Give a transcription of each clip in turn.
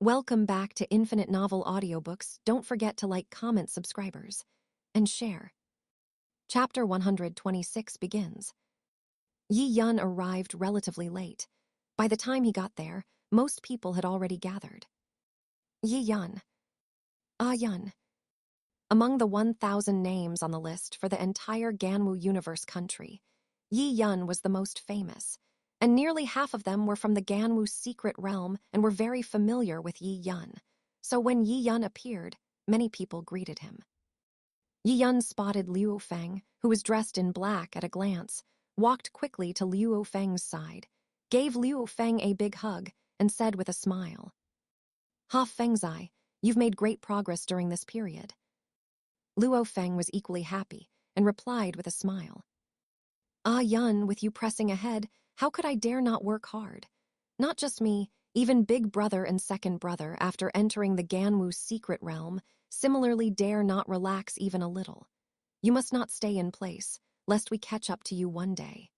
Welcome back to Infinite Novel Audiobooks. Don't forget to like, comment, subscribers, and share. Chapter 126 begins. Yi Yun arrived relatively late. By the time he got there, most people had already gathered. Yi Yun. Ah Yun. Among the 1,000 names on the list for the entire Ganwu universe country, Yi Yun was the most famous, and nearly half of them were from the Ganwu secret realm and were very familiar with Yi Yun. So when Yi Yun appeared, many people greeted him. Yi Yun spotted Liu Feng, who was dressed in black at a glance, walked quickly to Liu Feng's side, gave Liu Feng a big hug, and said with a smile, "Ha Fengzai, you've made great progress during this period." Luo Feng was equally happy and replied with a smile. "Ah Yun, with you pressing ahead, how could I dare not work hard? Not just me, even big brother and second brother, after entering the Ganwu secret realm, similarly dare not relax even a little. You must not stay in place, lest we catch up to you one day."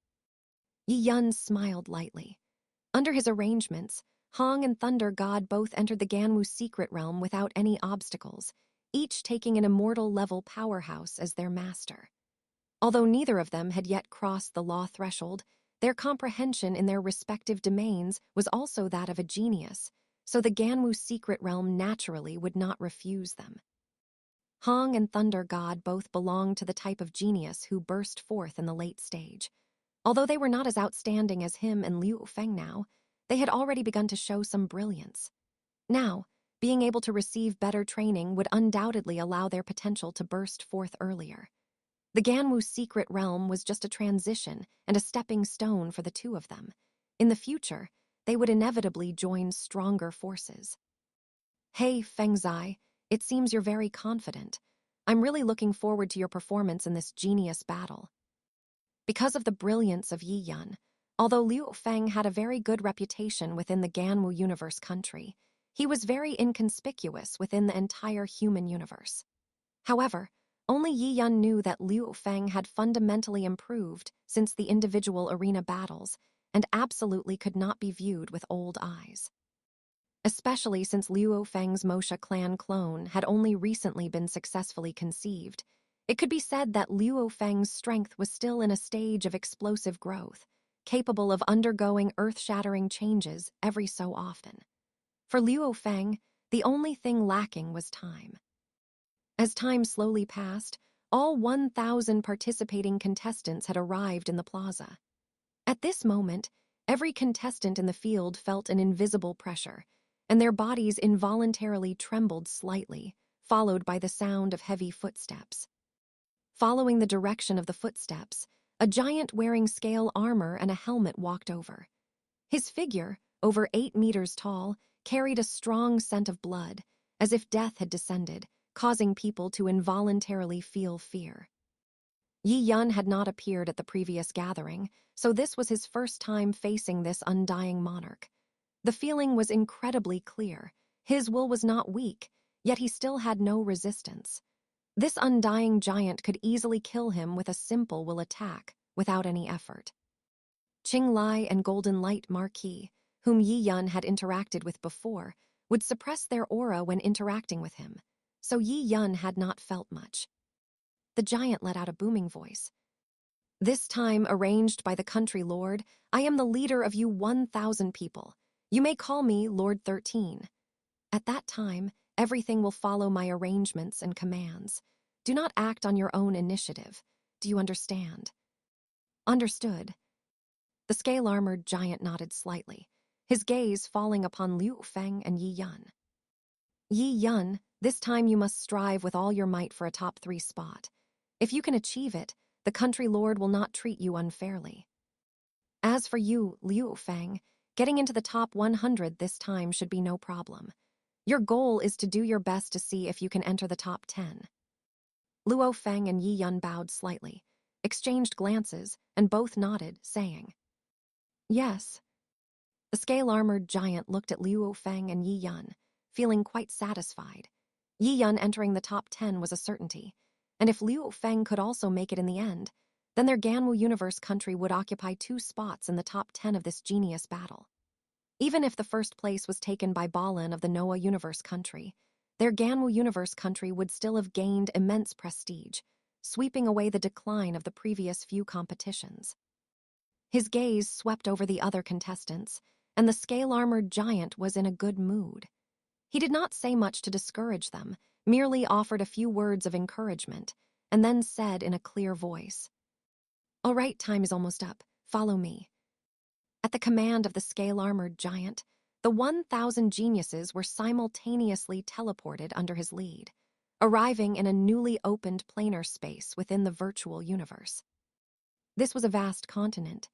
Yi Yun smiled lightly. Under his arrangements, Hong and Thunder God both entered the Ganwu secret realm without any obstacles, each taking an immortal-level powerhouse as their master. Although neither of them had yet crossed the law threshold, their comprehension in their respective domains was also that of a genius, so the Ganwu secret realm naturally would not refuse them. Hong and Thunder God both belonged to the type of genius who burst forth in the late stage. Although they were not as outstanding as him and Liu Feng now, they had already begun to show some brilliance. Now, being able to receive better training would undoubtedly allow their potential to burst forth earlier. The Ganwu secret realm was just a transition and a stepping stone for the two of them. In the future, they would inevitably join stronger forces. "Hey, Fengzai, it seems you're very confident. I'm really looking forward to your performance in this genius battle." Because of the brilliance of Yi Yun, although Liu Feng had a very good reputation within the Ganwu universe country, he was very inconspicuous within the entire human universe. However, only Yi Yun knew that Liu Feng had fundamentally improved since the individual arena battles and absolutely could not be viewed with old eyes. Especially since Liu Feng's Mosha clan clone had only recently been successfully conceived, it could be said that Liu Feng's strength was still in a stage of explosive growth, capable of undergoing earth-shattering changes every so often. For Liu Feng, the only thing lacking was time. As time slowly passed, all 1,000 participating contestants had arrived in the plaza. At this moment, every contestant in the field felt an invisible pressure, and their bodies involuntarily trembled slightly, followed by the sound of heavy footsteps. Following the direction of the footsteps, a giant wearing scale armor and a helmet walked over. His figure, over 8 meters tall, carried a strong scent of blood, as if death had descended, causing people to involuntarily feel fear. Yi Yun had not appeared at the previous gathering, so this was his first time facing this undying monarch. The feeling was incredibly clear. His will was not weak, yet he still had no resistance. This undying giant could easily kill him with a simple will attack, without any effort. Qing Lai and Golden Light Marquis, whom Yi Yun had interacted with before, would suppress their aura when interacting with him, so Yi Yun had not felt much. The giant let out a booming voice. "This time, arranged by the country lord, I am the leader of you 1,000 people. You may call me Lord 13. At that time, everything will follow my arrangements and commands. Do not act on your own initiative. Do you understand?" "Understood." The scale-armored giant nodded slightly, his gaze falling upon Liu Feng and Yi Yun. "Yi Yun, this time you must strive with all your might for a top 3 spot. If you can achieve it, the country lord will not treat you unfairly. As for you, Liu Feng, getting into the top 100 this time should be no problem. Your goal is to do your best to see if you can enter the top 10. Luo Feng and Yi Yun bowed slightly, exchanged glances, and both nodded, saying, "Yes." The scale-armored giant looked at Luo Feng and Yi Yun, feeling quite satisfied. Yi Yun entering the top 10 was a certainty, and if Liu Feng could also make it in the end, then their Ganwu universe country would occupy 2 spots in the top 10 of this genius battle. Even if the first place was taken by Balan of the Noah Universe Country, their Ganwu Universe Country would still have gained immense prestige, sweeping away the decline of the previous few competitions. His gaze swept over the other contestants, and the scale-armored giant was in a good mood. He did not say much to discourage them, merely offered a few words of encouragement, and then said in a clear voice, "All right, time is almost up. Follow me." At the command of the scale-armored giant, the 1,000 geniuses were simultaneously teleported under his lead, arriving in a newly opened planar space within the virtual universe. This was a vast continent.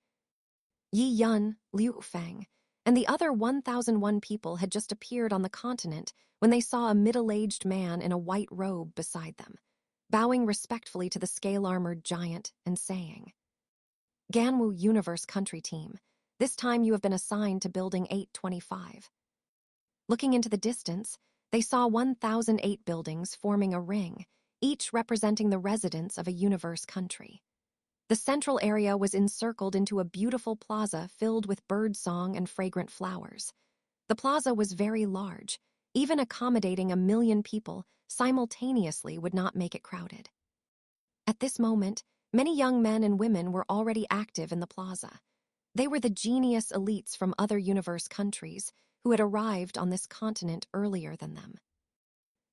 Yi Yun, Liu Feng, and the other 1,001 people had just appeared on the continent when they saw a middle-aged man in a white robe beside them, bowing respectfully to the scale-armored giant and saying, "Ganwu Universe Country Team, this time you have been assigned to Building 825. Looking into the distance, they saw 1,008 buildings forming a ring, each representing the residents of a universe country. The central area was encircled into a beautiful plaza filled with birdsong and fragrant flowers. The plaza was very large. Even accommodating 1,000,000 people simultaneously would not make it crowded. At this moment, many young men and women were already active in the plaza. They were the genius elites from other universe countries who had arrived on this continent earlier than them.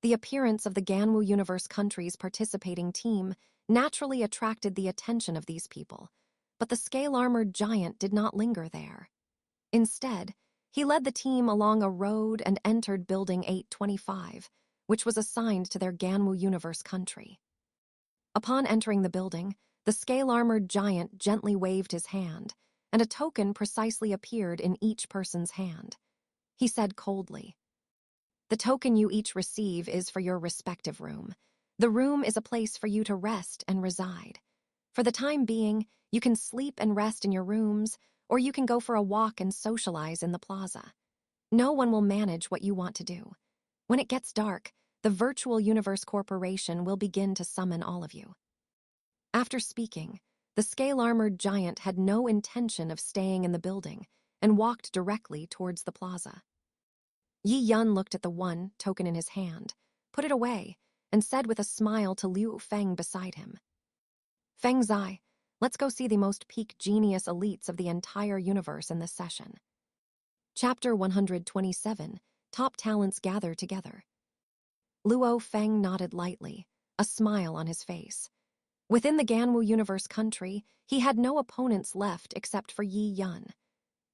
The appearance of the Ganwu Universe Country's participating team naturally attracted the attention of these people, but the scale-armored giant did not linger there. Instead, he led the team along a road and entered Building 825, which was assigned to their Ganwu Universe Country. Upon entering the building, the scale-armored giant gently waved his hand, and a token precisely appeared in each person's hand. He said coldly, "The token you each receive is for your respective room. The room is a place for you to rest and reside. For the time being, you can sleep and rest in your rooms, or you can go for a walk and socialize in the plaza. No one will manage what you want to do. When it gets dark, the Virtual Universe Corporation will begin to summon all of you." After speaking, the scale-armored giant had no intention of staying in the building and walked directly towards the plaza. Yi Yun looked at the one token in his hand, put it away, and said with a smile to Liu Feng beside him, "Feng Zai, let's go see the most peak genius elites of the entire universe in this session." Chapter 127, Top Talents Gather Together. Luo Feng nodded lightly, a smile on his face. Within the Ganwu Universe Country, he had no opponents left except for Yi Yun.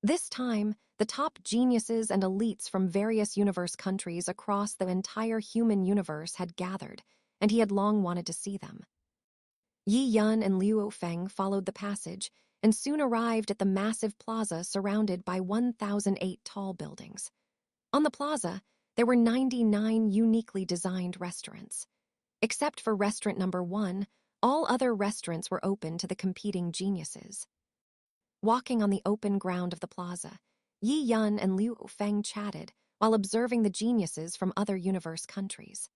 This time, the top geniuses and elites from various universe countries across the entire human universe had gathered, and he had long wanted to see them. Yi Yun and Liu Feng followed the passage and soon arrived at the massive plaza surrounded by 1,008 tall buildings. On the plaza, there were 99 uniquely designed restaurants. Except for restaurant number 1, all other restaurants were open to the competing geniuses. Walking on the open ground of the plaza, Yi Yun and Liu Feng chatted while observing the geniuses from other universe countries.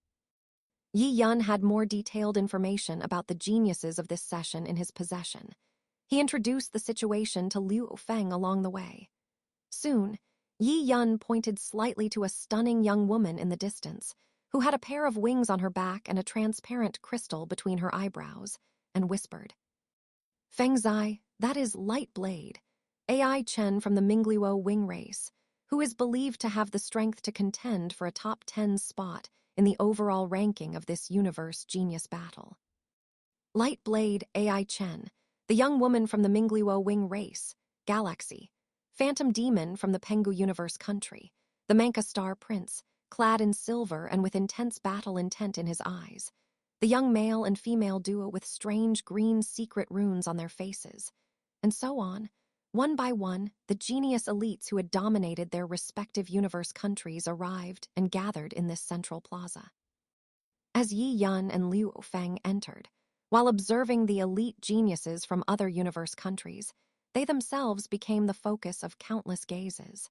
Yi Yun had more detailed information about the geniuses of this session in his possession. He introduced the situation to Liu Feng along the way. Soon, Yi Yun pointed slightly to a stunning young woman in the distance, who had a pair of wings on her back and a transparent crystal between her eyebrows, and whispered, "Feng Zai, that is Light Blade, AI Chen from the Mingluo Wing Race, who is believed to have the strength to contend for a top 10 spot in the overall ranking of this universe genius battle." Light Blade AI Chen, the young woman from the Mingluo Wing Race, Galaxy, Phantom Demon from the Pengu Universe Country, the Manka Star Prince, clad in silver and with intense battle intent in his eyes, the young male and female duo with strange green secret runes on their faces, and so on. One by one, the genius elites who had dominated their respective universe countries arrived and gathered in this central plaza. As Yi Yun and Liu Feng entered, while observing the elite geniuses from other universe countries, they themselves became the focus of countless gazes.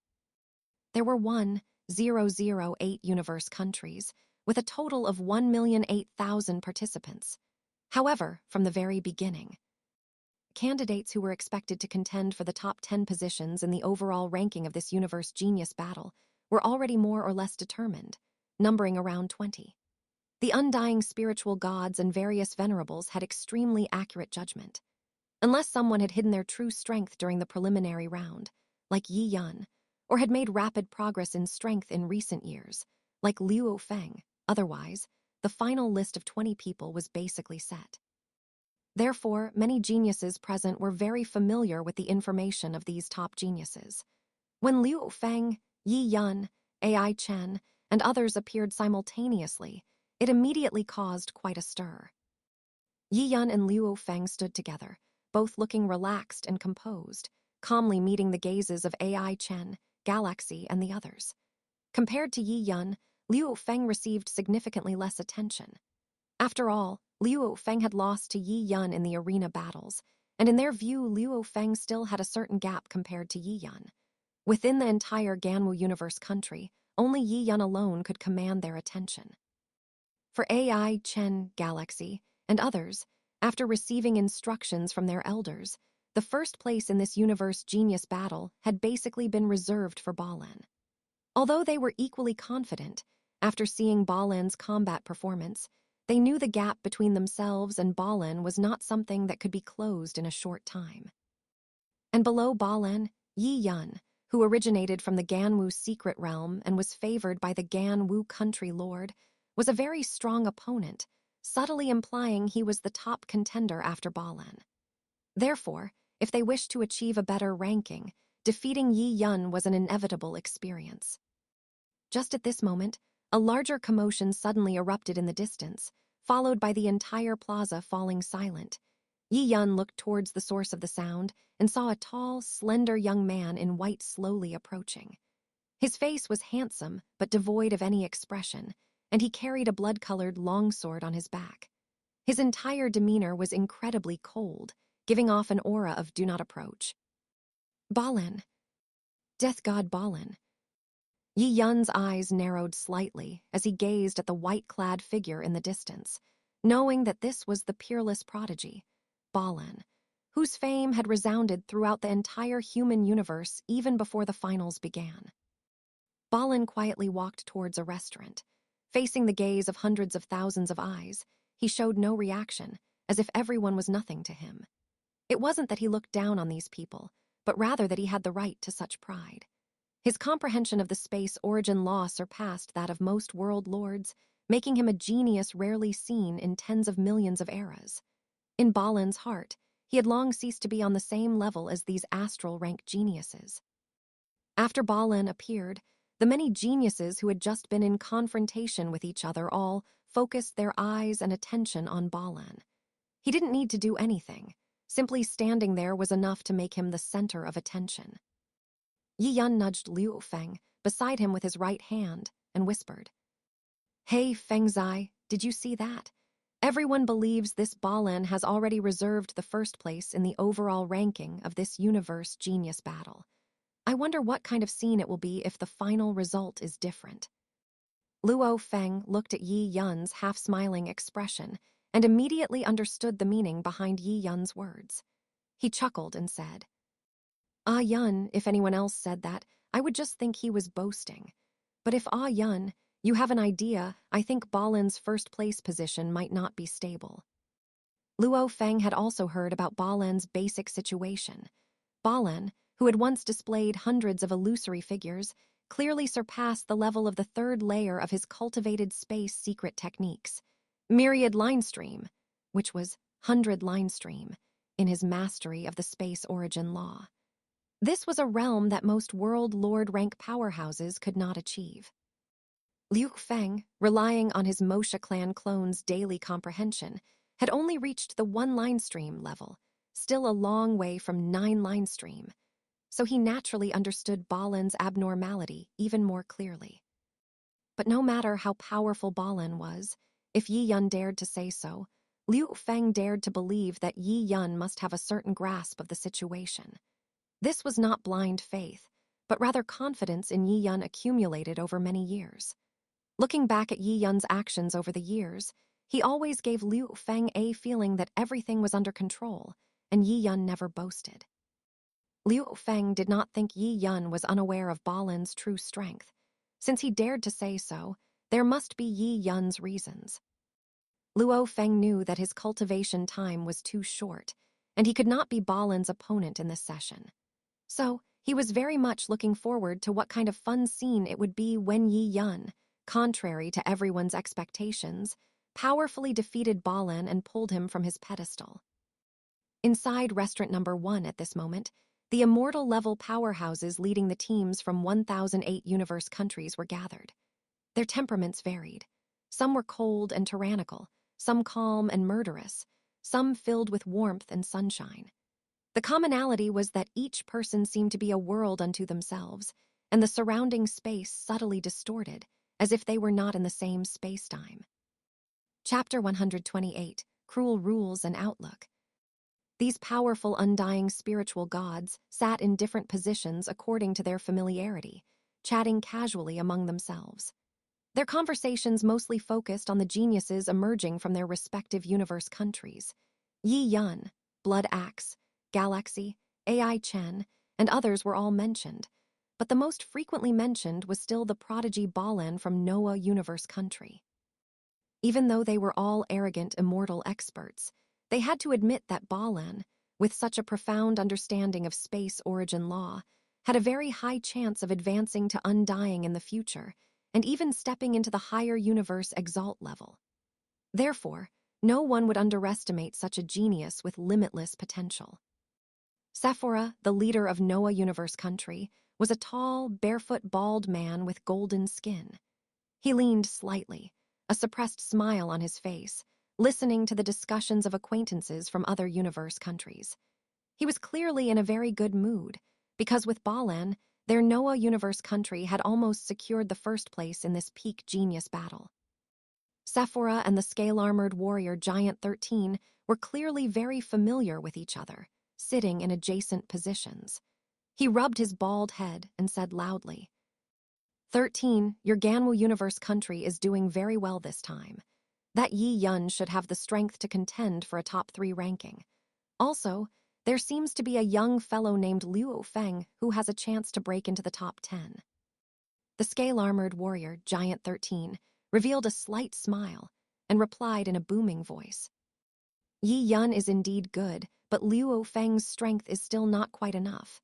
There were 1,008 universe countries, with a total of 1,008,000 participants. However, from the very beginning, candidates who were expected to contend for the top 10 positions in the overall ranking of this universe genius battle were already more or less determined, numbering around 20. The undying spiritual gods and various venerables had extremely accurate judgment. Unless someone had hidden their true strength during the preliminary round, like Yi Yun, or had made rapid progress in strength in recent years, like Liu Feng, otherwise, the final list of 20 people was basically set. Therefore, many geniuses present were very familiar with the information of these top geniuses. When Liu Feng, Yi Yun, Ai Chen, and others appeared simultaneously, it immediately caused quite a stir. Yi Yun and Liu Feng stood together, both looking relaxed and composed, calmly meeting the gazes of Ai Chen, Galaxy, and the others. Compared to Yi Yun, Liu Feng received significantly less attention. After all, Liu Feng had lost to Yi Yun in the arena battles, and in their view, Liu Feng still had a certain gap compared to Yi Yun. Within the entire Ganwu universe country, only Yi Yun alone could command their attention. For Ai Chen, Galaxy, and others, after receiving instructions from their elders, the first place in this universe genius battle had basically been reserved for Balan. Although they were equally confident, after seeing Balan's combat performance, they knew the gap between themselves and Balan was not something that could be closed in a short time. And below Balan, Yi Yun, who originated from the Ganwu secret realm and was favored by the Ganwu country lord, was a very strong opponent, subtly implying he was the top contender after Balan. Therefore, if they wished to achieve a better ranking, defeating Yi Yun was an inevitable experience. Just at this moment, a larger commotion suddenly erupted in the distance, followed by the entire plaza falling silent. Yi Yun looked towards the source of the sound and saw a tall, slender young man in white slowly approaching. His face was handsome but devoid of any expression, and he carried a blood-colored longsword on his back. His entire demeanor was incredibly cold, giving off an aura of do not approach. Balan. Death god Balan. Yi Yun's eyes narrowed slightly as he gazed at the white-clad figure in the distance, knowing that this was the peerless prodigy, Balan, whose fame had resounded throughout the entire human universe even before the finals began. Balan quietly walked towards a restaurant. Facing the gaze of hundreds of thousands of eyes, he showed no reaction, as if everyone was nothing to him. It wasn't that he looked down on these people, but rather that he had the right to such pride. His comprehension of the space origin law surpassed that of most world lords, making him a genius rarely seen in tens of millions of eras. In Balan's heart, he had long ceased to be on the same level as these astral-rank geniuses. After Balan appeared, the many geniuses who had just been in confrontation with each other all focused their eyes and attention on Balan. He didn't need to do anything. Simply standing there was enough to make him the center of attention. Yi Yun nudged Liu Feng beside him with his right hand and whispered, "Hey, Fengzai, did you see that? Everyone believes this Balan has already reserved the first place in the overall ranking of this universe genius battle. I wonder what kind of scene it will be if the final result is different." Luo Feng looked at Yi Yun's half-smiling expression and immediately understood the meaning behind Yi Yun's words. He chuckled and said, "Ah Yun, if anyone else said that, I would just think he was boasting. But if Ah Yun, you have an idea, I think Balan's first-place position might not be stable." Luo Feng had also heard about Balan's basic situation. Balan, who had once displayed hundreds of illusory figures, clearly surpassed the level of the third layer of his cultivated space secret techniques, myriad line stream, which was 100 line stream, in his mastery of the space origin law. This was a realm that most world lord rank powerhouses could not achieve. Liu Feng, relying on his Moshe clan clone's daily comprehension, had only reached the 1 line stream level, still a long way from 9 line stream, so he naturally understood Balan's abnormality even more clearly. But no matter how powerful Balan was, if Yi Yun dared to say so, Liu Feng dared to believe that Yi Yun must have a certain grasp of the situation. This was not blind faith, but rather confidence in Yi Yun accumulated over many years. Looking back at Yi Yun's actions over the years, he always gave Liu Feng a feeling that everything was under control, and Yi Yun never boasted. Liu Feng did not think Yi Yun was unaware of Balin's true strength. Since he dared to say so, there must be Yi Yun's reasons. Luo Feng knew that his cultivation time was too short, and he could not be Balin's opponent in this session. So, he was very much looking forward to what kind of fun scene it would be when Yi Yun, contrary to everyone's expectations, powerfully defeated Balin and pulled him from his pedestal. Inside restaurant number 1 at this moment, the immortal-level powerhouses leading the teams from 1008 universe countries were gathered. Their temperaments varied. Some were cold and tyrannical, some calm and murderous, some filled with warmth and sunshine. The commonality was that each person seemed to be a world unto themselves, and the surrounding space subtly distorted, as if they were not in the same space-time. Chapter 128, Cruel Rules and Outlook. These powerful, undying spiritual gods sat in different positions according to their familiarity, chatting casually among themselves. Their conversations mostly focused on the geniuses emerging from their respective universe countries. Yi Yun, Blood Axe, Galaxy, AI Chen, and others were all mentioned, but the most frequently mentioned was still the prodigy Balin from Noah universe country. Even though they were all arrogant, immortal experts, they had to admit that Balin, with such a profound understanding of space origin law, had a very high chance of advancing to undying in the future, and even stepping into the higher universe exalt level. Therefore, no one would underestimate such a genius with limitless potential. Sephora, the leader of Noah universe country, was a tall, barefoot, bald man with golden skin. He leaned slightly, a suppressed smile on his face, listening to the discussions of acquaintances from other universe countries. He was clearly in a very good mood, because with Balin, their Noah universe country had almost secured the first place in this peak genius battle. Sephora and the scale-armored warrior Giant 13 were clearly very familiar with each other, sitting in adjacent positions. He rubbed his bald head and said loudly, 13, your Ganwu universe country is doing very well this time. That Yi Yun should have the strength to contend for a top 3 ranking. Also, there seems to be a young fellow named Liu Feng who has a chance to break into the top 10. The scale-armored warrior, Giant 13, revealed a slight smile and replied in a booming voice. Yi Yun is indeed good, but Liu Feng's strength is still not quite enough.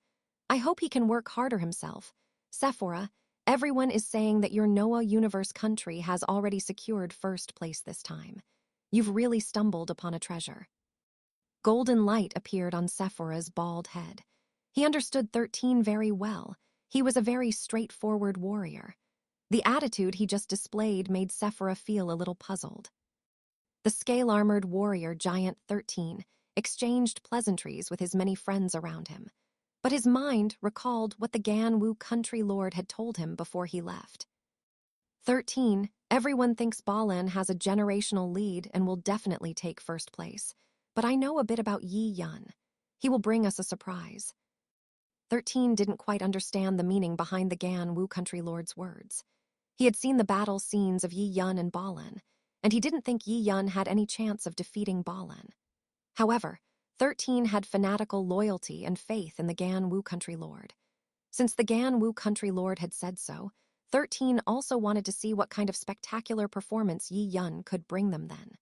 I hope he can work harder himself. Sephora, everyone is saying that your Noah universe country has already secured first place this time. You've really stumbled upon a treasure. Golden light appeared on Sephora's bald head. He understood 13 very well. He was a very straightforward warrior. The attitude he just displayed made Sephora feel a little puzzled. The scale-armored warrior Giant 13 exchanged pleasantries with his many friends around him, but his mind recalled what the Ganwu country lord had told him before he left. 13, everyone thinks Balin has a generational lead and will definitely take first place, but I know a bit about Yi Yun. He will bring us a surprise. 13 didn't quite understand the meaning behind the Ganwu country lord's words. He had seen the battle scenes of Yi Yun and Balin, and he didn't think Yi Yun had any chance of defeating Balin. However, 13 had fanatical loyalty and faith in the Ganwu country lord. Since the Ganwu country lord had said so, 13 also wanted to see what kind of spectacular performance Yi Yun could bring them then.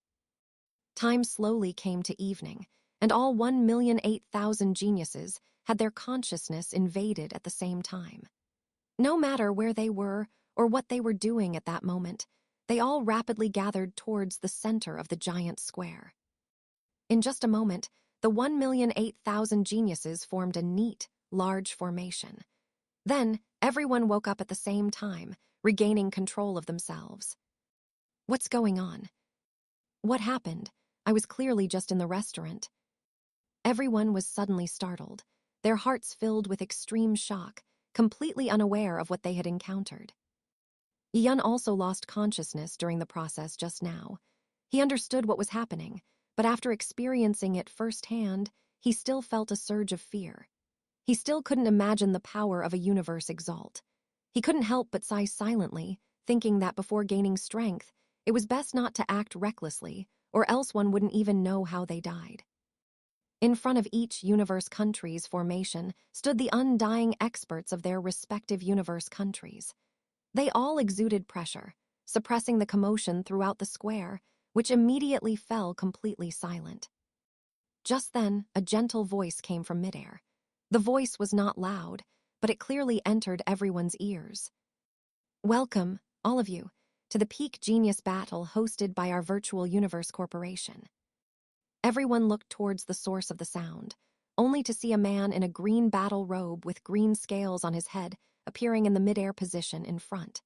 Time slowly came to evening, and all 1,008,000 geniuses had their consciousness invaded at the same time. No matter where they were or what they were doing at that moment, they all rapidly gathered towards the center of the giant square. In just a moment, the 1,008,000 geniuses formed a neat, large formation. Then, everyone woke up at the same time, regaining control of themselves. What's going on? What happened? I was clearly just in the restaurant. Everyone was suddenly startled, their hearts filled with extreme shock, completely unaware of what they had encountered. Yun also lost consciousness during the process just now. He understood what was happening, but after experiencing it firsthand, he still felt a surge of fear. He still couldn't imagine the power of a universe exalt. He couldn't help but sigh silently, thinking that before gaining strength, it was best not to act recklessly, or else one wouldn't even know how they died. In front of each universe country's formation stood the undying experts of their respective universe countries. They all exuded pressure, suppressing the commotion throughout the square, which immediately fell completely silent. Just then, a gentle voice came from midair. The voice was not loud, but it clearly entered everyone's ears. Welcome, all of you, to the Peak Genius Battle hosted by our Virtual Universe Corporation. Everyone looked towards the source of the sound, only to see a man in a green battle robe with green scales on his head appearing in the midair position in front.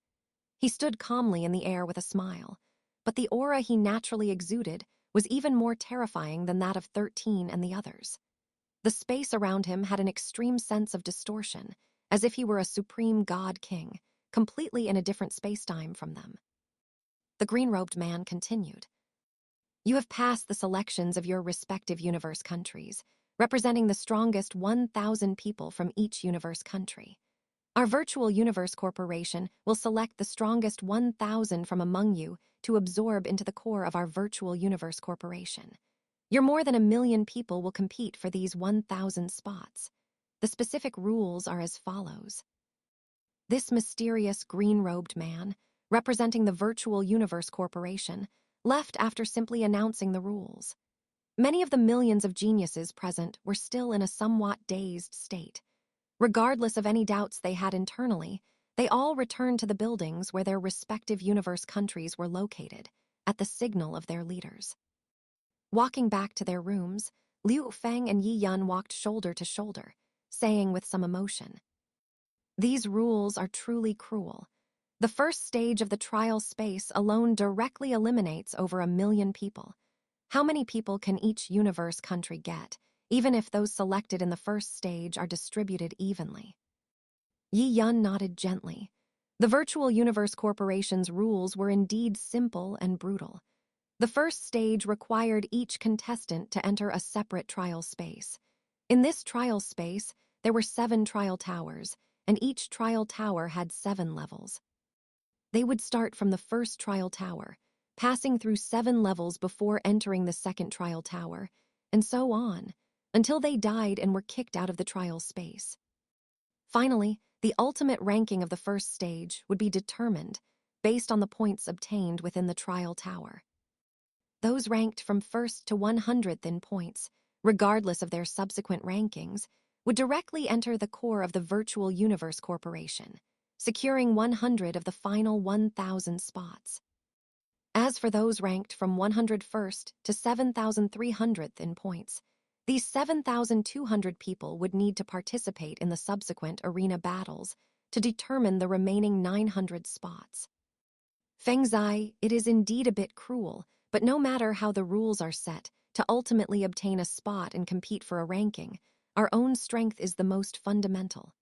He stood calmly in the air with a smile, but the aura he naturally exuded was even more terrifying than that of 13 and the others. The space around him had an extreme sense of distortion, as if he were a supreme god king, completely in a different spacetime from them. The green-robed man continued. You have passed the selections of your respective universe countries, representing the strongest 1,000 people from each universe country. Our Virtual Universe Corporation will select the strongest 1,000 from among you to absorb into the core of our Virtual Universe Corporation. Your more than 1 million people will compete for these 1,000 spots. The specific rules are as follows. This mysterious green-robed man, representing the Virtual Universe Corporation, left after simply announcing the rules. Many of the millions of geniuses present were still in a somewhat dazed state. Regardless of any doubts they had internally, they all returned to the buildings where their respective universe countries were located, at the signal of their leaders. Walking back to their rooms, Liu Feng and Yi Yun walked shoulder to shoulder, saying with some emotion, "These rules are truly cruel. The first stage of the trial space alone directly eliminates over 1 million people. How many people can each universe country get, even if those selected in the first stage are distributed evenly?" Yi Yun nodded gently. The Virtual Universe Corporation's rules were indeed simple and brutal. The first stage required each contestant to enter a separate trial space. In this trial space, there were 7 trial towers, and each trial tower had 7 levels. They would start from the first trial tower, passing through 7 levels before entering the second trial tower, and so on, until they died and were kicked out of the trial space. Finally, the ultimate ranking of the first stage would be determined based on the points obtained within the trial tower. Those ranked from 1st to 100th in points, regardless of their subsequent rankings, would directly enter the core of the Virtual Universe Corporation, securing 100 of the final 1,000 spots. As for those ranked from 101st to 7,300th in points, these 7,200 people would need to participate in the subsequent arena battles to determine the remaining 900 spots. Feng Zai, it is indeed a bit cruel, but no matter how the rules are set, to ultimately obtain a spot and compete for a ranking, our own strength is the most fundamental.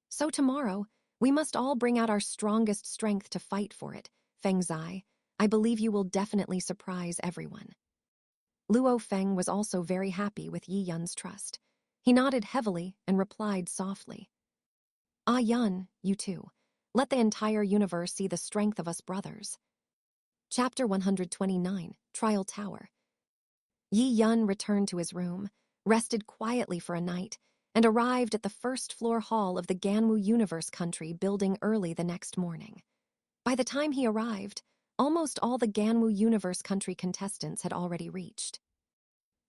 So tomorrow, we must all bring out our strongest strength to fight for it. Feng Zai, I believe you will definitely surprise everyone. Luo Feng was also very happy with Yi Yun's trust. He nodded heavily and replied softly. Ah Yun, you too. Let the entire universe see the strength of us brothers. Chapter 129, Trial Tower. Yi Yun returned to his room, rested quietly for a night, and arrived at the first-floor hall of the Ganwu Universe Country building early the next morning. By the time he arrived, almost all the Ganwu Universe Country contestants had already reached.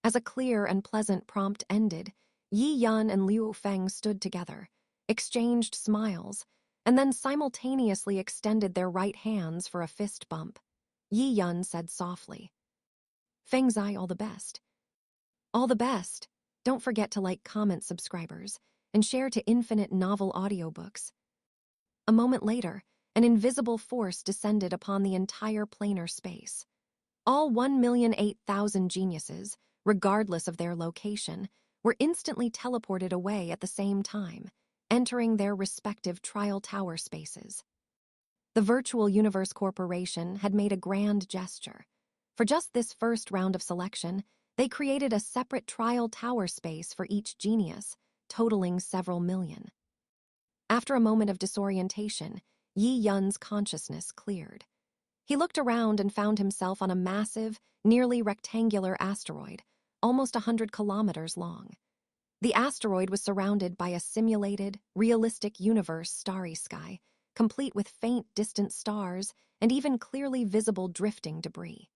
As a clear and pleasant prompt ended, Yi Yun and Liu Feng stood together, exchanged smiles, and then simultaneously extended their right hands for a fist bump. Yi Yun said softly, "Feng Zai, all the best." "All the best. Don't forget to like, comment, subscribers, and share to infinite novel audiobooks." A moment later, an invisible force descended upon the entire planar space. All 1,008,000 geniuses, regardless of their location, were instantly teleported away at the same time, entering their respective trial tower spaces. The Virtual Universe Corporation had made a grand gesture. For just this first round of selection, they created a separate trial tower space for each genius, totaling several million. After a moment of disorientation, Yi Yun's consciousness cleared. He looked around and found himself on a massive, nearly rectangular asteroid, almost 100 kilometers long. The asteroid was surrounded by a simulated, realistic universe starry sky, complete with faint, distant stars and even clearly visible drifting debris.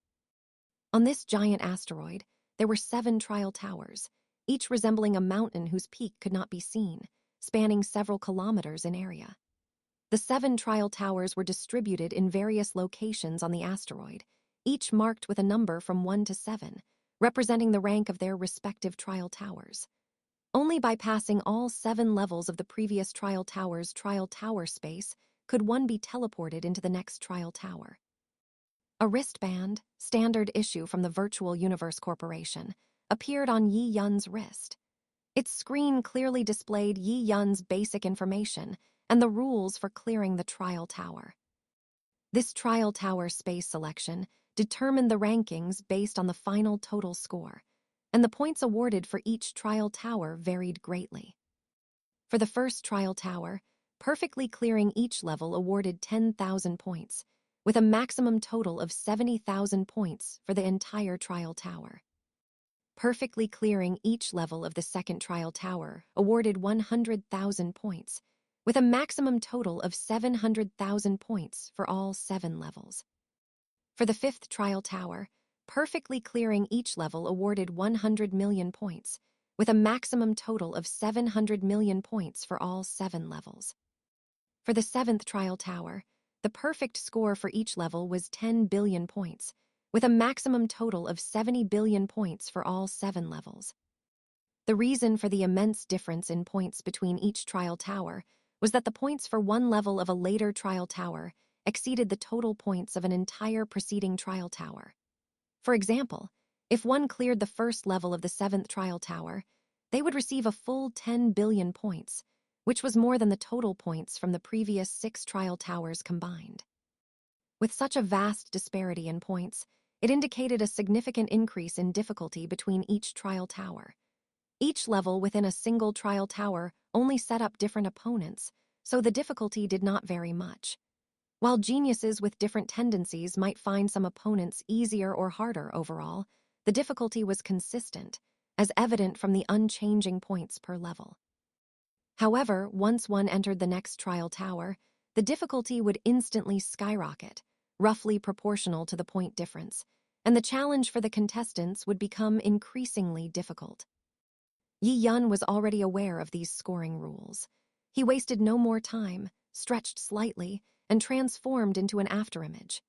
On this giant asteroid, there were 7 trial towers, each resembling a mountain whose peak could not be seen, spanning several kilometers in area. The 7 trial towers were distributed in various locations on the asteroid, each marked with a number from 1 to 7, representing the rank of their respective trial towers. Only by passing all 7 levels of the previous trial tower's trial tower space could one be teleported into the next trial tower. A wristband, standard issue from the Virtual Universe Corporation, appeared on Yi Yun's wrist. Its screen clearly displayed Yi Yun's basic information and the rules for clearing the trial tower. This trial tower space selection determined the rankings based on the final total score, and the points awarded for each trial tower varied greatly. For the first trial tower, perfectly clearing each level awarded 10,000 points, with a maximum total of 70,000 points for the entire trial tower. Perfectly clearing each level of the second trial tower awarded 100,000 points, with a maximum total of 700,000 points for all 7 levels. For the fifth trial tower, perfectly clearing each level awarded 100 million points, with a maximum total of 700 million points for all 7 levels. For the 7th trial tower, the perfect score for each level was 10 billion points, with a maximum total of 70 billion points for all 7 levels. The reason for the immense difference in points between each trial tower was that the points for one level of a later trial tower exceeded the total points of an entire preceding trial tower. For example, if one cleared the first level of the 7th trial tower, they would receive a full 10 billion points, which was more than the total points from the previous 6 trial towers combined. With such a vast disparity in points, it indicated a significant increase in difficulty between each trial tower. Each level within a single trial tower only set up different opponents, so the difficulty did not vary much. While geniuses with different tendencies might find some opponents easier or harder overall, the difficulty was consistent, as evident from the unchanging points per level. However, once one entered the next trial tower, the difficulty would instantly skyrocket, roughly proportional to the point difference, and the challenge for the contestants would become increasingly difficult. Yi Yun was already aware of these scoring rules. He wasted no more time, stretched slightly, and transformed into an afterimage.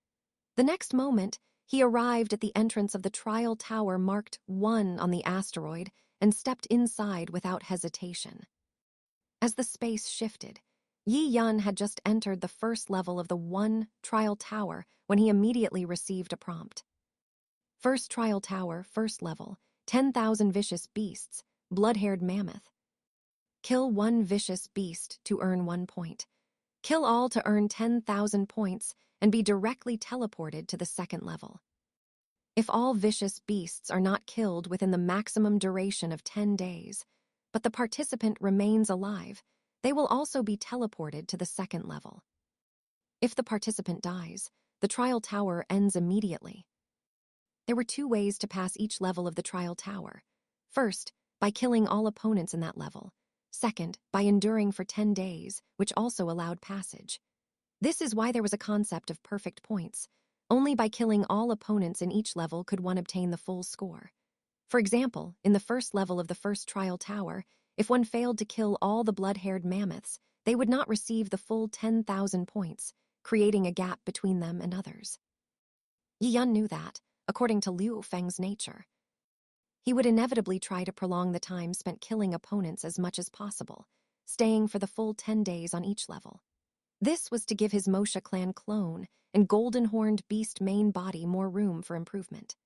The next moment, he arrived at the entrance of the trial tower marked 1 on the asteroid and stepped inside without hesitation. As the space shifted, Yi Yun had just entered the first level of the 1 trial tower when he immediately received a prompt. First trial tower, first level, 10,000 vicious beasts, blood-haired mammoth. Kill 1 vicious beast to earn 1 point. Kill all to earn 10,000 points and be directly teleported to the second level. If all vicious beasts are not killed within the maximum duration of 10 days, but the participant remains alive, they will also be teleported to the second level. If the participant dies, the trial tower ends immediately. There were 2 ways to pass each level of the trial tower. First, by killing all opponents in that level. Second, by enduring for 10 days, which also allowed passage. This is why there was a concept of perfect points. Only by killing all opponents in each level could one obtain the full score. For example, in the first level of the first trial tower, if one failed to kill all the blood-haired mammoths, they would not receive the full 10,000 points, creating a gap between them and others. Yi Yun knew that, according to Liu Feng's nature. He would inevitably try to prolong the time spent killing opponents as much as possible, staying for the full 10 days on each level. This was to give his Mosha clan clone and golden-horned beast main body more room for improvement.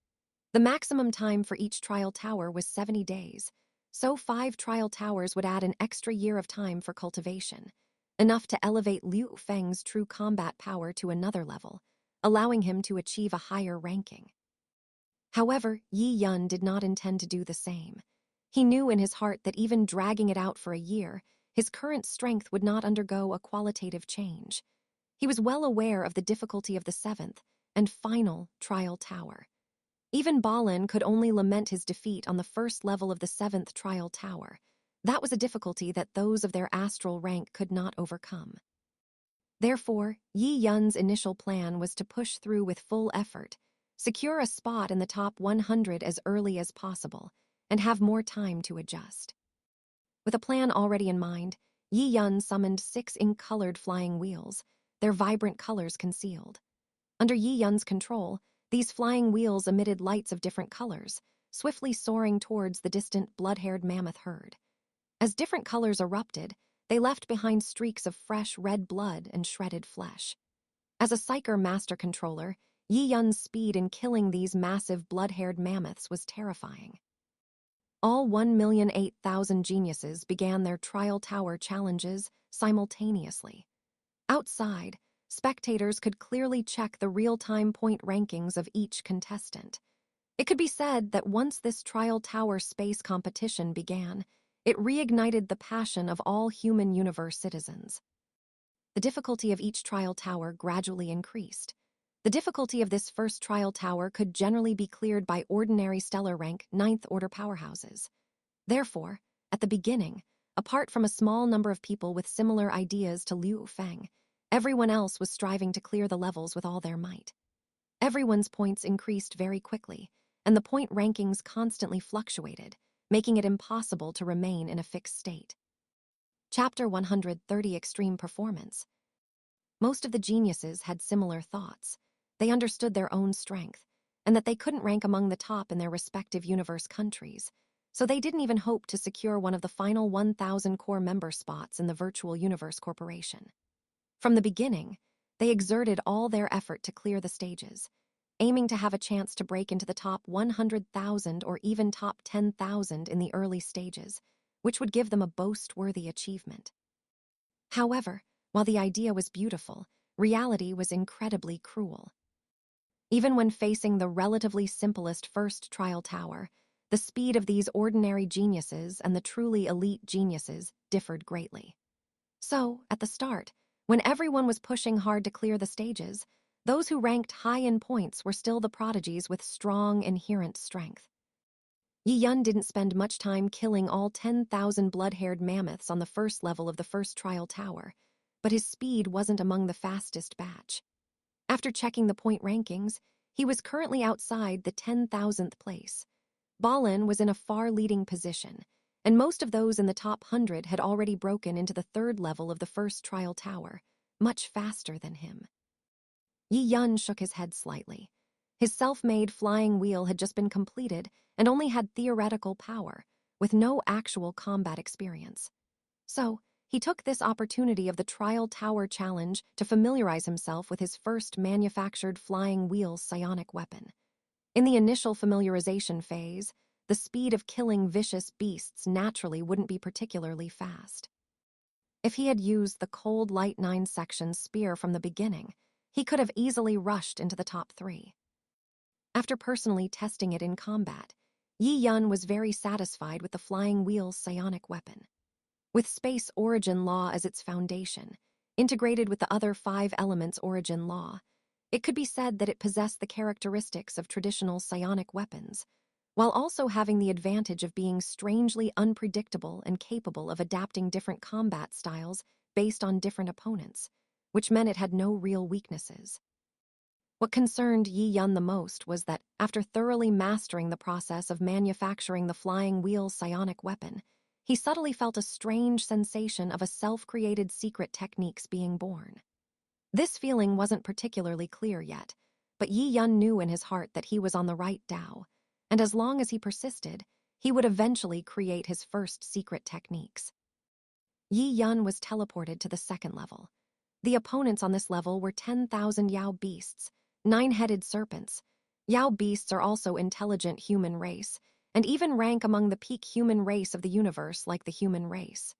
The maximum time for each trial tower was 70 days, so 5 trial towers would add an extra year of time for cultivation, enough to elevate Liu Feng's true combat power to another level, allowing him to achieve a higher ranking. However, Yi Yun did not intend to do the same. He knew in his heart that even dragging it out for a year, his current strength would not undergo a qualitative change. He was well aware of the difficulty of the 7th and final trial tower. Even Balin could only lament his defeat on the first level of the 7th trial tower. That was a difficulty that those of their astral rank could not overcome. Therefore, Yi Yun's initial plan was to push through with full effort, secure a spot in the top 100 as early as possible, and have more time to adjust. With a plan already in mind, Yi Yun summoned 6 ink-colored flying wheels, their vibrant colors concealed. Under Yi Yun's control, these flying wheels emitted lights of different colors, swiftly soaring towards the distant blood-haired mammoth herd. As different colors erupted, they left behind streaks of fresh red blood and shredded flesh. As a Psyker master controller, Yi Yun's speed in killing these massive blood-haired mammoths was terrifying. All 1,008,000 geniuses began their trial tower challenges simultaneously. Outside, spectators could clearly check the real-time point rankings of each contestant. It could be said that once this trial tower space competition began, it reignited the passion of all human universe citizens. The difficulty of each trial tower gradually increased. The difficulty of this first trial tower could generally be cleared by ordinary stellar rank 9th order powerhouses. Therefore, at the beginning, apart from a small number of people with similar ideas to Liu Feng, everyone else was striving to clear the levels with all their might. Everyone's points increased very quickly, and the point rankings constantly fluctuated, making it impossible to remain in a fixed state. Chapter 130 Extreme Performance. Most of the geniuses had similar thoughts. They understood their own strength, and that they couldn't rank among the top in their respective universe countries, so they didn't even hope to secure one of the final 1,000 core member spots in the Virtual Universe Corporation. From the beginning, they exerted all their effort to clear the stages, aiming to have a chance to break into the top 100,000 or even top 10,000 in the early stages, which would give them a boast-worthy achievement. However, while the idea was beautiful, reality was incredibly cruel. Even when facing the relatively simplest first trial tower, the speed of these ordinary geniuses and the truly elite geniuses differed greatly. So, at the start, when everyone was pushing hard to clear the stages, those who ranked high in points were still the prodigies with strong inherent strength. Yi Yun didn't spend much time killing all 10,000 blood-haired mammoths on the first level of the first trial tower, but his speed wasn't among the fastest batch. After checking the point rankings, he was currently outside the 10,000th place. Balin was in a far-leading position, and most of those in the top 100 had already broken into the 3rd level of the first trial tower, much faster than him. Yi Yun shook his head slightly. His self-made flying wheel had just been completed and only had theoretical power, with no actual combat experience. So, he took this opportunity of the Trial Tower Challenge to familiarize himself with his first manufactured flying wheel psionic weapon. In the initial familiarization phase, the speed of killing vicious beasts naturally wouldn't be particularly fast. If he had used the Cold Light 9-section spear from the beginning, he could have easily rushed into the top 3. After personally testing it in combat, Yi Yun was very satisfied with the flying wheel's psionic weapon. With space origin law as its foundation, integrated with the other 5 elements origin law, it could be said that it possessed the characteristics of traditional psionic weapons, while also having the advantage of being strangely unpredictable and capable of adapting different combat styles based on different opponents, which meant it had no real weaknesses. What concerned Yi Yun the most was that, after thoroughly mastering the process of manufacturing the flying wheel psionic weapon, he subtly felt a strange sensation of a self-created secret techniques being born. This feeling wasn't particularly clear yet, but Yi Yun knew in his heart that he was on the right Tao, and as long as he persisted, he would eventually create his first secret techniques. Yi Yun was teleported to the 2nd level. The opponents on this level were 10,000 Yao beasts, 9-headed serpents. Yao beasts are also intelligent human race, and even rank among the peak human race of the universe like the human race.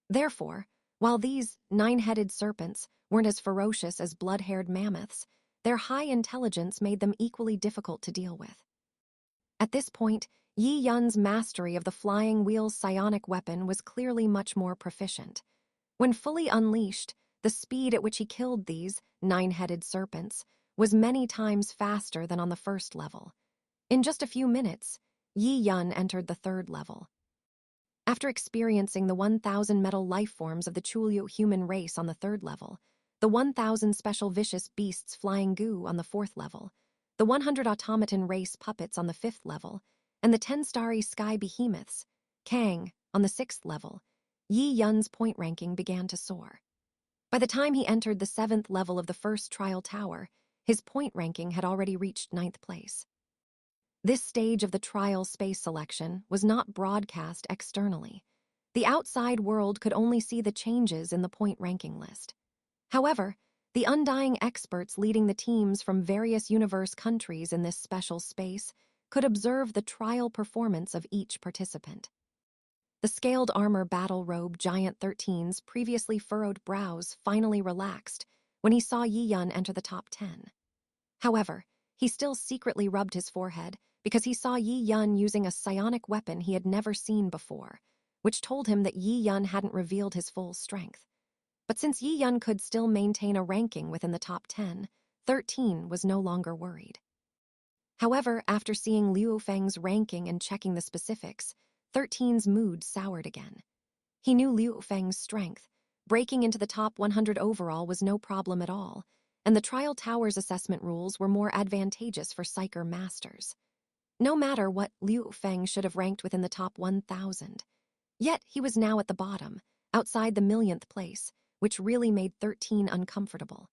Therefore, while these 9-headed serpents weren't as ferocious as blood-haired mammoths, their high intelligence made them equally difficult to deal with. At this point, Yi Yun's mastery of the flying wheel psionic weapon was clearly much more proficient. When fully unleashed, the speed at which he killed these 9-headed serpents was many times faster than on the first level. In just a few minutes, Yi Yun entered the third level. After experiencing the 1,000 metal life forms of the Chulyu human race on the third level, the 1,000 special vicious beasts flying goo on the fourth level, the 100 automaton race puppets on the fifth level, and the 10 starry sky behemoths, Kang, on the sixth level, Yi Yun's point ranking began to soar. By the time he entered the seventh level of the first trial tower, his point ranking had already reached 9th place. This stage of the trial space selection was not broadcast externally. The outside world could only see the changes in the point ranking list. However, the undying experts leading the teams from various universe countries in this special space could observe the trial performance of each participant. The scaled armor battle robe Giant 13's previously furrowed brows finally relaxed when he saw Yi Yun enter the top 10. However, he still secretly rubbed his forehead because he saw Yi Yun using a psionic weapon he had never seen before, which told him that Yi Yun hadn't revealed his full strength. But since Yi Yun could still maintain a ranking within the top 10, 13 was no longer worried. However, after seeing Liu Feng's ranking and checking the specifics, 13's mood soured again. He knew Liu Feng's strength. Breaking into the top 100 overall was no problem at all, and the Trial Tower's assessment rules were more advantageous for Psyker masters. No matter what, Liu Feng should have ranked within the top 1,000. Yet he was now at the bottom, outside the millionth place, which really made 13 uncomfortable.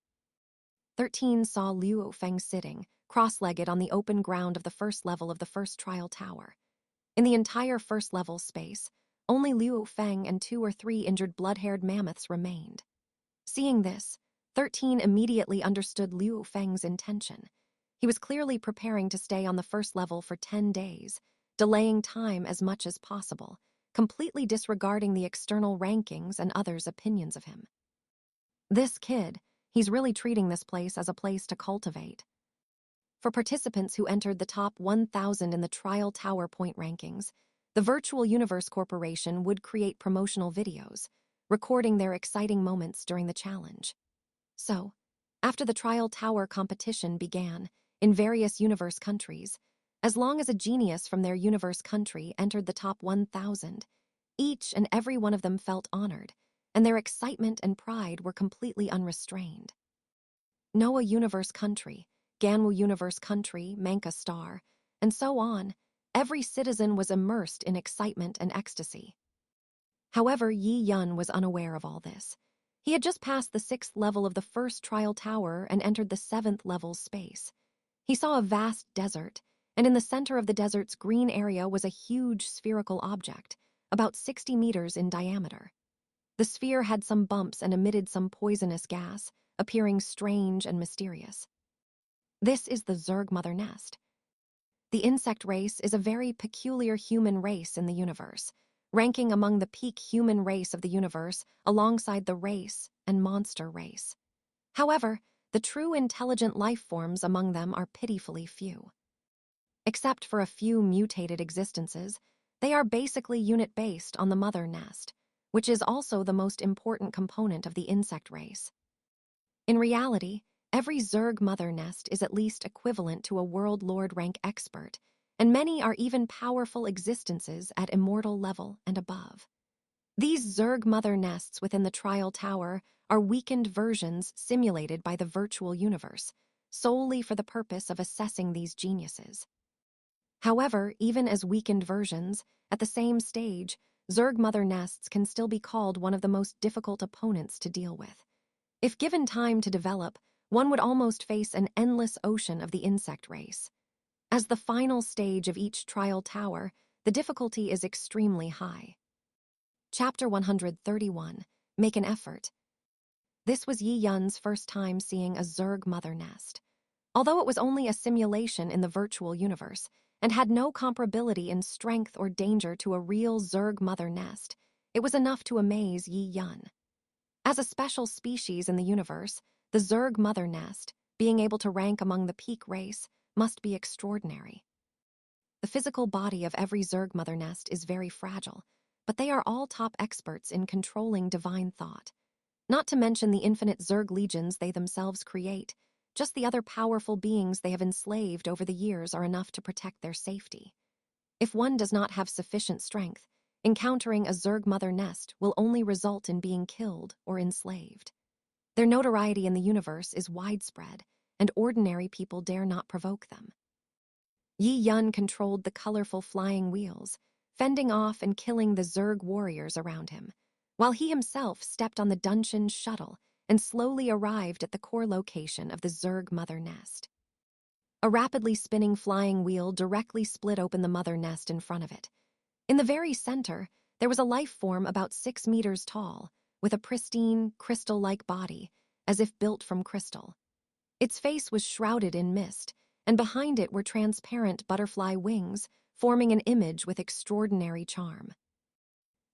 13 saw Liu Feng sitting, cross-legged on the open ground of the first level of the first trial tower. In the entire first level space, only Liu Feng and 2 or 3 injured blood-haired mammoths remained. Seeing this, 13 immediately understood Liu Feng's intention. He was clearly preparing to stay on the first level for 10 days, delaying time as much as possible, completely disregarding the external rankings and others' opinions of him. This kid, he's really treating this place as a place to cultivate. For participants who entered the top 1,000 in the Trial Tower point rankings, the Virtual Universe Corporation would create promotional videos, recording their exciting moments during the challenge. So, after the Trial Tower competition began in various universe countries, as long as a genius from their universe country entered the top 1,000, each and every one of them felt honored, and their excitement and pride were completely unrestrained. Noah Universe Country, Ganwu Universe Country, Manka Star, and so on, every citizen was immersed in excitement and ecstasy. However, Yi Yun was unaware of all this. He had just passed the 6th level of the first trial tower and entered the 7th level space. He saw a vast desert, and in the center of the desert's green area was a huge spherical object, about 60 meters in diameter. The sphere had some bumps and emitted some poisonous gas, appearing strange and mysterious. This is the Zerg Mother Nest. The insect race is a very peculiar human race in the universe, ranking among the peak human race of the universe alongside the race and monster race. However, the true intelligent life forms among them are pitifully few. Except for a few mutated existences, they are basically unit-based on the mother nest, which is also the most important component of the insect race. In reality, every Zerg mother nest is at least equivalent to a World Lord rank expert, and many are even powerful existences at immortal level and above. These Zerg mother nests within the Trial Tower are weakened versions simulated by the virtual universe, solely for the purpose of assessing these geniuses. However, even as weakened versions, at the same stage, Zerg mother nests can still be called one of the most difficult opponents to deal with. If given time to develop, one would almost face an endless ocean of the insect race. As the final stage of each trial tower, the difficulty is extremely high. Chapter 131, Make an Effort. This was Yi Yun's first time seeing a Zerg mother nest. Although it was only a simulation in the virtual universe, and had no comparability in strength or danger to a real Zerg mother nest, it was enough to amaze Yi Yun. As a special species in the universe, the Zerg mother nest, being able to rank among the peak race, must be extraordinary. The physical body of every Zerg mother nest is very fragile, but they are all top experts in controlling divine thought. Not to mention the infinite Zerg legions they themselves create, Just the other powerful beings they have enslaved over the years are enough to protect their safety. If one does not have sufficient strength, encountering a Zerg mother nest will only result in being killed or enslaved. Their notoriety in the universe is widespread, and ordinary people dare not provoke them. Yi Yun controlled the colorful flying wheels, fending off and killing the Zerg warriors around him, while he himself stepped on the Dungeon's shuttle and slowly arrived at the core location of the Zerg mother nest. A rapidly spinning flying wheel directly split open the mother nest in front of it. In the very center, there was a life form about 6 meters tall, with a pristine, crystal-like body, as if built from crystal. Its face was shrouded in mist, and behind it were transparent butterfly wings, forming an image with extraordinary charm.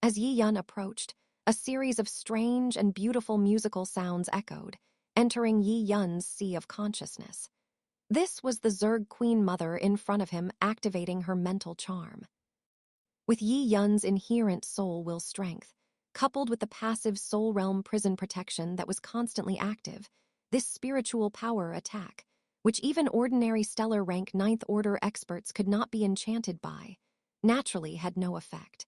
As Yi Yun approached, a series of strange and beautiful musical sounds echoed, entering Yi Yun's sea of consciousness. This was the Zerg Queen Mother in front of him activating her mental charm. With Yi Yun's inherent soul will strength, coupled with the passive soul realm prison protection that was constantly active, this spiritual power attack, which even ordinary stellar rank 9th Order experts could not be enchanted by, naturally had no effect.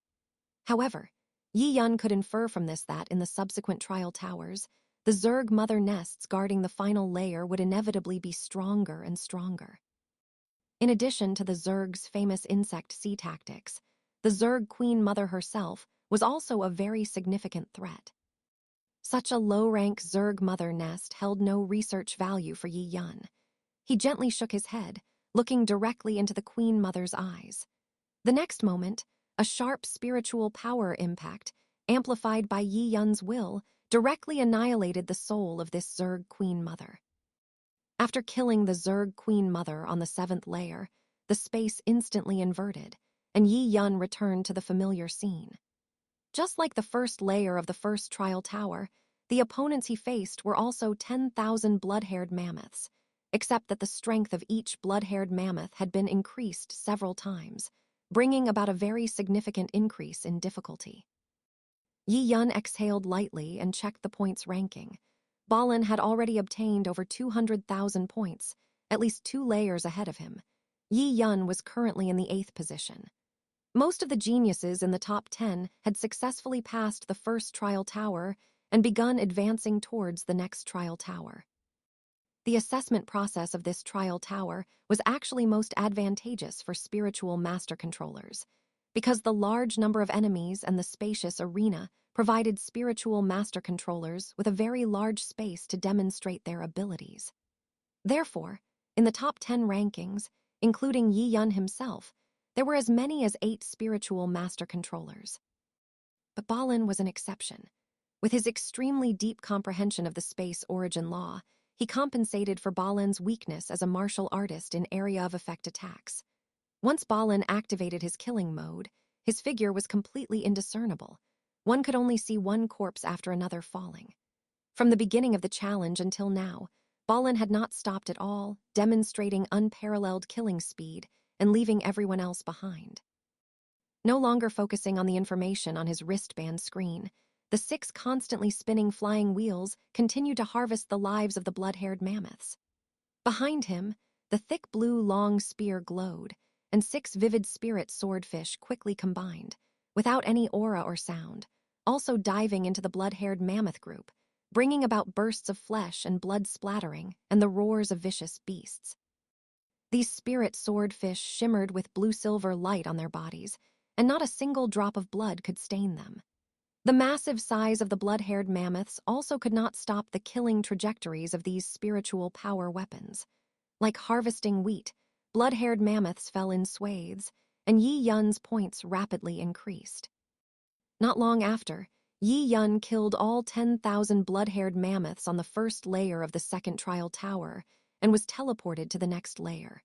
However, Yi Yun could infer from this that in the subsequent trial towers, the Zerg mother nests guarding the final layer would inevitably be stronger and stronger. In addition to the Zerg's famous insect sea tactics, the Zerg Queen Mother herself was also a very significant threat. Such a low-rank Zerg mother nest held no research value for Yi Yun. He gently shook his head, looking directly into the Queen Mother's eyes. The next moment, a sharp spiritual power impact, amplified by Yi Yun's will, directly annihilated the soul of this Zerg Queen Mother. After killing the Zerg Queen Mother on the 7th layer, the space instantly inverted, and Yi Yun returned to the familiar scene. Just like the first layer of the first trial tower, the opponents he faced were also 10,000 blood-haired mammoths, except that the strength of each blood-haired mammoth had been increased several times, bringing about a very significant increase in difficulty. Yi Yun exhaled lightly and checked the points ranking. Balin had already obtained over 200,000 points, at least 2 layers ahead of him. Yi Yun was currently in the 8th position. Most of the geniuses in the top 10 had successfully passed the first trial tower and begun advancing towards the next trial tower. The assessment process of this trial tower was actually most advantageous for spiritual master controllers, because the large number of enemies and the spacious arena provided spiritual master controllers with a very large space to demonstrate their abilities. Therefore, in the top 10 rankings, including Yi Yun himself, there were as many as 8 spiritual master controllers. But Balin was an exception. With his extremely deep comprehension of the space origin law, he compensated for Balin's weakness as a martial artist in area of effect attacks. Once Balin activated his killing mode, his figure was completely indiscernible. One could only see one corpse after another falling. From the beginning of the challenge until now, Balin had not stopped at all, demonstrating unparalleled killing speed and leaving everyone else behind. No longer focusing on the information on his wristband screen, the 6 constantly spinning flying wheels continued to harvest the lives of the blood-haired mammoths. Behind him, the thick blue long spear glowed, and 6 vivid spirit swordfish quickly combined, without any aura or sound, also diving into the blood-haired mammoth group, bringing about bursts of flesh and blood splattering and the roars of vicious beasts. These spirit swordfish shimmered with blue-silver light on their bodies, and not a single drop of blood could stain them. The massive size of the blood-haired mammoths also could not stop the killing trajectories of these spiritual power weapons. Like harvesting wheat, blood-haired mammoths fell in swathes, and Yi Yun's points rapidly increased. Not long after, Yi Yun killed all 10,000 blood-haired mammoths on the first layer of the second trial tower and was teleported to the next layer.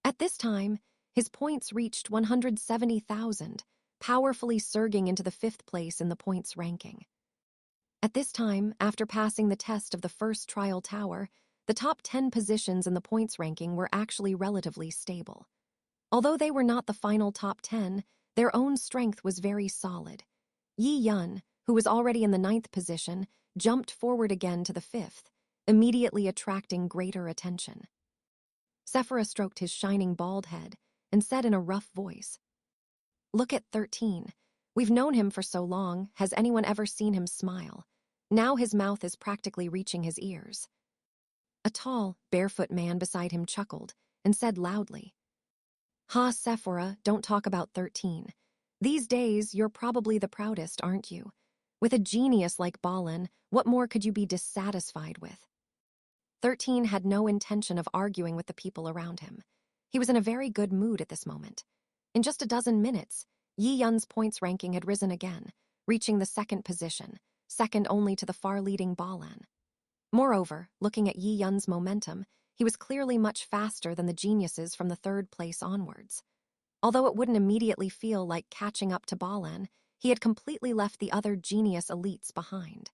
At this time, his points reached 170,000, powerfully surging into the 5th place in the points ranking. At this time, after passing the test of the first trial tower, the top 10 positions in the points ranking were actually relatively stable. Although they were not the final top 10, their own strength was very solid. Yi Yun, who was already in the 9th position, jumped forward again to the 5th, immediately attracting greater attention. Sephora stroked his shining bald head and said in a rough voice, "Look at 13. We've known him for so long. Has anyone ever seen him smile? Now his mouth is practically reaching his ears." A tall, barefoot man beside him chuckled and said loudly, "Ha, Sephora, don't talk about 13. These days, you're probably the proudest, aren't you? With a genius like Balin, what more could you be dissatisfied with?" 13 had no intention of arguing with the people around him. He was in a very good mood at this moment. In just a dozen minutes, Yi Yun's points ranking had risen again, reaching the second position, second only to the far-leading Balin. Moreover, looking at Yi Yun's momentum, he was clearly much faster than the geniuses from the third place onwards. Although it wouldn't immediately feel like catching up to Balin, he had completely left the other genius elites behind.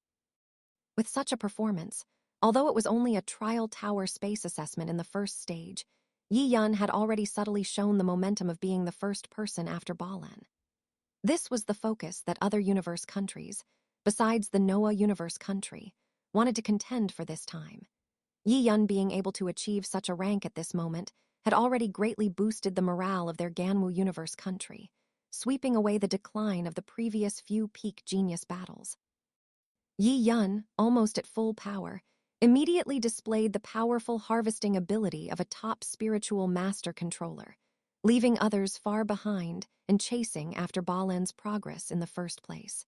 With such a performance, although it was only a trial tower space assessment in the first stage, Yi Yun had already subtly shown the momentum of being the first person after Balin. This was the focus that other universe countries, besides the Noah universe country, wanted to contend for this time. Yi Yun being able to achieve such a rank at this moment had already greatly boosted the morale of their Ganwu universe country, sweeping away the decline of the previous few peak genius battles. Yi Yun, almost at full power, immediately displayed the powerful harvesting ability of a top spiritual master controller, leaving others far behind and chasing after Balin's progress in the first place.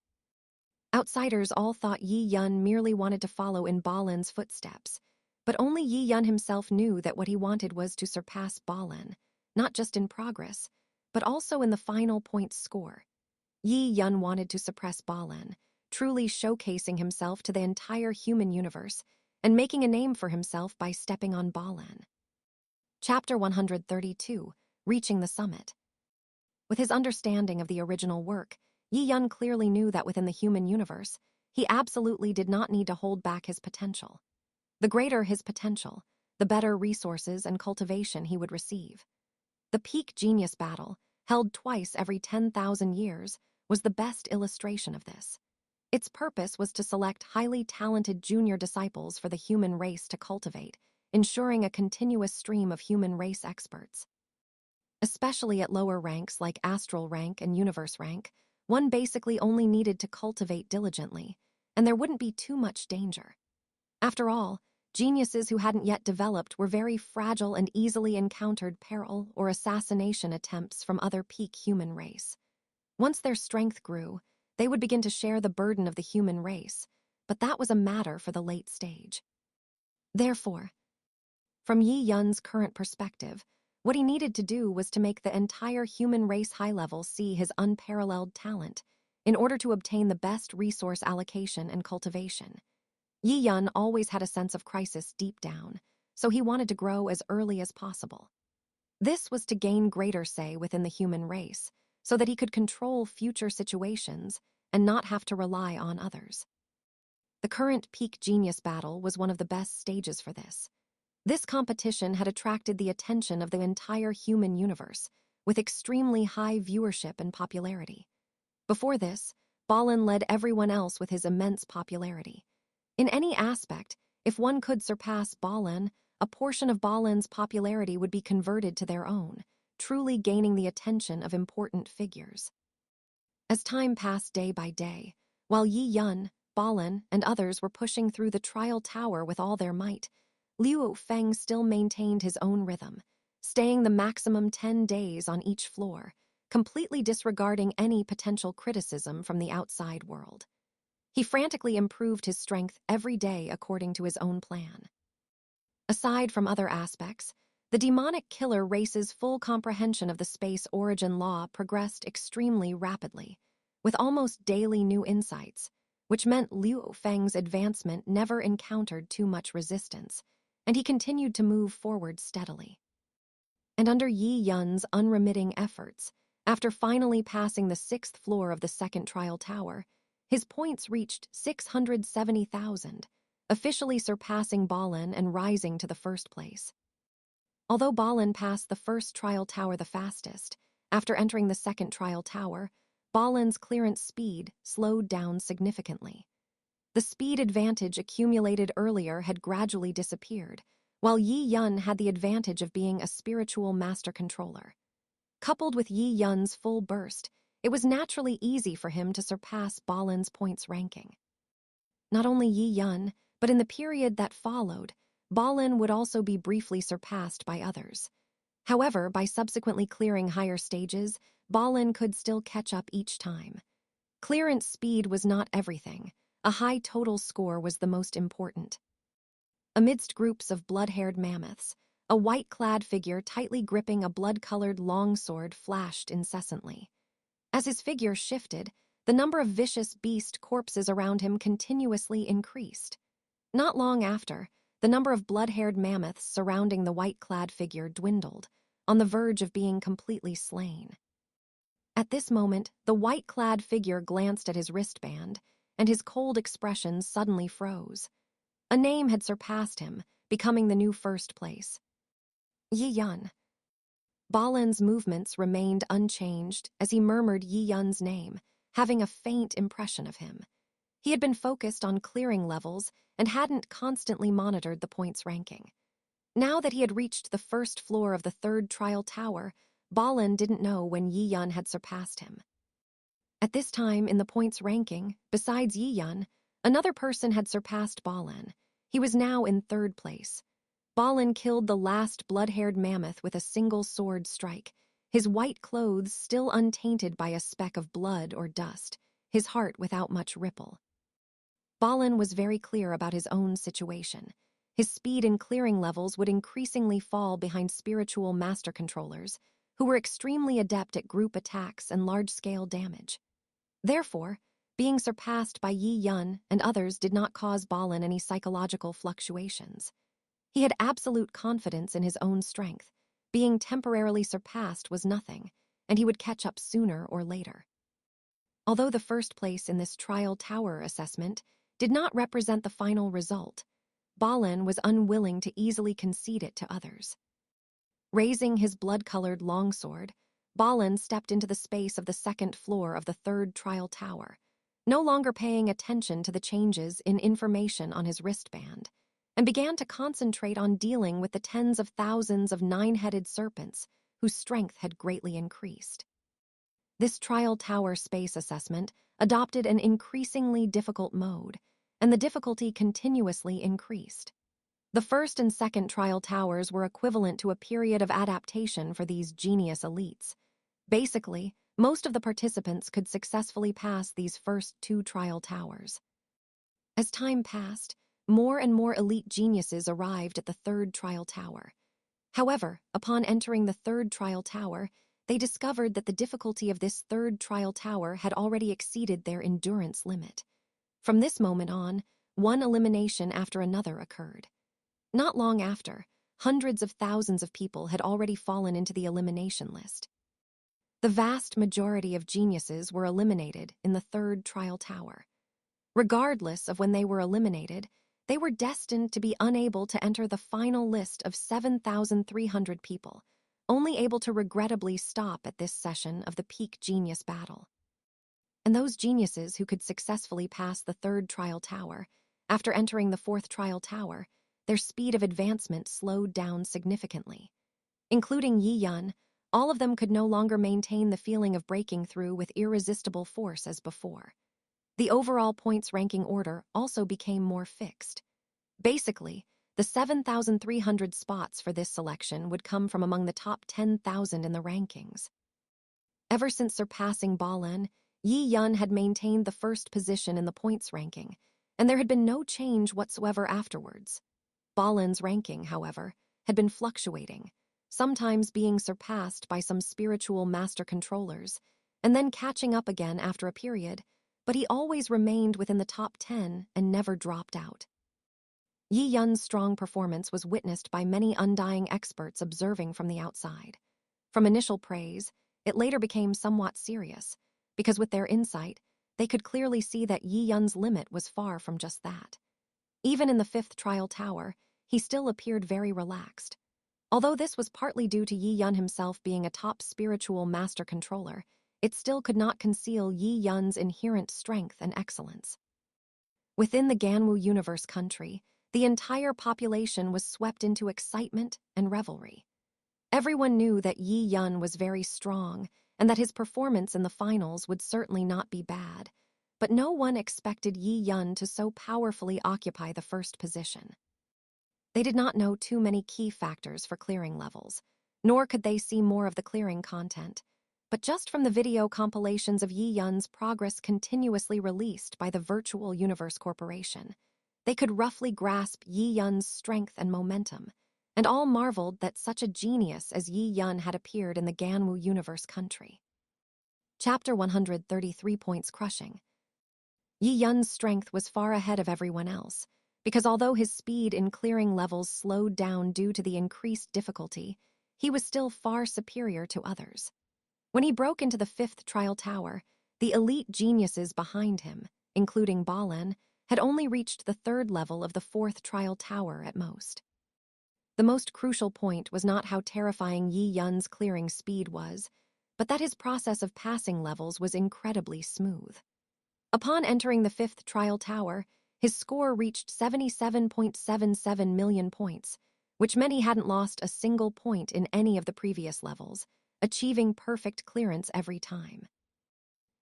Outsiders all thought Yi Yun merely wanted to follow in Balin's footsteps, but only Yi Yun himself knew that what he wanted was to surpass Balin, not just in progress, but also in the final points score. Yi Yun wanted to suppress Balin, truly showcasing himself to the entire human universe and making a name for himself by stepping on Balin. Chapter 132, Reaching the Summit. With his understanding of the original work, Yi Yun clearly knew that within the human universe, he absolutely did not need to hold back his potential. The greater his potential, the better resources and cultivation he would receive. The peak genius battle, held twice every 10,000 years, was the best illustration of this. Its purpose was to select highly talented junior disciples for the human race to cultivate, ensuring a continuous stream of human race experts. Especially at lower ranks like astral rank and universe rank, one basically only needed to cultivate diligently, and there wouldn't be too much danger. After all, geniuses who hadn't yet developed were very fragile and easily encountered peril or assassination attempts from other peak human race. Once their strength grew, they would begin to share the burden of the human race, but that was a matter for the late stage. Therefore, from Yi Yun's current perspective, what he needed to do was to make the entire human race high level see his unparalleled talent in order to obtain the best resource allocation and cultivation. Yi Yun always had a sense of crisis deep down, so he wanted to grow as early as possible. This was to gain greater say within the human race, so that he could control future situations and not have to rely on others. The current peak genius battle was one of the best stages for this. This competition had attracted the attention of the entire human universe, with extremely high viewership and popularity. Before this, Balin led everyone else with his immense popularity. In any aspect, if one could surpass Balin, a portion of Balin's popularity would be converted to their own, truly gaining the attention of important figures. As time passed day by day, while Yi Yun, Balin, and others were pushing through the trial tower with all their might, Liu Feng still maintained his own rhythm, staying the maximum 10 days on each floor, completely disregarding any potential criticism from the outside world. He frantically improved his strength every day according to his own plan. Aside from other aspects, the demonic killer race's full comprehension of the space origin law progressed extremely rapidly, with almost daily new insights, which meant Liu Feng's advancement never encountered too much resistance, and he continued to move forward steadily. And under Yi Yun's unremitting efforts, after finally passing the 6th floor of the second trial tower, his points reached 670,000, officially surpassing Balin and rising to the first place. Although Balin passed the first trial tower the fastest, after entering the second trial tower, Balin's clearance speed slowed down significantly. The speed advantage accumulated earlier had gradually disappeared, while Yi Yun had the advantage of being a spiritual master controller. Coupled with Yi Yun's full burst, it was naturally easy for him to surpass Balin's points ranking. Not only Yi Yun, but in the period that followed, Balin would also be briefly surpassed by others. However, by subsequently clearing higher stages, Balin could still catch up each time. Clearance speed was not everything. A high total score was the most important. Amidst groups of blood-haired mammoths, a white-clad figure tightly gripping a blood-colored longsword flashed incessantly. As his figure shifted, the number of vicious beast corpses around him continuously increased. Not long after, the number of blood-haired mammoths surrounding the white-clad figure dwindled, on the verge of being completely slain. At this moment, the white-clad figure glanced at his wristband, and his cold expression suddenly froze. A name had surpassed him, becoming the new first place. Yi Yun. Balin's movements remained unchanged as he murmured Yi Yun's name, having a faint impression of him. He had been focused on clearing levels and hadn't constantly monitored the points ranking. Now that he had reached the first floor of the third trial tower, Balin didn't know when Yi Yun had surpassed him. At this time in the points ranking, besides Yi Yun, another person had surpassed Balin. He was now in third place. Balin killed the last blood-haired mammoth with a single sword strike, his white clothes still untainted by a speck of blood or dust, his heart without much ripple. Balin was very clear about his own situation. His speed and clearing levels would increasingly fall behind spiritual master controllers, who were extremely adept at group attacks and large-scale damage. Therefore, being surpassed by Yi Yun and others did not cause Balin any psychological fluctuations. He had absolute confidence in his own strength. Being temporarily surpassed was nothing, and he would catch up sooner or later. Although the first place in this trial tower assessment did not represent the final result, Balin was unwilling to easily concede it to others. Raising his blood-colored longsword, Balin stepped into the space of the second floor of the third trial tower, no longer paying attention to the changes in information on his wristband, and began to concentrate on dealing with the tens of thousands of nine-headed serpents whose strength had greatly increased. This trial tower space assessment adopted an increasingly difficult mode, and the difficulty continuously increased. The first and second trial towers were equivalent to a period of adaptation for these genius elites. Basically, most of the participants could successfully pass these first two trial towers. As time passed, more and more elite geniuses arrived at the third trial tower. However, upon entering the third trial tower, they discovered that the difficulty of this third trial tower had already exceeded their endurance limit. From this moment on, one elimination after another occurred. Not long after, hundreds of thousands of people had already fallen into the elimination list. The vast majority of geniuses were eliminated in the third trial tower. Regardless of when they were eliminated, they were destined to be unable to enter the final list of 7,300 people, only able to regrettably stop at this session of the peak genius battle. And those geniuses who could successfully pass the third trial tower, after entering the fourth trial tower, their speed of advancement slowed down significantly. Including Yi Yun, all of them could no longer maintain the feeling of breaking through with irresistible force as before. The overall points ranking order also became more fixed. Basically, the 7,300 spots for this selection would come from among the top 10,000 in the rankings. Ever since surpassing Balin, Yi Yun had maintained the first position in the points ranking, and there had been no change whatsoever afterwards. Balin's ranking, however, had been fluctuating, sometimes being surpassed by some spiritual master controllers, and then catching up again after a period, but he always remained within the top 10 and never dropped out. Yi Yun's strong performance was witnessed by many undying experts observing from the outside. From initial praise, it later became somewhat serious, because with their insight, they could clearly see that Yi Yun's limit was far from just that. Even in the fifth trial tower, he still appeared very relaxed. Although this was partly due to Yi Yun himself being a top spiritual master controller, it still could not conceal Yi Yun's inherent strength and excellence. Within the Ganwu universe country, the entire population was swept into excitement and revelry. Everyone knew that Yi Yun was very strong and that his performance in the finals would certainly not be bad, but no one expected Yi Yun to so powerfully occupy the first position. They did not know too many key factors for clearing levels, nor could they see more of the clearing content. But just from the video compilations of Yi Yun's progress continuously released by the Virtual Universe Corporation, they could roughly grasp Yi Yun's strength and momentum, and all marveled that such a genius as Yi Yun had appeared in the Ganwu universe country. Chapter 133 Points Crushing. Yi Yun's strength was far ahead of everyone else, because although his speed in clearing levels slowed down due to the increased difficulty, he was still far superior to others. When he broke into the fifth trial tower, the elite geniuses behind him, including Balen, had only reached the third level of the fourth trial tower at most. The most crucial point was not how terrifying Yi Yun's clearing speed was, but that his process of passing levels was incredibly smooth. Upon entering the fifth trial tower, his score reached 77.77 million points, which meant he hadn't lost a single point in any of the previous levels, achieving perfect clearance every time.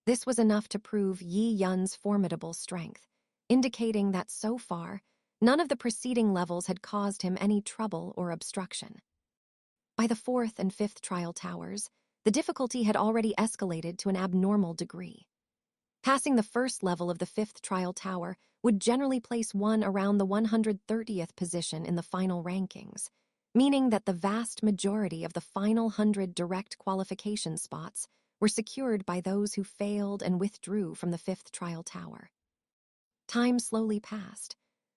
This was enough to prove Yi Yun's formidable strength, indicating that so far, none of the preceding levels had caused him any trouble or obstruction. By the fourth and fifth trial towers, the difficulty had already escalated to an abnormal degree. Passing the first level of the fifth trial tower would generally place one around the 130th position in the final rankings, meaning that the vast majority of the final 100 direct qualification spots were secured by those who failed and withdrew from the fifth trial tower. Time slowly passed.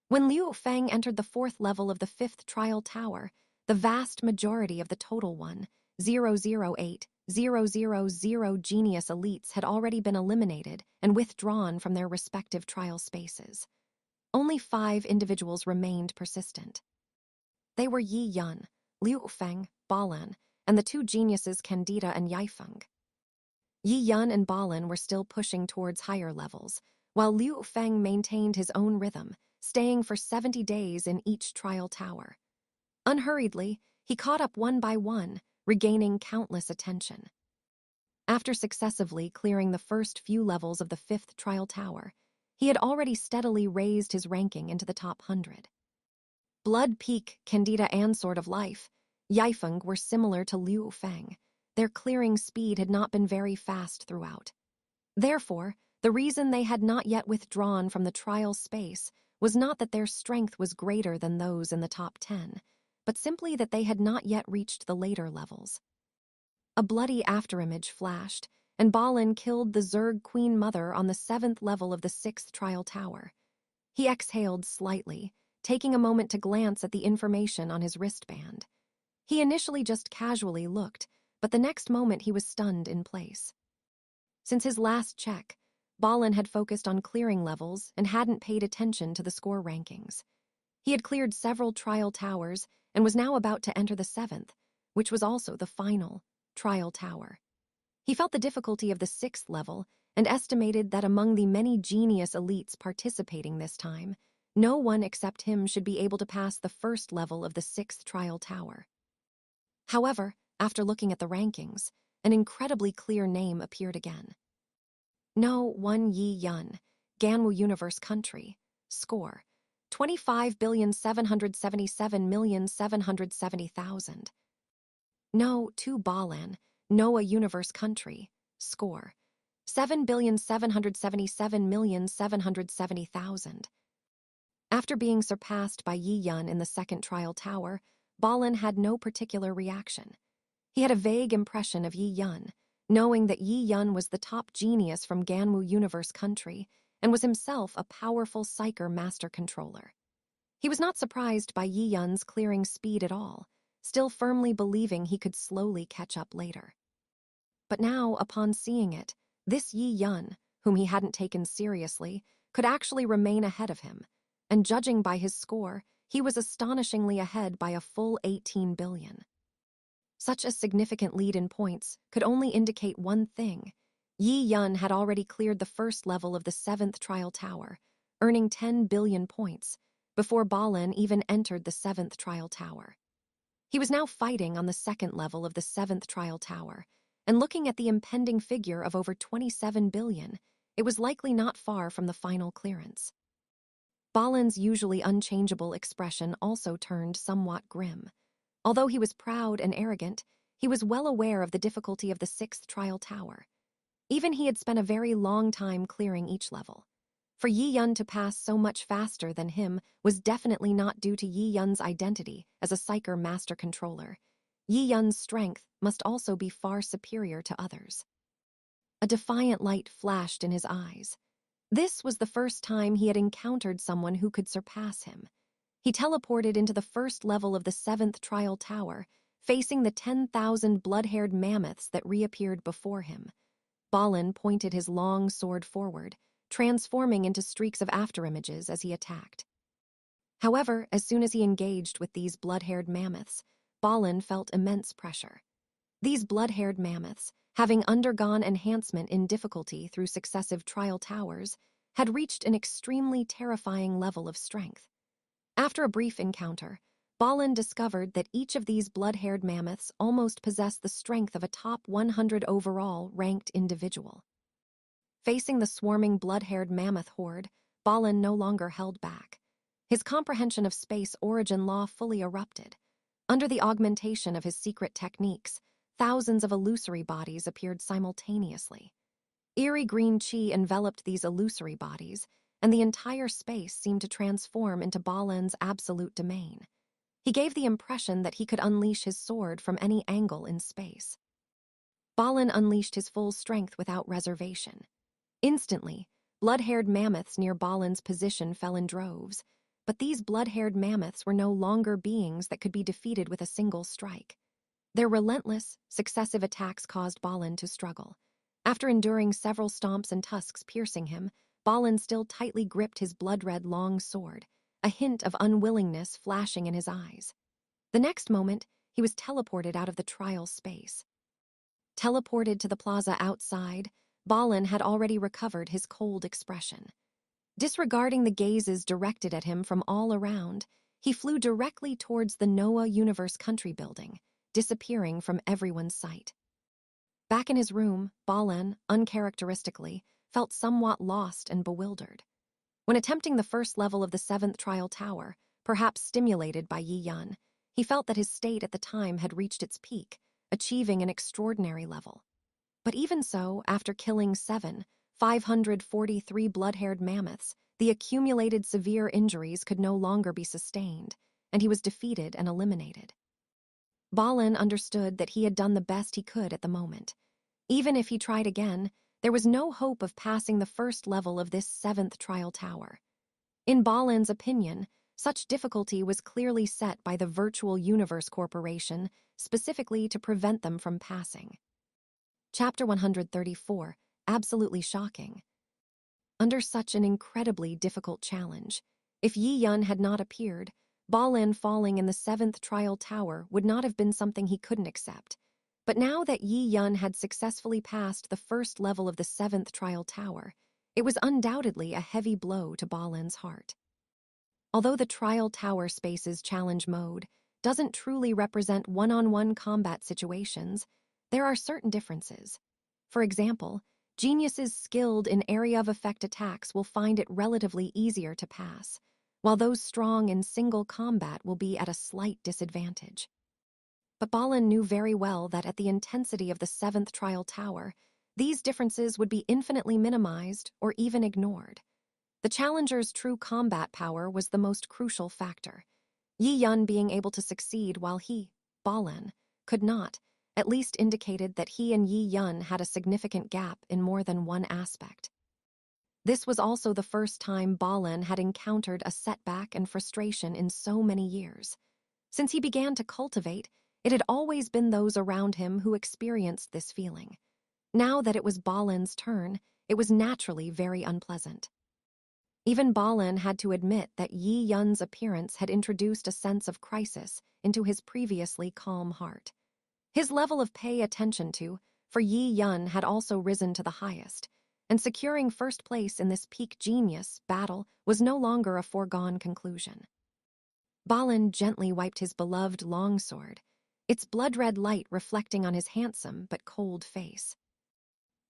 When Liu Feng entered the fourth level of the fifth trial tower, the vast majority of the total 1,008,000 genius elites had already been eliminated and withdrawn from their respective trial spaces. Only 5 individuals remained persistent. They were Yi Yun, Liu Feng, Balen, and the 2 geniuses Candida and Yaifeng. Yi Yun and Balen were still pushing towards higher levels, while Liu Feng maintained his own rhythm, staying for 70 days in each trial tower. Unhurriedly, he caught up one by one, regaining countless attention. After successively clearing the first few levels of the fifth trial tower, he had already steadily raised his ranking into the top 100. Blood Peak, Candida, and Sword of Life, Yaifeng were similar to Liu Feng. Their clearing speed had not been very fast throughout. Therefore, the reason they had not yet withdrawn from the trial space was not that their strength was greater than those in the top 10, but simply that they had not yet reached the later levels. A bloody afterimage flashed, and Balen killed the Zerg Queen Mother on the 7th level of the 6th trial tower. He exhaled slightly, taking a moment to glance at the information on his wristband. He initially just casually looked, but the next moment he was stunned in place. Since his last check, Balen had focused on clearing levels and hadn't paid attention to the score rankings. He had cleared several trial towers and was now about to enter the 7th, which was also the final trial tower. He felt the difficulty of the 6th level and estimated that among the many genius elites participating this time, no one except him should be able to pass the first level of the 6th trial tower. However, after looking at the rankings, an incredibly clear name appeared again. No one Yi Yun, Ganwu Universe Country, score 25,777,770,000. No 2 Balen, Noah Universe Country, score 7,777,770,000. After being surpassed by Yi Yun in the second trial tower, Balen had no particular reaction. He had a vague impression of Yi Yun, knowing that Yi Yun was the top genius from Ganwu Universe Country and was himself a powerful Psyker master controller. He was not surprised by Yi Yun's clearing speed at all, still firmly believing he could slowly catch up later. But now, upon seeing it, this Yi Yun, whom he hadn't taken seriously, could actually remain ahead of him, and judging by his score, he was astonishingly ahead by a full 18 billion. Such a significant lead in points could only indicate one thing. Yi Yun had already cleared the first level of the 7th trial tower, earning 10 billion points, before Balin even entered the 7th trial tower. He was now fighting on the 2nd level of the 7th trial tower, and looking at the impending figure of over 27 billion, it was likely not far from the final clearance. Balin's usually unchangeable expression also turned somewhat grim. Although he was proud and arrogant, he was well aware of the difficulty of the 6th trial tower. Even he had spent a very long time clearing each level. For Yi Yun to pass so much faster than him was definitely not due to Yi Yun's identity as a Psyker master controller. Yi Yun's strength must also be far superior to others. A defiant light flashed in his eyes. This was the first time he had encountered someone who could surpass him. He teleported into the 1st level of the 7th trial tower, facing the 10,000 blood-haired mammoths that reappeared before him. Balin pointed his long sword forward, transforming into streaks of afterimages as he attacked. However, as soon as he engaged with these blood-haired mammoths, Balin felt immense pressure. These blood-haired mammoths, having undergone enhancement in difficulty through successive trial towers, had reached an extremely terrifying level of strength. After a brief encounter, Balin discovered that each of these blood-haired mammoths almost possessed the strength of a top 100 overall ranked individual. Facing the swarming blood-haired mammoth horde, Balin no longer held back. His comprehension of space origin law fully erupted. Under the augmentation of his secret techniques, thousands of illusory bodies appeared simultaneously. Eerie green chi enveloped these illusory bodies, and the entire space seemed to transform into Balin's absolute domain. He gave the impression that he could unleash his sword from any angle in space. Balin unleashed his full strength without reservation. Instantly, blood-haired mammoths near Balin's position fell in droves, but these blood-haired mammoths were no longer beings that could be defeated with a single strike. Their relentless, successive attacks caused Balin to struggle. After enduring several stomps and tusks piercing him, Balin still tightly gripped his blood-red long sword, a hint of unwillingness flashing in his eyes. The next moment, he was teleported out of the trial space. Teleported to the plaza outside, Balin had already recovered his cold expression. Disregarding the gazes directed at him from all around, he flew directly towards the Noah Universe Country building, disappearing from everyone's sight. Back in his room, Balin, uncharacteristically, felt somewhat lost and bewildered. When attempting the 1st level of the 7th trial tower, perhaps stimulated by Yi Yun, he felt that his state at the time had reached its peak, achieving an extraordinary level. But even so, after killing 543 blood-haired mammoths, the accumulated severe injuries could no longer be sustained, and he was defeated and eliminated. Balin understood that he had done the best he could at the moment. Even if he tried again, there was no hope of passing the 1st level of this 7th trial tower. In Balin's opinion, such difficulty was clearly set by the Virtual Universe Corporation, specifically to prevent them from passing. Chapter 134, Absolutely Shocking. Under such an incredibly difficult challenge, if Yi Yun had not appeared, Balin falling in the 7th trial tower would not have been something he couldn't accept. But now that Yi Yun had successfully passed the 1st level of the 7th trial tower, it was undoubtedly a heavy blow to Balin's heart. Although the trial tower space's challenge mode doesn't truly represent one-on-one combat situations, there are certain differences. For example, geniuses skilled in area of effect attacks will find it relatively easier to pass, while those strong in single combat will be at a slight disadvantage. But Balin knew very well that at the intensity of the 7th trial tower, these differences would be infinitely minimized or even ignored. The challenger's true combat power was the most crucial factor. Yi Yun being able to succeed while he, Balin, could not, at least indicated that he and Yi Yun had a significant gap in more than one aspect. This was also the first time Balin had encountered a setback and frustration in so many years. Since he began to cultivate, it had always been those around him who experienced this feeling. Now that it was Balin's turn, it was naturally very unpleasant. Even Balin had to admit that Yi Yun's appearance had introduced a sense of crisis into his previously calm heart. His level of pay attention to, for Yi Yun had also risen to the highest, and securing first place in this peak genius battle was no longer a foregone conclusion. Balin gently wiped his beloved longsword, its blood-red light reflecting on his handsome but cold face.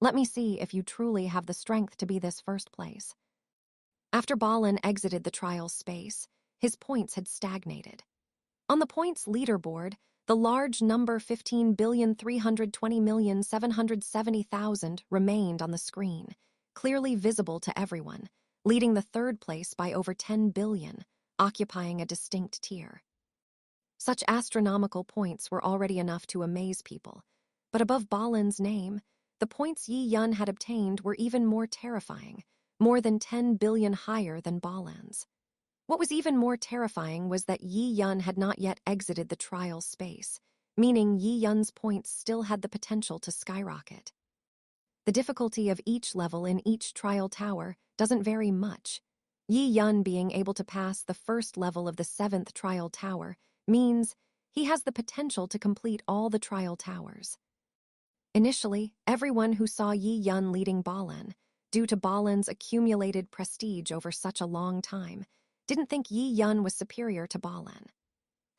Let me see if you truly have the strength to be this first place. After Balin exited the trial space, his points had stagnated. On the points leaderboard, the large number 15,320,770,000 remained on the screen, clearly visible to everyone, leading the third place by over 10 billion, occupying a distinct tier. Such astronomical points were already enough to amaze people, but above Balin's name, the points Yi Yun had obtained were even more terrifying, more than 10 billion higher than Balin's. What was even more terrifying was that Yi Yun had not yet exited the trial space, meaning Yi Yun's points still had the potential to skyrocket. The difficulty of each level in each trial tower doesn't vary much. Yi Yun being able to pass the first level of the 7th trial tower means he has the potential to complete all the trial towers. Initially, everyone who saw Yi Yun leading Balin, due to Balin's accumulated prestige over such a long time, didn't think Yi Yun was superior to Balin.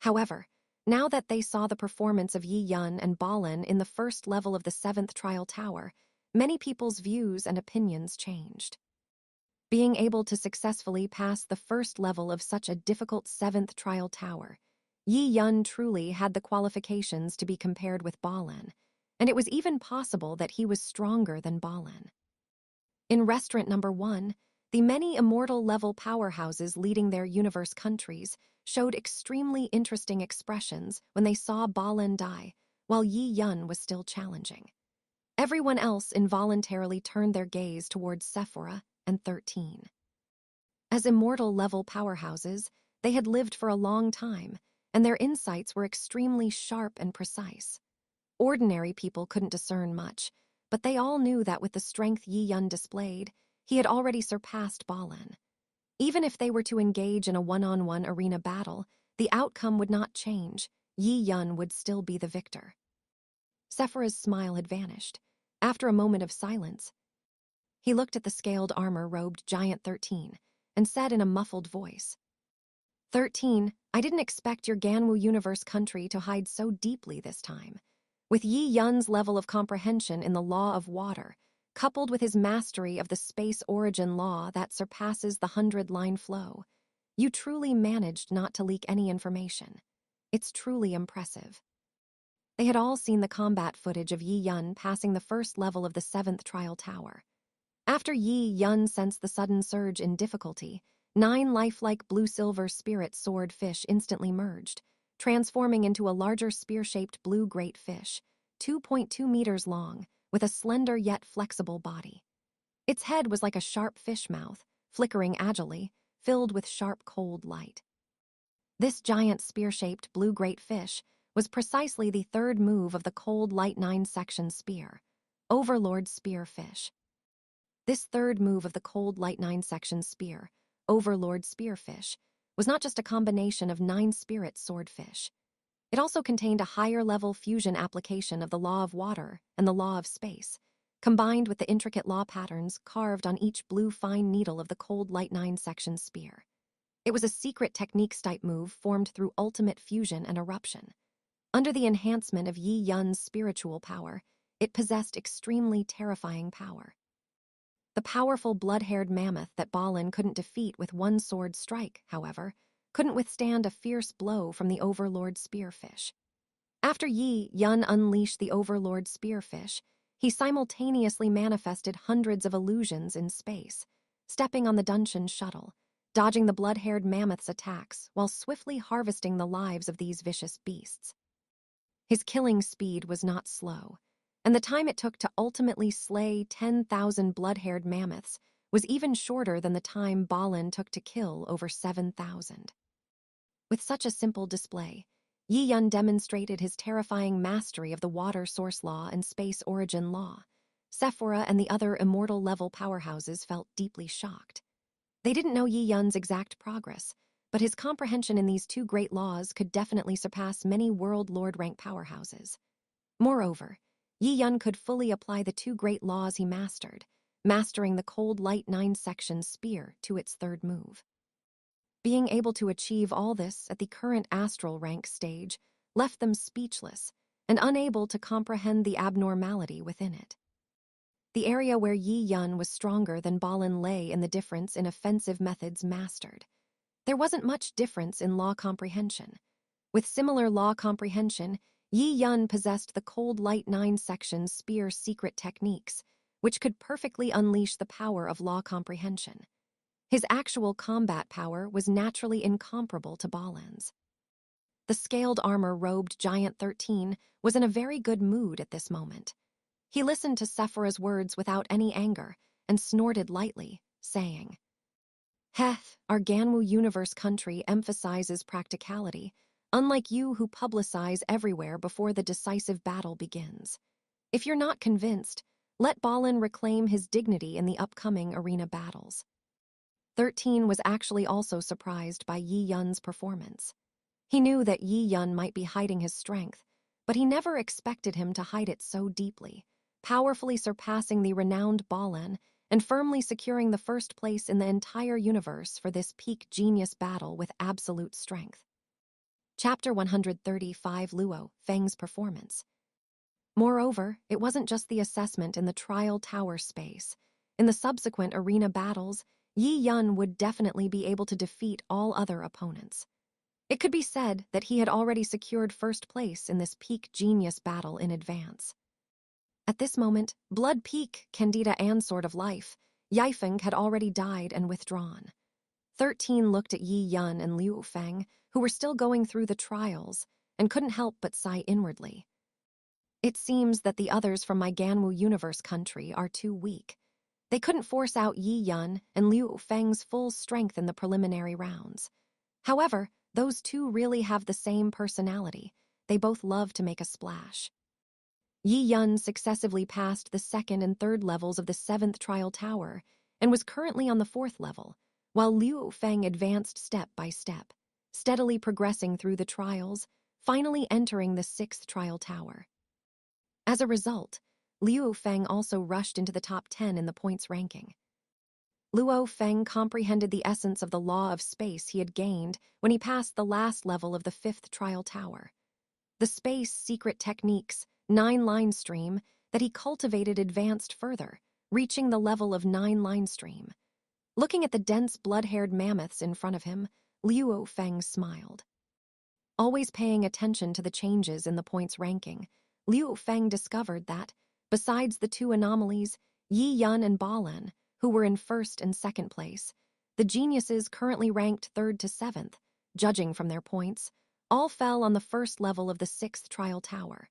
However, now that they saw the performance of Yi Yun and Balin in the first level of the 7th trial tower, many people's views and opinions changed. Being able to successfully pass the first level of such a difficult 7th trial tower, Yi Yun truly had the qualifications to be compared with Balin, and it was even possible that he was stronger than Balin. In Restaurant Number 1, the many immortal level powerhouses leading their universe countries showed extremely interesting expressions when they saw Balin die, while Yi Yun was still challenging. Everyone else involuntarily turned their gaze towards Sephora and 13. As immortal level powerhouses, they had lived for a long time, and their insights were extremely sharp and precise. Ordinary people couldn't discern much, but they all knew that with the strength Yi Yun displayed, he had already surpassed Balin. Even if they were to engage in a one-on-one arena battle, the outcome would not change. Yi Yun would still be the victor. Sephora's smile had vanished. After a moment of silence, he looked at the scaled armor-robed Giant 13 and said in a muffled voice, 13, I didn't expect your Ganwu universe country to hide so deeply this time. With Yi Yun's level of comprehension in the law of water, coupled with his mastery of the space origin law that surpasses the 100-line flow, you truly managed not to leak any information. It's truly impressive. They had all seen the combat footage of Yi Yun passing the first level of the 7th trial tower. After Yi Yun sensed the sudden surge in difficulty, 9 lifelike blue-silver spirit sword fish instantly merged, transforming into a larger spear-shaped blue great fish, 2.2 meters long, with a slender yet flexible body. Its head was like a sharp fish mouth, flickering agilely, filled with sharp cold light. This giant spear-shaped blue great fish was precisely the third move of the cold light 9-section spear, Overlord Spearfish. This third move of the cold light 9-section spear, Overlord Spearfish, was not just a combination of 9 spirit swordfish. It also contained a higher-level fusion application of the law of water and the law of space, combined with the intricate law patterns carved on each blue fine needle of the cold light 9-section spear. It was a secret technique-type move formed through ultimate fusion and eruption. Under the enhancement of Yi Yun's spiritual power, it possessed extremely terrifying power. The powerful blood-haired mammoth that Balin couldn't defeat with one sword strike, however, couldn't withstand a fierce blow from the Overlord Spearfish. After Yi Yun unleashed the Overlord Spearfish, he simultaneously manifested hundreds of illusions in space, stepping on the Dungeon shuttle, dodging the blood-haired mammoth's attacks while swiftly harvesting the lives of these vicious beasts. His killing speed was not slow, and the time it took to ultimately slay 10,000 blood-haired mammoths was even shorter than the time Balin took to kill over 7,000. With such a simple display, Yi Yun demonstrated his terrifying mastery of the water source law and space origin law. Sephora and the other immortal-level powerhouses felt deeply shocked. They didn't know Yi Yun's exact progress, but his comprehension in these 2 great laws could definitely surpass many World Lord rank powerhouses. Moreover, Yi Yun could fully apply the 2 great laws he mastered, mastering the cold light 9-section spear to its third move. Being able to achieve all this at the current astral rank stage left them speechless and unable to comprehend the abnormality within it. The area where Yi Yun was stronger than Balin lay in the difference in offensive methods mastered. There wasn't much difference in law comprehension. With similar law comprehension, Yi Yun possessed the cold light 9-section spear secret techniques, which could perfectly unleash the power of law comprehension. His actual combat power was naturally incomparable to Balin's. The scaled armor-robed Giant 13 was in a very good mood at this moment. He listened to Sephiroth's words without any anger and snorted lightly, saying, "Heth, our Ganwu universe country emphasizes practicality, unlike you who publicize everywhere before the decisive battle begins. If you're not convinced, let Balin reclaim his dignity in the upcoming arena battles." 13 was actually also surprised by Yi Yun's performance. He knew that Yi Yun might be hiding his strength, but he never expected him to hide it so deeply, powerfully surpassing the renowned Balin and firmly securing the first place in the entire universe for this peak genius battle with absolute strength. Chapter 135 Luo Feng's performance. Moreover, it wasn't just the assessment in the trial tower space. In the subsequent arena battles, Yi Yun would definitely be able to defeat all other opponents. It could be said that he had already secured first place in this peak genius battle in advance. At this moment, Blood Peak, Candida and Sword of Life, Yifeng had already died and withdrawn. 13 looked at Yi Yun and Liu Feng, who were still going through the trials, and couldn't help but sigh inwardly. It seems that the others from my Ganwu universe country are too weak. They couldn't force out Yi Yun and Liu Feng's full strength in the preliminary rounds. However, those two really have the same personality. They both love to make a splash. Yi Yun successively passed the second and third levels of the 7th trial tower and was currently on the 4th level, while Liu Feng advanced step by step, steadily progressing through the trials, finally entering the 6th trial tower. As a result, Liu Feng also rushed into the top 10 in the points ranking. Luo Feng comprehended the essence of the law of space he had gained when he passed the last level of the 5th trial tower. The space secret techniques, 9-line stream, that he cultivated advanced further, reaching the level of 9-line stream. Looking at the dense blood-haired mammoths in front of him, Luo Feng smiled. Always paying attention to the changes in the points ranking, Liu Feng discovered that, besides the two anomalies, Yi Yun and Balin, who were in 1st and 2nd place, the geniuses currently ranked 3rd to 7th, judging from their points, all fell on the 1st level of the 6th trial tower.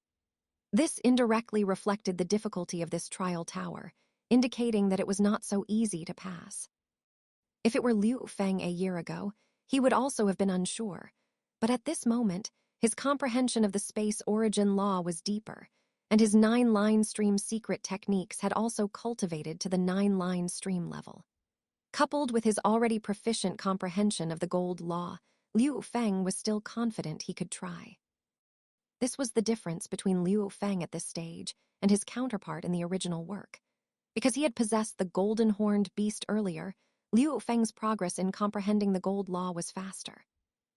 This indirectly reflected the difficulty of this trial tower, indicating that it was not so easy to pass. If it were Liu Feng a year ago, he would also have been unsure, but at this moment, his comprehension of the space origin law was deeper, and his 9-line stream secret techniques had also cultivated to the 9-line stream level. Coupled with his already proficient comprehension of the gold law, Liu Feng was still confident he could try. This was the difference between Liu Feng at this stage and his counterpart in the original work. Because he had possessed the golden-horned beast earlier, Liu Feng's progress in comprehending the gold law was faster.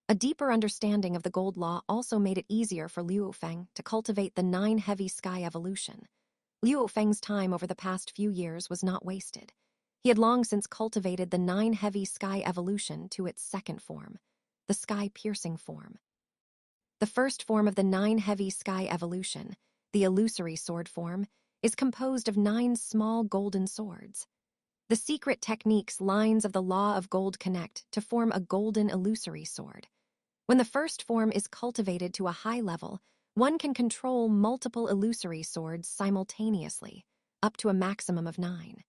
A deeper understanding of the gold law also made it easier for Liu Feng to cultivate the 9 heavy sky evolution. Liu Feng's time over the past few years was not wasted. He had long since cultivated the 9 heavy sky evolution to its 2nd form, the sky-piercing form. The 1st form of the 9 heavy sky evolution, the illusory sword form, is composed of 9 small golden swords. The secret techniques lines of the law of gold connect to form a golden illusory sword. When the 1st form is cultivated to a high level, one can control multiple illusory swords simultaneously, up to a maximum of 9.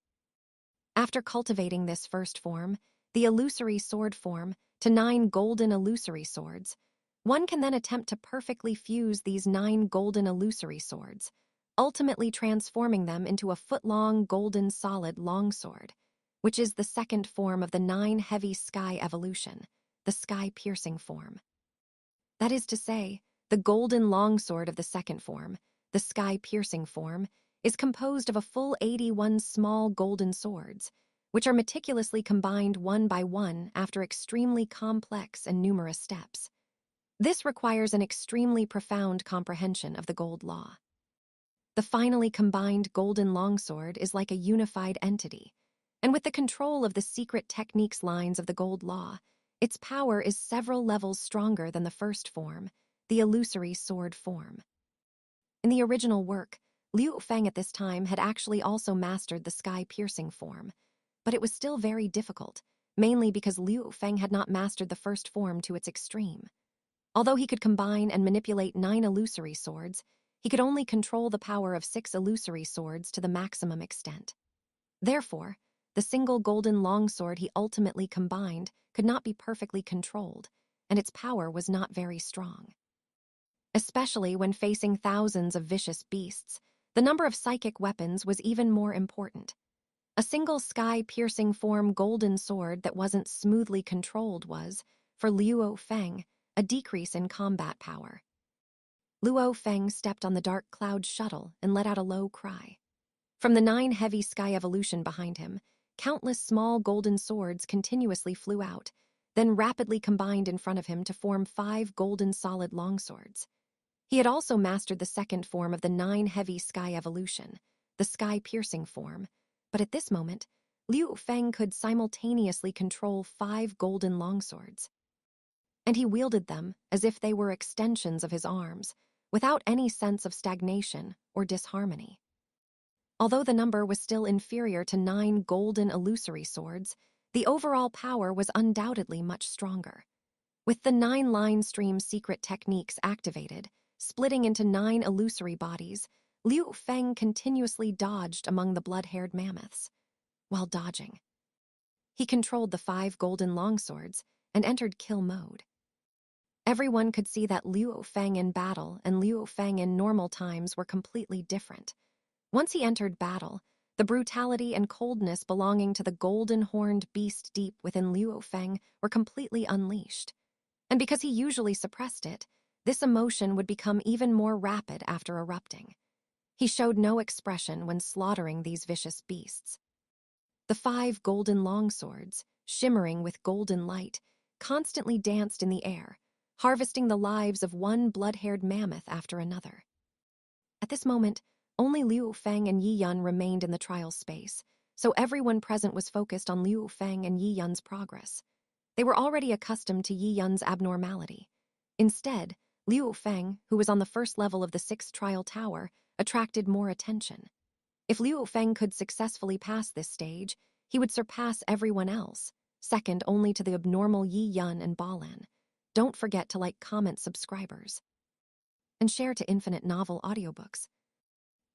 After cultivating this 1st form, the illusory sword form, to 9 golden illusory swords, one can then attempt to perfectly fuse these 9 golden illusory swords, ultimately transforming them into a foot-long golden solid longsword, which is the 2nd form of the 9 heavy sky evolution, the sky-piercing form. That is to say, the golden longsword of the 2nd form, the sky-piercing form, is composed of a full 81 small golden swords, which are meticulously combined one by one after extremely complex and numerous steps. This requires an extremely profound comprehension of the gold law. The finally combined golden longsword is like a unified entity, and with the control of the secret techniques lines of the gold law, its power is several levels stronger than the first form, the illusory sword form. In the original work, Liu Feng at this time had actually also mastered the sky-piercing form, but it was still very difficult, mainly because Liu Feng had not mastered the first form to its extreme. Although he could combine and manipulate 9 illusory swords, he could only control the power of 6 illusory swords to the maximum extent. Therefore, the single golden longsword he ultimately combined could not be perfectly controlled, and its power was not very strong. Especially when facing thousands of vicious beasts, the number of psychic weapons was even more important. A single sky-piercing form golden sword that wasn't smoothly controlled was, for Liu Feng, a decrease in combat power. Liu Feng stepped on the dark cloud shuttle and let out a low cry. From the 9 heavy sky evolution behind him, countless small golden swords continuously flew out, then rapidly combined in front of him to form 5 golden solid longswords. He had also mastered the second form of the 9 heavy sky evolution, the sky-piercing form, but at this moment, Liu Feng could simultaneously control 5 golden longswords. And he wielded them as if they were extensions of his arms, without any sense of stagnation or disharmony. Although the number was still inferior to 9 golden illusory swords, the overall power was undoubtedly much stronger. With the 9 line stream secret techniques activated, splitting into 9 illusory bodies, Liu Feng continuously dodged among the blood-haired mammoths. While dodging, he controlled the 5 golden longswords and entered kill mode. Everyone could see that Liu Feng in battle and Liu Feng in normal times were completely different. Once he entered battle, the brutality and coldness belonging to the golden-horned beast deep within Liu Feng were completely unleashed. And because he usually suppressed it, this emotion would become even more rapid after erupting. He showed no expression when slaughtering these vicious beasts. The 5 golden longswords, shimmering with golden light, constantly danced in the air, harvesting the lives of one blood-haired mammoth after another. At this moment, only Liu Feng and Yi Yun remained in the trial space, so everyone present was focused on Liu Feng and Yi Yun's progress. They were already accustomed to Yi Yun's abnormality. Instead, Liu Feng, who was on the first level of the 6th trial tower, attracted more attention. If Liu Feng could successfully pass this stage, he would surpass everyone else, second only to the abnormal Yi Yun and Balan. Don't forget to like, comment, subscribers, and share to Infinite Novel audiobooks.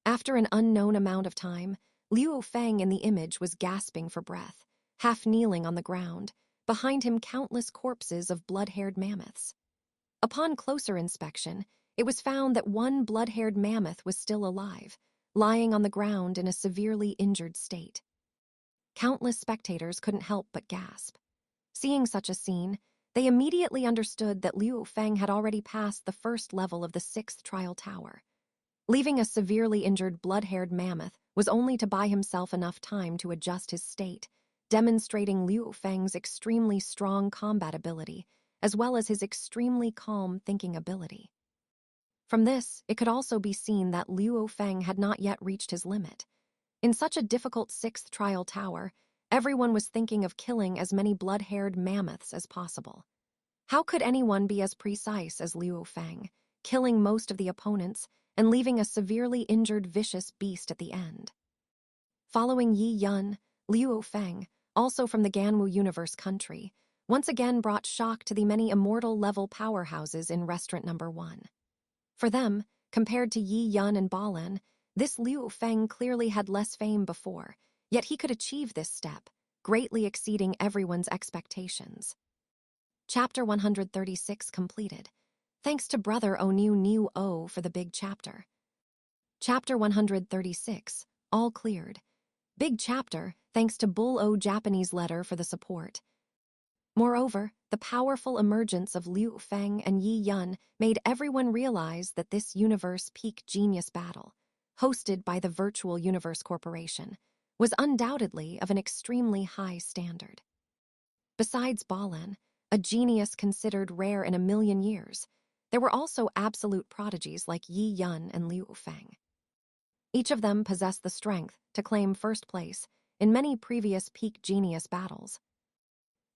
After an unknown amount of time, Liu Feng in the image was gasping for breath, half kneeling on the ground, behind him countless corpses of blood-haired mammoths. Upon closer inspection, it was found that one blood-haired mammoth was still alive, lying on the ground in a severely injured state. Countless spectators couldn't help but gasp. Seeing such a scene, they immediately understood that Liu Feng had already passed the first level of the 6th trial tower. Leaving a severely injured blood-haired mammoth was only to buy himself enough time to adjust his state, demonstrating Liu Feng's extremely strong combat ability, as well as his extremely calm thinking ability. From this, it could also be seen that Liu Feng had not yet reached his limit. In such a difficult 6th trial tower, everyone was thinking of killing as many blood-haired mammoths as possible. How could anyone be as precise as Liu Feng, killing most of the opponents and leaving a severely injured vicious beast at the end? Following Yi Yun, Liu Feng, also from the Ganwu Universe country, once again brought shock to the many immortal-level powerhouses in Restaurant Number 1. For them, compared to Yi Yun and Balan, this Liu Feng clearly had less fame before, yet he could achieve this step, greatly exceeding everyone's expectations. Chapter 136 completed. Thanks to Brother New O for the big chapter. Chapter 136, all cleared. Big chapter, thanks to Bull O Japanese letter for the support. Moreover, the powerful emergence of Liu Feng and Yi Yun made everyone realize that this universe peak genius battle hosted by the Virtual Universe Corporation, was undoubtedly of an extremely high standard. Besides Balen, a genius considered rare in a million years, there were also absolute prodigies like Yi Yun and Liu Feng. Each of them possessed the strength to claim first place in many previous peak genius battles.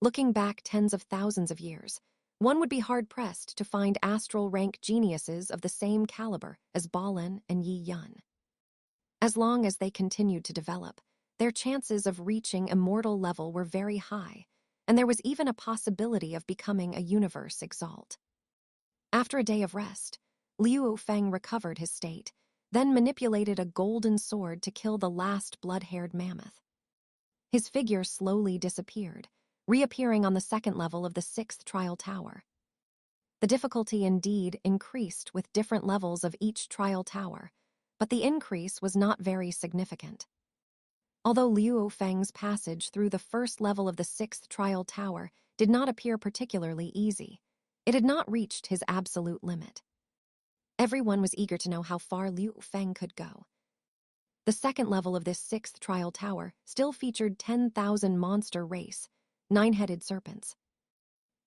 Looking back tens of thousands of years, one would be hard-pressed to find astral rank geniuses of the same caliber as Balen and Yi Yun. As long as they continued to develop, their chances of reaching immortal level were very high, and there was even a possibility of becoming a universe exalt. After a day of rest, Liu Feng recovered his state, then manipulated a golden sword to kill the last blood-haired mammoth. His figure slowly disappeared, reappearing on the second level of the 6th trial tower. The difficulty indeed increased with different levels of each trial tower, but the increase was not very significant. Although Liu Feng's passage through the first level of the 6th trial tower did not appear particularly easy, it had not reached his absolute limit. Everyone was eager to know how far Liu Feng could go. The second level of this 6th trial tower still featured 10,000 monster race, 9-headed serpents.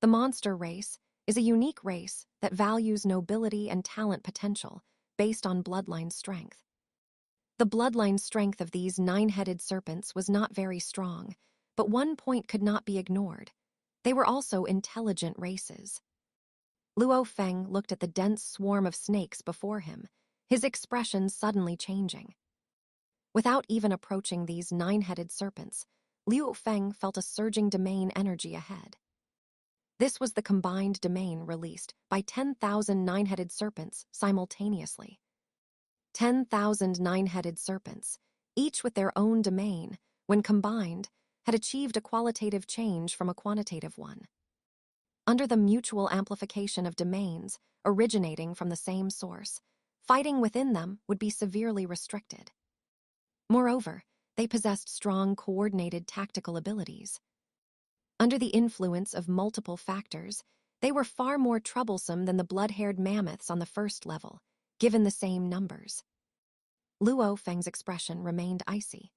The monster race is a unique race that values nobility and talent potential based on bloodline strength. The bloodline strength of these 9-headed serpents was not very strong, but one point could not be ignored. They were also intelligent races. Luo Feng looked at the dense swarm of snakes before him, his expression suddenly changing. Without even approaching these 9-headed serpents, Liu Feng felt a surging domain energy ahead. This was the combined domain released by 10,000 9-headed serpents simultaneously. 10,000 9-headed serpents, each with their own domain, when combined, had achieved a qualitative change from a quantitative one. Under the mutual amplification of domains originating from the same source, fighting within them would be severely restricted. Moreover, they possessed strong coordinated tactical abilities. Under the influence of multiple factors, they were far more troublesome than the blood-haired mammoths on the first level, given the same numbers. Luo Feng's expression remained icy.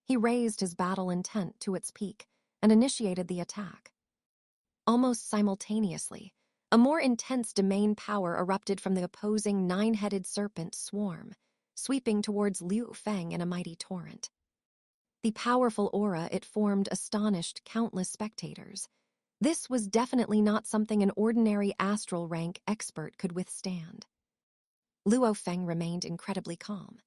He raised his battle intent to its peak and initiated the attack. Almost simultaneously, a more intense domain power erupted from the opposing 9-headed serpent swarm, sweeping towards Liu Feng in a mighty torrent. The powerful aura it formed astonished countless spectators. This was definitely not something an ordinary astral rank expert could withstand. Luo Feng remained incredibly calm.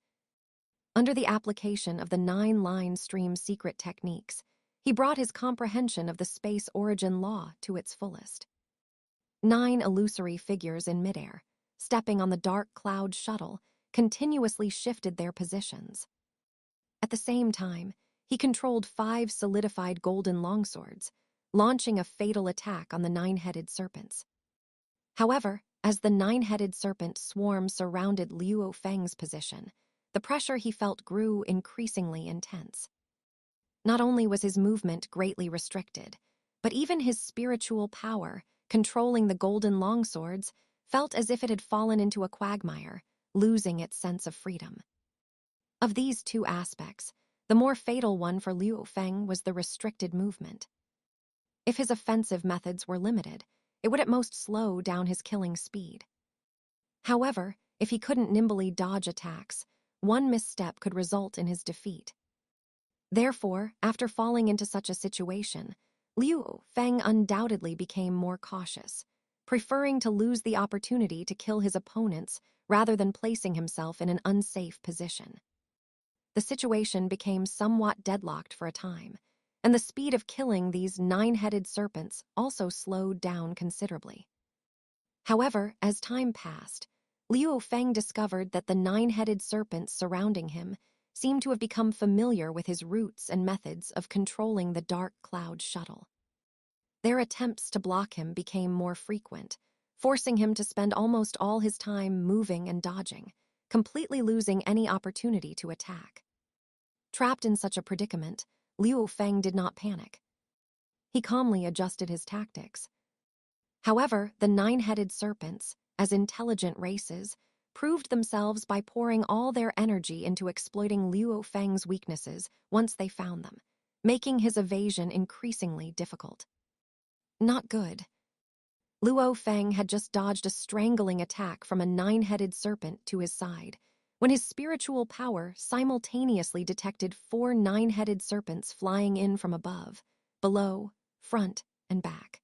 Under the application of the 9-line stream secret techniques, he brought his comprehension of the space origin law to its fullest. 9 illusory figures in midair, stepping on the dark cloud shuttle, continuously shifted their positions. At the same time, he controlled 5 solidified golden longswords, launching a fatal attack on the 9-headed serpents. However, as the 9-headed serpent swarm surrounded Liu Feng's position, the pressure he felt grew increasingly intense. Not only was his movement greatly restricted, but even his spiritual power, controlling the golden longswords, felt as if it had fallen into a quagmire, losing its sense of freedom. Of these two aspects, the more fatal one for Liu Feng was the restricted movement. If his offensive methods were limited, it would at most slow down his killing speed. However, if he couldn't nimbly dodge attacks, one misstep could result in his defeat. Therefore, after falling into such a situation, Liu Feng undoubtedly became more cautious, preferring to lose the opportunity to kill his opponents rather than placing himself in an unsafe position. The situation became somewhat deadlocked for a time, and the speed of killing these 9-headed serpents also slowed down considerably. However, as time passed, Liu Feng discovered that the 9-headed serpents surrounding him seemed to have become familiar with his routes and methods of controlling the dark cloud shuttle. Their attempts to block him became more frequent, forcing him to spend almost all his time moving and dodging, completely losing any opportunity to attack. Trapped in such a predicament, Liu Feng did not panic. He calmly adjusted his tactics. However, the 9-headed serpents, as intelligent races, proved themselves by pouring all their energy into exploiting Luo Feng's weaknesses once they found them, making his evasion increasingly difficult. Not good. Luo Feng had just dodged a strangling attack from a nine-headed serpent to his side, when his spiritual power simultaneously detected 4 nine-headed serpents flying in from above, below, front, and back.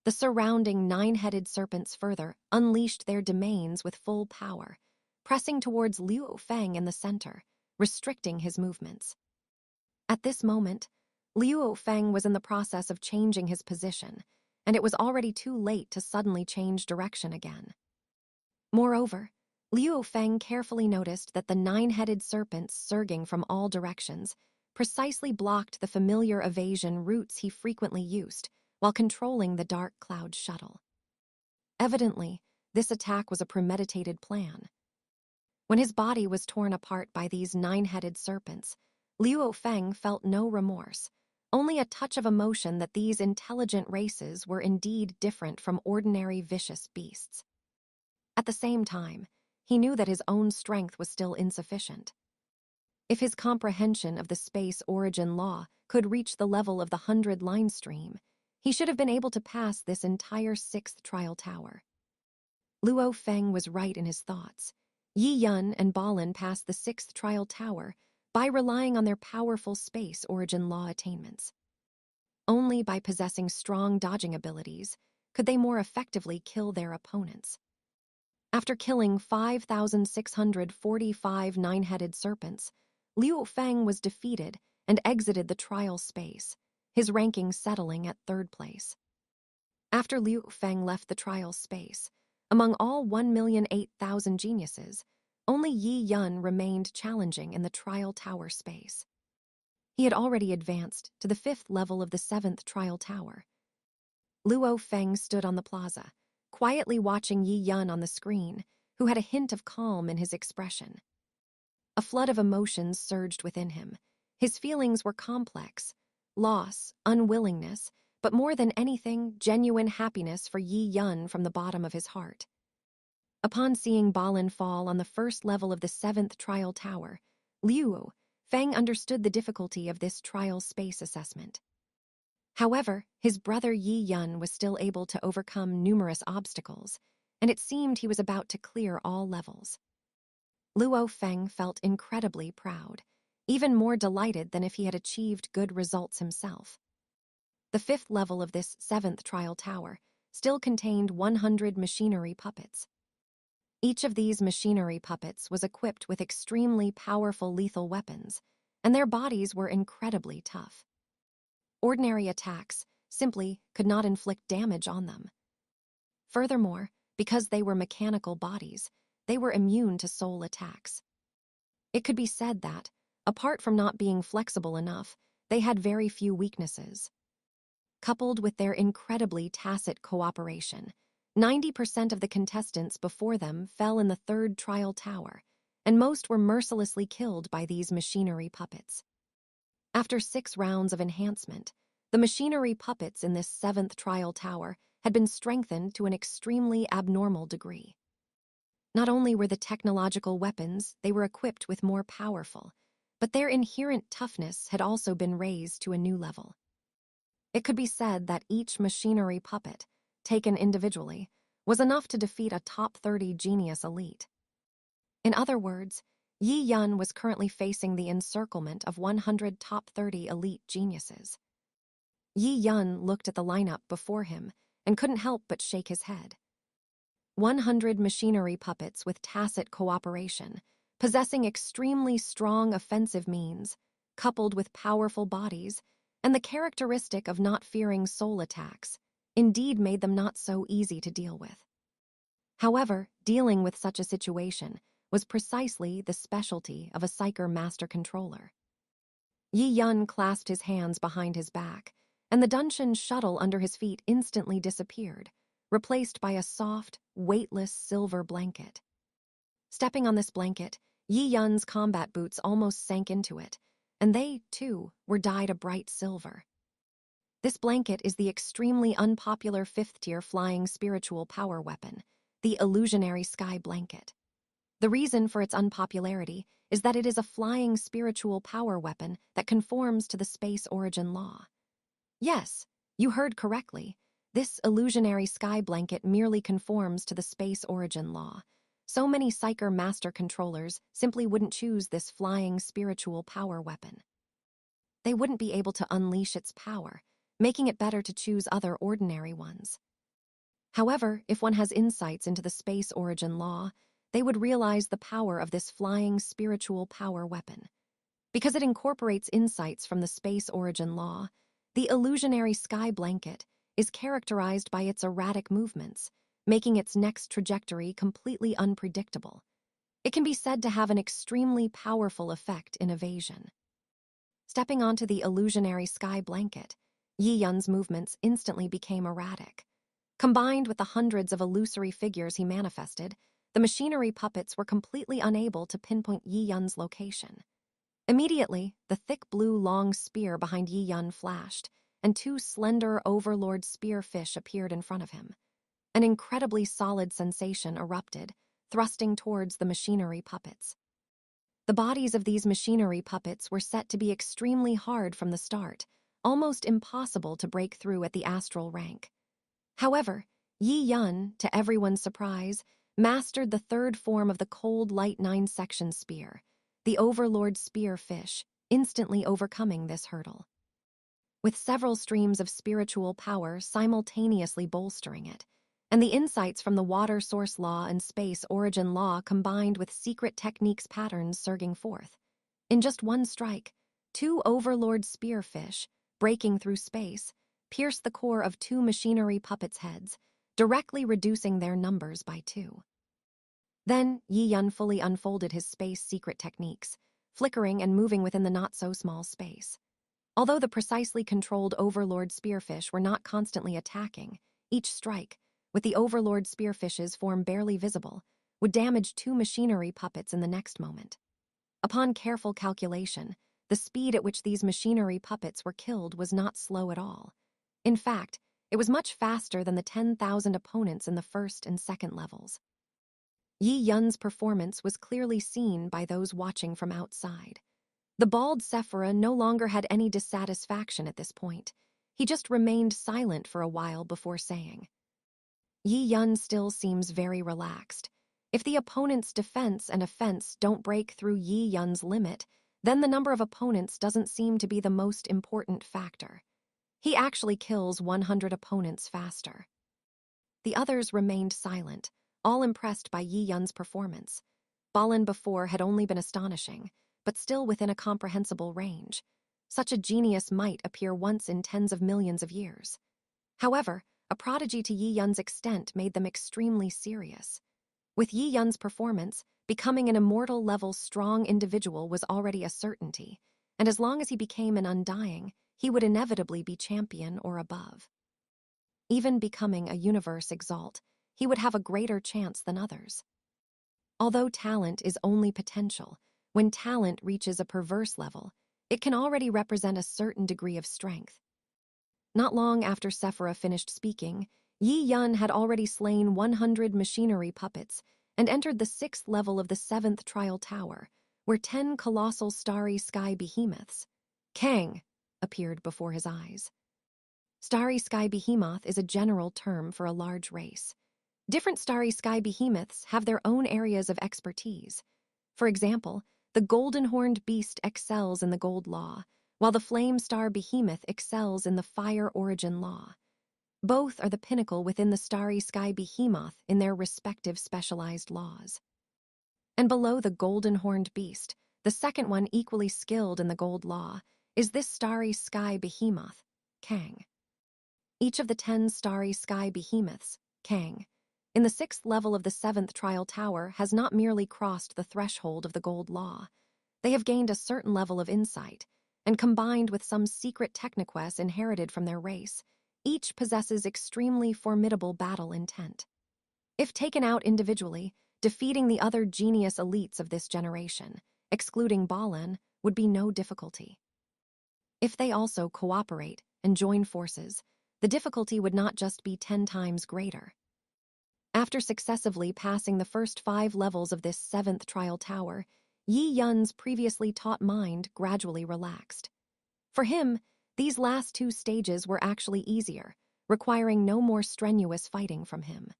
The surrounding nine-headed serpents further unleashed their domains with full power, pressing towards Luo Feng in the center, restricting his movements. At this moment, Luo Feng was in the process of changing his position, and it was already too late to suddenly change direction again. Moreover, Luo Feng carefully noticed that the nine-headed serpents surging from all directions precisely blocked the familiar evasion routes he frequently used while controlling the dark cloud shuttle. Evidently, this attack was a premeditated plan. When his body was torn apart by these nine-headed serpents, Luo Feng felt no remorse, only a touch of emotion that these intelligent races were indeed different from ordinary vicious beasts. At the same time, he knew that his own strength was still insufficient. If his comprehension of the space origin law could reach the level of the 100-line stream, he should have been able to pass this entire 6th trial tower. Luo Feng was right in his thoughts. Yi Yun and Balin passed the 6th trial tower by relying on their powerful space origin law attainments. Only by possessing strong dodging abilities could they more effectively kill their opponents. After killing 5,645 nine-headed serpents, Luo Feng was defeated and exited the trial space, his ranking settling at 3rd place. After Luo Feng left the trial space, among all 1,008,000 geniuses, only Yi Yun remained challenging in the trial tower space. He had already advanced to the 5th level of the 7th trial tower. Luo Feng stood on the plaza, quietly watching Yi Yun on the screen, who had a hint of calm in his expression. A flood of emotions surged within him. His feelings were complex: loss, unwillingness, but more than anything, genuine happiness for Yi Yun from the bottom of his heart. Upon seeing Balin fall on the 1st level of the 7th trial tower, Luo Feng understood the difficulty of this trial space assessment. However, his brother Yi Yun was still able to overcome numerous obstacles, and it seemed he was about to clear all levels. Luo Feng felt incredibly proud, even more delighted than if he had achieved good results himself. The 5th level of this 7th trial tower still contained 100 machinery puppets. Each of these machinery puppets was equipped with extremely powerful lethal weapons, and their bodies were incredibly tough. Ordinary attacks simply could not inflict damage on them. Furthermore, because they were mechanical bodies, they were immune to soul attacks. It could be said that, apart from not being flexible enough, they had very few weaknesses. Coupled with their incredibly tacit cooperation, 90% of the contestants before them fell in the 3rd trial tower, and most were mercilessly killed by these machinery puppets. After 6 rounds of enhancement, the machinery puppets in this 7th trial tower had been strengthened to an extremely abnormal degree. Not only were the technological weapons they were equipped with more powerful, but their inherent toughness had also been raised to a new level. It could be said that each machinery puppet, taken individually, was enough to defeat a top 30 genius elite. In other words, Yi Yun was currently facing the encirclement of 100 top 30 elite geniuses. Yi Yun looked at the lineup before him and couldn't help but shake his head. 100 machinery puppets with tacit cooperation, possessing extremely strong offensive means, coupled with powerful bodies, and the characteristic of not fearing soul attacks, indeed made them not so easy to deal with. However, dealing with such a situation was precisely the specialty of a Psyker Master Controller. Yi Yun clasped his hands behind his back, and the Dungeon shuttle under his feet instantly disappeared, replaced by a soft, weightless silver blanket. Stepping on this blanket, Yi Yun's combat boots almost sank into it, and they, too, were dyed a bright silver. This blanket is the extremely unpopular 5th-tier flying spiritual power weapon, the Illusionary Sky Blanket. The reason for its unpopularity is that it is a flying spiritual power weapon that conforms to the space origin law. Yes, you heard correctly. This illusionary sky blanket merely conforms to the space origin law. So many Psyker master controllers simply wouldn't choose this flying spiritual power weapon. They wouldn't be able to unleash its power, making it better to choose other ordinary ones. However, if one has insights into the space origin law, they would realize the power of this flying spiritual power weapon. Because it incorporates insights from the space origin law, the illusionary sky blanket is characterized by its erratic movements, making its next trajectory completely unpredictable. It can be said to have an extremely powerful effect in evasion. Stepping onto the illusionary sky blanket, Yi Yun's movements instantly became erratic. Combined with the hundreds of illusory figures he manifested, the machinery puppets were completely unable to pinpoint Yi Yun's location. Immediately, the thick blue long spear behind Yi Yun flashed, and two slender overlord spearfish appeared in front of him. An incredibly solid sensation erupted, thrusting towards the machinery puppets. The bodies of these machinery puppets were set to be extremely hard from the start, almost impossible to break through at the astral rank. However, Yi Yun, to everyone's surprise, mastered the third form of the cold light 9-section spear, the Overlord Spearfish, instantly overcoming this hurdle. With several streams of spiritual power simultaneously bolstering it, and the insights from the water source law and space origin law combined with secret techniques patterns surging forth. In just one strike, two Overlord Spearfish, breaking through space, pierced the core of two machinery puppets' heads, directly reducing their numbers by 2. Then, Yi Yun fully unfolded his space secret techniques, flickering and moving within the not-so-small space. Although the precisely controlled Overlord Spearfish were not constantly attacking, each strike, with the Overlord Spearfish's form barely visible, would damage two machinery puppets in the next moment. Upon careful calculation, the speed at which these machinery puppets were killed was not slow at all. In fact, it was much faster than the 10,000 opponents in the first and second levels. Yi Yun's performance was clearly seen by those watching from outside. The bald Sephira no longer had any dissatisfaction at this point. He just remained silent for a while before saying, "Yi Yun still seems very relaxed. If the opponent's defense and offense don't break through Yi Yun's limit, then the number of opponents doesn't seem to be the most important factor. He actually kills 100 opponents faster." The others remained silent, all impressed by Yi Yun's performance. Balin before had only been astonishing, but still within a comprehensible range. Such a genius might appear once in tens of millions of years. However, a prodigy to Yi Yun's extent made them extremely serious. With Yi Yun's performance, becoming an immortal-level strong individual was already a certainty, and as long as he became an undying, he would inevitably be champion or above. Even becoming a universe exalt, he would have a greater chance than others. Although talent is only potential, when talent reaches a perverse level, it can already represent a certain degree of strength. Not long after Sephira finished speaking, Yi Yun had already slain 100 machinery puppets and entered the 6th level of the 7th trial tower, where 10 colossal starry sky behemoths, Kang, appeared before his eyes. Starry sky behemoth is a general term for a large race. Different starry sky behemoths have their own areas of expertise. For example, the golden-horned beast excels in the gold law, while the flame star behemoth excels in the fire origin law. Both are the pinnacle within the starry sky behemoth in their respective specialized laws. And below the golden-horned beast, the second one equally skilled in the gold law, is this starry sky behemoth, Kang. Each of the 10 starry sky behemoths, Kang, in the 6th level of the 7th trial tower has not merely crossed the threshold of the gold law. They have gained a certain level of insight, and combined with some secret techniques inherited from their race, each possesses extremely formidable battle intent. If taken out individually, defeating the other genius elites of this generation, excluding Balin, would be no difficulty. If they also cooperate and join forces, the difficulty would not just be 10 times greater. After successively passing the first 5 levels of this 7th trial tower, Yi Yun's previously taut mind gradually relaxed. For him, these last 2 stages were actually easier, requiring no more strenuous fighting from him.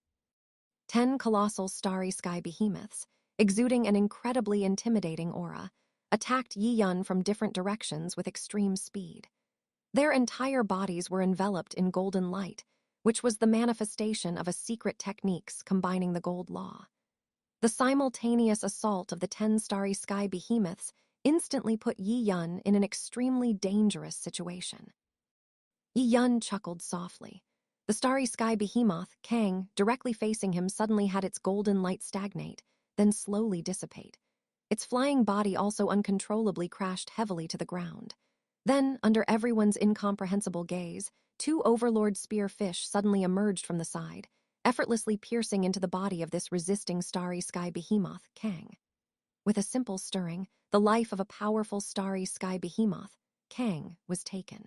10 colossal starry sky behemoths, exuding an incredibly intimidating aura, attacked Yi Yun from different directions with extreme speed. Their entire bodies were enveloped in golden light, which was the manifestation of a secret techniques combining the gold law. The simultaneous assault of the 10 starry sky behemoths instantly put Yi Yun in an extremely dangerous situation. Yi Yun chuckled softly. The starry sky behemoth, Kang, directly facing him suddenly had its golden light stagnate, then slowly dissipate. Its flying body also uncontrollably crashed heavily to the ground. Then, under everyone's incomprehensible gaze, 2 overlord spear fish suddenly emerged from the side, effortlessly piercing into the body of this resisting starry sky behemoth, Kang. With a simple stirring, the life of a powerful starry sky behemoth, Kang, was taken.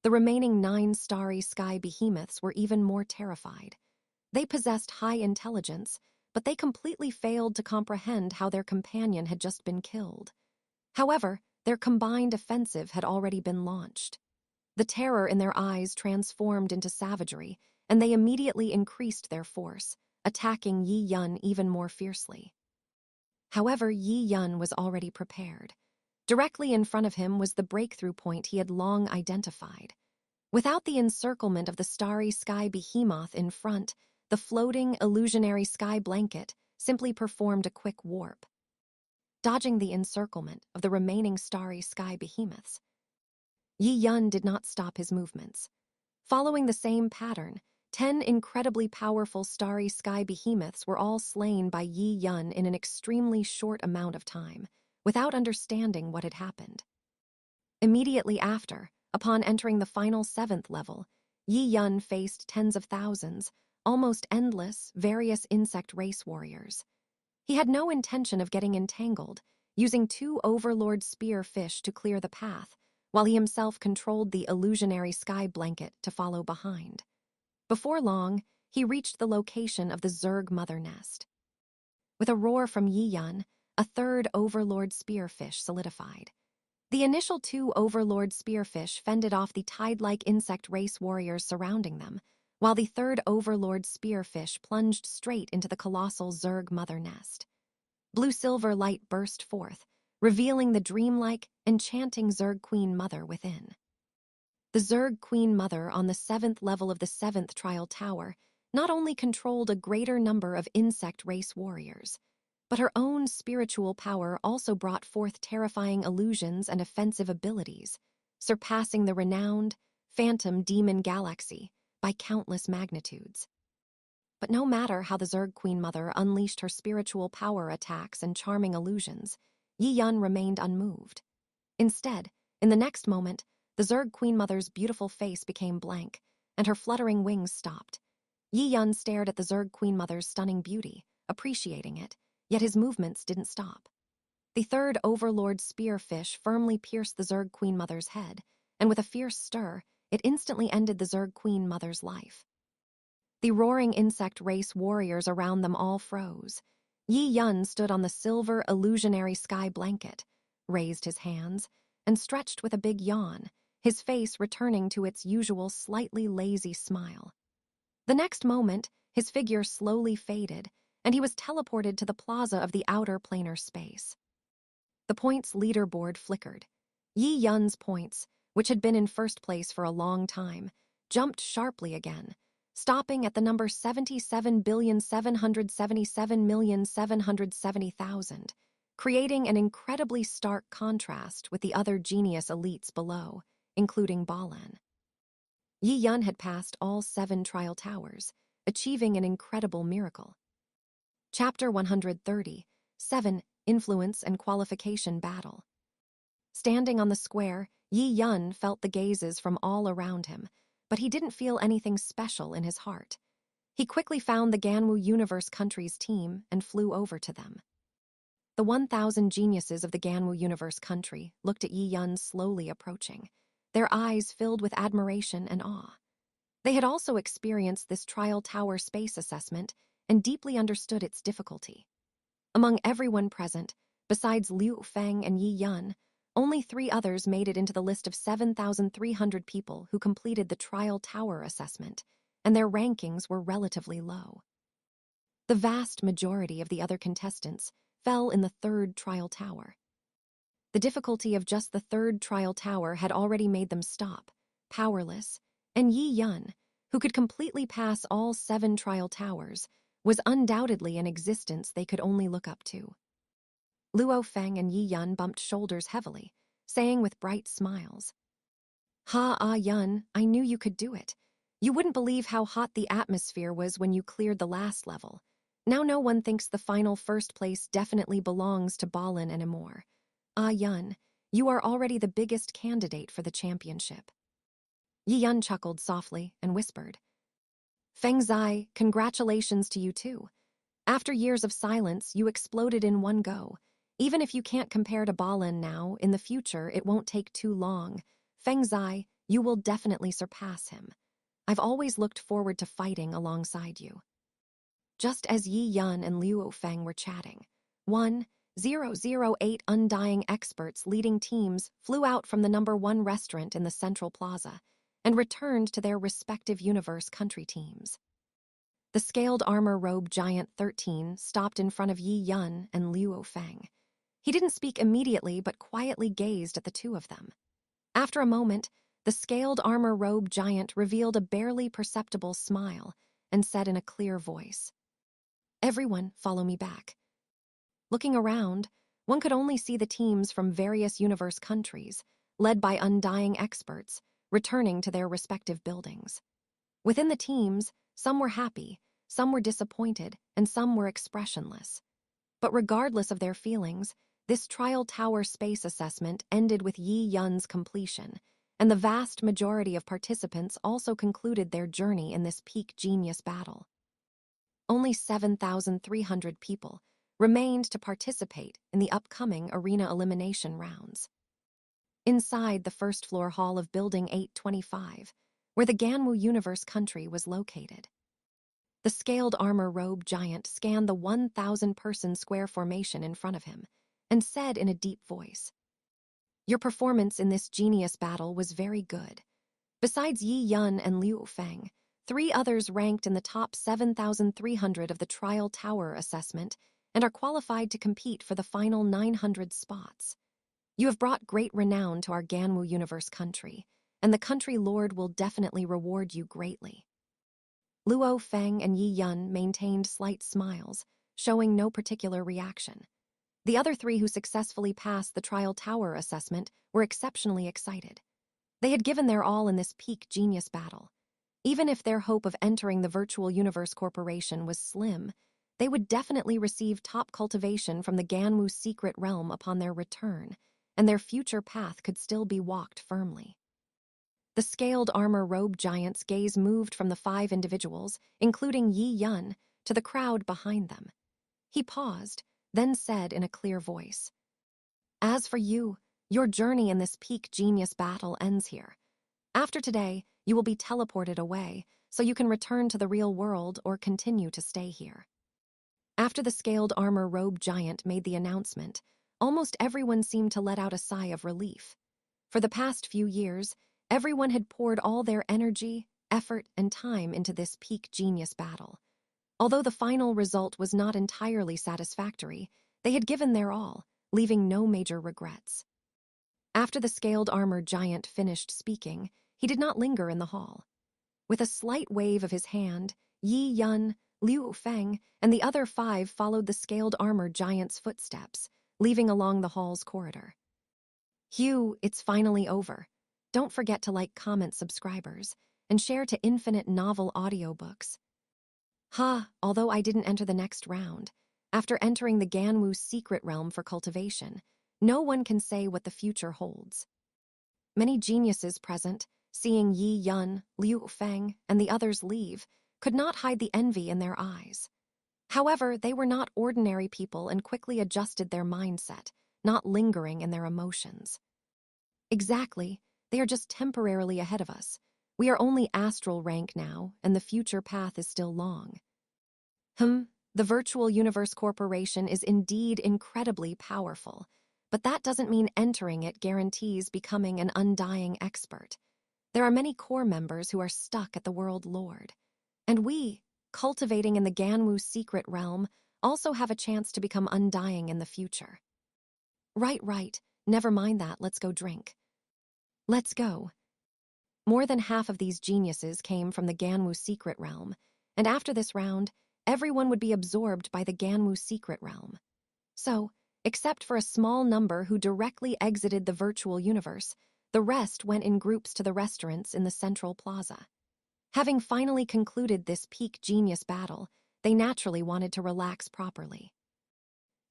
The remaining 9 starry sky behemoths were even more terrified. They possessed high intelligence, but they completely failed to comprehend how their companion had just been killed. However, their combined offensive had already been launched. The terror in their eyes transformed into savagery, and they immediately increased their force, attacking Yi Yun even more fiercely. However, Yi Yun was already prepared. Directly in front of him was the breakthrough point he had long identified. Without the encirclement of the starry sky behemoth in front, the floating, illusionary sky blanket simply performed a quick warp, dodging the encirclement of the remaining starry sky behemoths. Yi Yun did not stop his movements. Following the same pattern, 10 incredibly powerful starry sky behemoths were all slain by Yi Yun in an extremely short amount of time, without understanding what had happened. Immediately after, upon entering the final 7th level, Yi Yun faced tens of thousands, almost endless, various insect race warriors. He had no intention of getting entangled, using 2 overlord spear fish to clear the path, while he himself controlled the illusionary sky blanket to follow behind. Before long, he reached the location of the Zerg mother nest. With a roar from Yi Yun, a 3rd overlord spearfish solidified. The initial 2 overlord spearfish fended off the tide-like insect race warriors surrounding them, while the 3rd overlord spearfish plunged straight into the colossal Zerg mother nest. Blue-silver light burst forth, revealing the dreamlike, enchanting Zerg Queen Mother within. The Zerg Queen Mother on the 7th level of the 7th trial tower not only controlled a greater number of insect race warriors, but her own spiritual power also brought forth terrifying illusions and offensive abilities, surpassing the renowned Phantom Demon Galaxy by countless magnitudes. But no matter how the Zerg Queen Mother unleashed her spiritual power attacks and charming illusions, Yi Yun remained unmoved. Instead, in the next moment, the Zerg Queen Mother's beautiful face became blank, and her fluttering wings stopped. Yi Yun stared at the Zerg Queen Mother's stunning beauty, appreciating it, yet his movements didn't stop. The 3rd overlord spearfish firmly pierced the Zerg Queen Mother's head, and with a fierce stir, it instantly ended the Zerg Queen Mother's life. The roaring insect race warriors around them all froze. Yi Yun stood on the silver illusionary sky blanket, raised his hands, and stretched with a big yawn, his face returning to its usual slightly lazy smile. The next moment, his figure slowly faded, and he was teleported to the plaza of the outer planar space. The points leaderboard flickered. Yi Yun's points, which had been in first place for a long time, jumped sharply again, stopping at the number 77,777,770,000, creating an incredibly stark contrast with the other genius elites below, including Balan. Yi Yun had passed all 7 trial towers, achieving an incredible miracle. Chapter 130, 7, Influence and Qualification Battle. Standing on the square, Yi Yun felt the gazes from all around him, but he didn't feel anything special in his heart. He quickly found the Ganwu Universe country's team and flew over to them. The 1,000 geniuses of the Ganwu Universe country looked at Yi Yun slowly approaching, their eyes filled with admiration and awe. They had also experienced this trial tower space assessment and deeply understood its difficulty. Among everyone present, besides Liu Feng and Yi Yun, only 3 others made it into the list of 7,300 people who completed the trial tower assessment, and their rankings were relatively low. The vast majority of the other contestants fell in the 3rd trial tower. The difficulty of just the 3rd trial tower had already made them stop, powerless, and Yi Yun, who could completely pass all 7 trial towers, was undoubtedly an existence they could only look up to. Luo Feng and Yi Yun bumped shoulders heavily, saying with bright smiles, Yun, I knew you could do it. You wouldn't believe how hot the atmosphere was when you cleared the last level. Now no one thinks the final 1st place definitely belongs to Balin anymore. Yun, you are already the biggest candidate for the championship. Yi Yun chuckled softly and whispered, Feng Zai, congratulations to you too. After years of silence, you exploded in one go. Even if you can't compare to Balin now, in the future it won't take too long. Feng Zai, you will definitely surpass him. I've always looked forward to fighting alongside you. Just as Yi Yun and Liu Feng were chatting, 1008 undying experts leading teams flew out from the #1 restaurant in the Central Plaza and returned to their respective universe country teams. The scaled armor robe giant 13 stopped in front of Yi Yun and Liu Feng. He didn't speak immediately but quietly gazed at the two of them. After a moment, the scaled armor robe giant revealed a barely perceptible smile and said in a clear voice, Everyone, follow me back. Looking around, one could only see the teams from various universe countries, led by undying experts, returning to their respective buildings. Within the teams, some were happy, some were disappointed, and some were expressionless. But regardless of their feelings, this trial tower space assessment ended with Yi Yun's completion, and the vast majority of participants also concluded their journey in this peak genius battle. Only 7,300 people remained to participate in the upcoming arena elimination rounds. Inside the first-floor hall of Building 825, where the Ganwu Universe country was located, the scaled armor robe giant scanned the 1,000-person square formation in front of him and said in a deep voice, Your performance in this genius battle was very good. Besides Yi Yun and Liu Feng, 3 others ranked in the top 7,300 of the trial tower assessment and are qualified to compete for the final 900 spots. You have brought great renown to our Ganwu Universe country, and the country lord will definitely reward you greatly. Luo Feng and Yi Yun maintained slight smiles, showing no particular reaction. The other 3 who successfully passed the trial tower assessment were exceptionally excited. They had given their all in this peak genius battle. Even if their hope of entering the Virtual Universe Corporation was slim, they would definitely receive top cultivation from the Ganwu secret realm upon their return, and their future path could still be walked firmly. The scaled armor robe giant's gaze moved from the 5 individuals, including Yi Yun, to the crowd behind them. He paused, then said in a clear voice, As for you, your journey in this peak genius battle ends here. After today, you will be teleported away, so you can return to the real world or continue to stay here. After the scaled armor robe giant made the announcement, almost everyone seemed to let out a sigh of relief. For the past few years, everyone had poured all their energy, effort, and time into this peak genius battle. Although the final result was not entirely satisfactory, they had given their all, leaving no major regrets. After the scaled armor giant finished speaking, he did not linger in the hall. With a slight wave of his hand, Yi Yun, Liu Feng, and the other 5 followed the scaled armor giant's footsteps, leaving along the hall's corridor. Hugh, it's finally over. Don't forget to like, comment, subscribers, and share to Infinite Novel audiobooks. Although I didn't enter the next round, after entering the Ganwu secret realm for cultivation, no one can say what the future holds. Many geniuses present, seeing Yi Yun, Liu Feng, and the others leave, could not hide the envy in their eyes. However, they were not ordinary people and quickly adjusted their mindset, not lingering in their emotions. Exactly, they are just temporarily ahead of us. We are only astral rank now, and the future path is still long. The Virtual Universe Corporation is indeed incredibly powerful, but that doesn't mean entering it guarantees becoming an undying expert. There are many core members who are stuck at the World Lord. And we, cultivating in the Ganwu secret realm, also have a chance to become undying in the future. Right. Never mind that, let's go drink. Let's go. More than half of these geniuses came from the Ganwu secret realm, and after this round, everyone would be absorbed by the Ganwu secret realm. So, except for a small number who directly exited the virtual universe, the rest went in groups to the restaurants in the central plaza. Having finally concluded this peak genius battle, they naturally wanted to relax properly.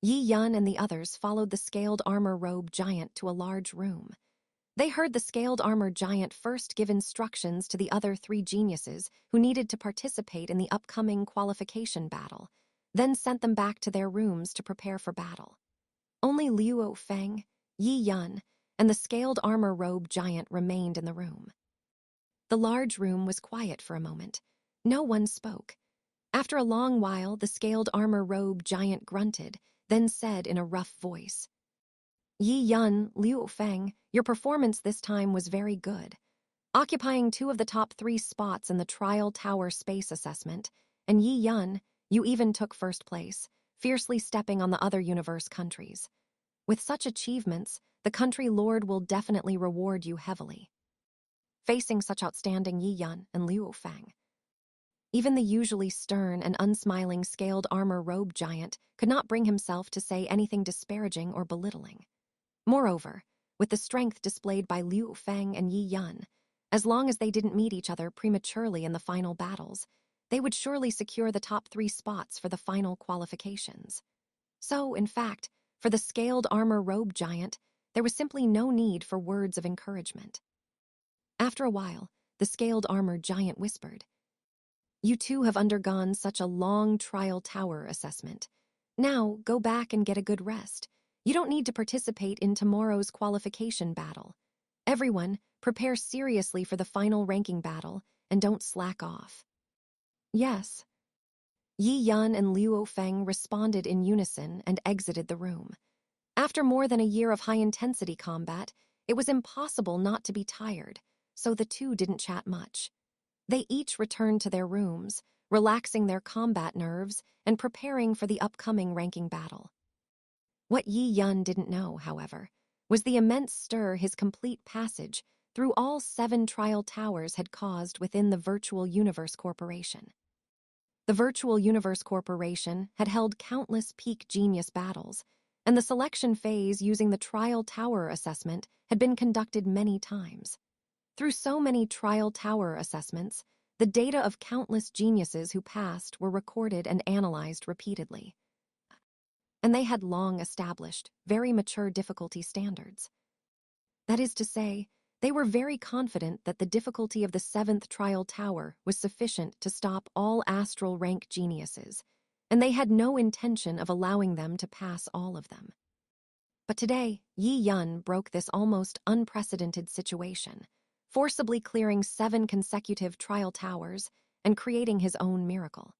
Yi Yun and the others followed the scaled armor robe giant to a large room. They heard the scaled armor giant first give instructions to the other 3 geniuses who needed to participate in the upcoming qualification battle, then sent them back to their rooms to prepare for battle. Only Liu Feng, Yi Yun, and the scaled armor robe giant remained in the room. The large room was quiet for a moment. No one spoke. After a long while, the scaled armor robe giant grunted, then said in a rough voice, "Yi Yun, Liu Feng, your performance this time was very good. Occupying 2 of the top 3 spots in the Trial Tower Space Assessment, and Yi Yun, you even took first place, fiercely stepping on the other universe countries. With such achievements, the country lord will definitely reward you heavily." Facing such outstanding Yi Yun and Liu Feng, even the usually stern and unsmiling scaled armor robe giant could not bring himself to say anything disparaging or belittling. Moreover, with the strength displayed by Liu Feng and Yi Yun, as long as they didn't meet each other prematurely in the final battles, they would surely secure the top 3 spots for the final qualifications. So, in fact, for the scaled armor robe giant, there was simply no need for words of encouragement. After a while, the scaled armor giant whispered, "You 2 have undergone such a long trial tower assessment. Now, go back and get a good rest. You don't need to participate in tomorrow's qualification battle. Everyone, prepare seriously for the final ranking battle, and don't slack off." "Yes." Yi Yun and Liu Feng responded in unison and exited the room. After more than a year of high-intensity combat, it was impossible not to be tired, so the 2 didn't chat much. They each returned to their rooms, relaxing their combat nerves and preparing for the upcoming ranking battle. What Yi Yun didn't know, however, was the immense stir his complete passage through all 7 trial towers had caused within the Virtual Universe Corporation. The Virtual Universe Corporation had held countless peak genius battles, and the selection phase using the trial tower assessment had been conducted many times. Through so many trial tower assessments, the data of countless geniuses who passed were recorded and analyzed repeatedly. And they had long established, very mature difficulty standards. That is to say, they were very confident that the difficulty of the 7th trial tower was sufficient to stop all astral rank geniuses, and they had no intention of allowing them to pass all of them. But today, Yi Yun broke this almost unprecedented situation, forcibly clearing 7 consecutive trial towers and creating his own miracle.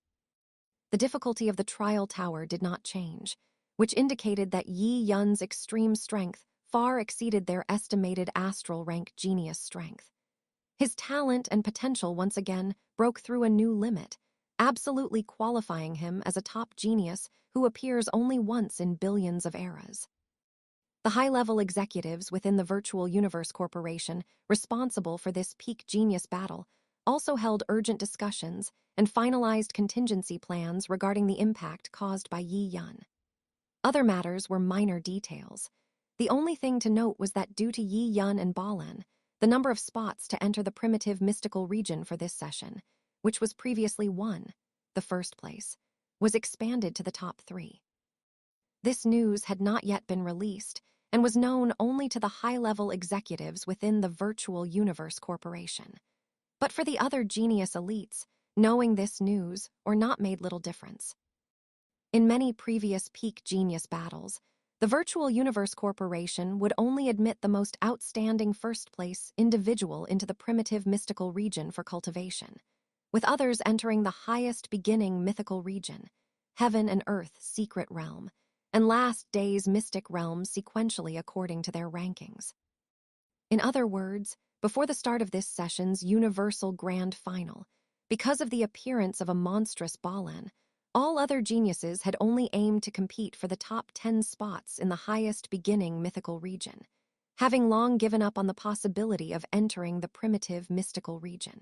The difficulty of the trial tower did not change, which indicated that Yi Yun's extreme strength far exceeded their estimated astral rank genius strength. His talent and potential once again broke through a new limit, absolutely qualifying him as a top genius who appears only once in billions of eras. The high-level executives within the Virtual Universe Corporation responsible for this peak genius battle also held urgent discussions and finalized contingency plans regarding the impact caused by Yi Yun. Other matters were minor details. The only thing to note was that due to Yi Yun and Balan, the number of spots to enter the primitive mystical region for this session, which was previously 1, the first place, was expanded to the top 3. This news had not yet been released and was known only to the high-level executives within the Virtual Universe Corporation. But for the other genius elites, knowing this news or not made little difference. In many previous peak genius battles, The Virtual Universe Corporation would only admit the most outstanding first-place individual into the primitive mystical region for cultivation, with others entering the highest beginning mythical region, heaven and earth secret realm, and last day's mystic realm sequentially according to their rankings. In other words, before the start of this session's universal grand final, because of the appearance of a monstrous Balan, all other geniuses had only aimed to compete for the top 10 spots in the highest beginning mythical region, having long given up on the possibility of entering the primitive mystical region.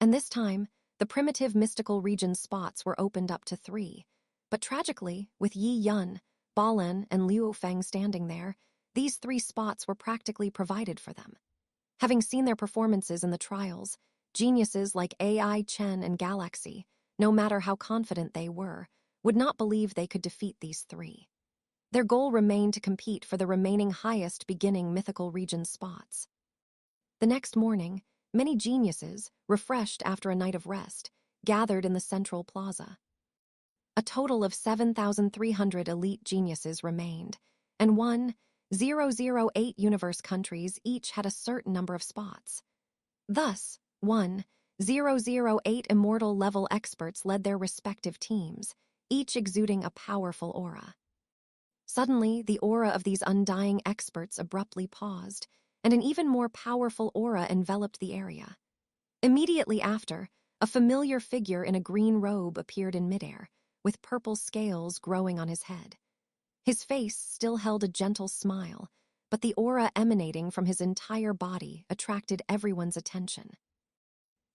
And this time, the primitive mystical region spots were opened up to 3, but tragically, with Yi Yun, Balan, and Liu Feng standing there, these 3 spots were practically provided for them. Having seen their performances in the trials, geniuses like AI Chen and Galaxy, no matter how confident they were, would not believe they could defeat these 3. Their goal remained to compete for the remaining highest beginning mythical region spots. The next morning, many geniuses, refreshed after a night of rest, gathered in the central plaza. A total of 7,300 elite geniuses remained, and 1,008 universe countries each had a certain number of spots. Thus, 1,008 immortal level experts led their respective teams, each exuding a powerful aura. Suddenly, the aura of these undying experts abruptly paused, and an even more powerful aura enveloped the area. Immediately after, a familiar figure in a green robe appeared in midair, with purple scales growing on his head. His face still held a gentle smile, but the aura emanating from his entire body attracted everyone's attention.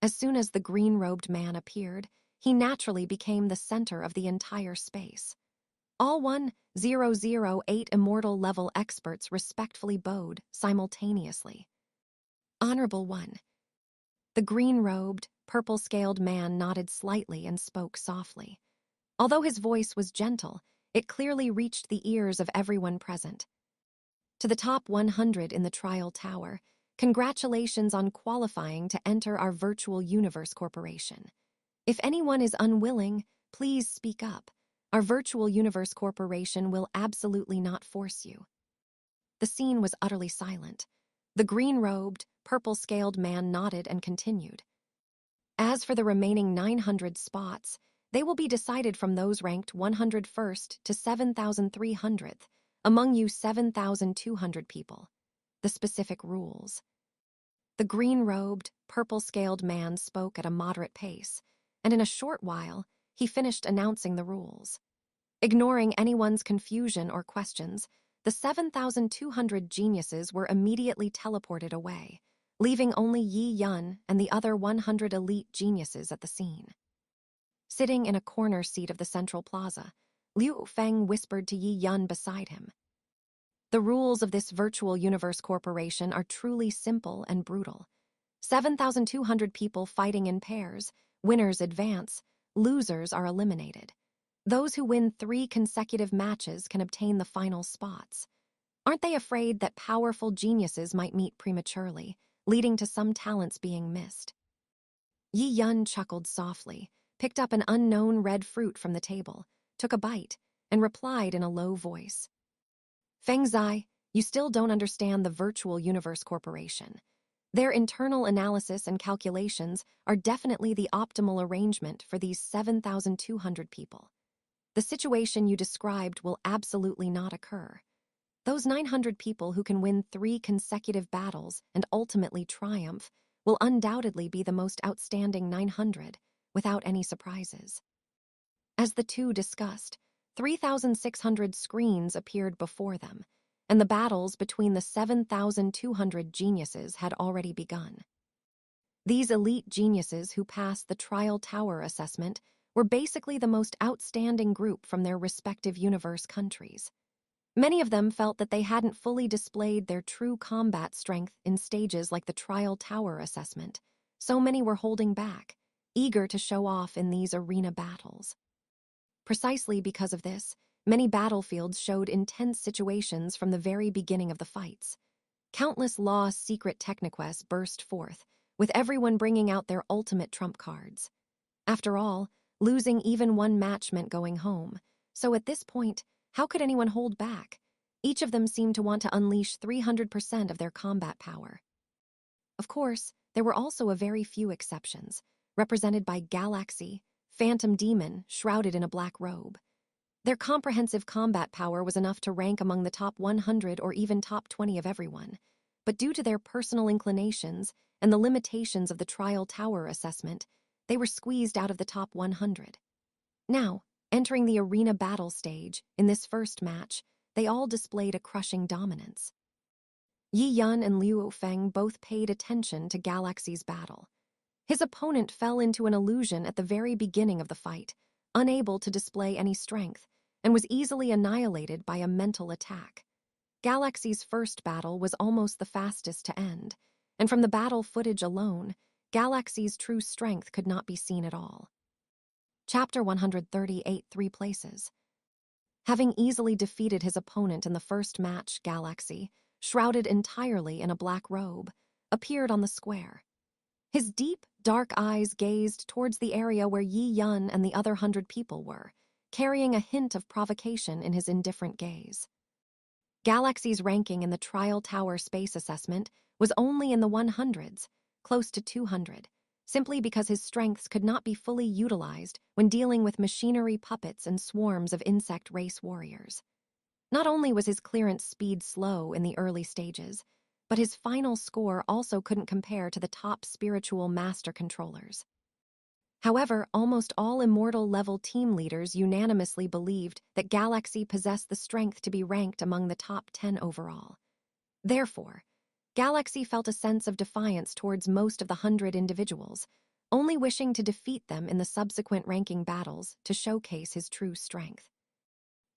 As soon as the green-robed man appeared, he naturally became the center of the entire space. All 1,008 immortal-level experts respectfully bowed simultaneously. Honorable One. The green-robed, purple-scaled man nodded slightly and spoke softly. Although his voice was gentle, it clearly reached the ears of everyone present. To the top 100 in the trial tower, congratulations on qualifying to enter our Virtual Universe Corporation. If anyone is unwilling, please speak up. Our Virtual Universe Corporation will absolutely not force you. The scene was utterly silent. The green-robed, purple-scaled man nodded and continued. As for the remaining 900 spots, they will be decided from those ranked 101st to 7,300th, among you 7,200 people. The specific rules. The green-robed, purple-scaled man spoke at a moderate pace, and in a short while, he finished announcing the rules. Ignoring anyone's confusion or questions, the 7,200 geniuses were immediately teleported away, leaving only Yi Yun and the other 100 elite geniuses at the scene. Sitting in a corner seat of the central plaza, Liu Feng whispered to Yi Yun beside him. The rules of this Virtual Universe Corporation are truly simple and brutal. 7,200 people fighting in pairs, winners advance, losers are eliminated. Those who win 3 consecutive matches can obtain the final spots. Aren't they afraid that powerful geniuses might meet prematurely, leading to some talents being missed? Yi Yun chuckled softly, picked up an unknown red fruit from the table, took a bite, and replied in a low voice. Feng Zai, you still don't understand the Virtual Universe Corporation. Their internal analysis and calculations are definitely the optimal arrangement for these 7,200 people. The situation you described will absolutely not occur. Those 900 people who can win 3 consecutive battles and ultimately triumph will undoubtedly be the most outstanding 900, without any surprises. As the two discussed, 3,600 screens appeared before them, and the battles between the 7,200 geniuses had already begun. These elite geniuses who passed the Trial Tower assessment were basically the most outstanding group from their respective universe countries. Many of them felt that they hadn't fully displayed their true combat strength in stages like the Trial Tower assessment, so many were holding back, eager to show off in these arena battles. Precisely because of this, many battlefields showed intense situations from the very beginning of the fights. Countless lost secret techniquests burst forth, with everyone bringing out their ultimate trump cards. After all, losing even one match meant going home, so at this point, How could anyone hold back? Each of them seemed to want to unleash 300% of their combat power. Of course, there were also a very few exceptions, represented by Galaxy, Phantom Demon, shrouded in a black robe. Their comprehensive combat power was enough to rank among the top 100 or even top 20 of everyone, but due to their personal inclinations and the limitations of the Trial Tower assessment, they were squeezed out of the top 100. Now, entering the arena battle stage, in this first match, they all displayed a crushing dominance. Yi Yun and Liu Feng both paid attention to Galaxy's battle. His opponent fell into an illusion at the very beginning of the fight, unable to display any strength, and was easily annihilated by a mental attack. Galaxy's first battle was almost the fastest to end, and from the battle footage alone, Galaxy's true strength could not be seen at all. Chapter 138, 3 Places. Having easily defeated his opponent in the first match, Galaxy, shrouded entirely in a black robe, appeared on the square. His deep, dark eyes gazed towards the area where Yi Yun and the other 100 people were, carrying a hint of provocation in his indifferent gaze. Galaxy's ranking in the Trial Tower space assessment was only in the 100s, close to 200, simply because his strengths could not be fully utilized when dealing with machinery puppets and swarms of insect race warriors. Not only was his clearance speed slow in the early stages, but his final score also couldn't compare to the top spiritual master controllers. However, almost all Immortal-level team leaders unanimously believed that Galaxy possessed the strength to be ranked among the top 10 overall. Therefore, Galaxy felt a sense of defiance towards most of the 100 individuals, only wishing to defeat them in the subsequent ranking battles to showcase his true strength.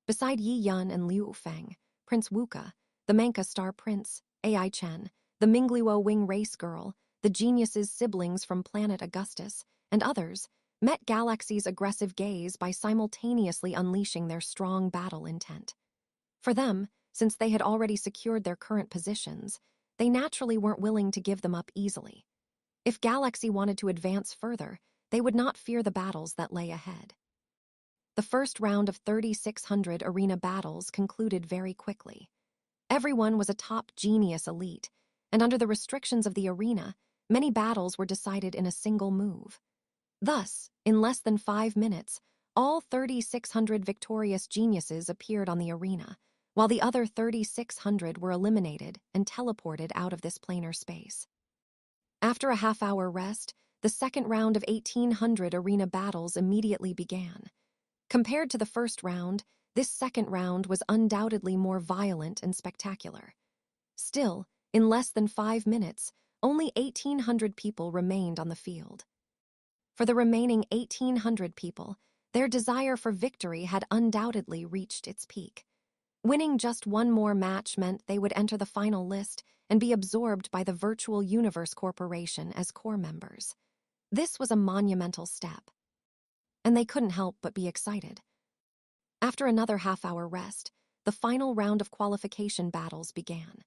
Beside Yi Yun and Liu Feng, Prince Wuka, the Manka Star Prince, Ai Chen, the Mingluo Wing Race Girl, the Genius's siblings from planet Augustus, and others, met Galaxy's aggressive gaze by simultaneously unleashing their strong battle intent. For them, since they had already secured their current positions, they naturally weren't willing to give them up easily. If Galaxy wanted to advance further, they would not fear the battles that lay ahead. The first round of 3,600 arena battles concluded very quickly. Everyone was a top genius elite, and under the restrictions of the arena, many battles were decided in a single move. Thus, in less than 5 minutes, all 3,600 victorious geniuses appeared on the arena, while the other 3,600 were eliminated and teleported out of this planar space. After a half-hour rest, the second round of 1,800 arena battles immediately began. Compared to the first round, this second round was undoubtedly more violent and spectacular. Still, in less than 5 minutes, only 1,800 people remained on the field. For the remaining 1,800 people, their desire for victory had undoubtedly reached its peak. Winning just one more match meant they would enter the final list and be absorbed by the Virtual Universe Corporation as core members. This was a monumental step, and they couldn't help but be excited. After another half-hour rest, the final round of qualification battles began.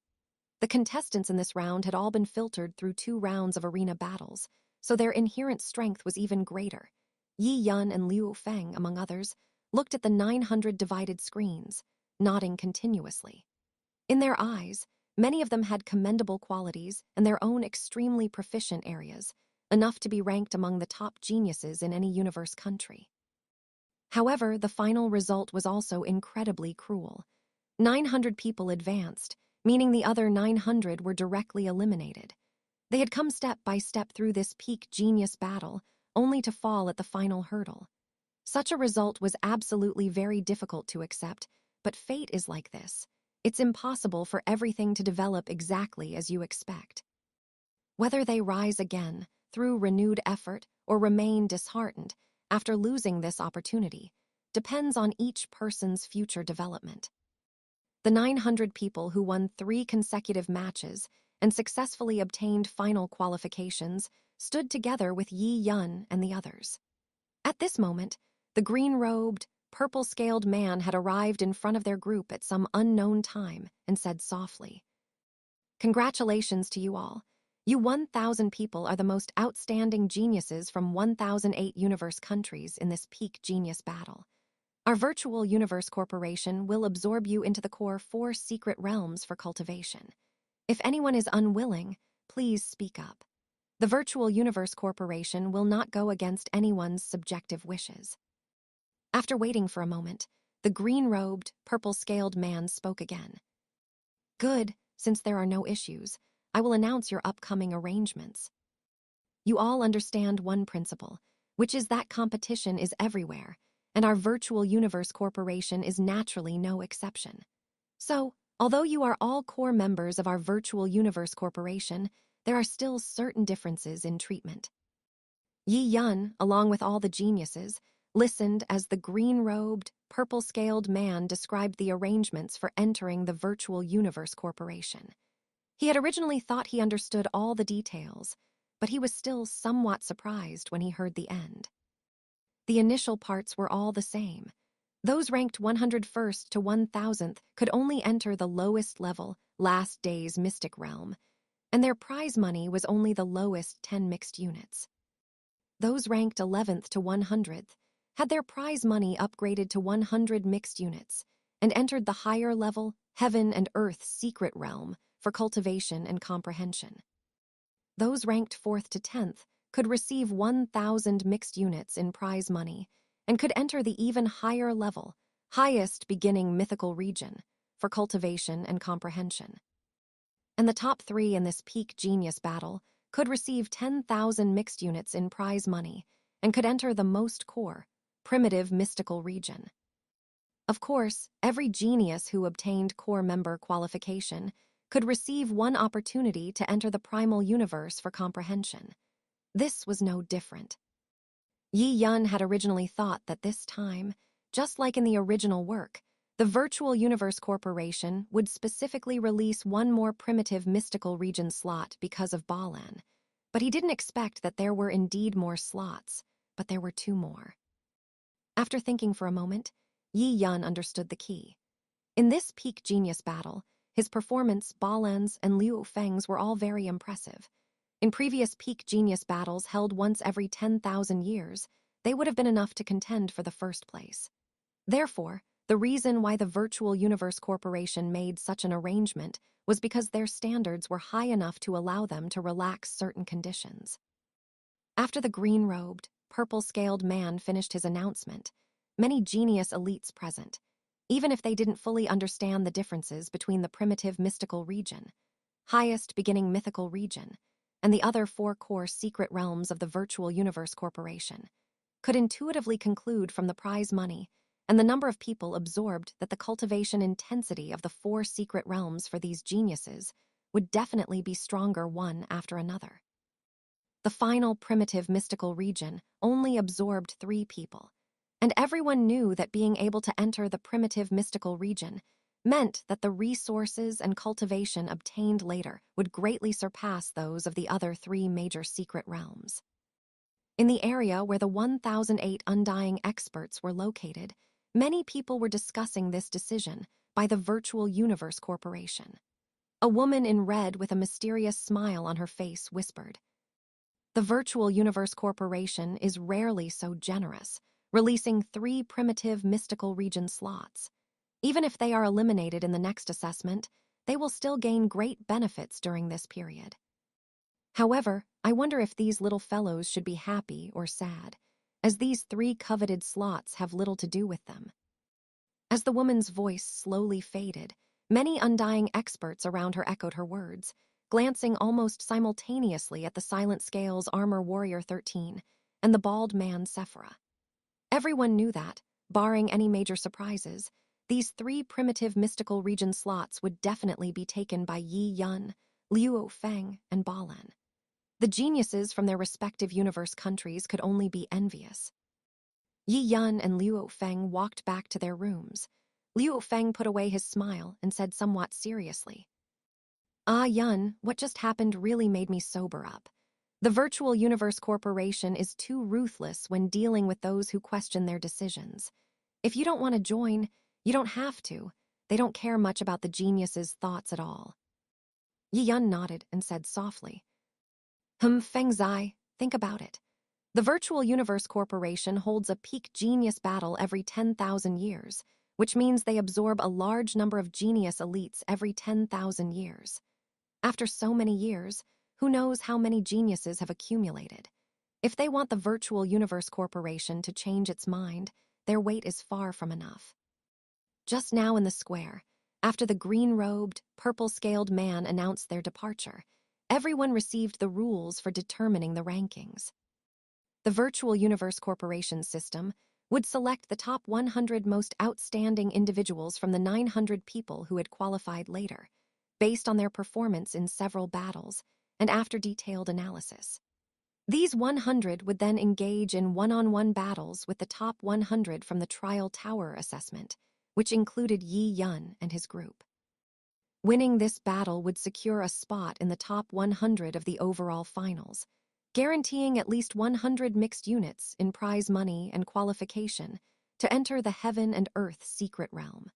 The contestants in this round had all been filtered through 2 rounds of arena battles, so their inherent strength was even greater. Yi Yun and Liu Feng, among others, looked at the 900 divided screens, nodding continuously. In their eyes, many of them had commendable qualities and their own extremely proficient areas, enough to be ranked among the top geniuses in any universe country. However, the final result was also incredibly cruel. 900 people advanced, meaning the other 900 were directly eliminated. They had come step by step through this peak genius battle, only to fall at the final hurdle. Such a result was absolutely very difficult to accept, but fate is like this. It's impossible for everything to develop exactly as you expect. Whether they rise again, through renewed effort, or remain disheartened after losing this opportunity, depends on each person's future development. The 900 people who won 3 consecutive matches and successfully obtained final qualifications stood together with Yi Yun and the others. At this moment, the green-robed, purple-scaled man had arrived in front of their group at some unknown time and said softly, "Congratulations to you all. You 1,000 people are the most outstanding geniuses from 1,008 universe countries in this peak genius battle. Our Virtual Universe Corporation will absorb you into the core 4 secret realms for cultivation. If anyone is unwilling, please speak up. The Virtual Universe Corporation will not go against anyone's subjective wishes. After waiting for a moment, the green-robed, purple-scaled man spoke again. Good, since there are no issues, I will announce your upcoming arrangements. You all understand one principle, which is that competition is everywhere, and our Virtual Universe Corporation is naturally no exception. So, although you are all core members of our Virtual Universe Corporation, there are still certain differences in treatment. Yi Yun, along with all the geniuses, listened as the green-robed, purple-scaled man described the arrangements for entering the Virtual Universe Corporation. He had originally thought he understood all the details, but he was still somewhat surprised when he heard the end. The initial parts were all the same. Those ranked 101st to 1000th could only enter the lowest level, Last Day's Mystic Realm, and their prize money was only the lowest 10 mixed units. Those ranked 11th to 100th had their prize money upgraded to 100 mixed units and entered the higher level, Heaven and Earth Secret Realm for cultivation and comprehension. Those ranked 4th to 10th could receive 1,000 mixed units in prize money and could enter the even higher level, highest beginning mythical region for cultivation and comprehension. And the top 3 in this peak genius battle could receive 10,000 mixed units in prize money and could enter the most core, primitive mystical region. Of course, every genius who obtained core member qualification could receive one opportunity to enter the primal universe for comprehension. This was no different. Yi Yun had originally thought that this time, just like in the original work, the Virtual Universe Corporation would specifically release one more primitive mystical region slot because of Balan, but he didn't expect that there were indeed more slots, but there were 2 more. After thinking for a moment, Yi Yun understood the key. In this peak genius battle, his performance, Balan's, and Liu Feng's were all very impressive. In previous peak genius battles held once every 10,000 years, they would have been enough to contend for the first place. Therefore, the reason why the Virtual Universe Corporation made such an arrangement was because their standards were high enough to allow them to relax certain conditions. After the green-robed, purple-scaled man finished his announcement, many genius elites present, even if they didn't fully understand the differences between the primitive mystical region, highest beginning mythical region, and the other 4 core secret realms of the Virtual Universe Corporation, could intuitively conclude from the prize money and the number of people absorbed that the cultivation intensity of the 4 secret realms for these geniuses would definitely be stronger one after another. The final primitive mystical region only absorbed 3 people, and everyone knew that being able to enter the primitive mystical region meant that the resources and cultivation obtained later would greatly surpass those of the other 3 major secret realms. In the area where the 1008 Undying experts were located, many people were discussing this decision by the Virtual Universe Corporation. A woman in red with a mysterious smile on her face whispered, "The Virtual Universe Corporation is rarely so generous, releasing 3 primitive mystical region slots. Even if they are eliminated in the next assessment, they will still gain great benefits during this period. However, I wonder if these little fellows should be happy or sad, as these 3 coveted slots have little to do with them." As the woman's voice slowly faded, many Undying experts around her echoed her words, glancing almost simultaneously at the Silent Scales Armor Warrior 13 and the bald man Sephira. Everyone knew that, barring any major surprises, these 3 primitive mystical region slots would definitely be taken by Yi Yun, Liu Feng, and Balan. The geniuses from their respective universe countries could only be envious. Yi Yun and Liu Feng walked back to their rooms. Liu Feng put away his smile and said somewhat seriously, "Ah, Yun, what just happened really made me sober up. The Virtual Universe Corporation is too ruthless when dealing with those who question their decisions. If you don't want to join, you don't have to. They don't care much about the genius's thoughts at all." Yi Yun nodded and said softly, Feng Zai, think about it. The Virtual Universe Corporation holds a peak genius battle every 10,000 years, which means they absorb a large number of genius elites every 10,000 years. After so many years, who knows how many geniuses have accumulated? If they want the Virtual Universe Corporation to change its mind, their wait is far from enough. Just now in the square, after the green-robed, purple-scaled man announced their departure, everyone received the rules for determining the rankings. The Virtual Universe Corporation system would select the top 100 most outstanding individuals from the 900 people who had qualified later, based on their performance in several battles and after detailed analysis. These 100 would then engage in one-on-one battles with the top 100 from the Trial Tower assessment, which included Yi Yun and his group. Winning this battle would secure a spot in the top 100 of the overall finals, guaranteeing at least 100 mixed units in prize money and qualification to enter the Heaven and Earth secret realm.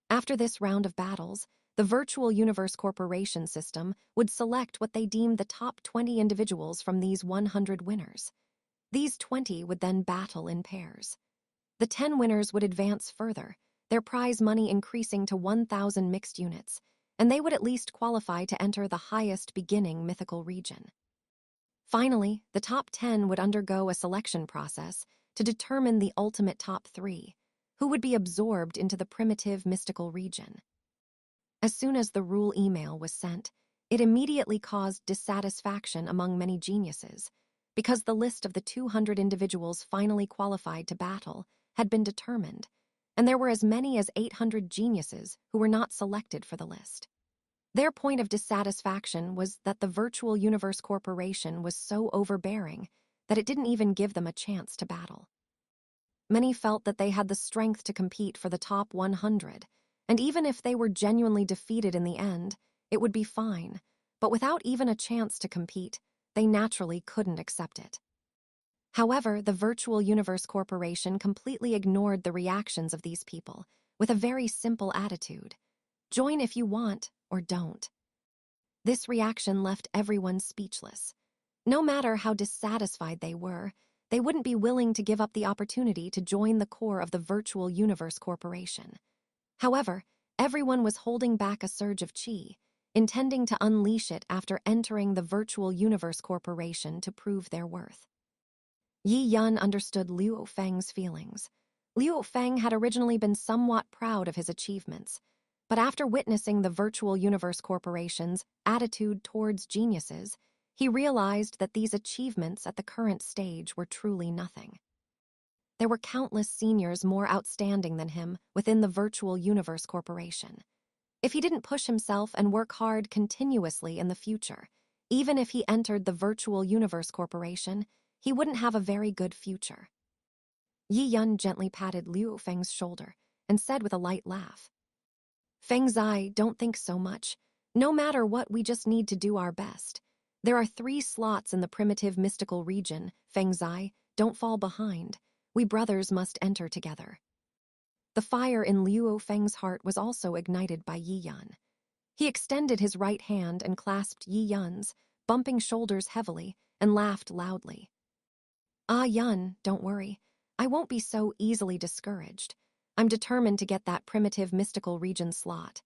After this round of battles, the Virtual Universe Corporation system would select what they deemed the top 20 individuals from these 100 winners. These 20 would then battle in pairs. The 10 winners would advance further, their prize money increasing to 1,000 mixed units, and they would at least qualify to enter the highest beginning mythical region. Finally, the top 10 would undergo a selection process to determine the ultimate top 3, who would be absorbed into the primitive mystical region. As soon as the rule email was sent, it immediately caused dissatisfaction among many geniuses, because the list of the 200 individuals finally qualified to battle had been determined, and there were as many as 800 geniuses who were not selected for the list. Their point of dissatisfaction was that the Virtual Universe Corporation was so overbearing that it didn't even give them a chance to battle. Many felt that they had the strength to compete for the top 100, and even if they were genuinely defeated in the end, it would be fine, but without even a chance to compete, they naturally couldn't accept it. However, the Virtual Universe Corporation completely ignored the reactions of these people with a very simple attitude: join if you want, or don't. This reaction left everyone speechless. No matter how dissatisfied they were, they wouldn't be willing to give up the opportunity to join the core of the Virtual Universe Corporation. However, everyone was holding back a surge of qi, intending to unleash it after entering the Virtual Universe Corporation to prove their worth. Yi Yun understood Liu Feng's feelings. Liu Feng had originally been somewhat proud of his achievements, but after witnessing the Virtual Universe Corporation's attitude towards geniuses, he realized that these achievements at the current stage were truly nothing. There were countless seniors more outstanding than him within the Virtual Universe Corporation. If he didn't push himself and work hard continuously in the future, even if he entered the Virtual Universe Corporation, he wouldn't have a very good future. Yi Yun gently patted Liu Feng's shoulder and said with a light laugh, "Feng Zai, don't think so much. No matter what, we just need to do our best. There are 3 slots in the primitive mystical region. Feng Zai, don't fall behind. We brothers must enter together." The fire in Liu Feng's heart was also ignited by Yi Yun. He extended his right hand and clasped Yi Yun's, bumping shoulders heavily, and laughed loudly. "Ah, Yun, don't worry. I won't be so easily discouraged. I'm determined to get that primitive mystical region slot."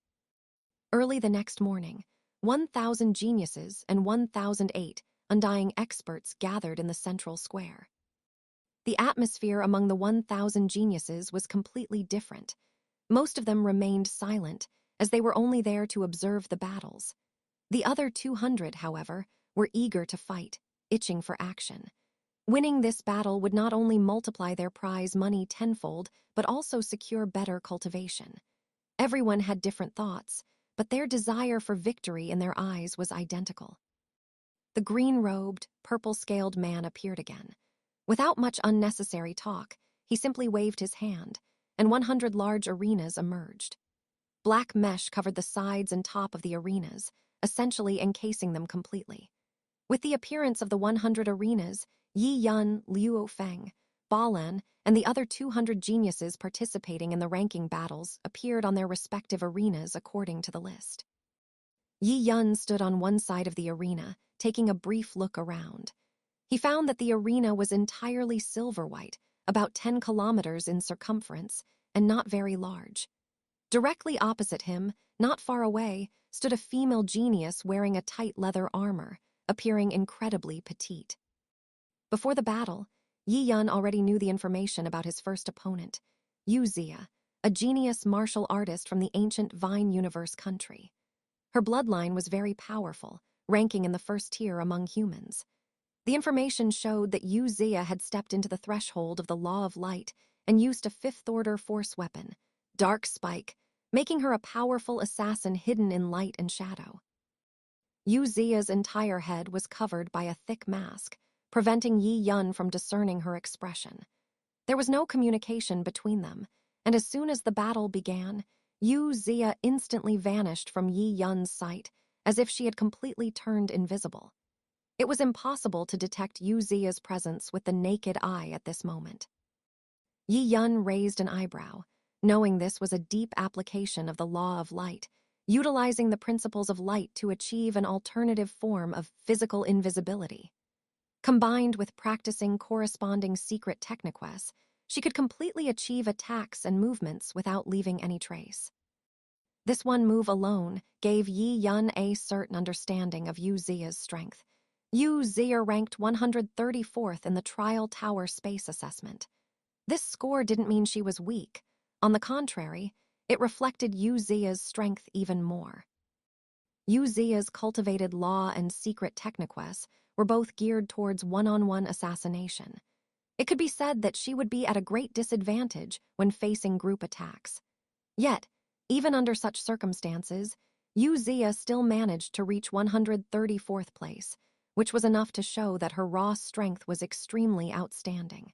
Early the next morning, 1,000 geniuses and 1,008 undying experts gathered in the central square. The atmosphere among the 1,000 geniuses was completely different. Most of them remained silent, as they were only there to observe the battles. The other 200, however, were eager to fight, itching for action. Winning this battle would not only multiply their prize money tenfold, but also secure better cultivation. Everyone had different thoughts, but their desire for victory in their eyes was identical. The green-robed, purple-scaled man appeared again. Without much unnecessary talk, he simply waved his hand, and 100 large arenas emerged. Black mesh covered the sides and top of the arenas, essentially encasing them completely. With the appearance of the 100 arenas, Yi Yun, Liu Feng, Balan, and the other 200 geniuses participating in the ranking battles appeared on their respective arenas according to the list. Yi Yun stood on one side of the arena, taking a brief look around. He found that the arena was entirely silver-white, about 10 kilometers in circumference, and not very large. Directly opposite him, not far away, stood a female genius wearing a tight leather armor, appearing incredibly petite. Before the battle, Yi Yun already knew the information about his first opponent, Yu Zia, a genius martial artist from the ancient Vine Universe country. Her bloodline was very powerful, ranking in the first tier among humans. The information showed that Yu Zia had stepped into the threshold of the Law of Light and used a fifth-order force weapon, Dark Spike, making her a powerful assassin hidden in light and shadow. Yu Zia's entire head was covered by a thick mask, preventing Yi Yun from discerning her expression. There was no communication between them, and as soon as the battle began, Yu Zia instantly vanished from Yi Yun's sight, as if she had completely turned invisible. It was impossible to detect Yu Zia's presence with the naked eye at this moment. Yi Yun raised an eyebrow, knowing this was a deep application of the Law of Light, utilizing the principles of light to achieve an alternative form of physical invisibility. Combined with practicing corresponding secret techniques, she could completely achieve attacks and movements without leaving any trace. This one move alone gave Yi Yun a certain understanding of Yu Zia's strength. Yu Zia ranked 134th in the Trial Tower Space Assessment. This score didn't mean she was weak. On the contrary, it reflected Yu Zia's strength even more. Yu Zia's cultivated law and secret techniques were both geared towards one-on-one assassination. It could be said that she would be at a great disadvantage when facing group attacks. Yet, even under such circumstances, Yu Zia still managed to reach 134th place, which was enough to show that her raw strength was extremely outstanding.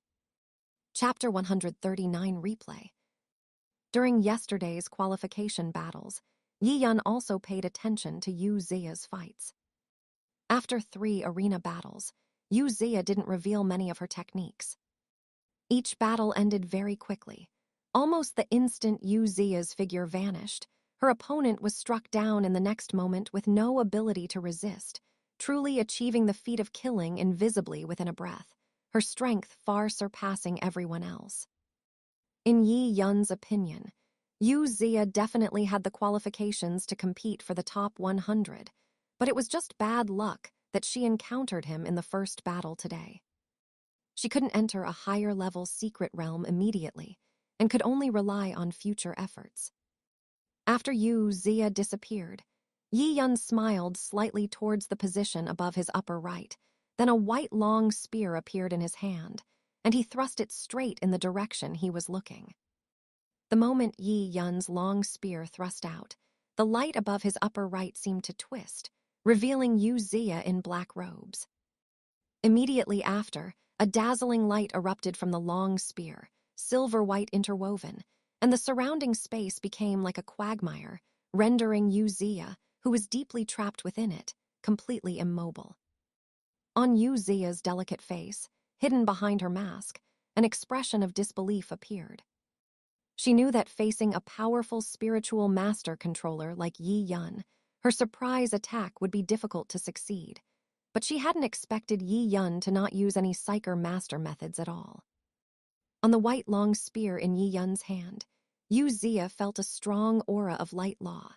Chapter 139 Replay. During yesterday's qualification battles, Yi Yun also paid attention to Yu Zia's fights. After 3 arena battles, Yu Zia didn't reveal many of her techniques. Each battle ended very quickly. Almost the instant Yu Zia's figure vanished, her opponent was struck down in the next moment with no ability to resist, truly achieving the feat of killing invisibly within a breath, her strength far surpassing everyone else. In Yi Yun's opinion, Yu Zia definitely had the qualifications to compete for the top 100, but it was just bad luck that she encountered him in the first battle today. She couldn't enter a higher-level secret realm immediately and could only rely on future efforts. After Yu Zia disappeared, Yi Yun smiled slightly towards the position above his upper right, then a white long spear appeared in his hand, and he thrust it straight in the direction he was looking. The moment Yi Yun's long spear thrust out, the light above his upper right seemed to twist, revealing Yu Zia in black robes. Immediately after, a dazzling light erupted from the long spear, silver-white interwoven, and the surrounding space became like a quagmire, rendering Yu Zia, who was deeply trapped within it, completely immobile. On Yu Zia's delicate face, hidden behind her mask, an expression of disbelief appeared. She knew that facing a powerful spiritual master controller like Yi Yun, her surprise attack would be difficult to succeed, but she hadn't expected Yi Yun to not use any psyker master methods at all. On the white long spear in Yi Yun's hand, Yu Zia felt a strong aura of light law,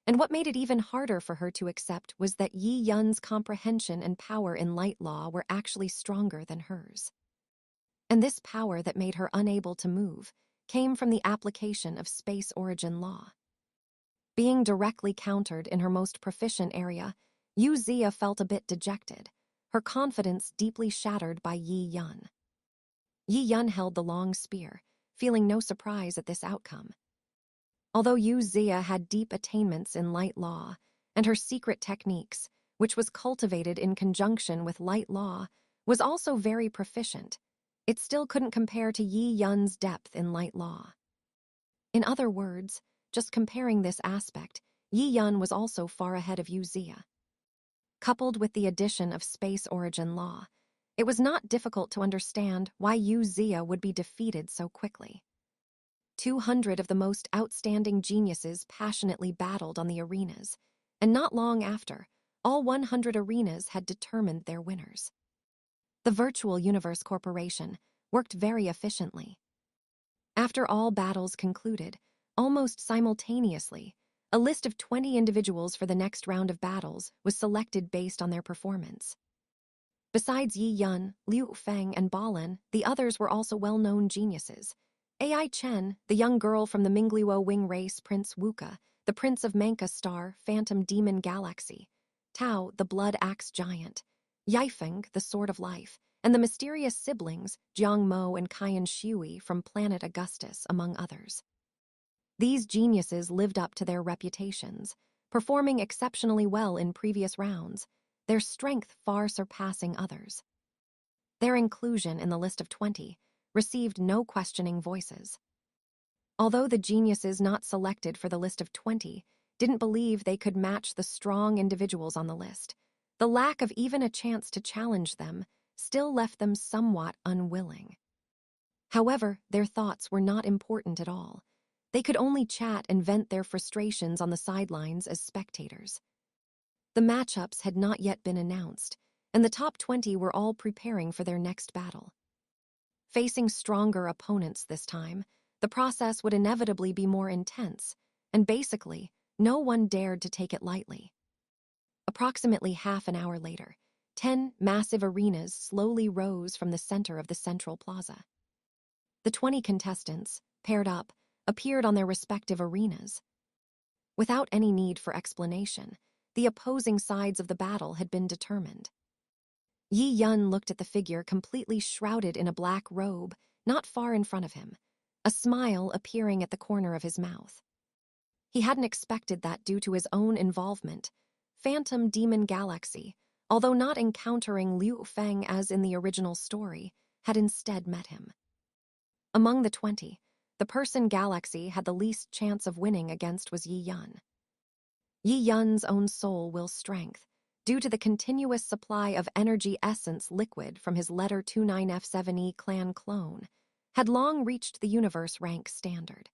and what made it even harder for her to accept was that Yi Yun's comprehension and power in light law were actually stronger than hers. And this power that made her unable to move came from the application of space origin law. Being directly countered in her most proficient area, Yu Zia felt a bit dejected, her confidence deeply shattered by Yi Yun. Yi Yun held the long spear, feeling no surprise at this outcome. Although Yu Zia had deep attainments in light law, and her secret techniques, which was cultivated in conjunction with light law, was also very proficient, it still couldn't compare to Yi Yun's depth in light law. In other words, just comparing this aspect, Yi Yun was also far ahead of Yu Zia. Coupled with the addition of space origin law, it was not difficult to understand why Yu Zia would be defeated so quickly. 200 of the most outstanding geniuses passionately battled on the arenas, and not long after, all 100 arenas had determined their winners. The Virtual Universe Corporation worked very efficiently. After all battles concluded, almost simultaneously, a list of 20 individuals for the next round of battles was selected based on their performance. Besides Yi Yun, Liu Feng, and Balin, the others were also well-known geniuses. Ai Chen, the young girl from the Mingluo Wing race Prince Wuka, the Prince of Manka Star, Phantom Demon Galaxy, Tao, the Blood Axe Giant, Yifeng, the Sword of Life, and the mysterious siblings Jiang Mo and Qian Shui from Planet Augustus, among others. These geniuses lived up to their reputations, performing exceptionally well in previous rounds, their strength far surpassing others. Their inclusion in the list of 20 received no questioning voices. Although the geniuses not selected for the list of 20 didn't believe they could match the strong individuals on the list, the lack of even a chance to challenge them still left them somewhat unwilling. However, their thoughts were not important at all. They could only chat and vent their frustrations on the sidelines as spectators. The matchups had not yet been announced, and the top 20 were all preparing for their next battle. Facing stronger opponents this time, the process would inevitably be more intense, and basically, no one dared to take it lightly. Approximately half an hour later, 10 massive arenas slowly rose from the center of the central plaza. The 20 contestants, paired up, appeared on their respective arenas. Without any need for explanation, the opposing sides of the battle had been determined. Yi Yun looked at the figure completely shrouded in a black robe, not far in front of him, a smile appearing at the corner of his mouth. He hadn't expected that due to his own involvement. Phantom Demon Galaxy, although not encountering Liu Feng as in the original story, had instead met him. Among the 20, the person Galaxy had the least chance of winning against was Yi Yun. Yi Yun's own soul will strength, due to the continuous supply of energy essence liquid from his letter 29F7E clan clone, had long reached the universe rank standard.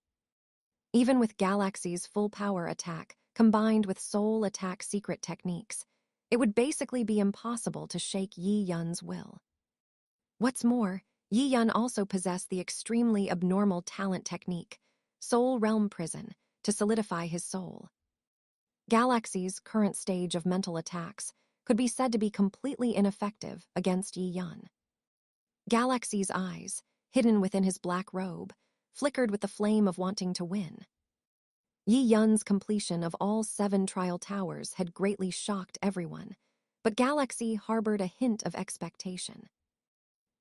Even with Galaxy's full power attack combined with soul attack secret techniques, it would basically be impossible to shake Yi Yun's will. What's more, Yi Yun also possessed the extremely abnormal talent technique, Soul Realm Prison, to solidify his soul. Galaxy's current stage of mental attacks could be said to be completely ineffective against Yi Yun. Galaxy's eyes, hidden within his black robe, flickered with the flame of wanting to win. Yi Yun's completion of all 7 trial towers had greatly shocked everyone, but Galaxy harbored a hint of expectation.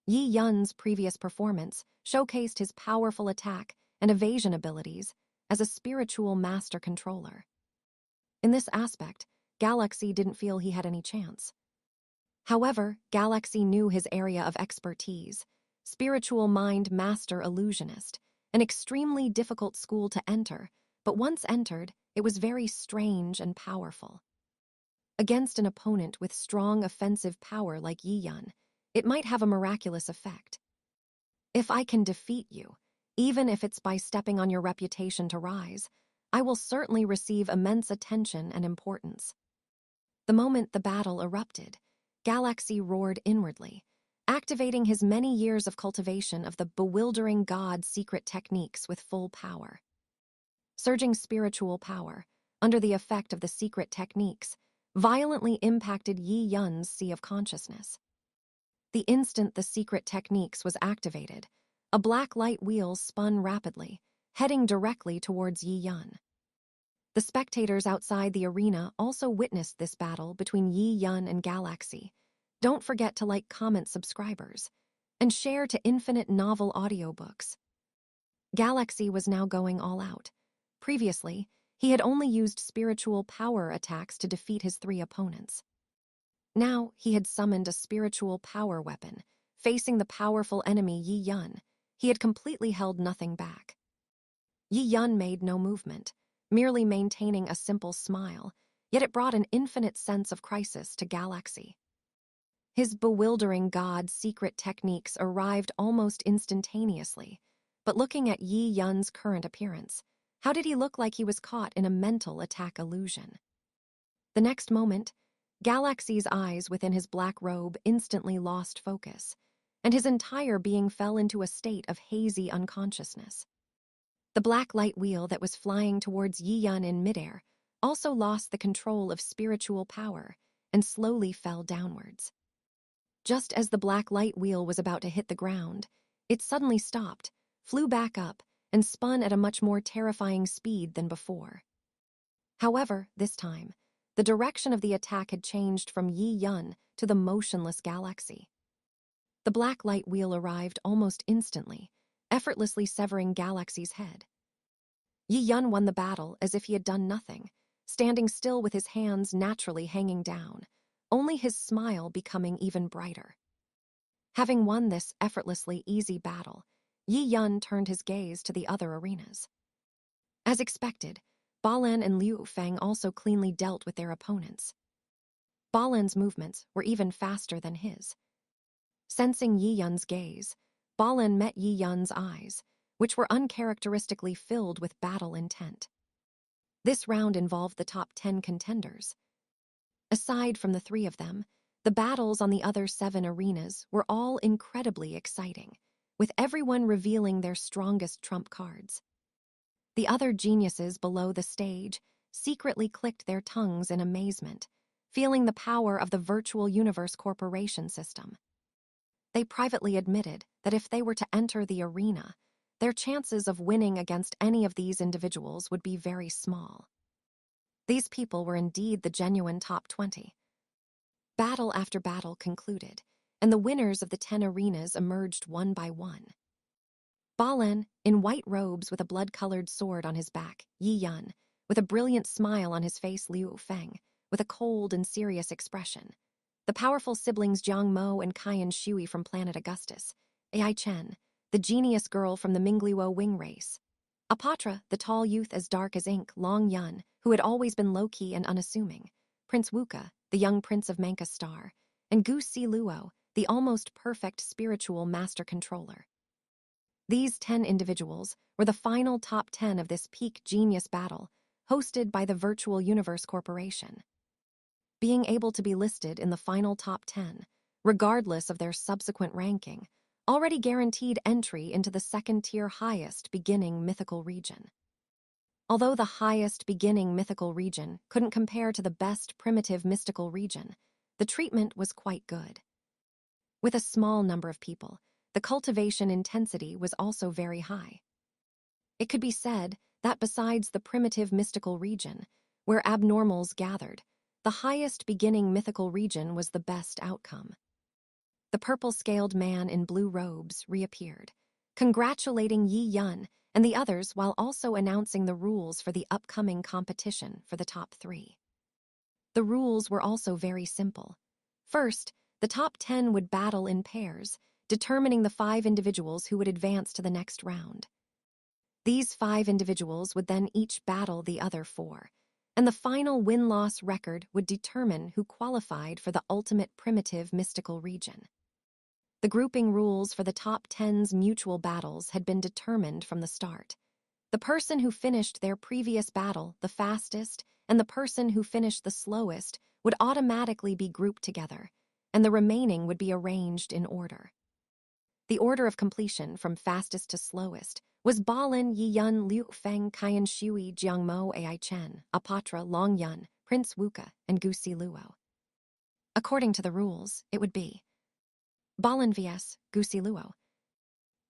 Yi Yun's previous performance showcased his powerful attack and evasion abilities as a spiritual master controller. In this aspect, Galaxy didn't feel he had any chance. However, Galaxy knew his area of expertise, spiritual mind master illusionist, an extremely difficult school to enter, but once entered, it was very strange and powerful. Against an opponent with strong offensive power like Yi Yun, it might have a miraculous effect. If I can defeat you, even if it's by stepping on your reputation to rise, I will certainly receive immense attention and importance. The moment the battle erupted, Galaxy roared inwardly, activating his many years of cultivation of the bewildering god secret techniques with full power. Surging spiritual power, under the effect of the secret techniques, violently impacted Yi Yun's sea of consciousness. The instant the secret techniques was activated, a black light wheel spun rapidly, heading directly towards Yi Yun. The spectators outside the arena also witnessed this battle between Yi Yun and Galaxy. Don't forget to like, comment, subscribers, and share to Infinite Novel audiobooks. Galaxy was now going all out. Previously, he had only used spiritual power attacks to defeat his 3 opponents. Now, he had summoned a spiritual power weapon. Facing the powerful enemy Yi Yun, he had completely held nothing back. Yi Yun made no movement, merely maintaining a simple smile, yet it brought an infinite sense of crisis to Galaxy. His bewildering god secret techniques arrived almost instantaneously, but looking at Yi Yun's current appearance, how did he look like he was caught in a mental attack illusion? The next moment, Galaxy's eyes within his black robe instantly lost focus, and his entire being fell into a state of hazy unconsciousness. The black light wheel that was flying towards Yi Yun in midair also lost the control of spiritual power and slowly fell downwards. Just as the black light wheel was about to hit the ground, it suddenly stopped, flew back up, and spun at a much more terrifying speed than before. However, this time, the direction of the attack had changed from Yi Yun to the motionless galaxy. The black light wheel arrived almost instantly, effortlessly severing Galaxy's head. Yi Yun won the battle as if he had done nothing, standing still with his hands naturally hanging down, only his smile becoming even brighter. Having won this effortlessly easy battle, Yi Yun turned his gaze to the other arenas. As expected, Balan and Liu Feng also cleanly dealt with their opponents. Balan's movements were even faster than his. Sensing Yi Yun's gaze, Balan met Yi Yun's eyes, which were uncharacteristically filled with battle intent. This round involved the top 10 contenders. Aside from the 3 of them, the battles on the other 7 arenas were all incredibly exciting, with everyone revealing their strongest trump cards. The other geniuses below the stage secretly clicked their tongues in amazement, feeling the power of the Virtual Universe Corporation system. They privately admitted that if they were to enter the arena, their chances of winning against any of these individuals would be very small. These people were indeed the genuine top 20. Battle after battle concluded, and the winners of the 10 arenas emerged one by one. Balan, in white robes with a blood-colored sword on his back, Yi Yun, with a brilliant smile on his face, Liu Feng, with a cold and serious expression. The powerful siblings Jiang Mo and Kaiyan Shui from planet Augustus, Ai Chen, the genius girl from the Mingliwo wing race, Apatra, the tall youth as dark as ink, Long Yun, who had always been low-key and unassuming, Prince Wuka, the young prince of Manka Star, and Gu Si Luo, the almost perfect spiritual master controller. These 10 individuals were the final top 10 of this peak genius battle, hosted by the Virtual Universe Corporation. Being able to be listed in the final top 10, regardless of their subsequent ranking, already guaranteed entry into the second-tier highest beginning mythical region. Although the highest beginning mythical region couldn't compare to the best primitive mystical region, the treatment was quite good. With a small number of people, the cultivation intensity was also very high. It could be said that besides the primitive mystical region, where abnormals gathered, the highest beginning mythical region was the best outcome. The purple-scaled man in blue robes reappeared, congratulating Yi Yun and the others while also announcing the rules for the upcoming competition for the top 3. The rules were also very simple. First, the top 10 would battle in pairs, determining the 5 individuals who would advance to the next round. These 5 individuals would then each battle the other 4, and the final win-loss record would determine who qualified for the ultimate primitive mystical region. The grouping rules for the top 10's mutual battles had been determined from the start. The person who finished their previous battle the fastest and the person who finished the slowest would automatically be grouped together, and the remaining would be arranged in order. The order of completion from fastest to slowest was Balan, Yi Yun, Liu Feng, Kaiyan Shui, Jiang Mo, Ai Chen, Apatra, Long Yun, Prince Wuka, and Gu Si Luo. According to the rules, it would be Balan vs. Gu Si Luo,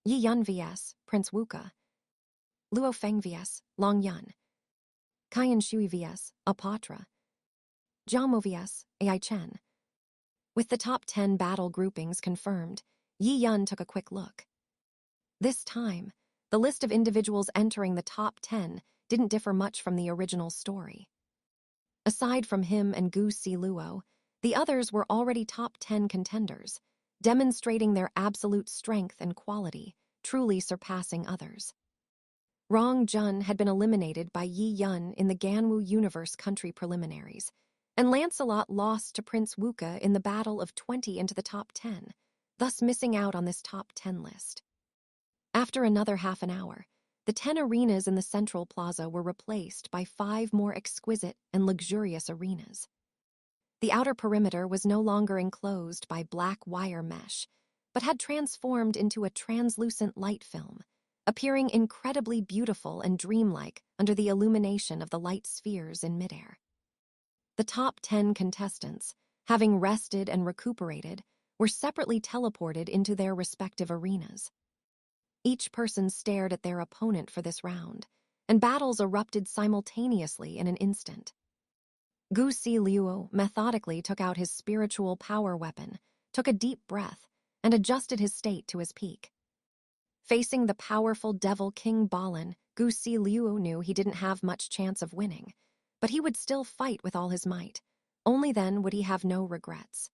Yi Yun vs. Prince Wuka, Luo Feng vs. Long Yun, Kaiyan Shui vs. Apatra, Jiang Mo vs. Ai Chen. With the top 10 battle groupings confirmed, Yi Yun took a quick look. This time, the list of individuals entering the top 10 didn't differ much from the original story. Aside from him and Gu Si Luo, the others were already top 10 contenders, demonstrating their absolute strength and quality, truly surpassing others. Rong Jun had been eliminated by Yi Yun in the Ganwu Universe country preliminaries, and Lancelot lost to Prince Wuka in the battle of 20 into the top 10, thus missing out on this top 10 list. After another half an hour, the 10 arenas in the central plaza were replaced by 5 more exquisite and luxurious arenas. The outer perimeter was no longer enclosed by black wire mesh, but had transformed into a translucent light film, appearing incredibly beautiful and dreamlike under the illumination of the light spheres in midair. The top 10 contestants, having rested and recuperated, were separately teleported into their respective arenas. Each person stared at their opponent for this round, and battles erupted simultaneously in an instant. Gu Si Luo methodically took out his spiritual power weapon, took a deep breath, and adjusted his state to his peak. Facing the powerful Devil King Balin, Gu Si Luo knew he didn't have much chance of winning, but he would still fight with all his might. Only then would he have no regrets.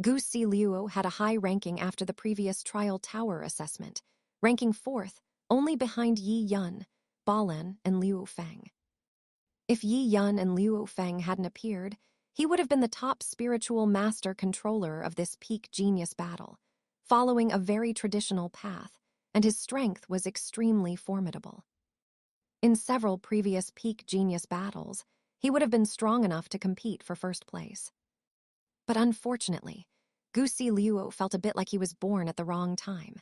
Gu Si Luo had a high ranking after the previous trial tower assessment, ranking 4th, only behind Yi Yun, Balin, and Liu Feng. If Yi Yun and Liu Feng hadn't appeared, he would have been the top spiritual master controller of this peak genius battle, following a very traditional path, and his strength was extremely formidable. In several previous peak genius battles, he would have been strong enough to compete for first place. But unfortunately, Gu Si Luo felt a bit like he was born at the wrong time.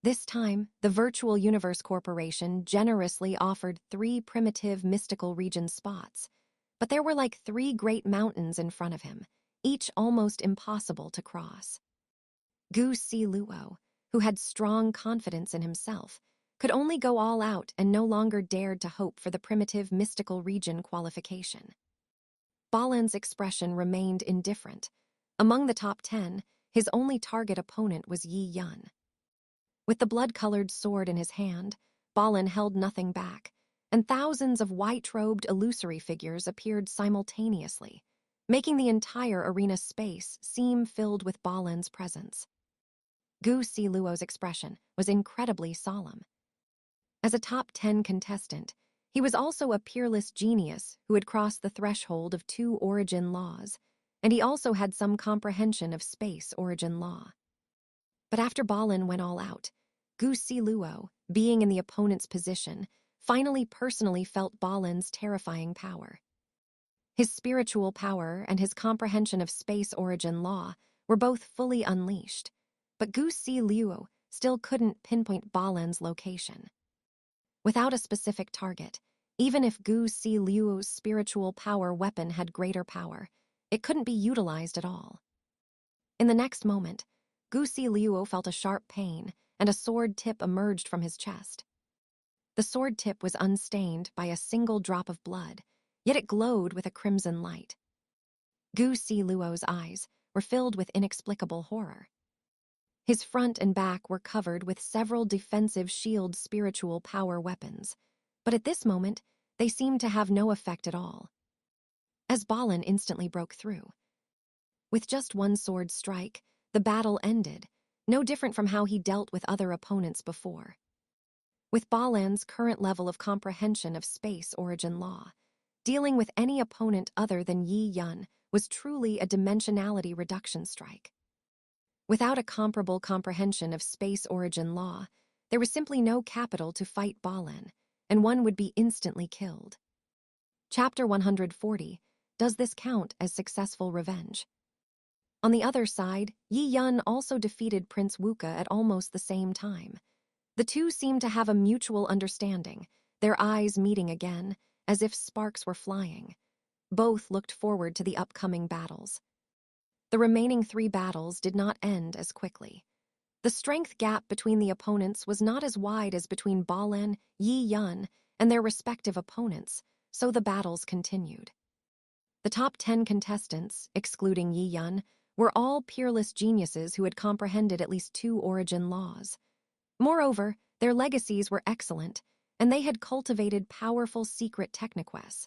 This time, the Virtual Universe Corporation generously offered 3 primitive mystical region spots, but there were like 3 great mountains in front of him, each almost impossible to cross. Gu Si Luo, who had strong confidence in himself, could only go all out and no longer dared to hope for the primitive mystical region qualification. Balin's expression remained indifferent. Among the top 10, his only target opponent was Yi Yun. With the blood-colored sword in his hand, Balin held nothing back, and thousands of white-robed illusory figures appeared simultaneously, making the entire arena space seem filled with Balin's presence. Gu Si Luo's expression was incredibly solemn. As a top 10 contestant, he was also a peerless genius who had crossed the threshold of 2 origin laws, and he also had some comprehension of space origin law. But after Balin went all out, Gu Si Luo, being in the opponent's position, finally personally felt Balin's terrifying power. His spiritual power and his comprehension of space origin law were both fully unleashed, but Gu Si Luo still couldn't pinpoint Balin's location. Without a specific target, even if Gu Si Luo's spiritual power weapon had greater power, it couldn't be utilized at all. In the next moment, Gu Si Luo felt a sharp pain, and a sword tip emerged from his chest. The sword tip was unstained by a single drop of blood, yet it glowed with a crimson light. Gu Si Luo's eyes were filled with inexplicable horror. His front and back were covered with several defensive shield spiritual power weapons, but at this moment, they seemed to have no effect at all. As Balin instantly broke through. With just one sword strike, the battle ended, no different from how he dealt with other opponents before. With Balin's current level of comprehension of space origin law, dealing with any opponent other than Yi Yun was truly a dimensionality reduction strike. Without a comparable comprehension of space origin law, there was simply no capital to fight Balin, and one would be instantly killed. Chapter 140, does this count as successful revenge? On the other side, Yi Yun also defeated Prince Wuka at almost the same time. The two seemed to have a mutual understanding, their eyes meeting again, as if sparks were flying. Both looked forward to the upcoming battles. The remaining 3 battles did not end as quickly. The strength gap between the opponents was not as wide as between Balin, Yi Yun, and their respective opponents, so the battles continued. The top 10 contestants, excluding Yi Yun, were all peerless geniuses who had comprehended at least 2 origin laws. Moreover, their legacies were excellent, and they had cultivated powerful secret techniques.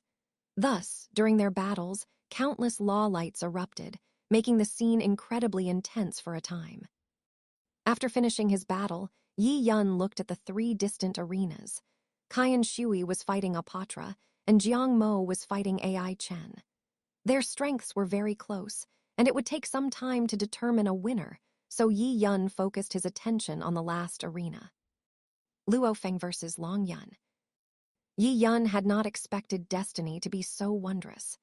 Thus, during their battles, countless law lights erupted, making the scene incredibly intense for a time. After finishing his battle, Yi Yun looked at the 3 distant arenas. Qian Shui was fighting Apatra, and Jiang Mo was fighting Ai Chen. Their strengths were very close, and it would take some time to determine a winner, so Yi Yun focused his attention on the last arena. Luo Feng versus Long Yun. Yi Yun had not expected destiny to be so wondrous.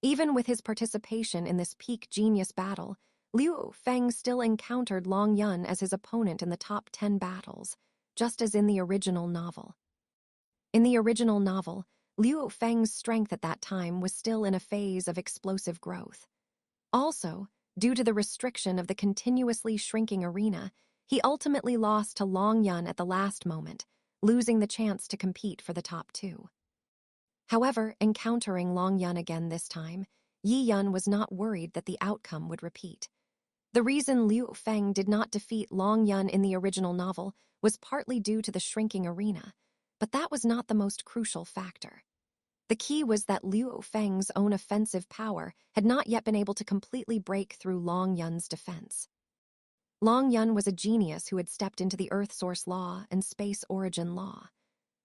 Even with his participation in this peak genius battle, Liu Feng still encountered Long Yun as his opponent in the top 10 battles, just as in the original novel. In the original novel, Liu Feng's strength at that time was still in a phase of explosive growth. Also, due to the restriction of the continuously shrinking arena, he ultimately lost to Long Yun at the last moment, losing the chance to compete for the top 2. However, encountering Long Yun again this time, Yi Yun was not worried that the outcome would repeat. The reason Liu Feng did not defeat Long Yun in the original novel was partly due to the shrinking arena, but that was not the most crucial factor. The key was that Liu Feng's own offensive power had not yet been able to completely break through Long Yun's defense. Long Yun was a genius who had stepped into the Earth Source Law and Space Origin Law.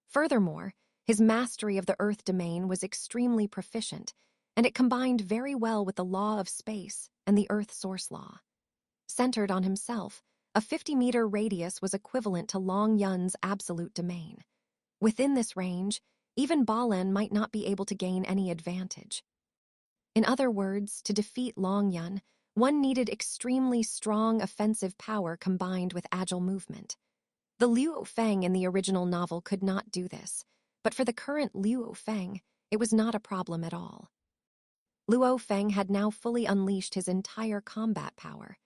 Furthermore, his mastery of the Earth domain was extremely proficient, and it combined very well with the law of space and the Earth Source Law. Centered on himself, a 50-meter radius was equivalent to Long Yun's absolute domain. Within this range, even Balen might not be able to gain any advantage. In other words, to defeat Long Yun, one needed extremely strong offensive power combined with agile movement. The Liu Feng in the original novel could not do this, but for the current Liu Feng, it was not a problem at all. Liu Feng had now fully unleashed his entire combat power.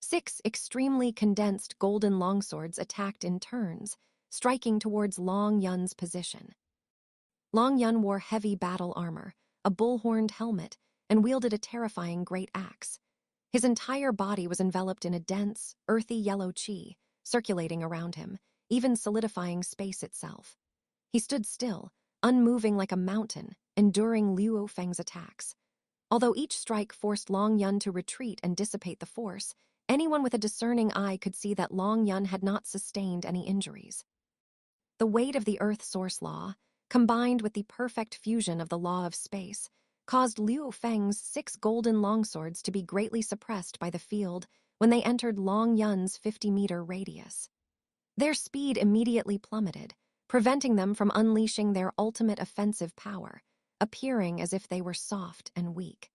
6 extremely condensed golden longswords attacked in turns, striking towards Long Yun's position. Long Yun wore heavy battle armor, a bull-horned helmet, and wielded a terrifying great axe. His entire body was enveloped in a dense, earthy yellow qi, circulating around him, even solidifying space itself. He stood still, unmoving like a mountain, enduring Liu Feng's attacks. Although each strike forced Long Yun to retreat and dissipate the force, anyone with a discerning eye could see that Long Yun had not sustained any injuries. The weight of the Earth Source Law, combined with the perfect fusion of the law of space, caused Liu Feng's 6 golden longswords to be greatly suppressed by the field when they entered Long Yun's 50-meter radius. Their speed immediately plummeted, preventing them from unleashing their ultimate offensive power, appearing as if they were soft and weak.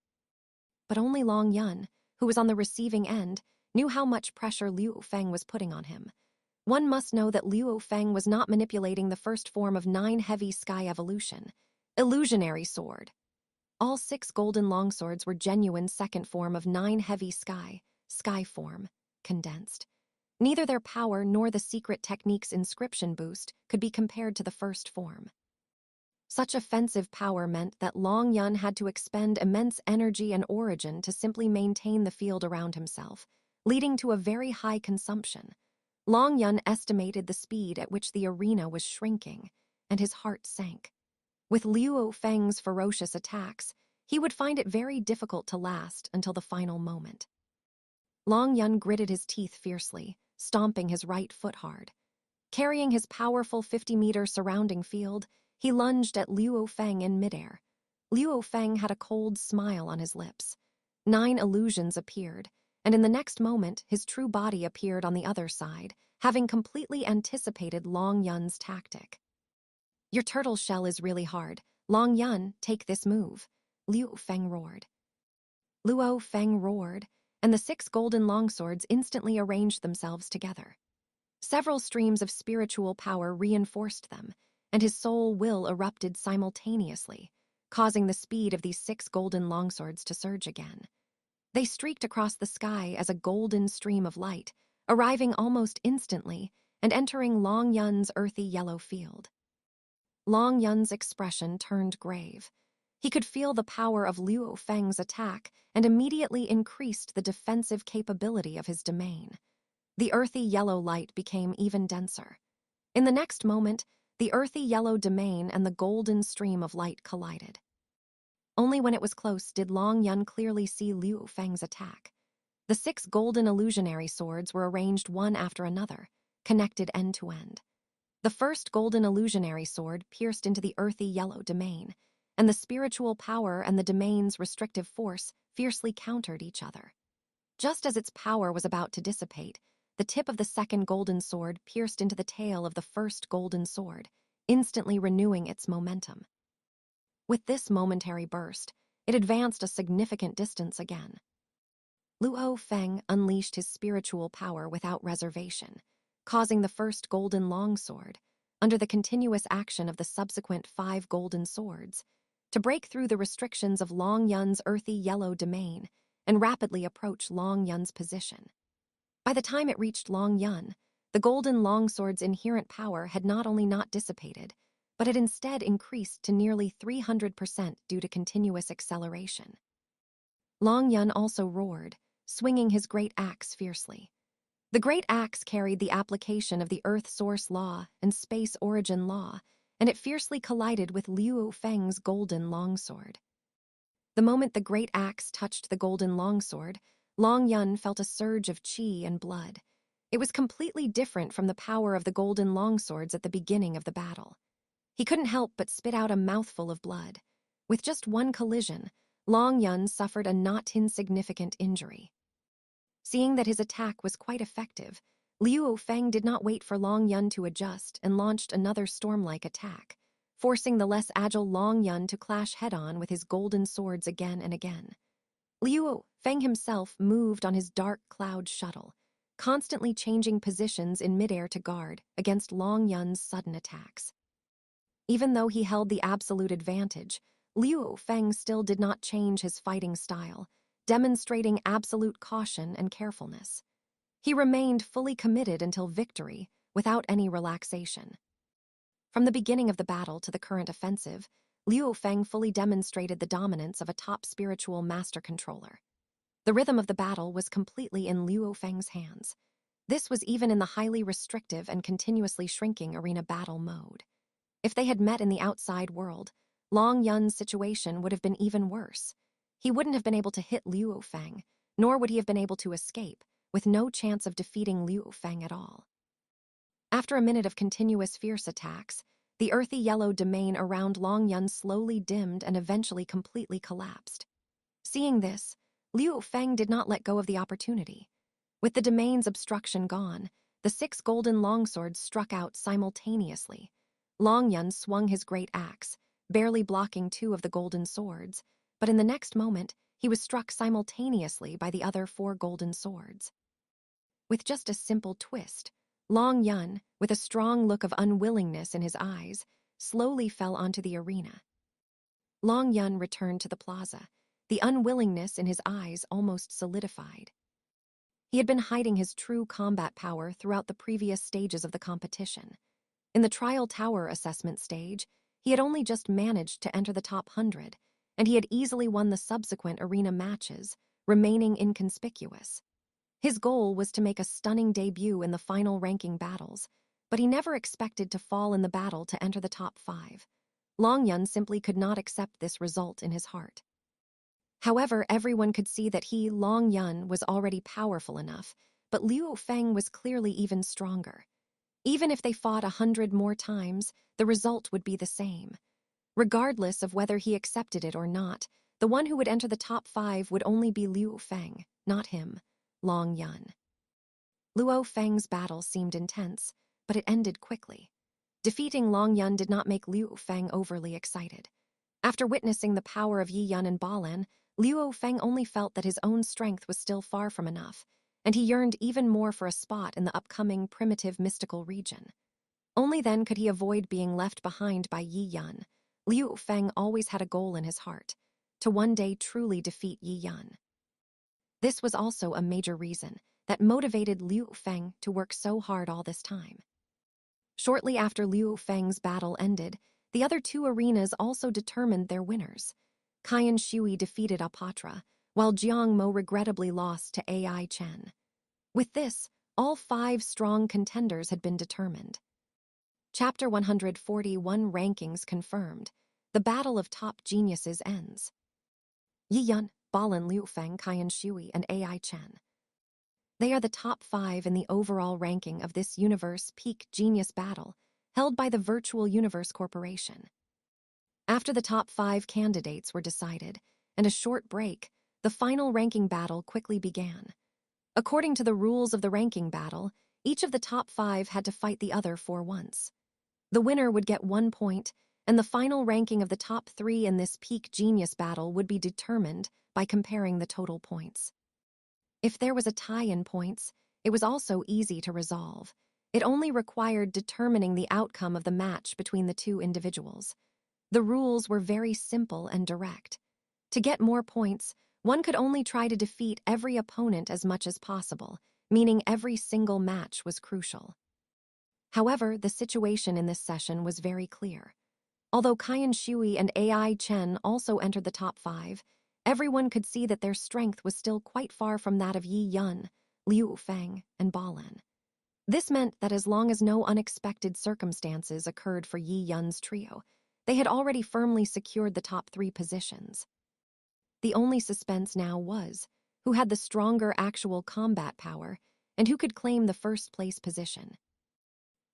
But only Long Yun, who was on the receiving end, knew how much pressure Liu Feng was putting on him. One must know that Liu Feng was not manipulating the first form of 9 heavy sky evolution, illusionary sword. All 6 golden longswords were genuine second form of 9 heavy sky form, condensed. Neither their power nor the secret technique's inscription boost could be compared to the first form. Such offensive power meant that Long Yun had to expend immense energy and origin to simply maintain the field around himself, leading to a very high consumption. Long Yun estimated the speed at which the arena was shrinking, and his heart sank. With Liu Feng's ferocious attacks, he would find it very difficult to last until the final moment. Long Yun gritted his teeth fiercely, stomping his right foot hard. Carrying his powerful 50-meter surrounding field, he lunged at Liu Feng in midair. Liu Feng had a cold smile on his lips. 9 illusions appeared, and in the next moment, his true body appeared on the other side, having completely anticipated Long Yun's tactic. "Your turtle shell is really hard. Long Yun, take this move," Liu Feng roared. Luo Feng roared, and the 6 golden longswords instantly arranged themselves together. Several streams of spiritual power reinforced them, and his soul will erupted simultaneously, causing the speed of these 6 golden longswords to surge again. They streaked across the sky as a golden stream of light, arriving almost instantly and entering Long Yun's earthy yellow field. Long Yun's expression turned grave. He could feel the power of Liu Feng's attack and immediately increased the defensive capability of his domain. The earthy yellow light became even denser. In the next moment, the earthy yellow domain and the golden stream of light collided. Only when it was close did Long Yun clearly see Liu Feng's attack. The 6 golden illusionary swords were arranged one after another, connected end to end. The first golden illusionary sword pierced into the earthy yellow domain, and the spiritual power and the domain's restrictive force fiercely countered each other. Just as its power was about to dissipate, the tip of the second golden sword pierced into the tail of the first golden sword, instantly renewing its momentum. With this momentary burst, it advanced a significant distance again. Luo Feng unleashed his spiritual power without reservation, causing the first golden longsword, under the continuous action of the subsequent 5 golden swords, to break through the restrictions of Long Yun's earthy yellow domain and rapidly approach Long Yun's position. By the time it reached Long Yun, the golden longsword's inherent power had not only not dissipated, but had instead increased to nearly 300% due to continuous acceleration. Long Yun also roared, swinging his great axe fiercely. The great axe carried the application of the Earth Source Law and Space Origin Law, and it fiercely collided with Luo Feng's golden longsword. The moment the great axe touched the golden longsword, Long Yun felt a surge of qi and blood. It was completely different from the power of the golden longswords at the beginning of the battle. He couldn't help but spit out a mouthful of blood. With just one collision, Long Yun suffered a not insignificant injury. Seeing that his attack was quite effective, Luo Feng did not wait for Long Yun to adjust and launched another storm-like attack, forcing the less agile Long Yun to clash head-on with his golden swords again and again. Luo Feng himself moved on his dark cloud shuttle, constantly changing positions in midair to guard against Long Yun's sudden attacks. Even though he held the absolute advantage, Luo Feng still did not change his fighting style, demonstrating absolute caution and carefulness. He remained fully committed until victory, without any relaxation. From the beginning of the battle to the current offensive, Luo Feng fully demonstrated the dominance of a top spiritual master controller. The rhythm of the battle was completely in Luo Feng's hands. This was even in the highly restrictive and continuously shrinking arena battle mode. If they had met in the outside world, Long Yun's situation would have been even worse. He wouldn't have been able to hit Luo Feng, nor would he have been able to escape, with no chance of defeating Luo Feng at all. After a minute of continuous fierce attacks, the earthy yellow domain around Long Yun slowly dimmed and eventually completely collapsed. Seeing this, Luo Feng did not let go of the opportunity. With the domain's obstruction gone, the 6 golden longswords struck out simultaneously. Long Yun swung his great axe, barely blocking 2 of the golden swords, but in the next moment, he was struck simultaneously by the other 4 golden swords. With just a simple twist, Long Yun, with a strong look of unwillingness in his eyes, slowly fell onto the arena. Long Yun returned to the plaza, the unwillingness in his eyes almost solidified. He had been hiding his true combat power throughout the previous stages of the competition. In the Trial Tower assessment stage, he had only just managed to enter the top 100, and he had easily won the subsequent arena matches, remaining inconspicuous. His goal was to make a stunning debut in the final ranking battles, but he never expected to fall in the battle to enter the top 5. Long Yun simply could not accept this result in his heart. However, everyone could see that he, Long Yun, was already powerful enough, but Luo Feng was clearly even stronger. Even if they fought 100 more times, the result would be the same. Regardless of whether he accepted it or not, the one who would enter the top 5 would only be Luo Feng, not him, Long Yun. Luo Feng's battle seemed intense, but it ended quickly. Defeating Long Yun did not make Luo Feng overly excited. After witnessing the power of Yi Yun and Balan, Luo Feng only felt that his own strength was still far from enough, and he yearned even more for a spot in the upcoming primitive mystical region. Only then could he avoid being left behind by Yi Yun. Luo Feng always had a goal in his heart, to one day truly defeat Yi Yun. This was also a major reason that motivated Luo Feng to work so hard all this time. Shortly after Luo Feng's battle ended, the other 2 arenas also determined their winners. Qian Shui defeated Apatra, while Jiang Mo regrettably lost to Ai Chen. With this, all 5 strong contenders had been determined. Chapter 141 Rankings confirmed. The Battle of Top Geniuses ends. Yi Yun, Balan Luo Feng, Qian Shui, and Ai Chen. They are the top 5 in the overall ranking of this Universe Peak Genius Battle, held by the Virtual Universe Corporation. After the top 5 candidates were decided, and a short break, the final ranking battle quickly began. According to the rules of the ranking battle, each of the top 5 had to fight the other 4 once. The winner would get 1 point, and the final ranking of the top 3 in this peak genius battle would be determined by comparing the total points. If there was a tie in points, it was also easy to resolve. It only required determining the outcome of the match between the two individuals. The rules were very simple and direct. To get more points, one could only try to defeat every opponent as much as possible, meaning every single match was crucial. However, the situation in this session was very clear. Although Qian Shui and AI Chen also entered the top 5, everyone could see that their strength was still quite far from that of Yi Yun, Liu Feng, and Balin. This meant that as long as no unexpected circumstances occurred for Yi Yun's trio, they had already firmly secured the top 3 positions. The only suspense now was who had the stronger actual combat power and who could claim the first-place position.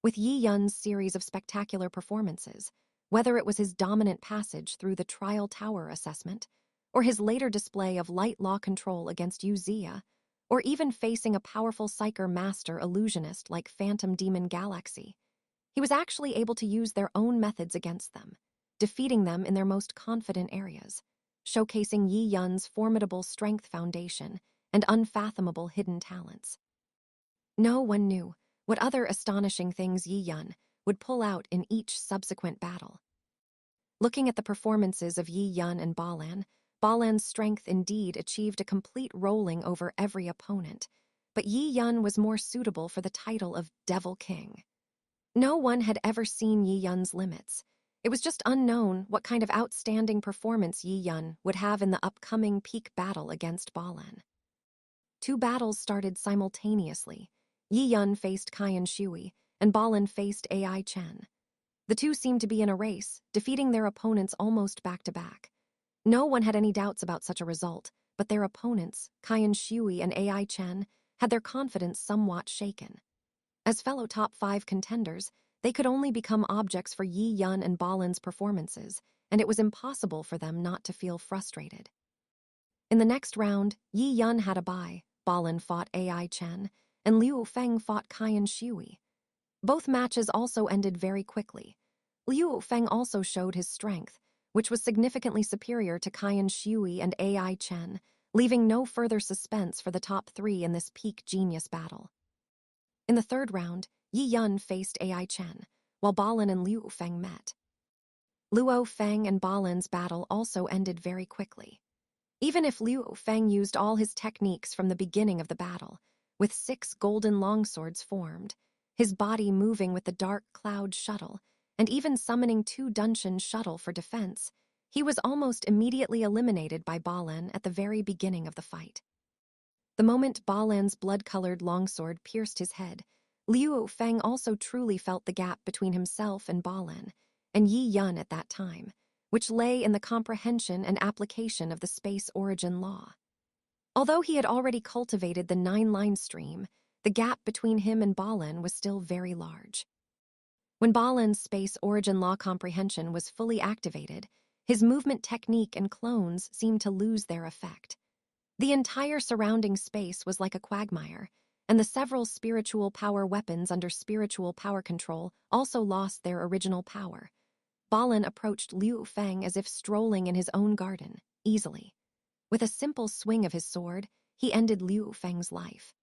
With Yi Yun's series of spectacular performances, whether it was his dominant passage through the Trial Tower assessment, or his later display of light law control against Yu Zia, or even facing a powerful Psyker master illusionist like Phantom Demon Galaxy, he was actually able to use their own methods against them, defeating them in their most confident areas, showcasing Yi Yun's formidable strength foundation and unfathomable hidden talents. No one knew what other astonishing things Yi Yun would pull out in each subsequent battle. Looking at the performances of Yi Yun and Balan, Balan's strength indeed achieved a complete rolling over every opponent, but Yi Yun was more suitable for the title of Devil King. No one had ever seen Yi Yun's limits. It was just unknown what kind of outstanding performance Yi Yun would have in the upcoming peak battle against Balan. 2 battles started simultaneously. Yi Yun faced Qian Shui, and Balan faced AI Chen. The two seemed to be in a race, defeating their opponents almost back-to-back. No one had any doubts about such a result, but their opponents, Qian Shui and AI Chen, had their confidence somewhat shaken. As fellow top 5 contenders, they could only become objects for Yi Yun and Balan's performances, and it was impossible for them not to feel frustrated. In the next round, Yi Yun had a bye, Balan fought AI Chen, and Liu Feng fought Qian Shui. Both matches also ended very quickly. Liu Feng also showed his strength, which was significantly superior to Qian Shui and AI Chen, leaving no further suspense for the top 3 in this peak genius battle. In the third round, Yi Yun faced AI Chen, while Balan and Liu Feng met. Luo Feng and Balan's battle also ended very quickly. Even if Liu Feng used all his techniques from the beginning of the battle, with 6 golden longswords formed, his body moving with the dark cloud shuttle, and even summoning 2 Duntian shuttle for defense, he was almost immediately eliminated by Balan at the very beginning of the fight. The moment Balan's blood-colored longsword pierced his head, Liu Feng also truly felt the gap between himself and Balan, and Yi Yun at that time, which lay in the comprehension and application of the space origin law. Although he had already cultivated the 9-line stream, the gap between him and Balan was still very large. When Balan's space origin law comprehension was fully activated, his movement technique and clones seemed to lose their effect. The entire surrounding space was like a quagmire, and the several spiritual power weapons under spiritual power control also lost their original power. Balan approached Liu Feng as if strolling in his own garden, easily. With a simple swing of his sword, he ended Liu Feng's life.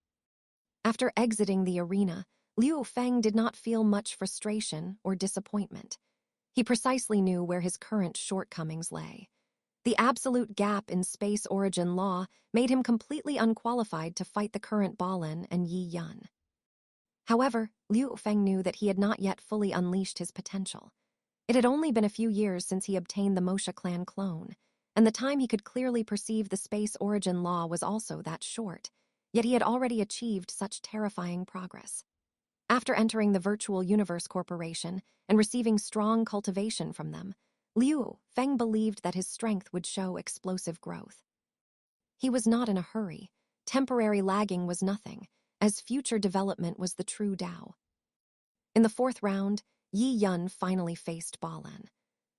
After exiting the arena, Liu Feng did not feel much frustration or disappointment. He precisely knew where his current shortcomings lay. The absolute gap in space origin law made him completely unqualified to fight the current Balan and Yi Yun. However, Liu Feng knew that he had not yet fully unleashed his potential. It had only been a few years since he obtained the Moshe clan clone, and the time he could clearly perceive the space origin law was also that short, yet he had already achieved such terrifying progress. After entering the Virtual Universe Corporation and receiving strong cultivation from them, Liu Feng believed that his strength would show explosive growth. He was not in a hurry. Temporary lagging was nothing, as future development was the true Dao. In the 4th round, Yi Yun finally faced Balan.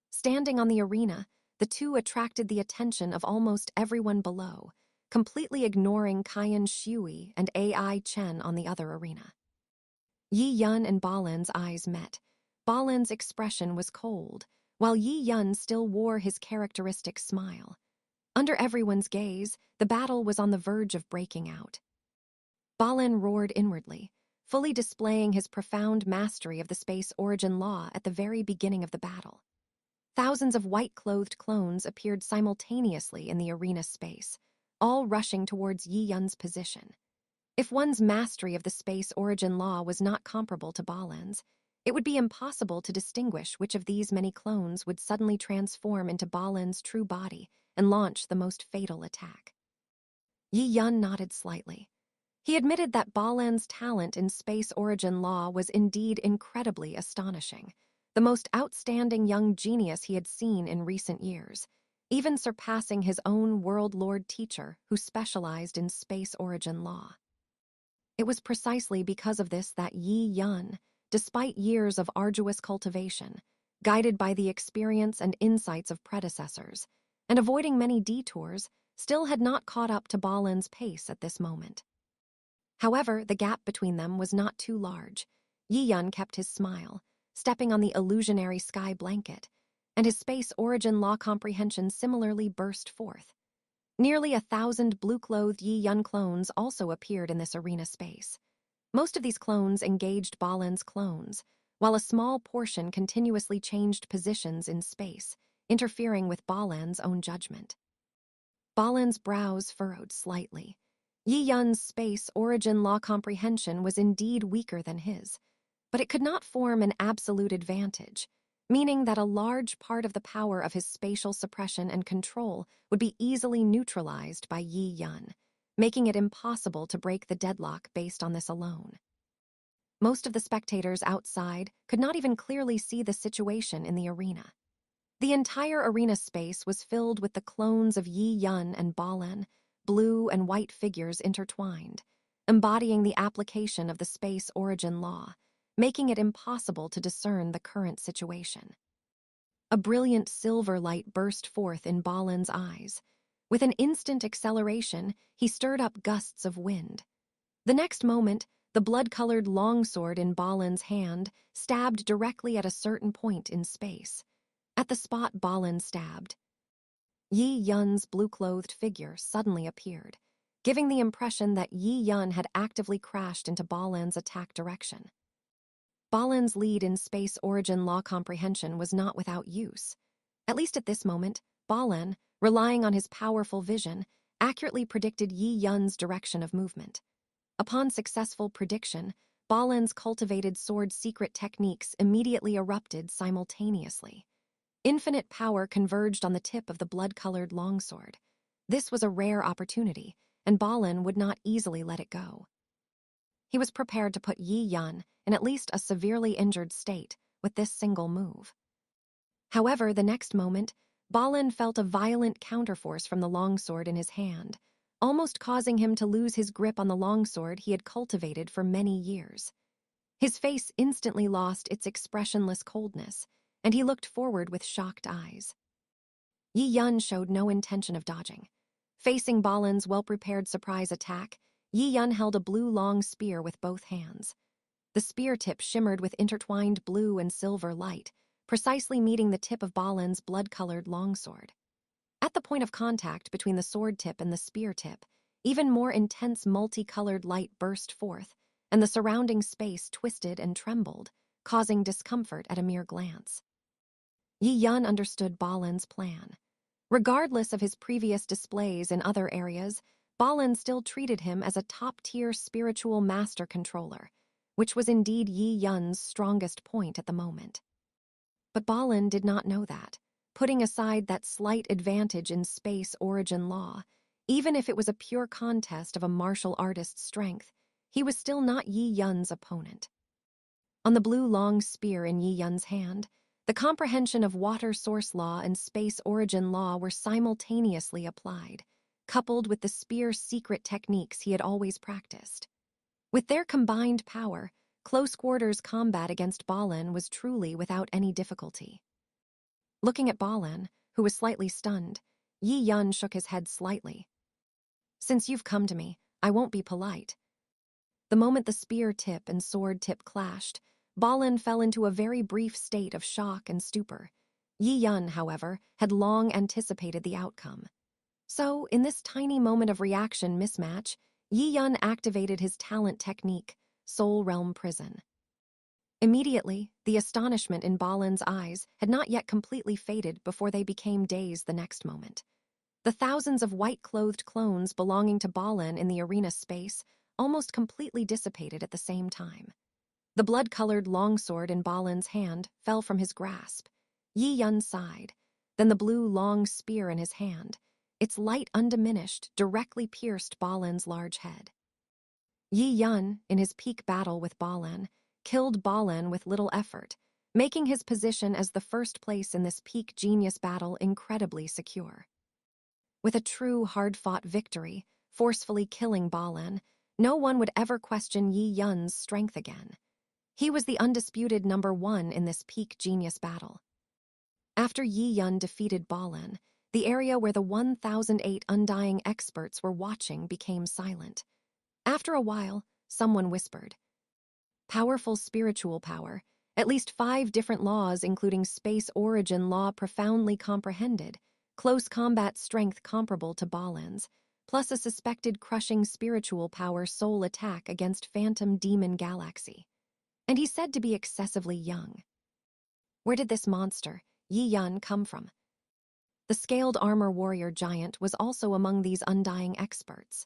Standing on the arena, the two attracted the attention of almost everyone below, completely ignoring Qian Shui and AI Chen on the other arena. Yi Yun and Balan's eyes met. Balan's expression was cold, while Yi Yun still wore his characteristic smile. Under everyone's gaze, the battle was on the verge of breaking out. Balin roared inwardly, fully displaying his profound mastery of the space origin law at the very beginning of the battle. Thousands of white-clothed clones appeared simultaneously in the arena space, all rushing towards Yi Yun's position. If one's mastery of the space origin law was not comparable to Balin's, it would be impossible to distinguish which of these many clones would suddenly transform into Balin's true body and launch the most fatal attack. Yi Yun nodded slightly. He admitted that Balin's talent in space origin law was indeed incredibly astonishing, the most outstanding young genius he had seen in recent years, even surpassing his own World Lord teacher who specialized in space origin law. It was precisely because of this that Yi Yun, despite years of arduous cultivation, guided by the experience and insights of predecessors, and avoiding many detours, still had not caught up to Balin's pace at this moment. However, the gap between them was not too large. Yi Yun kept his smile, stepping on the illusionary sky blanket, and his space origin law comprehension similarly burst forth. Nearly 1,000 blue-clothed Yi Yun clones also appeared in this arena space. Most of these clones engaged Balin's clones, while a small portion continuously changed positions in space, interfering with Balin's own judgment. Balin's brows furrowed slightly. Yi Yun's space origin law comprehension was indeed weaker than his, but it could not form an absolute advantage, meaning that a large part of the power of his spatial suppression and control would be easily neutralized by Yi Yun, making it impossible to break the deadlock based on this alone. Most of the spectators outside could not even clearly see the situation in the arena. The entire arena space was filled with the clones of Yi Yun and Balin, blue and white figures intertwined, embodying the application of the space origin law, making it impossible to discern the current situation. A brilliant silver light burst forth in Balin's eyes. With an instant acceleration, he stirred up gusts of wind. The next moment, the blood-colored longsword in Balin's hand stabbed directly at a certain point in space. At the spot Balin stabbed, Yi Yun's blue-clothed figure suddenly appeared, giving the impression that Yi Yun had actively crashed into Balin's attack direction. Balin's lead in space origin law comprehension was not without use. At least at this moment, Balin, relying on his powerful vision, accurately predicted Yi Yun's direction of movement. Upon successful prediction, Balin's cultivated sword secret techniques immediately erupted simultaneously. Infinite power converged on the tip of the blood-colored longsword. This was a rare opportunity, and Balin would not easily let it go. He was prepared to put Yi Yun in at least a severely injured state with this single move. However, the next moment, Balin felt a violent counterforce from the longsword in his hand, almost causing him to lose his grip on the longsword he had cultivated for many years. His face instantly lost its expressionless coldness, and he looked forward with shocked eyes. Yi Yun showed no intention of dodging. Facing Balin's well-prepared surprise attack, Yi Yun held a blue long spear with both hands. The spear tip shimmered with intertwined blue and silver light, precisely meeting the tip of Balin's blood-colored longsword. At the point of contact between the sword tip and the spear tip, even more intense multicolored light burst forth, and the surrounding space twisted and trembled, causing discomfort at a mere glance. Yi Yun understood Balin's plan. Regardless of his previous displays in other areas, Balin still treated him as a top-tier spiritual master controller, which was indeed Yi Yun's strongest point at the moment. But Balin did not know that, putting aside that slight advantage in space origin law, even if it was a pure contest of a martial artist's strength, he was still not Yi Yun's opponent. On the blue long spear in Yi Yun's hand, the comprehension of water source law and space origin law were simultaneously applied, coupled with the spear's secret techniques he had always practiced. With their combined power, close-quarters combat against Balin was truly without any difficulty. Looking at Balin, who was slightly stunned, Yi Yun shook his head slightly. "Since you've come to me, I won't be polite." The moment the spear tip and sword tip clashed, Balin fell into a very brief state of shock and stupor. Yi Yun, however, had long anticipated the outcome. So, in this tiny moment of reaction mismatch, Yi Yun activated his talent technique, Soul Realm Prison. Immediately, the astonishment in Balin's eyes had not yet completely faded before they became dazed the next moment. The thousands of white-clothed clones belonging to Balin in the arena space almost completely dissipated at the same time. The blood-colored longsword in Balin's hand fell from his grasp. Yi Yun sighed. Then the blue long spear in his hand, its light undiminished, directly pierced Balin's large head. Yi Yun, in his peak battle with Balin, killed Balin with little effort, making his position as the first place in this peak genius battle incredibly secure. With a true hard-fought victory, forcefully killing Balin, no one would ever question Yi Yun's strength again. He was the undisputed #1 in this peak genius battle. After Yi Yun defeated Balin, the area where the 1008 undying experts were watching became silent. After a while, someone whispered, "Powerful spiritual power, at least 5 different laws including space origin law profoundly comprehended, close combat strength comparable to Balin's, plus a suspected crushing spiritual power soul attack against Phantom Demon Galaxy. And he's said to be excessively young. Where did this monster, Yi Yun, come from?" The scaled armor warrior giant was also among these undying experts.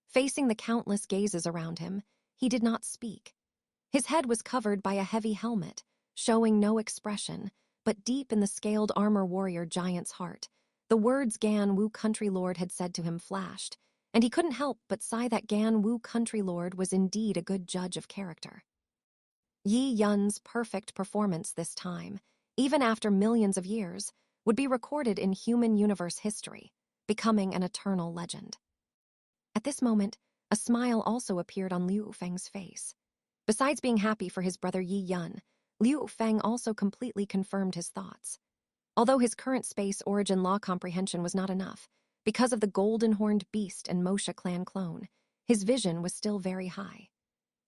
Facing the countless gazes around him, he did not speak. His head was covered by a heavy helmet, showing no expression, but deep in the scaled armor warrior giant's heart, the words Gan Wu Country Lord had said to him flashed, and he couldn't help but sigh that Gan Wu Country Lord was indeed a good judge of character. Yi Yun's perfect performance this time, even after millions of years, would be recorded in human universe history, becoming an eternal legend. At this moment, a smile also appeared on Liu Feng's face. Besides being happy for his brother Yi Yun, Liu Feng also completely confirmed his thoughts. Although his current space origin law comprehension was not enough, because of the golden-horned beast and Moshe clan clone, his vision was still very high.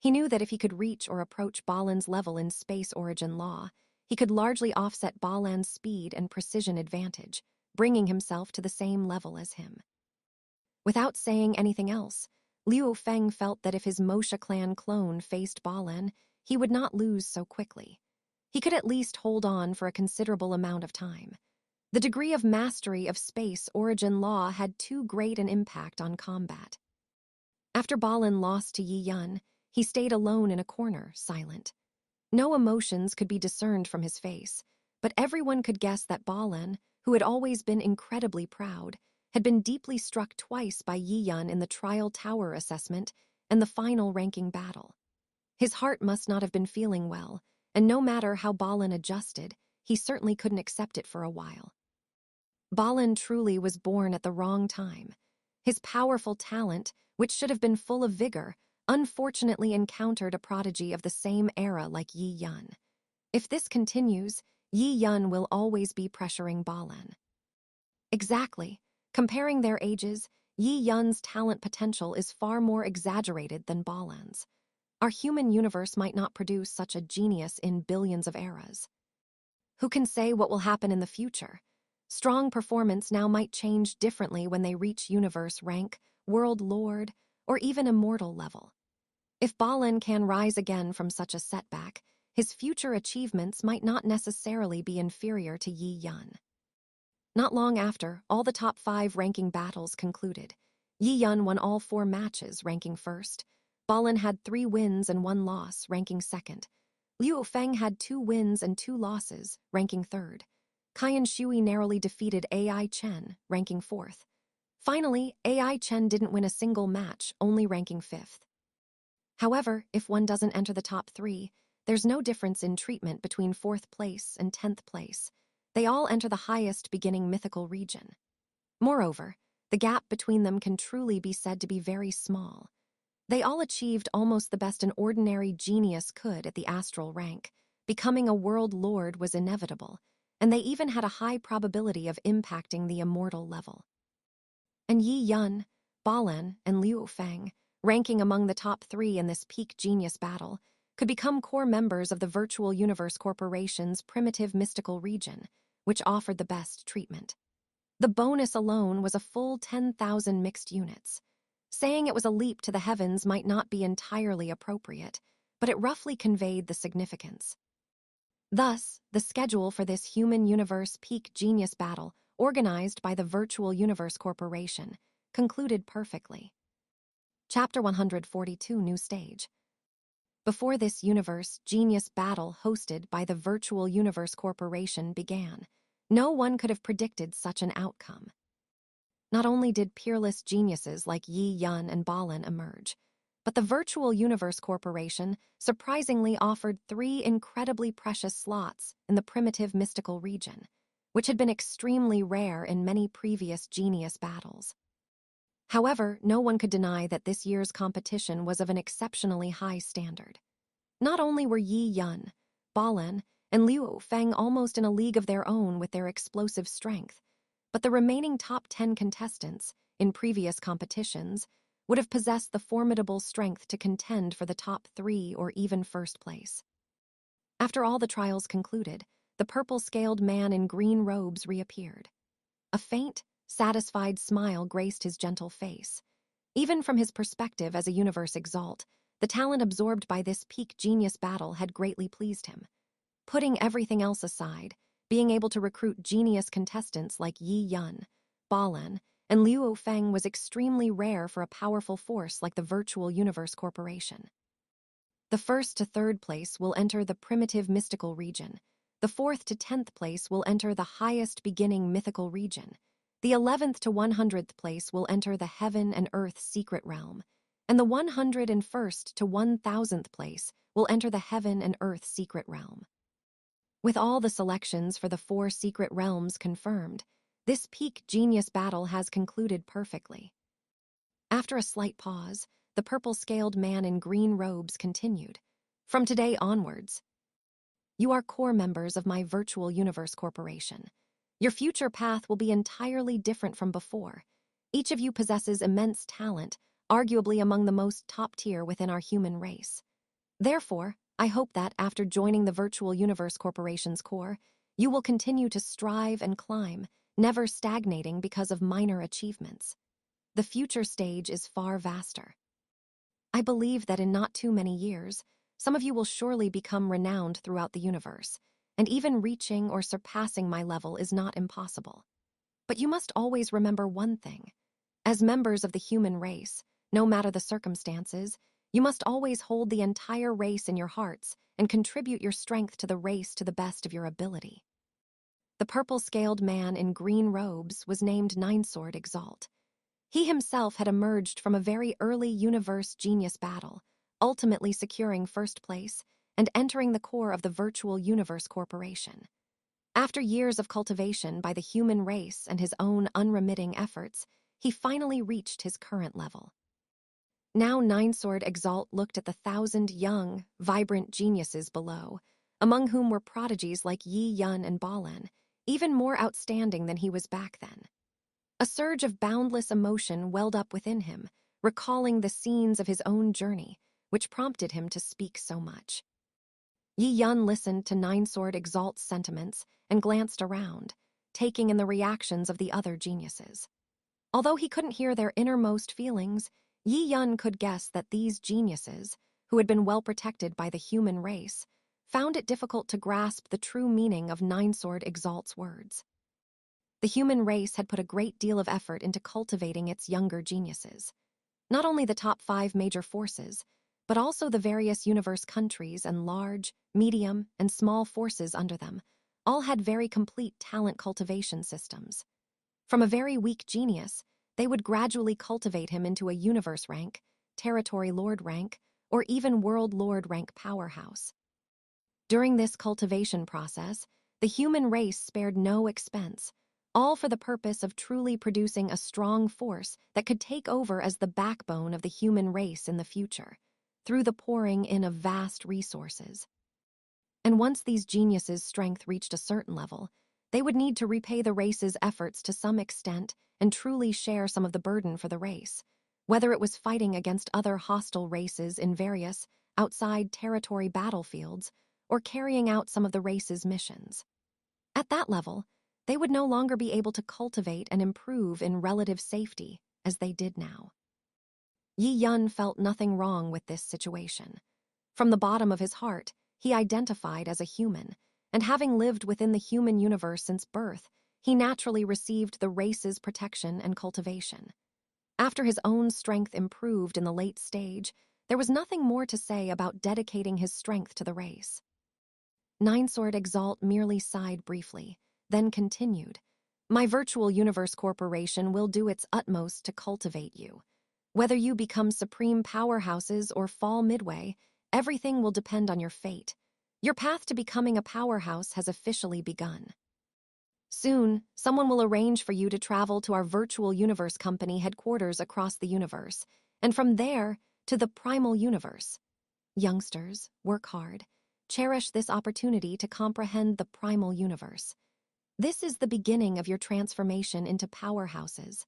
He knew that if he could reach or approach Balin's level in space origin law, he could largely offset Balin's speed and precision advantage, bringing himself to the same level as him. Without saying anything else, Liu Feng felt that if his Moshe clan clone faced Balin, he would not lose so quickly. He could at least hold on for a considerable amount of time. The degree of mastery of space origin law had too great an impact on combat. After Balin lost to Yi Yun, he stayed alone in a corner, silent. No emotions could be discerned from his face, but everyone could guess that Balin, who had always been incredibly proud, had been deeply struck twice by Yi Yun in the Trial Tower assessment and the final ranking battle. His heart must not have been feeling well, and no matter how Balin adjusted, he certainly couldn't accept it for a while. Balin truly was born at the wrong time. His powerful talent, which should have been full of vigor, unfortunately encountered a prodigy of the same era like Yi Yun. If this continues, Yi Yun will always be pressuring Balin. Exactly. Comparing their ages, Yi Yun's talent potential is far more exaggerated than Balin's. Our human universe might not produce such a genius in billions of eras. Who can say what will happen in the future? Strong performance now might change differently when they reach universe rank, world lord, or even immortal level. If Balin can rise again from such a setback, his future achievements might not necessarily be inferior to Yi Yun. Not long after, all the top 5 ranking battles concluded. Yi Yun won all 4 matches, ranking first. Balin had 3 wins and 1 loss, ranking second. Liu Feng had 2 wins and 2 losses, ranking third. Qian Shui narrowly defeated AI Chen, ranking fourth. Finally, AI Chen didn't win a single match, only ranking fifth. However, if one doesn't enter the top 3, there's no difference in treatment between 4th place and 10th place. They all enter the highest beginning mythical region. Moreover, the gap between them can truly be said to be very small. They all achieved almost the best an ordinary genius could at the astral rank. Becoming a world lord was inevitable, and they even had a high probability of impacting the immortal level. And Yi Yun, Balin, and Liu Feng, ranking among the top 3 in this peak genius battle, could become core members of the Virtual Universe Corporation's primitive mystical region, which offered the best treatment. The bonus alone was a full 10,000 mixed units. Saying it was a leap to the heavens might not be entirely appropriate, but it roughly conveyed the significance. Thus, the schedule for this human universe peak genius battle, organized by the Virtual Universe Corporation, concluded perfectly. Chapter 142, New Stage. Before this universe genius battle hosted by the Virtual Universe Corporation began, no one could have predicted such an outcome. Not only did peerless geniuses like Yi Yun and Balin emerge, but the Virtual Universe Corporation surprisingly offered 3 incredibly precious slots in the primitive mystical region, which had been extremely rare in many previous genius battles. However, no one could deny that this year's competition was of an exceptionally high standard. Not only were Yi Yun, Balin, and Liu Feng almost in a league of their own with their explosive strength, but the remaining top 10 contestants, in previous competitions, would have possessed the formidable strength to contend for the top 3 or even first place. After all the trials concluded, the purple-scaled man in green robes reappeared. A faint, satisfied smile graced his gentle face. Even from his perspective as a universe exalt, the talent absorbed by this peak genius battle had greatly pleased him. Putting everything else aside, being able to recruit genius contestants like Yi Yun, Balin, and Liu Feng was extremely rare for a powerful force like the Virtual Universe Corporation. The 1st to 3rd place will enter the primitive mystical region. The 4th to 10th place will enter the highest beginning mythical region. The 11th to 100th place will enter the heaven and earth secret realm. And the 101st to 1000th place will enter the heaven and earth secret realm. With all the selections for the 4 secret realms confirmed, this peak genius battle has concluded perfectly. After a slight pause, the purple-scaled man in green robes continued. From today onwards, you are core members of my Virtual Universe Corporation. Your future path will be entirely different from before. Each of you possesses immense talent, arguably among the most top-tier within our human race. Therefore, I hope that after joining the Virtual Universe Corporation's core, you will continue to strive and climb, never stagnating because of minor achievements. The future stage is far vaster. I believe that in not too many years, some of you will surely become renowned throughout the universe, and even reaching or surpassing my level is not impossible. But you must always remember one thing. As members of the human race, no matter the circumstances, you must always hold the entire race in your hearts and contribute your strength to the race to the best of your ability. The purple-scaled man in green robes was named Ninesword Exalt. He himself had emerged from a very early universe genius battle, ultimately securing first place and entering the core of the Virtual Universe Corporation. After years of cultivation by the human race and his own unremitting efforts, he finally reached his current level. Now Ninesword Exalt looked at the 1,000 young, vibrant geniuses below, among whom were prodigies like Yi Yun and Balin, even more outstanding than he was back then. A surge of boundless emotion welled up within him, recalling the scenes of his own journey, which prompted him to speak so much. Yi Yun listened to Ninesword Exalt's sentiments and glanced around, taking in the reactions of the other geniuses. Although he couldn't hear their innermost feelings, Yi Yun could guess that these geniuses, who had been well protected by the human race, found it difficult to grasp the true meaning of Ninesword Exalt's words. The human race had put a great deal of effort into cultivating its younger geniuses. Not only the top 5 major forces, but also the various universe countries and large, medium, and small forces under them, all had very complete talent cultivation systems. From a very weak genius, they would gradually cultivate him into a universe rank, territory lord rank, or even world lord rank powerhouse. During this cultivation process, the human race spared no expense, all for the purpose of truly producing a strong force that could take over as the backbone of the human race in the future, through the pouring in of vast resources. And once these geniuses' strength reached a certain level, they would need to repay the race's efforts to some extent and truly share some of the burden for the race, whether it was fighting against other hostile races in various outside territory battlefields or carrying out some of the race's missions. At that level, They would no longer be able to cultivate and improve in relative safety as they did now. Yi Yun felt nothing wrong with this situation. From the bottom of his heart, he identified as a human, and having lived within the human universe since birth, he naturally received the race's protection and cultivation. After his own strength improved in the late stage, there was nothing more to say about dedicating his strength to the race. Ninesword Exalt merely sighed briefly, then continued, "My Virtual Universe Corporation will do its utmost to cultivate you. Whether you become supreme powerhouses or fall midway, everything will depend on your fate. Your path to becoming a powerhouse has officially begun. Soon, someone will arrange for you to travel to our Virtual Universe Company headquarters across the universe, and from there to the Primal Universe. Youngsters, work hard. Cherish this opportunity to comprehend the Primal Universe. This is the beginning of your transformation into powerhouses."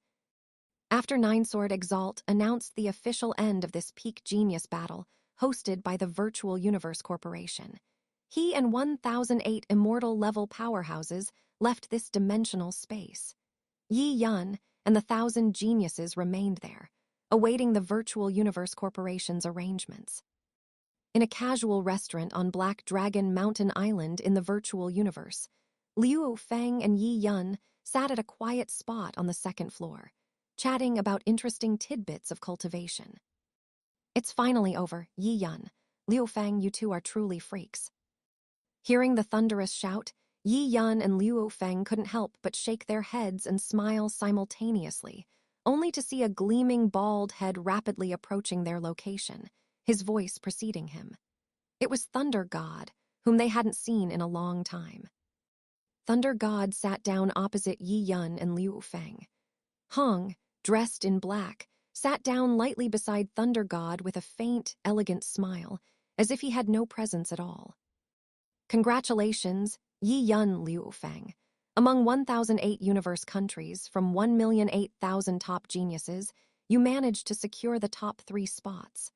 After Ninesword Exalt announced the official end of this peak genius battle hosted by the Virtual Universe Corporation, he and 1008 immortal-level powerhouses left this dimensional space. Yi Yun and the 1,000 geniuses remained there, awaiting the Virtual Universe Corporation's arrangements. In a casual restaurant on Black Dragon Mountain Island in the Virtual Universe, Liu Feng and Yi Yun sat at a quiet spot on the second floor, chatting about interesting tidbits of cultivation. "It's finally over, Yi Yun. Liu Feng, you two are truly freaks." Hearing the thunderous shout, Yi Yun and Liu Feng couldn't help but shake their heads and smile simultaneously, only to see a gleaming bald head rapidly approaching their location, his voice preceding him. It was Thunder God, whom they hadn't seen in a long time. Thunder God sat down opposite Yi Yun and Liu Feng. Hong, dressed in black, sat down lightly beside Thunder God with a faint, elegant smile, as if he had no presence at all. "Congratulations, Yi Yun, Liu Feng. Among 1008 universe countries, from 1,008,000 top geniuses, you managed to secure the top 3 spots.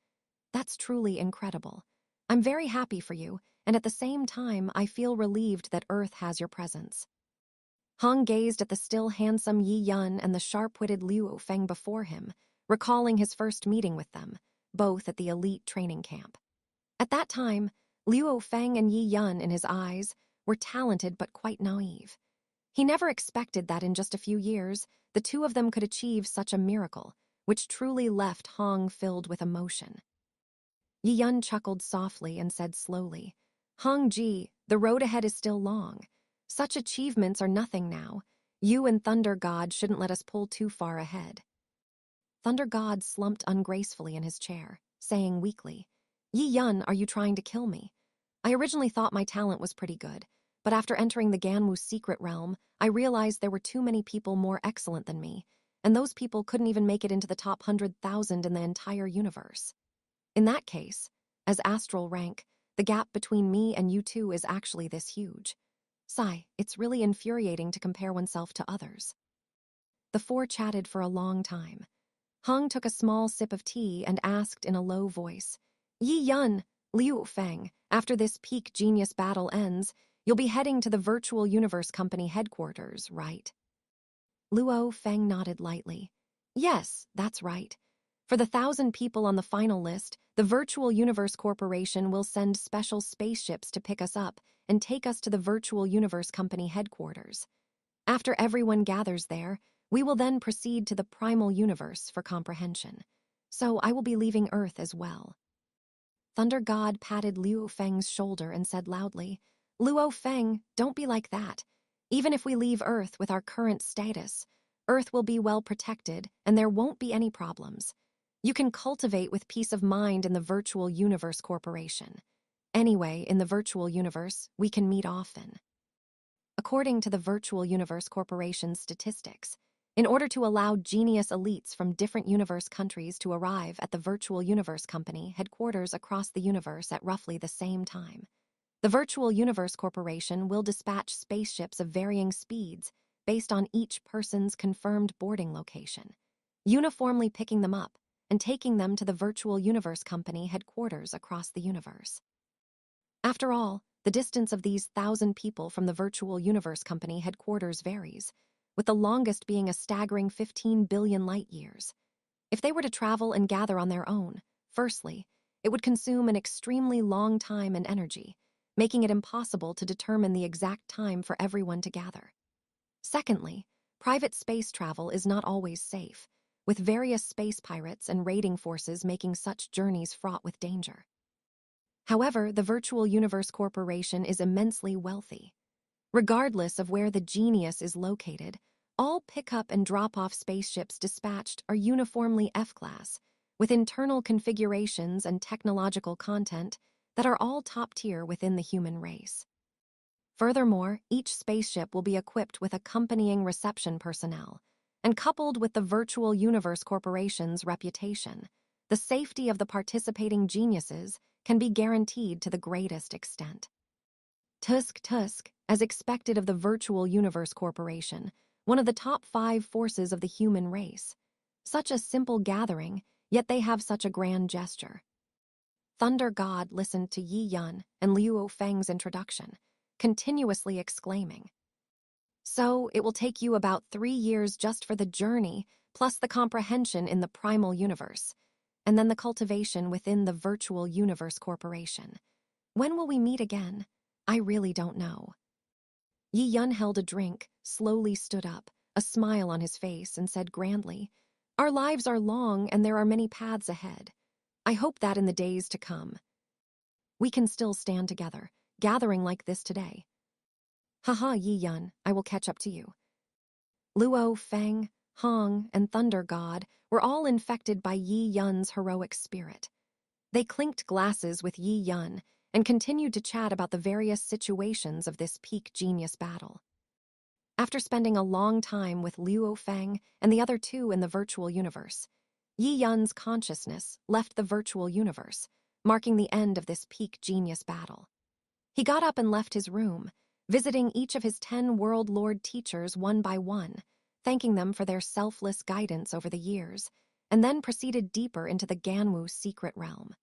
That's truly incredible. I'm very happy for you, and at the same time, I feel relieved that Earth has your presence." Hong gazed at the still handsome Yi Yun and the sharp-witted Liu Feng before him, recalling his first meeting with them, both at the elite training camp. At that time, Liu Feng and Yi Yun, in his eyes, were talented but quite naive. He never expected that in just a few years, the two of them could achieve such a miracle, which truly left Hong filled with emotion. Yi Yun chuckled softly and said slowly, "Hong Ji, the road ahead is still long. Such achievements are nothing now. You and Thunder God shouldn't let us pull too far ahead." Thunder God slumped ungracefully in his chair, saying weakly, "Yi Yun, are you trying to kill me? I originally thought my talent was pretty good, but after entering the Ganwu's secret realm, I realized there were too many people more excellent than me, and those people couldn't even make it into the top 100,000 in the entire universe. In that case, as astral rank, the gap between me and you two is actually this huge. Sigh, it's really infuriating to compare oneself to others." The four chatted for a long time. Hong took a small sip of tea and asked in a low voice, "Yi Yun, Liu Feng, after this peak genius battle ends, you'll be heading to the Virtual Universe Company headquarters, right?" Luo Feng nodded lightly. "Yes, that's right. For the 1,000 people on the final list, the Virtual Universe Corporation will send special spaceships to pick us up and take us to the Virtual Universe Company headquarters. After everyone gathers there, we will then proceed to the Primal Universe for comprehension. So I will be leaving Earth as well." Thunder God patted Liu Feng's shoulder and said loudly, "Luo Feng, don't be like that. Even if we leave Earth with our current status, Earth will be well protected and there won't be any problems. You can cultivate with peace of mind in the Virtual Universe Corporation. Anyway, in the Virtual Universe, we can meet often." According to the Virtual Universe Corporation's statistics, in order to allow genius elites from different universe countries to arrive at the Virtual Universe Company headquarters across the universe at roughly the same time, the Virtual Universe Corporation will dispatch spaceships of varying speeds based on each person's confirmed boarding location, uniformly picking them up and taking them to the Virtual Universe Company headquarters across the universe. After all, the distance of these 1,000 people from the Virtual Universe Company headquarters varies, with the longest being a staggering 15 billion light-years. If they were to travel and gather on their own, firstly, it would consume an extremely long time and energy, making it impossible to determine the exact time for everyone to gather. Secondly, private space travel is not always safe, with various space pirates and raiding forces making such journeys fraught with danger. However, the Virtual Universe Corporation is immensely wealthy. Regardless of where the genius is located, all pick-up and drop-off spaceships dispatched are uniformly F-class, with internal configurations and technological content that are all top-tier within the human race. Furthermore, each spaceship will be equipped with accompanying reception personnel, and coupled with the Virtual Universe Corporation's reputation, the safety of the participating geniuses can be guaranteed to the greatest extent. Tusk, as expected of the Virtual Universe Corporation, one of the top 5 forces of the human race. Such a simple gathering, yet they have such a grand gesture. Thunder God listened to Yi Yun and Liu Feng's introduction, continuously exclaiming, "So, it will take you about 3 years just for the journey, plus the comprehension in the primal universe, and then the cultivation within the Virtual Universe Corporation. When will we meet again? I really don't know." Yi Yun held a drink, slowly stood up, a smile on his face, and said grandly, "Our lives are long and there are many paths ahead. I hope that in the days to come, we can still stand together, gathering like this today." "Haha, Yi Yun, I will catch up to you." Luo, Feng, Hong, and Thunder God were all infected by Yi Yun's heroic spirit. They clinked glasses with Yi Yun and continued to chat about the various situations of this peak genius battle. After spending a long time with Luo Feng and the other 2 in the virtual universe, Yi Yun's consciousness left the virtual universe, marking the end of this peak genius battle. He got up and left his room, visiting each of his 10 World Lord teachers one by one, thanking them for their selfless guidance over the years, and then proceeded deeper into the Ganwu secret realm.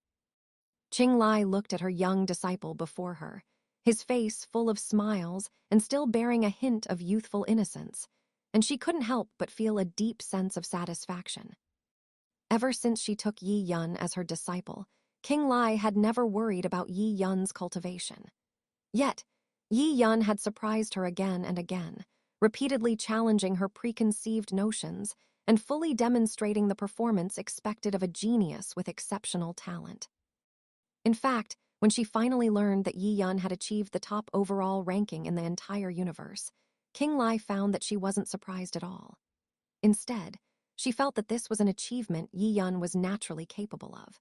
Qinglai looked at her young disciple before her, his face full of smiles and still bearing a hint of youthful innocence, and she couldn't help but feel a deep sense of satisfaction. Ever since she took Yi Yun as her disciple, Qinglai had never worried about Yi Yun's cultivation. Yet, Yi Yun had surprised her again and again, repeatedly challenging her preconceived notions and fully demonstrating the performance expected of a genius with exceptional talent. In fact, when she finally learned that Yi Yun had achieved the top overall ranking in the entire universe, Qinglai found that she wasn't surprised at all. Instead, she felt that this was an achievement Yi Yun was naturally capable of.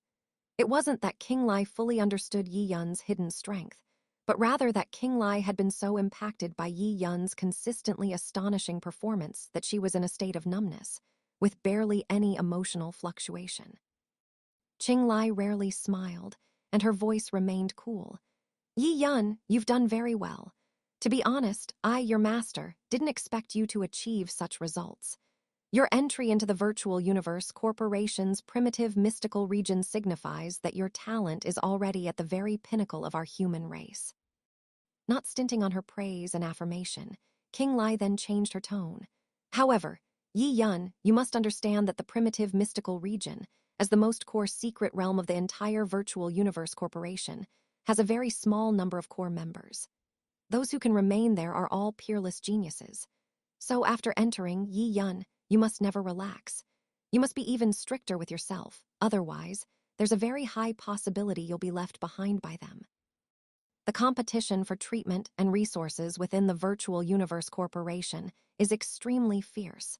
It wasn't that Qinglai fully understood Yi Yun's hidden strength, but rather that Qinglai had been so impacted by Yi Yun's consistently astonishing performance that she was in a state of numbness, with barely any emotional fluctuation. Qinglai rarely smiled, and her voice remained cool. "Yi Yun, you've done very well. To be honest, I, your master, didn't expect you to achieve such results. Your entry into the Virtual Universe Corporation's primitive mystical region signifies that your talent is already at the very pinnacle of our human race." Not stinting on her praise and affirmation, Qinglai then changed her tone. "However, Yi Yun, you must understand that the primitive mystical region, as the most core secret realm of the entire Virtual Universe Corporation, has a very small number of core members. Those who can remain there are all peerless geniuses. So after entering, Yi Yun, you must never relax. You must be even stricter with yourself, otherwise, there's a very high possibility you'll be left behind by them. The competition for treatment and resources within the Virtual Universe Corporation is extremely fierce.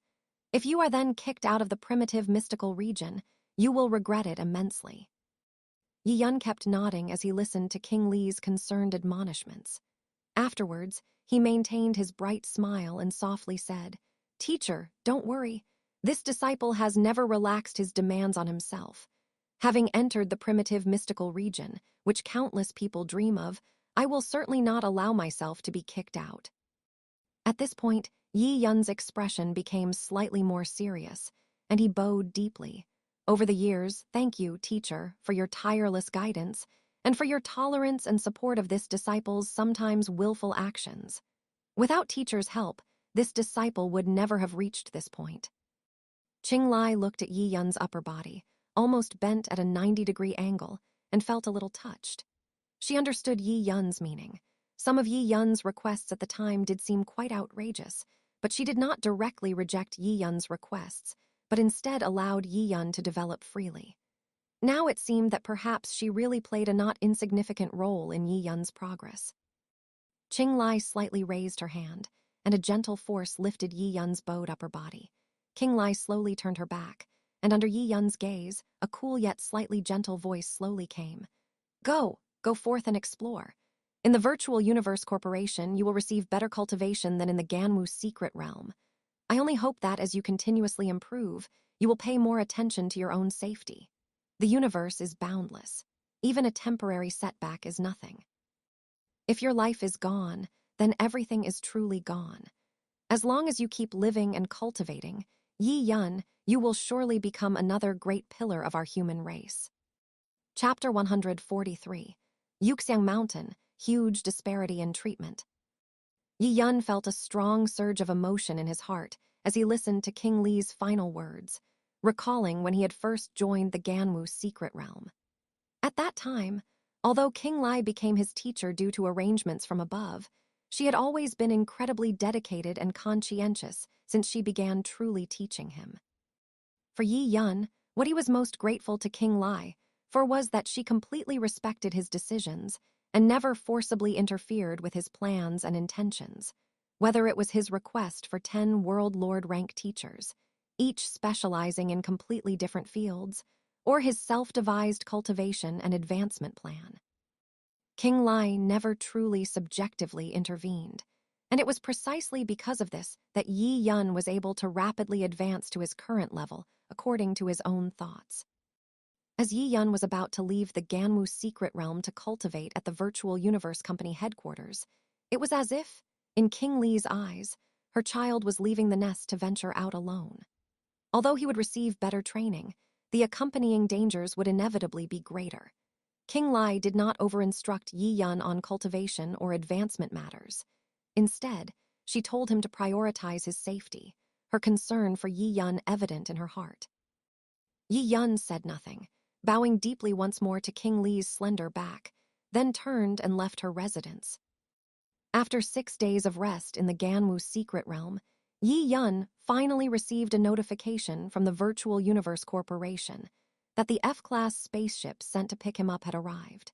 If you are then kicked out of the primitive mystical region, you will regret it immensely." Yi Yun kept nodding as he listened to King Li's concerned admonishments. Afterwards, he maintained his bright smile and softly said, "Teacher, don't worry. This disciple has never relaxed his demands on himself. Having entered the primitive mystical region, which countless people dream of, I will certainly not allow myself to be kicked out." At this point, Yi Yun's expression became slightly more serious, and he bowed deeply. "Over the years, thank you, teacher, for your tireless guidance, and for your tolerance and support of this disciple's sometimes willful actions. Without teacher's help, this disciple would never have reached this point. Qinglai looked at Yi Yun's upper body, almost bent at a 90-degree angle, and felt a little touched. She understood Yi Yun's meaning. Some of Yi Yun's requests at the time did seem quite outrageous, but she did not directly reject Yi Yun's requests, but instead allowed Yi Yun to develop freely. Now it seemed that perhaps she really played a not insignificant role in Yi Yun's progress. Qinglai slightly raised her hand, and a gentle force lifted Yi Yun's bowed upper body. Qinglai slowly turned her back, and under Yi Yun's gaze, a cool yet slightly gentle voice slowly came. Go forth and explore. In the Virtual Universe Corporation, you will receive better cultivation than in the Ganwu secret realm. I only hope that as you continuously improve, you will pay more attention to your own safety. The universe is boundless. Even a temporary setback is nothing. If your life is gone, then everything is truly gone. As long as you keep living and cultivating, Yi Yun, you will surely become another great pillar of our human race. Chapter 143. Yuxiang Mountain, Huge Disparity in Treatment. Yi Yun felt a strong surge of emotion in his heart as he listened to King Li's final words, recalling when he had first joined the Ganwu secret realm. At that time, although King Li became his teacher due to arrangements from above, she had always been incredibly dedicated and conscientious since she began truly teaching him. For Yi Yun, what he was most grateful to King Li for was that she completely respected his decisions and never forcibly interfered with his plans and intentions, whether it was his request for 10 World Lord rank teachers, each specializing in completely different fields, or his self-devised cultivation and advancement plan. King Li never truly subjectively intervened, and it was precisely because of this that Yi Yun was able to rapidly advance to his current level according to his own thoughts. As Yi Yun was about to leave the Ganwu secret realm to cultivate at the Virtual Universe Company headquarters, it was as if, in King Li's eyes, her child was leaving the nest to venture out alone. Although he would receive better training, the accompanying dangers would inevitably be greater. King Li did not over-instruct Yi Yun on cultivation or advancement matters. Instead, she told him to prioritize his safety, her concern for Yi Yun evident in her heart. Yi Yun said nothing, bowing deeply once more to King Li's slender back, then turned and left her residence. After 6 days of rest in the Ganwu secret realm, Yi Yun finally received a notification from the Virtual Universe Corporation that the F-class spaceship sent to pick him up had arrived.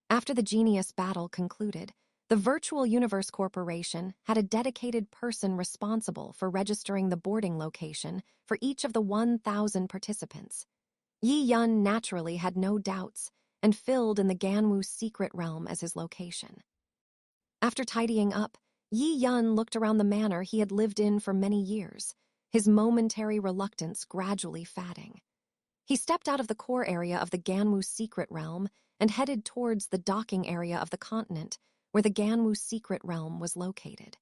After the Genius battle concluded, the Virtual Universe Corporation had a dedicated person responsible for registering the boarding location for each of the 1,000 participants. Yi Yun naturally had no doubts and filled in the Ganwu secret realm as his location. After tidying up, Yi Yun looked around the manor he had lived in for many years, his momentary reluctance gradually fading. He stepped out of the core area of the Ganwu secret realm and headed towards the docking area of the continent where the Ganwu secret realm was located.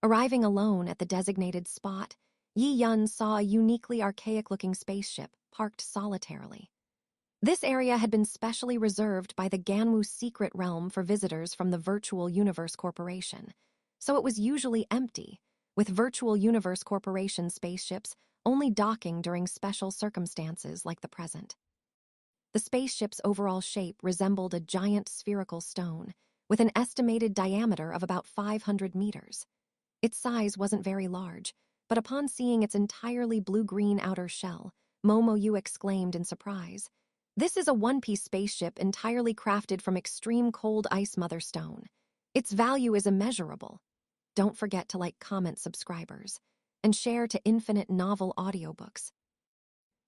Arriving alone at the designated spot, Yi Yun saw a uniquely archaic-looking spaceship parked solitarily. This area had been specially reserved by the Ganwu secret realm for visitors from the Virtual Universe Corporation, so it was usually empty, with Virtual Universe Corporation spaceships only docking during special circumstances like the present. The spaceship's overall shape resembled a giant spherical stone, with an estimated diameter of about 500 meters. Its size wasn't very large, but upon seeing its entirely blue-green outer shell, Momo Yu exclaimed in surprise, "This is a one-piece spaceship entirely crafted from extreme cold ice mother stone. Its value is immeasurable." Don't forget to like, comment, subscribers, and share to infinite novel audiobooks.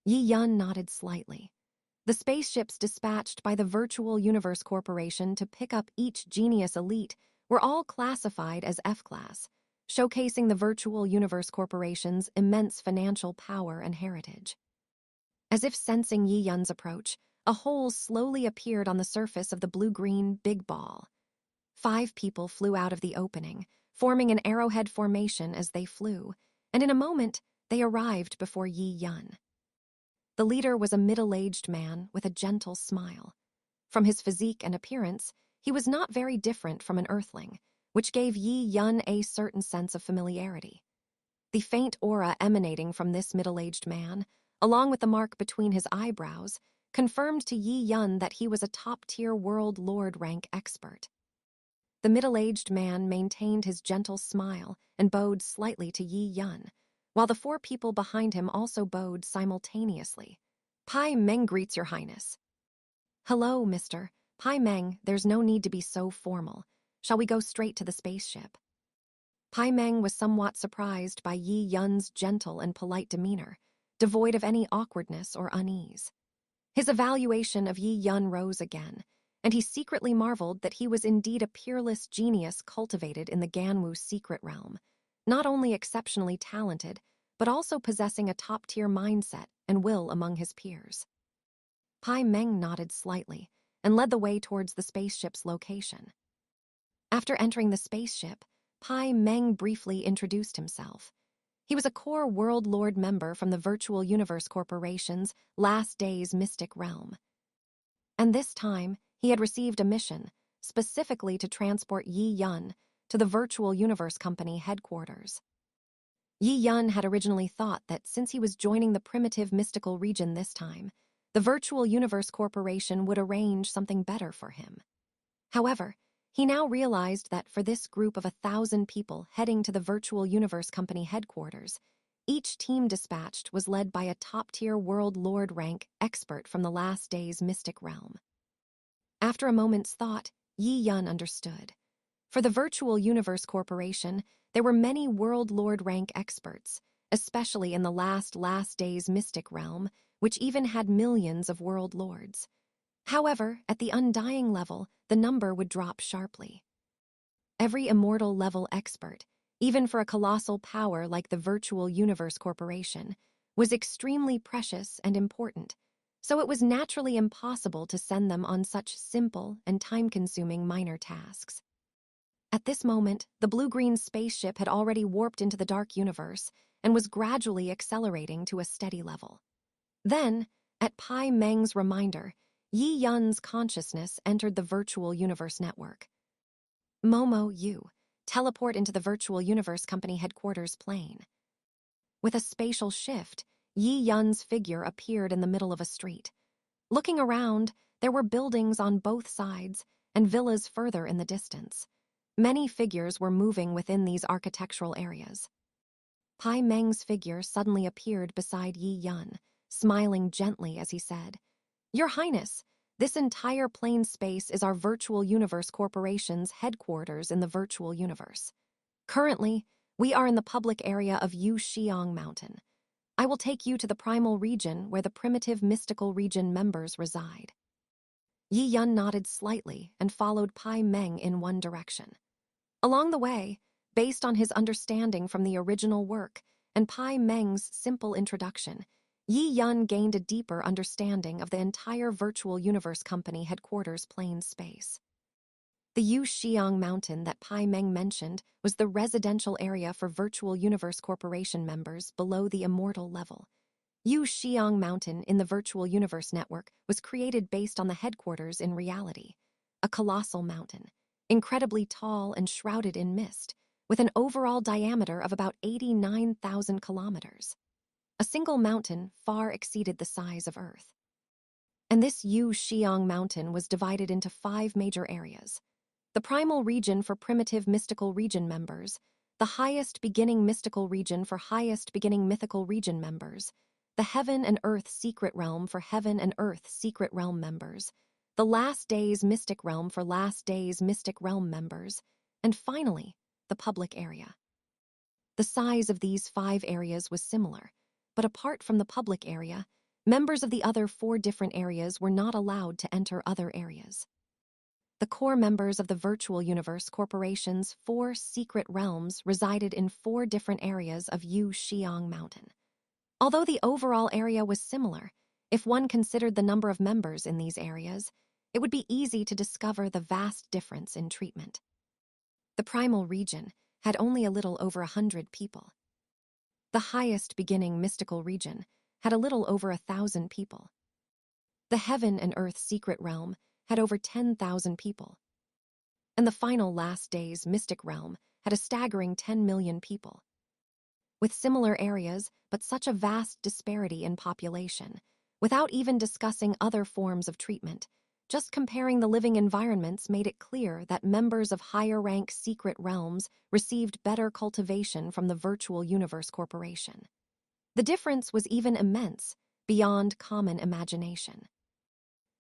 Yi Yun nodded slightly. The spaceships dispatched by the Virtual Universe Corporation to pick up each Genius Elite were all classified as F-class, showcasing the Virtual Universe Corporation's immense financial power and heritage. As if sensing Yi Yun's approach, a hole slowly appeared on the surface of the blue-green big ball. 5 people flew out of the opening, forming an arrowhead formation as they flew, and in a moment, they arrived before Yi Yun. The leader was a middle-aged man with a gentle smile. From his physique and appearance, he was not very different from an earthling, which gave Yi Yun a certain sense of familiarity. The faint aura emanating from this middle-aged man, along with the mark between his eyebrows, confirmed to Yi Yun that he was a top-tier world lord rank expert. The middle-aged man maintained his gentle smile and bowed slightly to Yi Yun, while the four people behind him also bowed simultaneously. Pai Meng greets your highness. Hello, mister. Pai Meng, there's no need to be so formal. Shall we go straight to the spaceship? Pai Meng was somewhat surprised by Yi Yun's gentle and polite demeanor, devoid of any awkwardness or unease. His evaluation of Yi Yun rose again, and he secretly marveled that he was indeed a peerless genius cultivated in the Ganwu secret realm, not only exceptionally talented, but also possessing a top-tier mindset and will among his peers. Pai Meng nodded slightly and led the way towards the spaceship's location. After entering the spaceship, Pai Meng briefly introduced himself. He was a core World Lord member from the Virtual Universe Corporation's Last Days Mystic Realm. And this time, he had received a mission, specifically to transport Yi Yun to the Virtual Universe Company headquarters. Yi Yun had originally thought that since he was joining the primitive mystical region this time, the Virtual Universe Corporation would arrange something better for him. However, he now realized that for this group of 1,000 people heading to the Virtual Universe Company headquarters, each team dispatched was led by a top-tier World Lord rank expert from the Last Days Mystic Realm. After a moment's thought, Yi Yun understood. For the Virtual Universe Corporation, there were many World Lord rank experts, especially in the Last Days Mystic Realm, which even had millions of World Lords. However, at the Undying level, the number would drop sharply. Every immortal level expert, even for a colossal power like the Virtual Universe Corporation, was extremely precious and important, so it was naturally impossible to send them on such simple and time-consuming minor tasks. At this moment, the blue-green spaceship had already warped into the dark universe and was gradually accelerating to a steady level. Then, at Pai Meng's reminder, Yi Yun's consciousness entered the Virtual Universe network. Momo, you, teleport into the Virtual Universe Company headquarters plane. With a spatial shift, Yi Yun's figure appeared in the middle of a street. Looking around, there were buildings on both sides and villas further in the distance. Many figures were moving within these architectural areas. Pai Meng's figure suddenly appeared beside Yi Yun, smiling gently as he said, Your Highness, this entire plane space is our Virtual Universe Corporation's headquarters in the virtual universe. Currently, we are in the public area of Yu-Xiang Mountain. I will take you to the primal region where the primitive mystical region members reside. Yi Yun nodded slightly and followed Pai Meng in one direction. Along the way, based on his understanding from the original work and Pai Meng's simple introduction, Yi Yun gained a deeper understanding of the entire Virtual Universe Company headquarters plane space. The Yu-Xiang Mountain that Pai Meng mentioned was the residential area for Virtual Universe Corporation members below the immortal level. Yu-Xiang Mountain in the Virtual Universe Network was created based on the headquarters in reality, a colossal mountain, incredibly tall and shrouded in mist, with an overall diameter of about 89,000 kilometers. A single mountain far exceeded the size of Earth. And this Yu-Xiang Mountain was divided into 5 major areas. The primal region for primitive mystical region members, the highest beginning mystical region for highest beginning mythical region members, the Heaven and Earth secret realm for Heaven and Earth secret realm members, the Last Days Mystic Realm for Last Days Mystic Realm members, and finally, the public area. The size of these 5 areas was similar, but apart from the public area, members of the other 4 different areas were not allowed to enter other areas. The core members of the Virtual Universe Corporation's 4 secret realms resided in 4 different areas of Yu-Xiang Mountain. Although the overall area was similar, if one considered the number of members in these areas, it would be easy to discover the vast difference in treatment. The primal region had only a little over 100 people. The highest beginning mystical region had a little over 1,000 people. The Heaven and Earth secret realm had over 10,000 people. And the final Last Days Mystic Realm had a staggering 10 million people. With similar areas, but such a vast disparity in population, without even discussing other forms of treatment, just comparing the living environments made it clear that members of higher-rank secret realms received better cultivation from the Virtual Universe Corporation. The difference was even immense, beyond common imagination.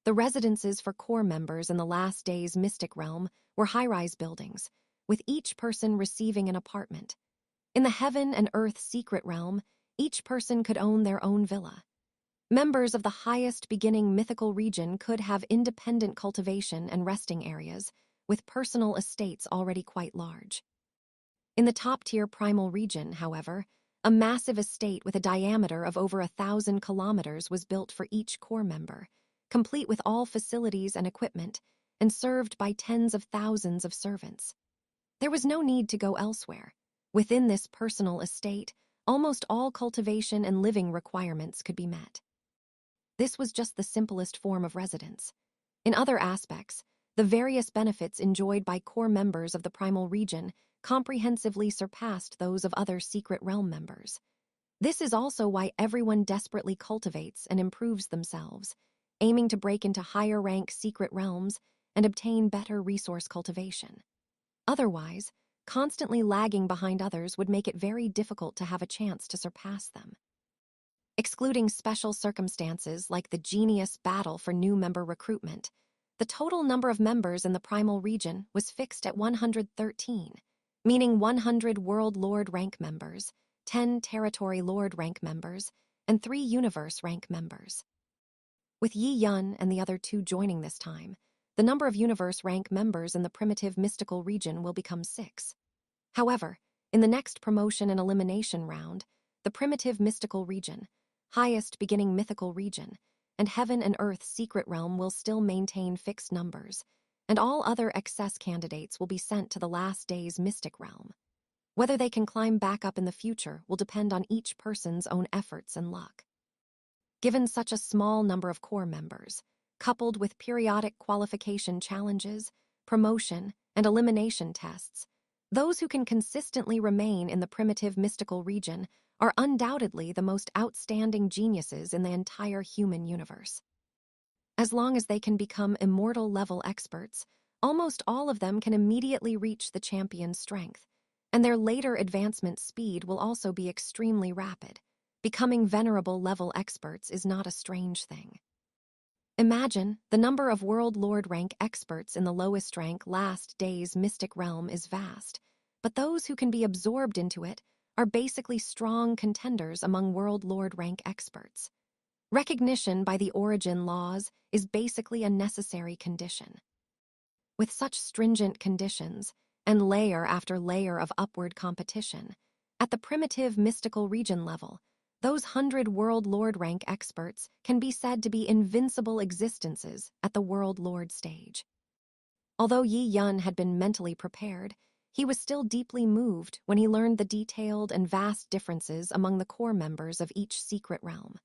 The residences for core members in the Last Days Mystic Realm were high-rise buildings, with each person receiving an apartment. In the Heaven and Earth Secret Realm, each person could own their own villa. Members of the highest beginning mythical region could have independent cultivation and resting areas, with personal estates already quite large. In the top-tier primal region, however, a massive estate with a diameter of over 1,000 kilometers was built for each core member, complete with all facilities and equipment, and served by tens of thousands of servants. There was no need to go elsewhere. Within this personal estate, almost all cultivation and living requirements could be met. This was just the simplest form of residence. In other aspects, the various benefits enjoyed by core members of the primal region comprehensively surpassed those of other secret realm members. This is also why everyone desperately cultivates and improves themselves, aiming to break into higher-rank secret realms and obtain better resource cultivation. Otherwise, constantly lagging behind others would make it very difficult to have a chance to surpass them. Excluding special circumstances like the genius battle for new member recruitment, the total number of members in the primal region was fixed at 113, meaning 100 World Lord rank members, 10 Territory Lord rank members, and 3 Universe rank members. With Yi Yun and the other 2 joining this time, the number of Universe rank members in the primitive mystical region will become 6. However, in the next promotion and elimination round, the primitive mystical region, highest beginning mythical region, and Heaven and Earth secret realm will still maintain fixed numbers, and all other excess candidates will be sent to the Last Days Mystic Realm. Whether they can climb back up in the future will depend on each person's own efforts and luck. Given such a small number of core members, coupled with periodic qualification challenges, promotion, and elimination tests, those who can consistently remain in the primitive mystical region are undoubtedly the most outstanding geniuses in the entire human universe. As long as they can become immortal-level experts, almost all of them can immediately reach the champion's strength, and their later advancement speed will also be extremely rapid. Becoming venerable-level experts is not a strange thing. Imagine, the number of World Lord rank experts in the lowest rank Last Days Mystic Realm is vast, but those who can be absorbed into it are basically strong contenders among World Lord rank experts. Recognition by the origin laws is basically a necessary condition. With such stringent conditions, and layer after layer of upward competition, at the primitive mystical region level, those 100 World Lord rank experts can be said to be invincible existences at the World Lord stage. Although Yi Yun had been mentally prepared, he was still deeply moved when he learned the detailed and vast differences among the core members of each secret realm.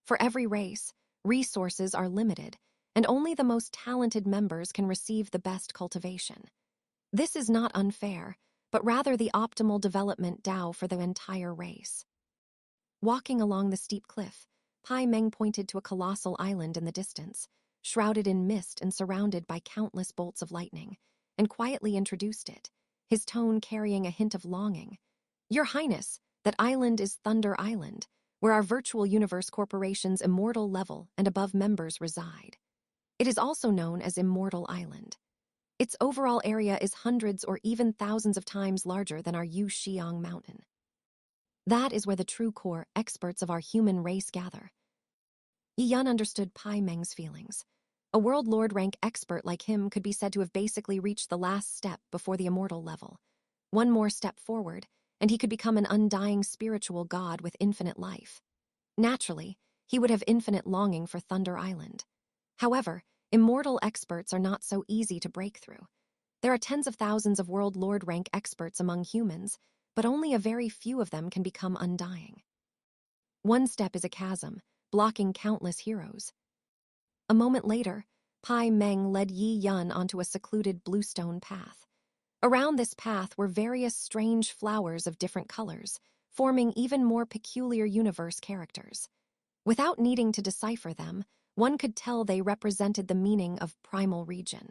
For every race, resources are limited, and only the most talented members can receive the best cultivation. This is not unfair, but rather the optimal development Tao for the entire race. Walking along the steep cliff, Pai Meng pointed to a colossal island in the distance, shrouded in mist and surrounded by countless bolts of lightning, and quietly introduced it, his tone carrying a hint of longing. "Your Highness, that island is Thunder Island, where our Virtual Universe Corporation's immortal level and above members reside. It is also known as Immortal Island. Its overall area is hundreds or even thousands of times larger than our Yu Xiang Mountain. That is where the true core experts of our human race gather." Yi Yun understood Pai Meng's feelings. A World Lord rank expert like him could be said to have basically reached the last step before the immortal level. One more step forward, and he could become an undying spiritual god with infinite life. Naturally, he would have infinite longing for Thunder Island. However, immortal experts are not so easy to break through. There are tens of thousands of World Lord rank experts among humans, but only a very few of them can become undying. One step is a chasm, blocking countless heroes. A moment later, Pai Meng led Yi Yun onto a secluded bluestone path. Around this path were various strange flowers of different colors, forming even more peculiar universe characters. Without needing to decipher them, one could tell they represented the meaning of primal region.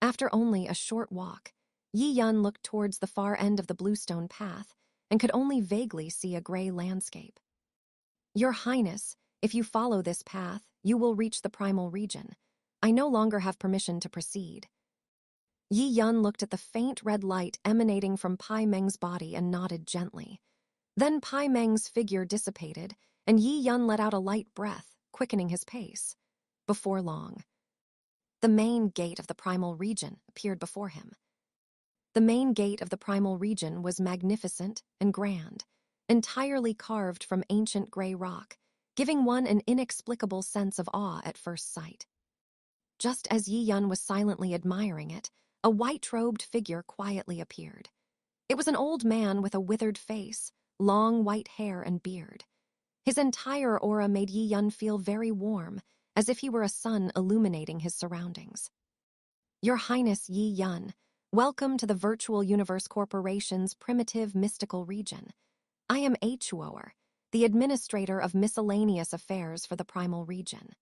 After only a short walk, Yi Yun looked towards the far end of the bluestone path and could only vaguely see a gray landscape. Your Highness, if you follow this path, you will reach the primal region. I no longer have permission to proceed. Yi Yun looked at the faint red light emanating from Pai Meng's body and nodded gently. Then Pai Meng's figure dissipated, and Yi Yun let out a light breath, quickening his pace. Before long, the main gate of the primal region appeared before him. The main gate of the primal region was magnificent and grand, entirely carved from ancient gray rock, giving one an inexplicable sense of awe at first sight. Just as Yi Yun was silently admiring it, a white-robed figure quietly appeared. It was an old man with a withered face, long white hair and beard. His entire aura made Yi Yun feel very warm, as if he were a sun illuminating his surroundings. Your Highness Yi Yun, welcome to the Virtual Universe Corporation's primitive mystical region. I am Chuoer, the administrator of miscellaneous affairs for the primal region.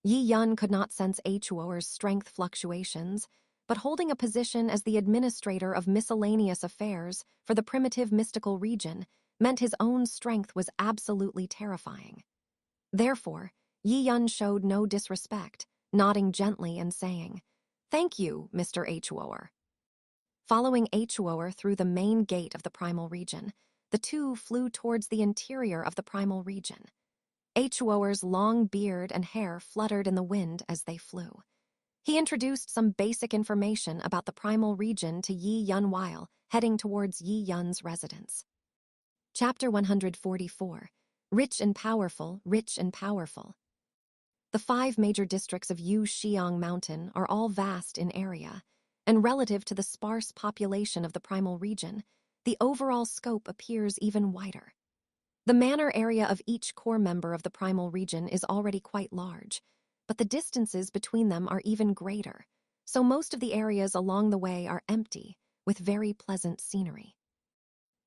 Yi Yun could not sense Chuoer's strength fluctuations, but holding a position as the administrator of miscellaneous affairs for the primitive mystical region meant his own strength was absolutely terrifying. Therefore, Yi Yun showed no disrespect, nodding gently and saying, "Thank you, Mr. Chuoer." Following Chuoer through the main gate of the primal region, the two flew towards the interior of the primal region. Chuoer's long beard and hair fluttered in the wind as they flew. He introduced some basic information about the primal region to Yi Yun while heading towards Yi Yun's residence. Chapter 144, Rich and Powerful, Rich and Powerful. The 5 major districts of Yu Xiang Mountain are all vast in area, and relative to the sparse population of the primal region, the overall scope appears even wider. The manor area of each core member of the primal region is already quite large, but the distances between them are even greater, so most of the areas along the way are empty, with very pleasant scenery.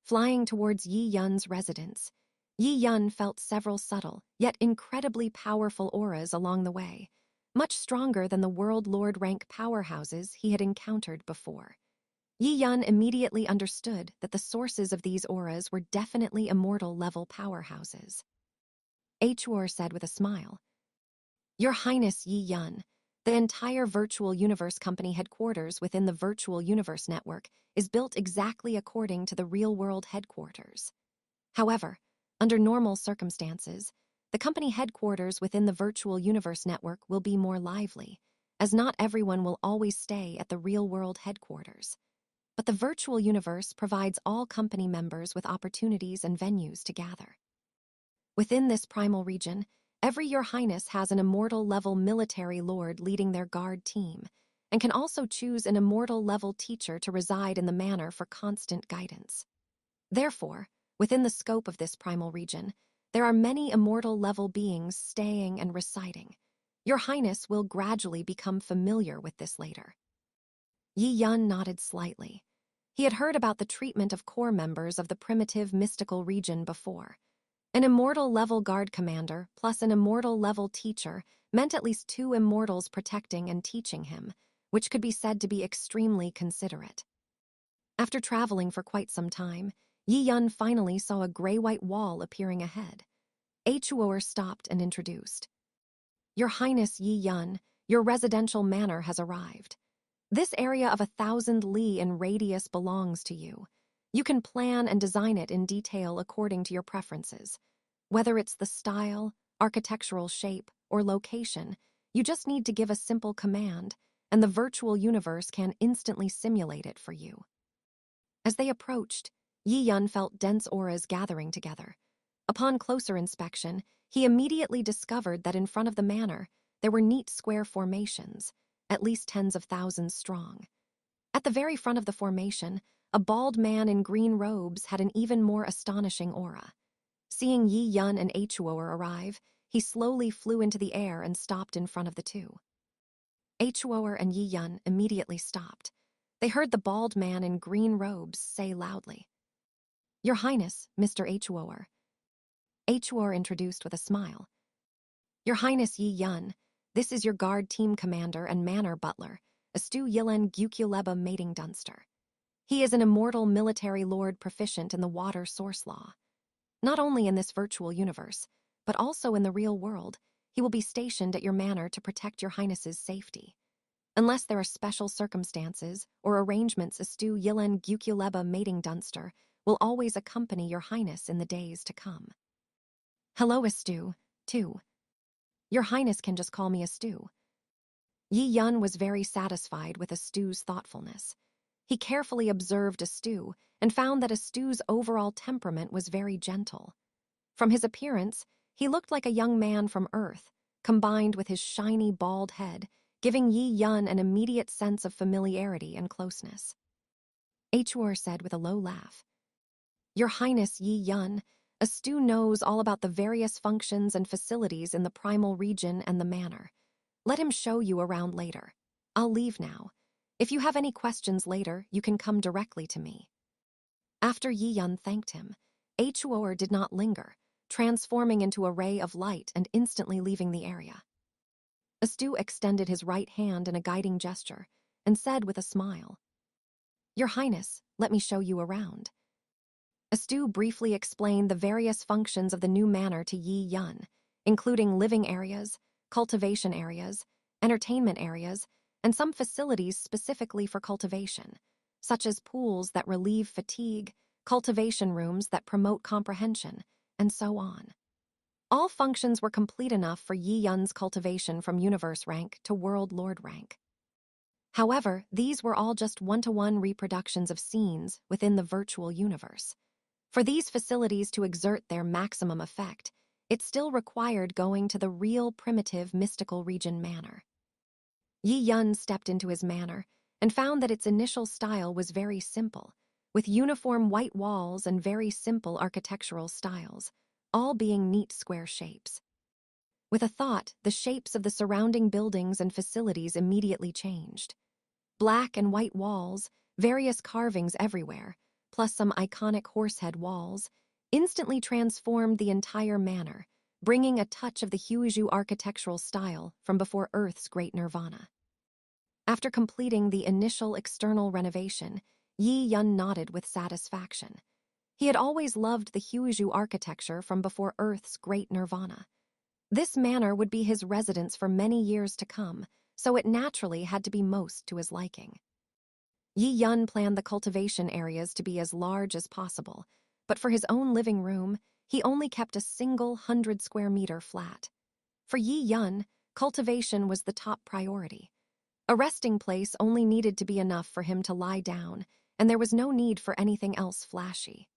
Flying towards Yi Yun's residence, Yi Yun felt several subtle, yet incredibly powerful auras along the way, much stronger than the World Lord rank powerhouses he had encountered before. Yi Yun immediately understood that the sources of these auras were definitely immortal-level powerhouses. Chuor said with a smile, "Your Highness Yi Yun, the entire Virtual Universe Company headquarters within the Virtual Universe Network is built exactly according to the real-world headquarters. However, under normal circumstances, the company headquarters within the Virtual Universe Network will be more lively, as not everyone will always stay at the real-world headquarters. But the Virtual Universe provides all company members with opportunities and venues to gather. Within this primal region, every Your Highness has an immortal-level military lord leading their guard team, and can also choose an immortal-level teacher to reside in the manor for constant guidance. Therefore, within the scope of this primal region, there are many immortal-level beings staying and residing. Your Highness will gradually become familiar with this later." Yi Yun nodded slightly. He had heard about the treatment of core members of the primitive mystical region before. An immortal-level guard commander plus an immortal-level teacher meant at least 2 immortals protecting and teaching him, which could be said to be extremely considerate. After traveling for quite some time, Yi Yun finally saw a gray-white wall appearing ahead. Chuoer stopped and introduced, "Your Highness Yi Yun, your residential manor has arrived. This area of 1,000 li in radius belongs to you. You can plan and design it in detail according to your preferences. Whether it's the style, architectural shape, or location, you just need to give a simple command, and the virtual universe can instantly simulate it for you." As they approached, Yi Yun felt dense auras gathering together. Upon closer inspection, he immediately discovered that in front of the manor, there were neat square formations, at least tens of thousands strong. At the very front of the formation, a bald man in green robes had an even more astonishing aura. Seeing Yi Yun and Chuoer arrive, he slowly flew into the air and stopped in front of the two. Huo'er and Yi Yun immediately stopped. They heard the bald man in green robes say loudly, "Your Highness, Mr. Huo'er." Huo'er introduced with a smile. "Your Highness Yi Yun, this is your guard team commander and manor butler, Astu Yilen Gyukuleba Mating Dunster. He is an immortal military lord proficient in the water source law. Not only in this virtual universe, but also in the real world, he will be stationed at your manor to protect your Highness's safety. Unless there are special circumstances or arrangements, Astu Yilen Gyukuleba Mating Dunster will always accompany your Highness in the days to come." "Hello, Astu, too. Your Highness can just call me Astu." Yi Yun was very satisfied with Astu's thoughtfulness. He carefully observed Astu and found that Astu's overall temperament was very gentle. From his appearance, he looked like a young man from Earth, combined with his shiny bald head, giving Yi Yun an immediate sense of familiarity and closeness. Huo'er said with a low laugh, "Your Highness Yi Yun, Astu knows all about the various functions and facilities in the primal region and the manor. Let him show you around later. I'll leave now. If you have any questions later, you can come directly to me." After Yi Yun thanked him, Huo'er did not linger, transforming into a ray of light and instantly leaving the area. Astu extended his right hand in a guiding gesture and said with a smile, "Your Highness, let me show you around." Astu briefly explained the various functions of the new manor to Yi Yun, including living areas, cultivation areas, entertainment areas, and some facilities specifically for cultivation, such as pools that relieve fatigue, cultivation rooms that promote comprehension, and so on. All functions were complete enough for Yi Yun's cultivation from universe rank to world lord rank. However, these were all just one-to-one reproductions of scenes within the virtual universe. For these facilities to exert their maximum effect, it still required going to the real primitive mystical region manor. Yi Yun stepped into his manor and found that its initial style was very simple, with uniform white walls and very simple architectural styles, all being neat square shapes. With a thought, the shapes of the surrounding buildings and facilities immediately changed. Black and white walls, various carvings everywhere, plus some iconic horsehead walls, instantly transformed the entire manor, bringing a touch of the Huizhu architectural style from before Earth's great nirvana. After completing the initial external renovation, Yi Yun nodded with satisfaction. He had always loved the Huizhu architecture from before Earth's great nirvana. This manor would be his residence for many years to come, so it naturally had to be most to his liking. Yi Yun planned the cultivation areas to be as large as possible, but for his own living room, he only kept a single 100-square-meter flat. For Yi Yun, cultivation was the top priority. A resting place only needed to be enough for him to lie down, and there was no need for anything else flashy.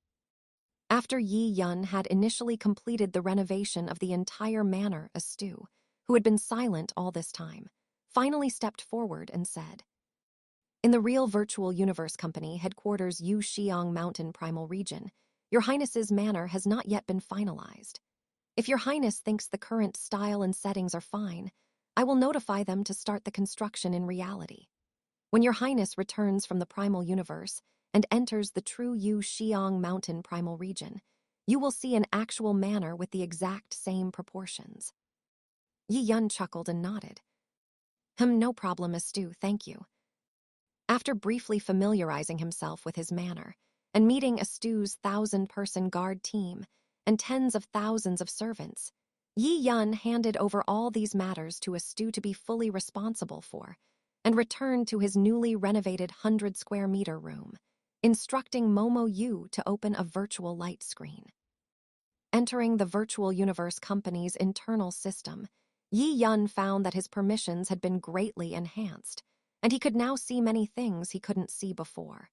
After Yi Yun had initially completed the renovation of the entire manor, Astu, who had been silent all this time, finally stepped forward and said, "In the real virtual universe company, headquarters Yu Xiang Mountain Primal Region, Your Highness's manor has not yet been finalized. If Your Highness thinks the current style and settings are fine, I will notify them to start the construction in reality. When Your Highness returns from the primal universe and enters the true Yu Xiang Mountain Primal Region, you will see an actual manor with the exact same proportions." Yi Yun chuckled and nodded. No problem, Astu, thank you." After briefly familiarizing himself with his manor and meeting Astu's 1,000-person guard team and tens of thousands of servants, Yi Yun handed over all these matters to Astu to be fully responsible for and returned to his newly renovated 100-square-meter room, instructing Momo Yu to open a virtual light screen. Entering the virtual universe company's internal system, Yi Yun found that his permissions had been greatly enhanced, and he could now see many things he couldn't see before.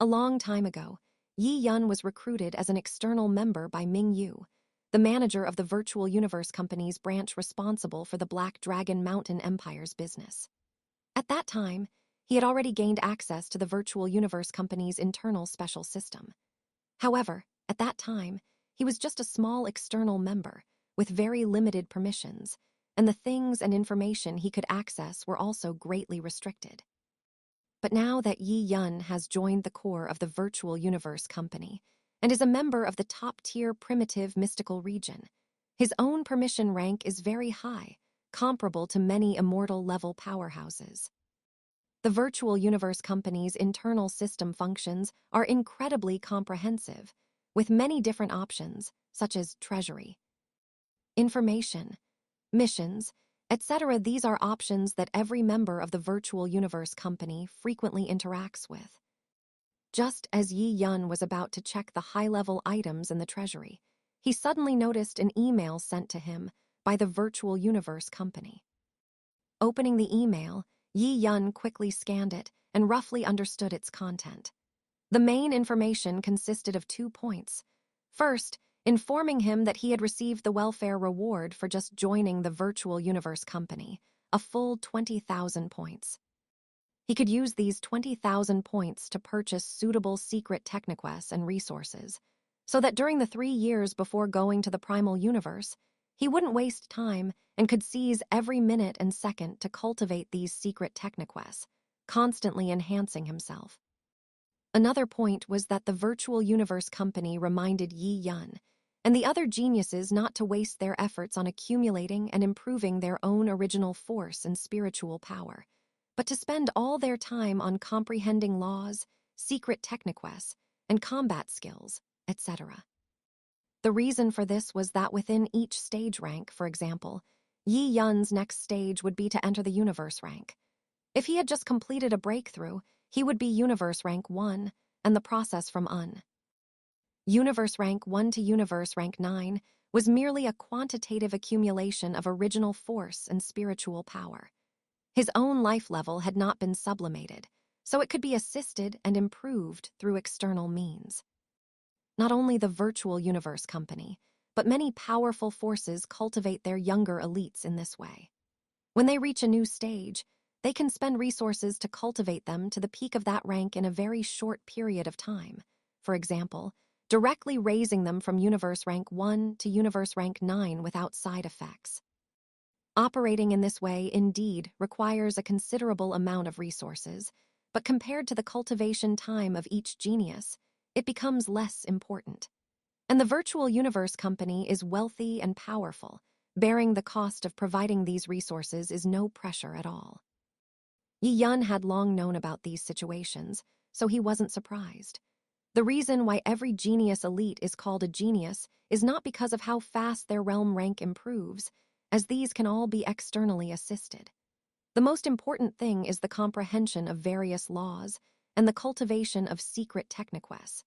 A long time ago, Yi Yun was recruited as an external member by Ming Yu, the manager of the virtual universe company's branch responsible for the Black Dragon Mountain Empire's business. At that time, he had already gained access to the virtual universe company's internal special system. However, at that time, he was just a small external member with very limited permissions, and the things and information he could access were also greatly restricted. But now that Yi Yun has joined the core of the Virtual Universe Company and is a member of the top-tier primitive mystical region, his own permission rank is very high, comparable to many immortal-level powerhouses. The Virtual Universe Company's internal system functions are incredibly comprehensive, with many different options, such as treasury, information, missions, etc. These are options that every member of the Virtual Universe Company frequently interacts with. Just as Yi Yun was about to check the high-level items in the treasury, he suddenly noticed an email sent to him by the Virtual Universe Company. Opening the email, Yi Yun quickly scanned it and roughly understood its content. The main information consisted of 2 points. First, informing him that he had received the welfare reward for just joining the Virtual Universe Company, a full 20,000 points. He could use these 20,000 points to purchase suitable secret techniquests and resources, so that during the 3 years before going to the Primal Universe, he wouldn't waste time and could seize every minute and second to cultivate these secret techniquests, constantly enhancing himself. Another point was that the Virtual Universe Company reminded Yi Yun and the other geniuses not to waste their efforts on accumulating and improving their own original force and spiritual power, but to spend all their time on comprehending laws, secret techniquests, and combat skills, etc. The reason for this was that within each stage rank, for example, Yi Yun's next stage would be to enter the Universe rank. If he had just completed a breakthrough, he would be Universe rank 1, and the process from Universe rank 1 to Universe rank 9 was merely a quantitative accumulation of original force and spiritual power. His own life level had not been sublimated, so it could be assisted and improved through external means. Not only the Virtual Universe Company, but many powerful forces cultivate their younger elites in this way. When they reach a new stage, they can spend resources to cultivate them to the peak of that rank in a very short period of time. For example, directly raising them from Universe rank 1 to Universe rank 9 without side effects. Operating in this way indeed requires a considerable amount of resources, but compared to the cultivation time of each genius, it becomes less important. And the Virtual Universe Company is wealthy and powerful. Bearing the cost of providing these resources is no pressure at all. Yi Yun had long known about these situations, so he wasn't surprised. The reason why every genius elite is called a genius is not because of how fast their realm rank improves, as these can all be externally assisted. The most important thing is the comprehension of various laws and the cultivation of secret techniquests.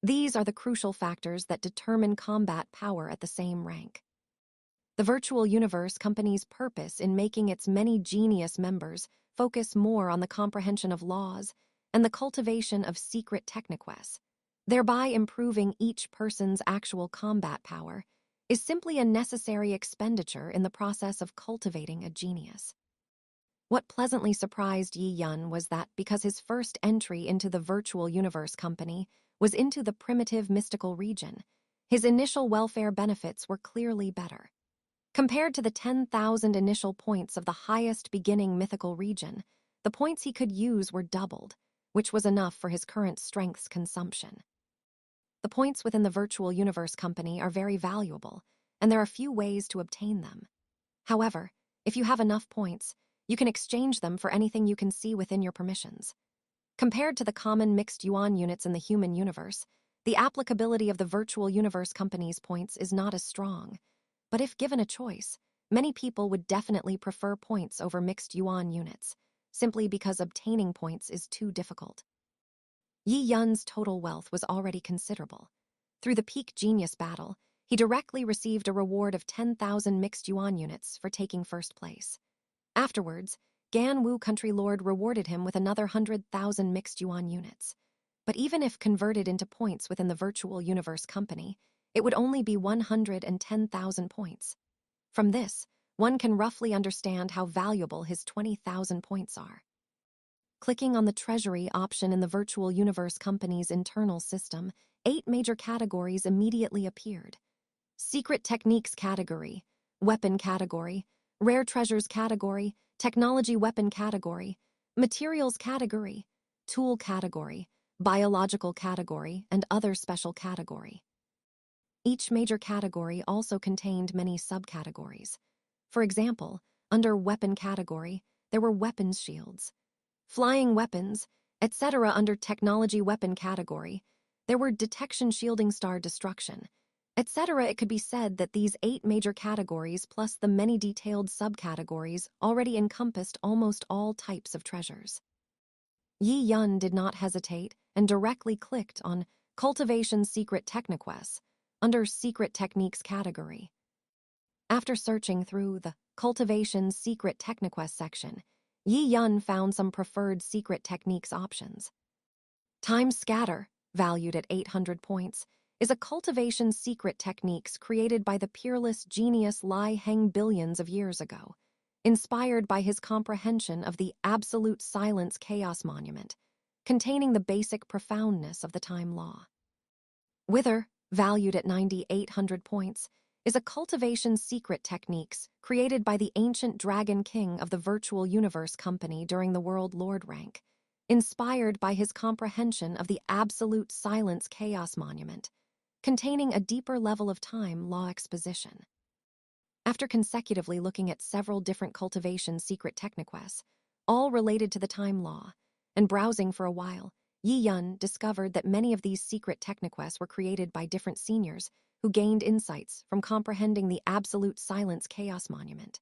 These are the crucial factors that determine combat power at the same rank. The Virtual Universe Company's purpose in making its many genius members focus more on the comprehension of laws and the cultivation of secret techniquests, thereby improving each person's actual combat power, is simply a necessary expenditure in the process of cultivating a genius. What pleasantly surprised Yi Yun was that because his first entry into the Virtual Universe Company was into the primitive mystical region, his initial welfare benefits were clearly better. Compared to the 10,000 initial points of the highest beginning mythical region, the points he could use were doubled, which was enough for his current strength's consumption. The points within the Virtual Universe Company are very valuable, and there are few ways to obtain them. However, if you have enough points, you can exchange them for anything you can see within your permissions. Compared to the common mixed yuan units in the human universe, the applicability of the Virtual Universe Company's points is not as strong. But if given a choice, many people would definitely prefer points over mixed yuan units, simply because obtaining points is too difficult. Yi Yun's total wealth was already considerable. Through the Peak Genius battle, he directly received a reward of 10,000 mixed yuan units for taking first place. Afterwards, Gan Wu Country Lord rewarded him with another 100,000 mixed yuan units. But even if converted into points within the Virtual Universe Company, it would only be 110,000 points. From this, one can roughly understand how valuable his 20,000 points are. Clicking on the Treasury option in the Virtual Universe Company's internal system, 8 major categories immediately appeared. Secret Techniques category, Weapon category, rare treasures category, technology weapon category, materials category, tool category, biological category, and other special category. Each major category also contained many subcategories. For example, under weapon category, there were weapons shields, flying weapons, etc. Under technology weapon category, there were detection shielding star destruction, etc. It could be said that these 8 major categories plus the many detailed subcategories already encompassed almost all types of treasures. Yi Yun did not hesitate and directly clicked on Cultivation Secret Techniques under Secret Techniques category. After searching through the Cultivation Secret Techniques section, Yi Yun found some preferred secret techniques options. Time Scatter, valued at 800 points, is a cultivation secret techniques created by the peerless genius Lai Heng billions of years ago, inspired by his comprehension of the absolute silence chaos monument, containing the basic profoundness of the time law. Wither, valued at 9,800 points, is a cultivation secret techniques created by the ancient Dragon King of the Virtual Universe Company during the World Lord rank, inspired by his comprehension of the absolute silence chaos monument, containing a deeper level of time law exposition. After consecutively looking at several different cultivation secret techniques, all related to the time law, and browsing for a while, Yi Yun discovered that many of these secret techniques were created by different seniors who gained insights from comprehending the absolute silence chaos monument.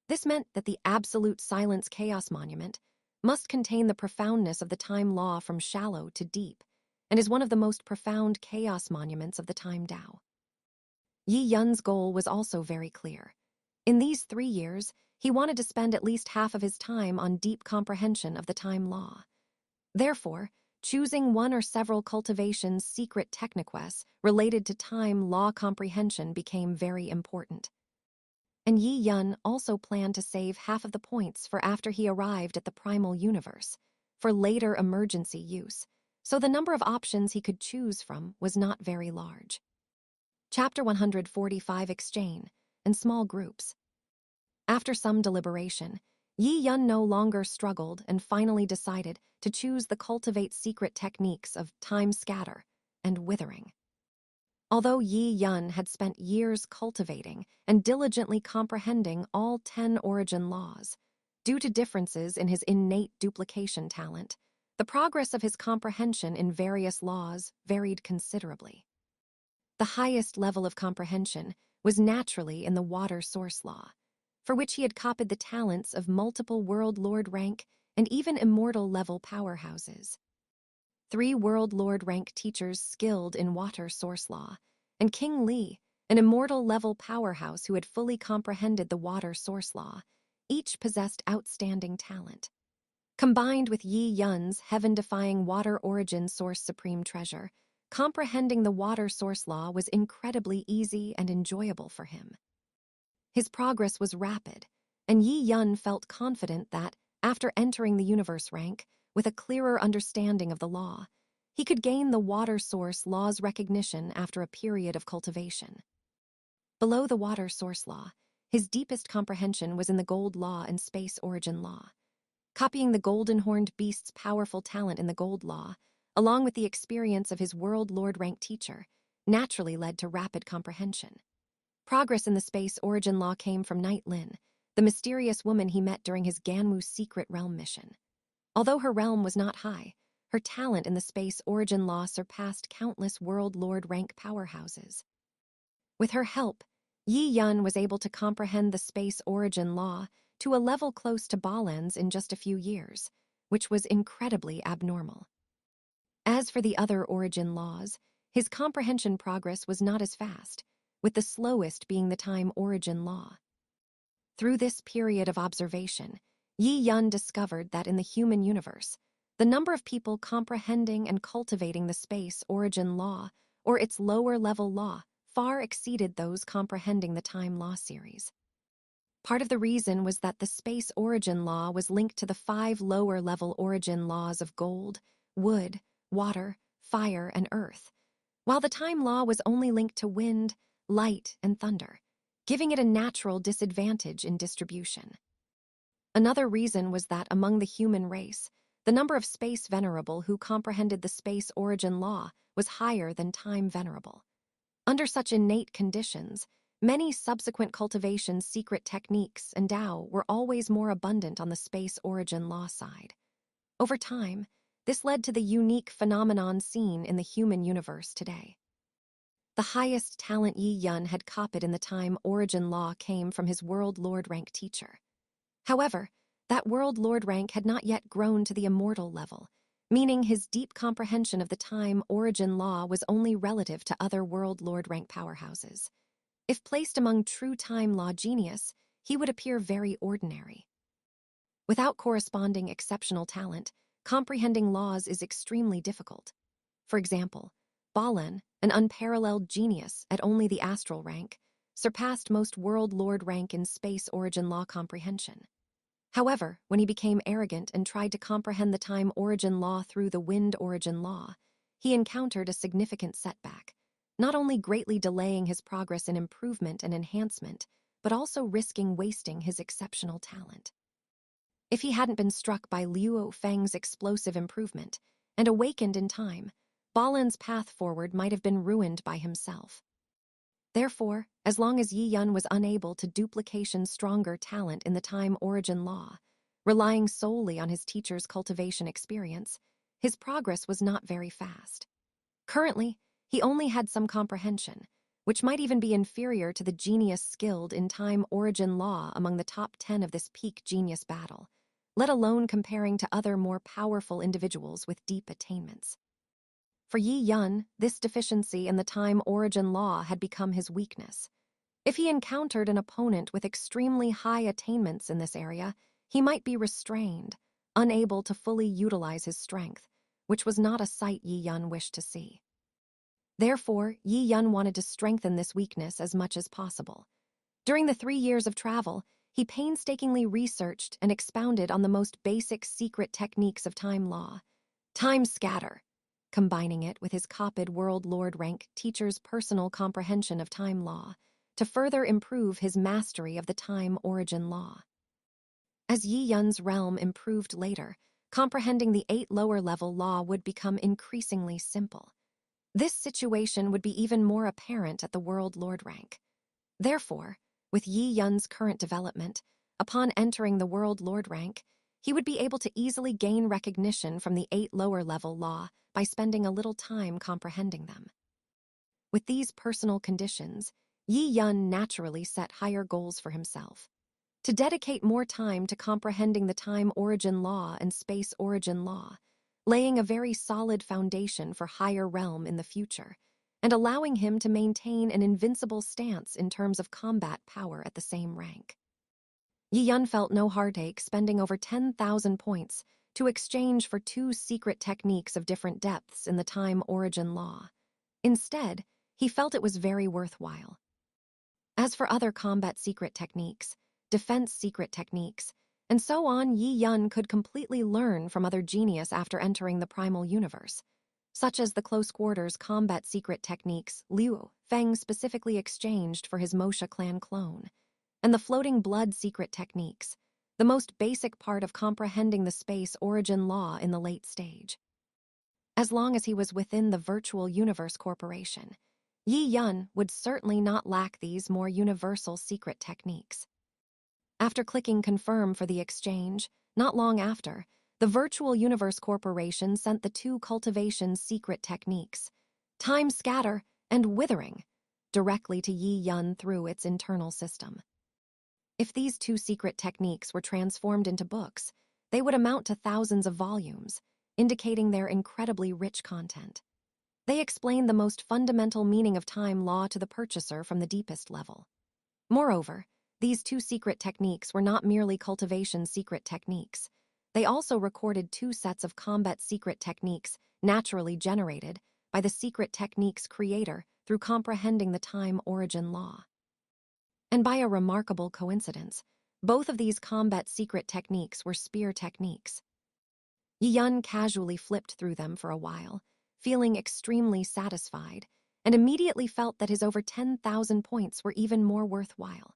This meant that the absolute silence chaos monument must contain the profoundness of the time law from shallow to deep, and is one of the most profound chaos monuments of the time Tao. Yi Yun's goal was also very clear. In these 3 years, he wanted to spend at least half of his time on deep comprehension of the time law. Therefore, choosing one or several cultivation's secret techniques related to time law comprehension became very important. And Yi Yun also planned to save half of the points for after he arrived at the primal universe, for later emergency use, so the number of options he could choose from was not very large. Chapter 145 Exchange and Small Groups. After some deliberation, Yi Yun no longer struggled and finally decided to choose the cultivate secret techniques of time scatter and withering. Although Yi Yun had spent years cultivating and diligently comprehending all 10 origin laws, due to differences in his innate duplication talent, the progress of his comprehension in various laws varied considerably. The highest level of comprehension was naturally in the water source law, for which he had copied the talents of multiple World Lord rank and even immortal level powerhouses. 3 World Lord rank teachers skilled in water source law, and King Li, an immortal level powerhouse who had fully comprehended the water source law, each possessed outstanding talent. Combined with Yi Yun's heaven-defying water origin source supreme treasure, comprehending the water source law was incredibly easy and enjoyable for him. His progress was rapid, and Yi Yun felt confident that, after entering the universe rank, with a clearer understanding of the law, he could gain the water source law's recognition after a period of cultivation. Below the water source law, his deepest comprehension was in the gold law and space origin law. Copying the golden-horned beast's powerful talent in the gold law, along with the experience of his World Lord rank teacher, naturally led to rapid comprehension. Progress in the space origin law came from Night Lin, the mysterious woman he met during his Ganwu secret realm mission. Although her realm was not high, her talent in the space origin law surpassed countless World Lord rank powerhouses. With her help, Yi Yun was able to comprehend the space origin law to a level close to Balan's in just a few years, which was incredibly abnormal. As for the other origin laws, his comprehension progress was not as fast, with the slowest being the time origin law. Through this period of observation, Yi Yun discovered that in the human universe, the number of people comprehending and cultivating the space origin law, or its lower-level law, far exceeded those comprehending the time law series. Part of the reason was that the space origin law was linked to the 5 lower-level origin laws of gold, wood, water, fire, and earth, while the time law was only linked to wind, light, and thunder, giving it a natural disadvantage in distribution. Another reason was that among the human race, the number of space venerable who comprehended the space origin law was higher than time venerable. Under such innate conditions, many subsequent cultivation secret techniques and Tao were always more abundant on the space origin law side. Over time, this led to the unique phenomenon seen in the human universe today. The highest talent Yi Yun had copied in the time origin law came from his World Lord rank teacher. However, that World Lord rank had not yet grown to the immortal level, meaning his deep comprehension of the time origin law was only relative to other World Lord rank powerhouses. If placed among true time law genius, he would appear very ordinary. Without corresponding exceptional talent, comprehending laws is extremely difficult. For example, Balen, an unparalleled genius at only the astral rank, surpassed most World Lord rank in space origin law comprehension. However, when he became arrogant and tried to comprehend the time origin law through the wind origin law, he encountered a significant setback, not only greatly delaying his progress in improvement and enhancement, but also risking wasting his exceptional talent. If he hadn't been struck by Liu Feng's explosive improvement and awakened in time, Balin's path forward might have been ruined by himself. Therefore, as long as Yi Yun was unable to duplication stronger talent in the time origin law, relying solely on his teacher's cultivation experience, his progress was not very fast. Currently, he only had some comprehension, which might even be inferior to the genius skilled in time origin law among the top 10 of this peak genius battle, let alone comparing to other more powerful individuals with deep attainments. For Yi Yun, this deficiency in the time origin law had become his weakness. If he encountered an opponent with extremely high attainments in this area, he might be restrained, unable to fully utilize his strength, which was not a sight Yi Yun wished to see. Therefore, Yi Yun wanted to strengthen this weakness as much as possible. During the 3 years of travel, he painstakingly researched and expounded on the most basic secret techniques of time law. Time scatter, combining it with his copied World Lord rank teacher's personal comprehension of time law to further improve his mastery of the time origin law. As Yi Yun's realm improved later, comprehending the 8 lower-level law would become increasingly simple. This situation would be even more apparent at the World Lord rank. Therefore, with Yi Yun's current development, upon entering the World Lord rank, he would be able to easily gain recognition from the 8 lower-level law by spending a little time comprehending them. With these personal conditions, Yi Yun naturally set higher goals for himself. To dedicate more time to comprehending the time origin law and space origin law, laying a very solid foundation for higher realm in the future, and allowing him to maintain an invincible stance in terms of combat power at the same rank. Yi Yun felt no heartache spending over 10,000 points to exchange for 2 secret techniques of different depths in the time origin law. Instead, he felt it was very worthwhile. As for other combat secret techniques, defense secret techniques, and so on, Yi Yun could completely learn from other genius after entering the primal universe, such as the close quarters combat secret techniques Liu Feng specifically exchanged for his Moshe clan clone, and the floating blood secret techniques, the most basic part of comprehending the space origin law in the late stage. As long as he was within the Virtual Universe Corporation, Yi Yun would certainly not lack these more universal secret techniques. After clicking confirm for the exchange, not long after, the Virtual Universe Corporation sent the 2 cultivation secret techniques, time scatter and withering, directly to Yi Yun through its internal system. If these 2 secret techniques were transformed into books, they would amount to thousands of volumes, indicating their incredibly rich content. They explain the most fundamental meaning of time law to the purchaser from the deepest level. Moreover, these 2 secret techniques were not merely cultivation secret techniques. They also recorded 2 sets of combat secret techniques naturally generated by the secret techniques creator through comprehending the time origin law. And by a remarkable coincidence, both of these combat secret techniques were spear techniques. Yi Yun casually flipped through them for a while, feeling extremely satisfied, and immediately felt that his over 10,000 points were even more worthwhile.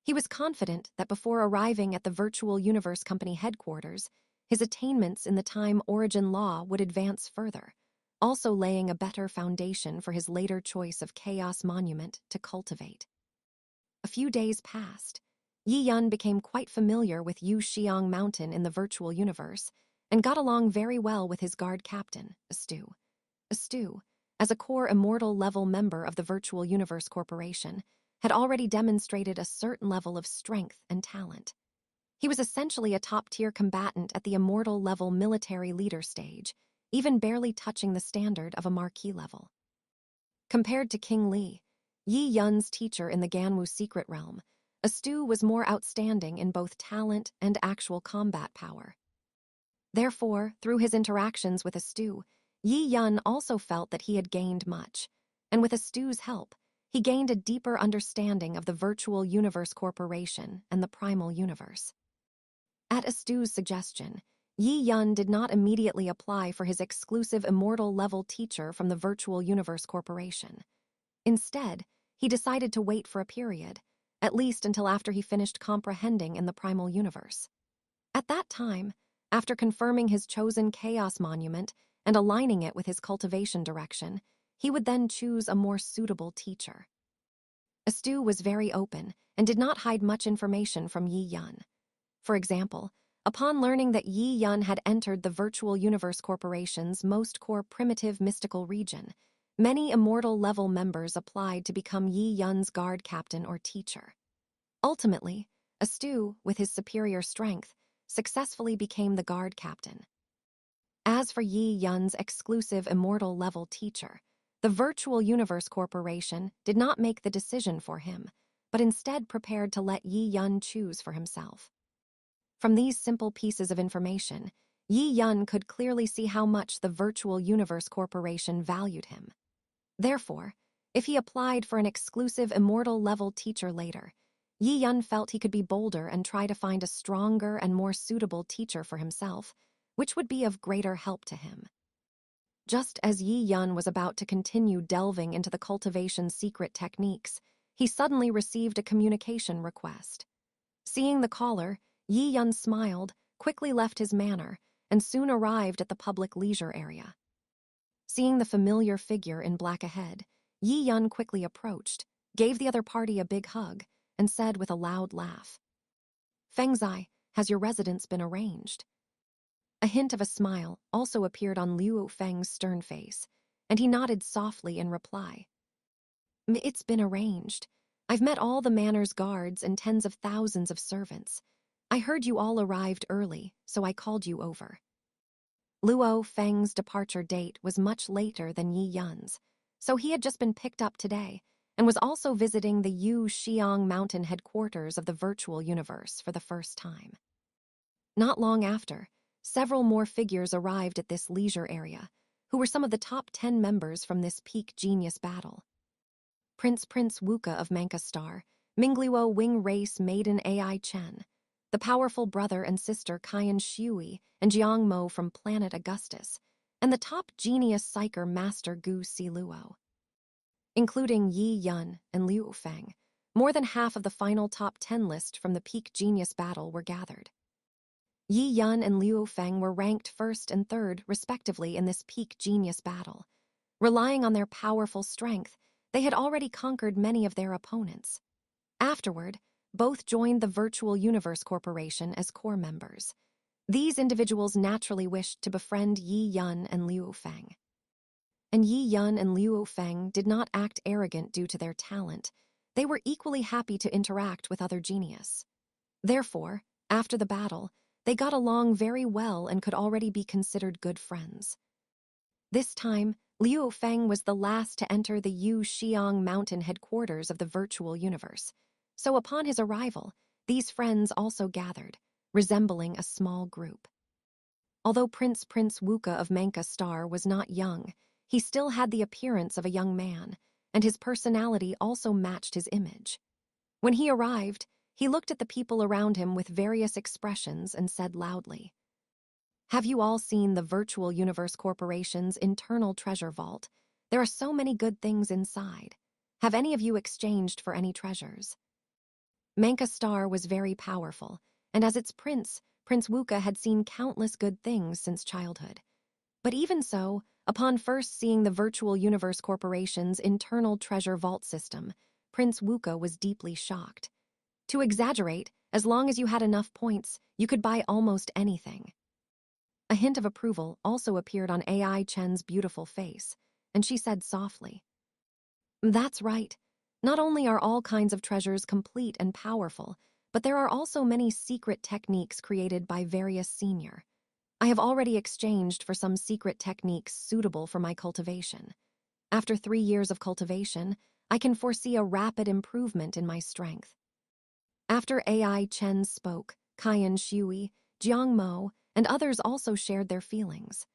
He was confident that before arriving at the Virtual Universe Company headquarters, his attainments in the Time Origin Law would advance further, also laying a better foundation for his later choice of Chaos Monument to cultivate. A few days passed. Yi Yun became quite familiar with Yu Xiang Mountain in the virtual universe and got along very well with his guard captain, Astu. Astu, as a core immortal level member of the Virtual Universe Corporation, had already demonstrated a certain level of strength and talent. He was essentially a top-tier combatant at the immortal level military leader stage, even barely touching the standard of a marquis level. Compared to King Li, Yi Yun's teacher in the Ganwu secret realm, Astu was more outstanding in both talent and actual combat power. Therefore, through his interactions with Astu, Yi Yun also felt that he had gained much, and with Astu's help, he gained a deeper understanding of the Virtual Universe Corporation and the Primal Universe. At Astu's suggestion, Yi Yun did not immediately apply for his exclusive immortal-level teacher from the Virtual Universe Corporation. Instead, he decided to wait for a period, at least until after he finished comprehending in the Primal Universe. At that time, after confirming his chosen Chaos Monument and aligning it with his cultivation direction, he would then choose a more suitable teacher. Astu was very open and did not hide much information from Yi Yun. For example, upon learning that Yi Yun had entered the Virtual Universe Corporation's most core primitive mystical region, many immortal-level members applied to become Yi Yun's guard captain or teacher. Ultimately, Astu, with his superior strength, successfully became the guard captain. As for Yi Yun's exclusive immortal-level teacher, the Virtual Universe Corporation did not make the decision for him, but instead prepared to let Yi Yun choose for himself. From these simple pieces of information, Yi Yun could clearly see how much the Virtual Universe Corporation valued him. Therefore, if he applied for an exclusive immortal-level teacher later, Yi Yun felt he could be bolder and try to find a stronger and more suitable teacher for himself, which would be of greater help to him. Just as Yi Yun was about to continue delving into the cultivation's secret techniques, he suddenly received a communication request. Seeing the caller, Yi Yun smiled, quickly left his manor, and soon arrived at the public leisure area. Seeing the familiar figure in black ahead, Yi Yun quickly approached, gave the other party a big hug, and said with a loud laugh, "Fengzai, has your residence been arranged?" A hint of a smile also appeared on Liu Feng's stern face, and he nodded softly in reply. "It's been arranged. I've met all the manor's guards and tens of thousands of servants. I heard you all arrived early, so I called you over." Luo Feng's departure date was much later than Yi Yun's, so he had just been picked up today and was also visiting the Yu Xiang Mountain headquarters of the Virtual Universe for the first time. Not long after, several more figures arrived at this leisure area, who were some of the top 10 members from this peak genius battle. Prince Wuka of Manka Star, Mingliwo Wing Race Maiden AI Chen, the powerful brother and sister Qian Shui and Jiang Mo from planet Augustus, and the top genius psyker master Gu Siluo. Including Yi Yun and Liu Feng, more than half of the final top 10 list from the peak genius battle were gathered. Yi Yun and Liu Feng were ranked first and third, respectively, in this peak genius battle. Relying on their powerful strength, they had already conquered many of their opponents. Afterward, both joined the Virtual Universe Corporation as core members. These individuals naturally wished to befriend Yi Yun and Liu Feng. And Yi Yun and Liu Feng did not act arrogant due to their talent. They were equally happy to interact with other genius. Therefore, after the battle, they got along very well and could already be considered good friends. This time, Liu Feng was the last to enter the Yu Xiang Mountain headquarters of the Virtual Universe, so upon his arrival, these friends also gathered, resembling a small group. Although Prince Wuka of Manka Star was not young, he still had the appearance of a young man, and his personality also matched his image. When he arrived, he looked at the people around him with various expressions and said loudly, "Have you all seen the Virtual Universe Corporation's internal treasure vault? There are so many good things inside. Have any of you exchanged for any treasures? Manka Star was very powerful, and as its prince, Prince Wuka had seen countless good things since childhood. But even so, upon first seeing the Virtual Universe Corporation's internal treasure vault system, Prince Wuka was deeply shocked. To exaggerate, as long as you had enough points, you could buy almost anything. A hint of approval also appeared on AI Chen's beautiful face, and she said softly, "That's right. Not only are all kinds of treasures complete and powerful, but there are also many secret techniques created by various senior. I have already exchanged for some secret techniques suitable for my cultivation. After 3 years of cultivation, I can foresee a rapid improvement in my strength." After AI Chen spoke, Kaiyan Shui, Jiang Mo, and others also shared their feelings.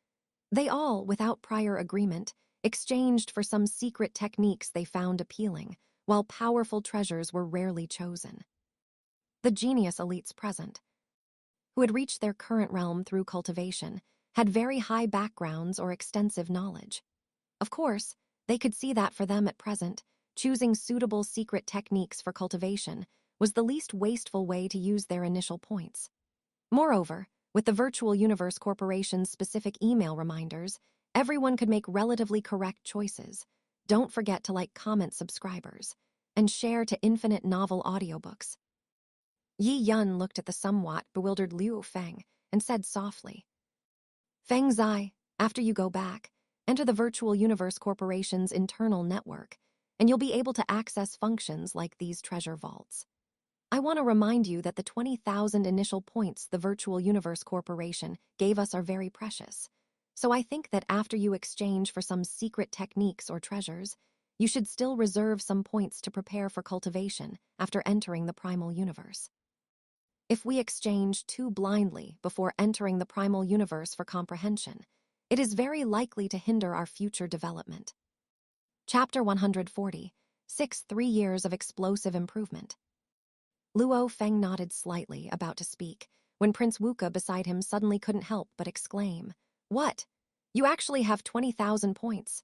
They all, without prior agreement, exchanged for some secret techniques they found appealing, while powerful treasures were rarely chosen. The genius elites present, who had reached their current realm through cultivation, had very high backgrounds or extensive knowledge. Of course, they could see that for them at present, choosing suitable secret techniques for cultivation was the least wasteful way to use their initial points. Moreover, with the Virtual Universe Corporation's specific email reminders, everyone could make relatively correct choices. Don't forget to like, comment, subscribers, and share to infinite novel audiobooks. Yi Yun looked at the somewhat bewildered Liu Feng and said softly, "Feng Zai, after you go back, enter the Virtual Universe Corporation's internal network, and you'll be able to access functions like these treasure vaults. I want to remind you that the 20,000 initial points the Virtual Universe Corporation gave us are very precious. So I think that after you exchange for some secret techniques or treasures, you should still reserve some points to prepare for cultivation after entering the Primal Universe. If we exchange too blindly before entering the Primal Universe for comprehension, it is very likely to hinder our future development." Chapter 140, 3 Years of Explosive Improvement. Luo Feng nodded slightly, about to speak, when Prince Wuka beside him suddenly couldn't help but exclaim, "What? You actually have 20,000 points.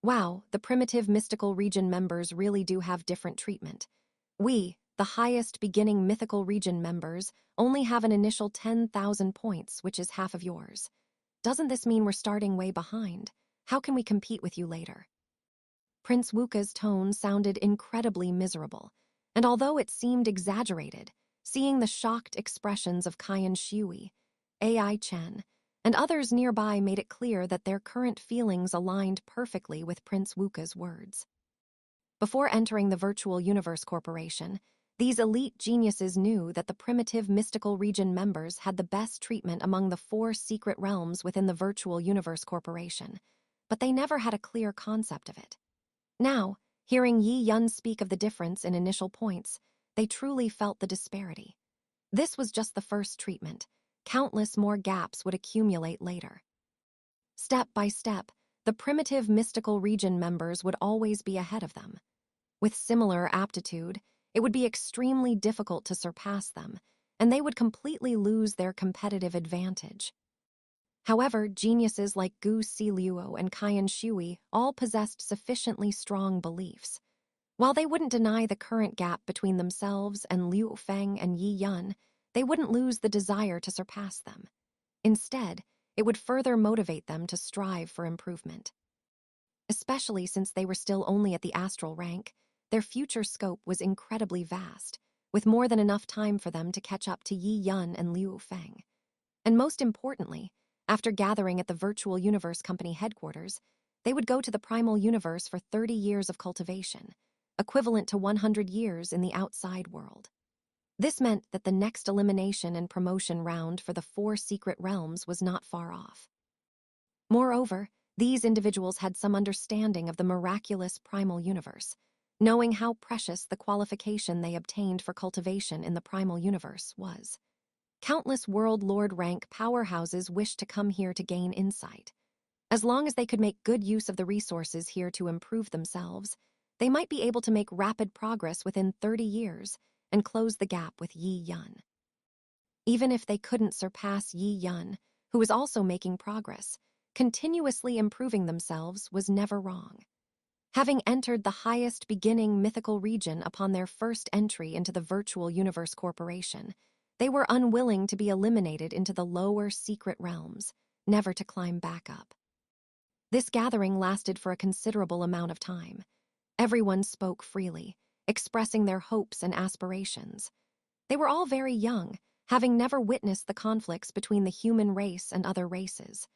Wow, the primitive mystical region members really do have different treatment. We, the highest beginning mythical region members, only have an initial 10,000 points, which is half of yours. Doesn't this mean we're starting way behind? How can we compete with you later?" Prince Wuka's tone sounded incredibly miserable, and although it seemed exaggerated, seeing the shocked expressions of Kaiyan Shui, AI Chen, and others nearby made it clear that their current feelings aligned perfectly with Prince Wuka's words. Before entering the Virtual Universe Corporation, these elite geniuses knew that the primitive mystical region members had the best treatment among the 4 secret realms within the Virtual Universe Corporation, but they never had a clear concept of it. Now, hearing Yi Yun speak of the difference in initial points, they truly felt the disparity. This was just the first treatment. Countless more gaps would accumulate later. Step by step, the primitive mystical region members would always be ahead of them. With similar aptitude, it would be extremely difficult to surpass them, and they would completely lose their competitive advantage. However, geniuses like Gu Siluo and Kaiyan Shui all possessed sufficiently strong beliefs. While they wouldn't deny the current gap between themselves and Liu Feng and Yi Yun, they wouldn't lose the desire to surpass them. Instead, it would further motivate them to strive for improvement. Especially since they were still only at the astral rank, their future scope was incredibly vast, with more than enough time for them to catch up to Yi Yun and Liu Feng. And most importantly, after gathering at the Virtual Universe Company headquarters, they would go to the Primal Universe for 30 years of cultivation, equivalent to 100 years in the outside world. This meant that the next elimination and promotion round for the 4 secret realms was not far off. Moreover, these individuals had some understanding of the miraculous Primal Universe, knowing how precious the qualification they obtained for cultivation in the Primal Universe was. Countless World Lord rank powerhouses wished to come here to gain insight. As long as they could make good use of the resources here to improve themselves, they might be able to make rapid progress within 30 years and close the gap with Yi Yun. Even if they couldn't surpass Yi Yun, who was also making progress, continuously improving themselves was never wrong. Having entered the highest beginning mythical region upon their first entry into the Virtual Universe Corporation, they were unwilling to be eliminated into the lower secret realms, never to climb back up. This gathering lasted for a considerable amount of time. Everyone spoke freely, expressing their hopes and aspirations. They were all very young, having never witnessed the conflicts between the human race and other races.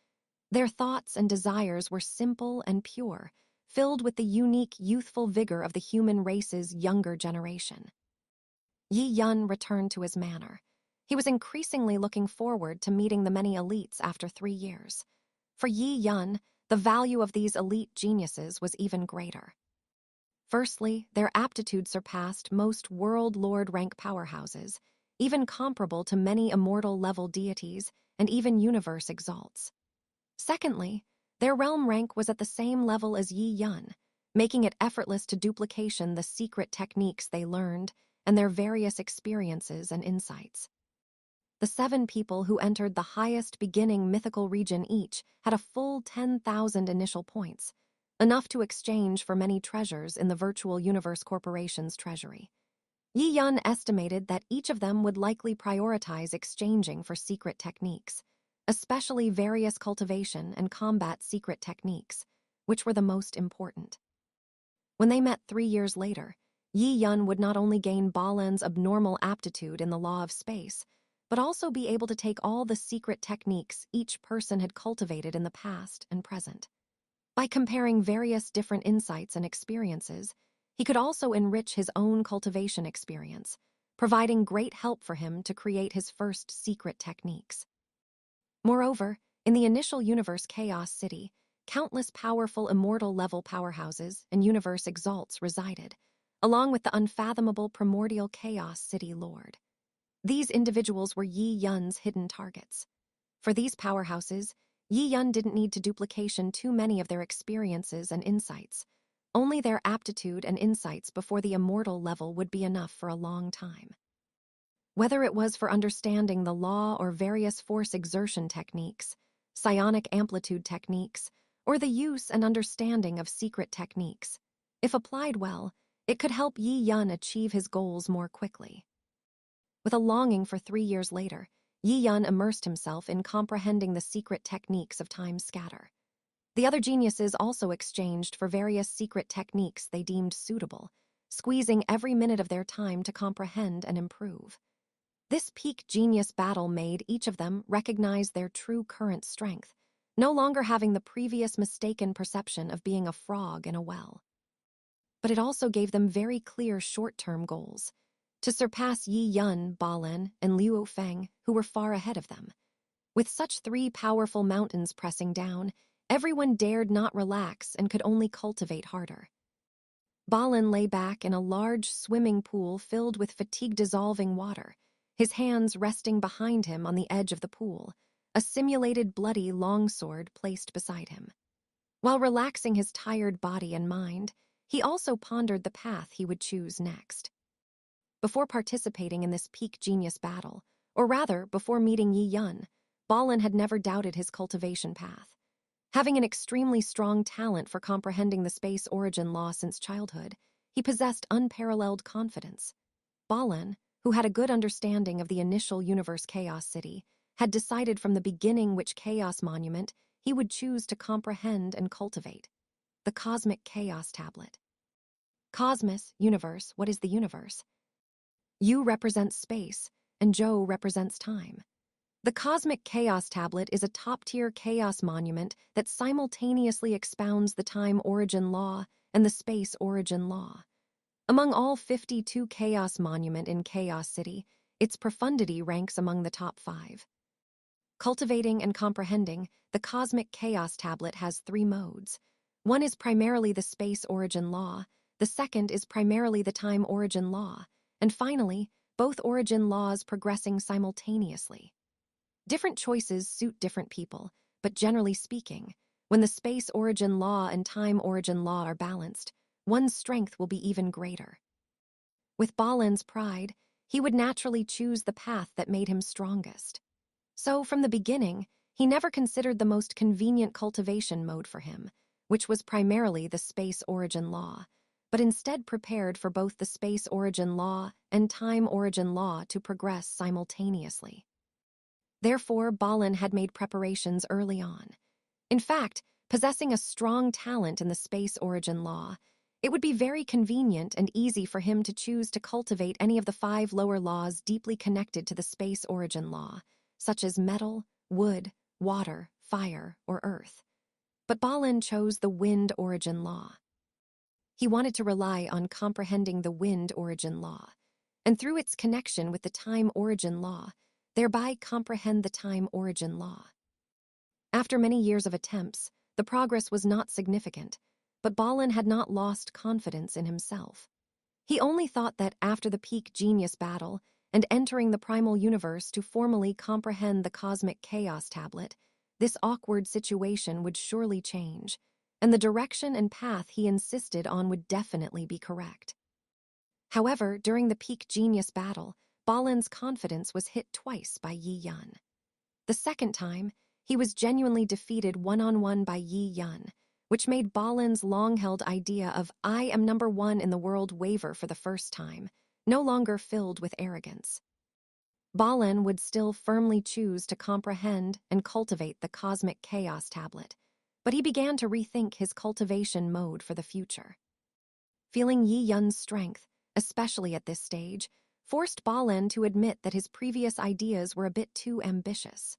Their thoughts and desires were simple and pure, filled with the unique youthful vigor of the human race's younger generation. Yi Yun returned to his manor. He was increasingly looking forward to meeting the many elites after 3 years. For Yi Yun, the value of these elite geniuses was even greater. Firstly, their aptitude surpassed most world lord rank powerhouses, even comparable to many immortal-level deities and even universe exalts. Secondly, their realm rank was at the same level as Yi Yun, making it effortless to duplication the secret techniques they learned and their various experiences and insights. The 7 people who entered the highest beginning mythical region each had a full 10,000 initial points, enough to exchange for many treasures in the Virtual Universe Corporation's treasury. Yi Yun estimated that each of them would likely prioritize exchanging for secret techniques, especially various cultivation and combat secret techniques, which were the most important. When they met 3 years later, Yi Yun would not only gain Balan's abnormal aptitude in the law of space, but also be able to take all the secret techniques each person had cultivated in the past and present. By comparing various different insights and experiences, he could also enrich his own cultivation experience, providing great help for him to create his first secret techniques. Moreover, in the initial universe Chaos City, countless powerful immortal-level powerhouses and universe exalts resided, along with the unfathomable primordial Chaos City Lord. These individuals were Yi Yun's hidden targets. For these powerhouses, Yi Yun didn't need to duplication too many of their experiences and insights. Only their aptitude and insights before the immortal level would be enough for a long time. Whether it was for understanding the law or various force exertion techniques, psionic amplitude techniques, or the use and understanding of secret techniques, if applied well, it could help Yi Yun achieve his goals more quickly. With a longing for 3 years later, Yi Yun immersed himself in comprehending the secret techniques of time scatter. The other geniuses also exchanged for various secret techniques they deemed suitable, squeezing every minute of their time to comprehend and improve. This peak genius battle made each of them recognize their true current strength, no longer having the previous mistaken perception of being a frog in a well. But it also gave them very clear short-term goals, to surpass Yi Yun, Balan, and Liu Feng, who were far ahead of them. With such 3 powerful mountains pressing down, everyone dared not relax and could only cultivate harder. Balan lay back in a large swimming pool filled with fatigue-dissolving water, his hands resting behind him on the edge of the pool, a simulated bloody longsword placed beside him. While relaxing his tired body and mind, he also pondered the path he would choose next. Before participating in this peak genius battle, or rather, before meeting Yi Yun, Balan had never doubted his cultivation path. Having an extremely strong talent for comprehending the space origin law since childhood, he possessed unparalleled confidence. Balan, who had a good understanding of the initial universe Chaos City, had decided from the beginning which chaos monument he would choose to comprehend and cultivate: the Cosmic Chaos Tablet. Cosmos, universe, what is the universe? U represents space, and Zhou represents time. The Cosmic Chaos Tablet is a top-tier chaos monument that simultaneously expounds the time origin law and the space origin law. Among all 52 chaos monument in Chaos City, its profundity ranks among the top 5. Cultivating and comprehending, the Cosmic Chaos Tablet has 3 modes. One is primarily the space origin law, the second is primarily the time origin law, and finally, both origin laws progressing simultaneously. Different choices suit different people, but generally speaking, when the space origin law and time origin law are balanced, one's strength will be even greater. With Balan's pride, he would naturally choose the path that made him strongest. So, from the beginning, he never considered the most convenient cultivation mode for him, which was primarily the space origin law, but instead prepared for both the space origin law and time origin law to progress simultaneously. Therefore, Balin had made preparations early on. In fact, possessing a strong talent in the space origin law, it would be very convenient and easy for him to choose to cultivate any of the 5 lower laws deeply connected to the space origin law, such as metal, wood, water, fire, or earth. But Balin chose the wind origin law. He wanted to rely on comprehending the wind origin law, and through its connection with the time origin law, thereby comprehend the time origin law. After many years of attempts, the progress was not significant, but Balin had not lost confidence in himself. He only thought that after the peak genius battle and entering the primal universe to formally comprehend the cosmic chaos tablet, this awkward situation would surely change, and the direction and path he insisted on would definitely be correct. However, during the peak genius battle, Balin's confidence was hit twice by Yi Yun. The second time, he was genuinely defeated one-on-one by Yi Yun, which made Balin's long-held idea of "I am number one in the world" waver for the first time, no longer filled with arrogance. Balin would still firmly choose to comprehend and cultivate the cosmic chaos tablet, but he began to rethink his cultivation mode for the future. Feeling Yi Yun's strength, especially at this stage, forced Balin to admit that his previous ideas were a bit too ambitious.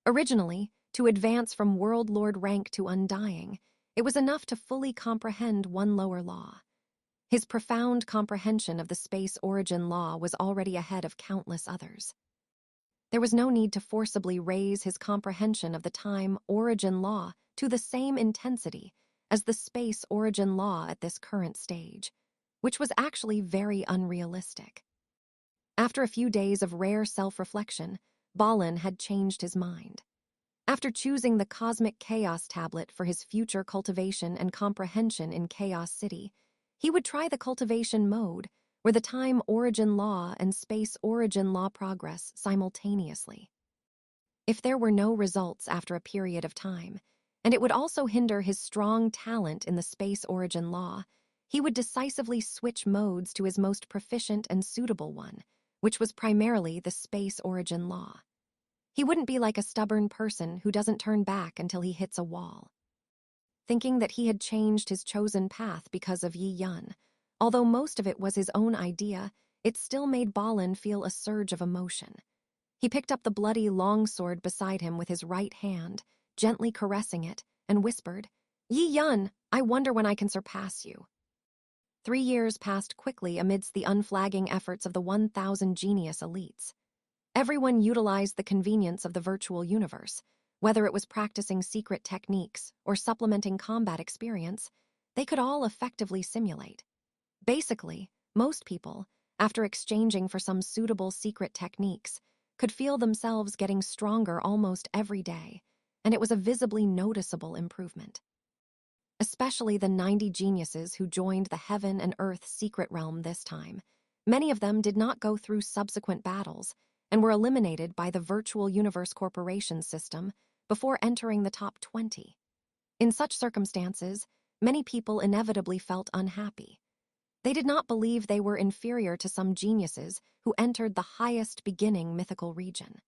Originally, to advance from World Lord rank to Undying, it was enough to fully comprehend one lower law. His profound comprehension of the space origin law was already ahead of countless others. There was no need to forcibly raise his comprehension of the time origin law to the same intensity as the space origin law at this current stage, which was actually very unrealistic. After a few days of rare self-reflection, Balin had changed his mind. After choosing the cosmic chaos tablet for his future cultivation and comprehension in Chaos City, he would try the cultivation mode, where the time origin law and space origin law progress simultaneously. If there were no results after a period of time, and it would also hinder his strong talent in the space origin law, he would decisively switch modes to his most proficient and suitable one, which was primarily the space origin law. He wouldn't be like a stubborn person who doesn't turn back until he hits a wall. Thinking that he had changed his chosen path because of Yi Yun, although most of it was his own idea, it still made Balin feel a surge of emotion. He picked up the bloody longsword beside him with his right hand, gently caressing it, and whispered, "Yi Yun, I wonder when I can surpass you." 3 years passed quickly amidst the unflagging efforts of the 1,000 genius elites. Everyone utilized the convenience of the virtual universe. Whether it was practicing secret techniques or supplementing combat experience, they could all effectively simulate. Basically, most people, after exchanging for some suitable secret techniques, could feel themselves getting stronger almost every day, and it was a visibly noticeable improvement. Especially the 90 geniuses who joined the Heaven and Earth secret realm this time. Many of them did not go through subsequent battles and were eliminated by the Virtual Universe Corporation system before entering the top 20. In such circumstances, many people inevitably felt unhappy. They did not believe they were inferior to some geniuses who entered the highest beginning mythical region.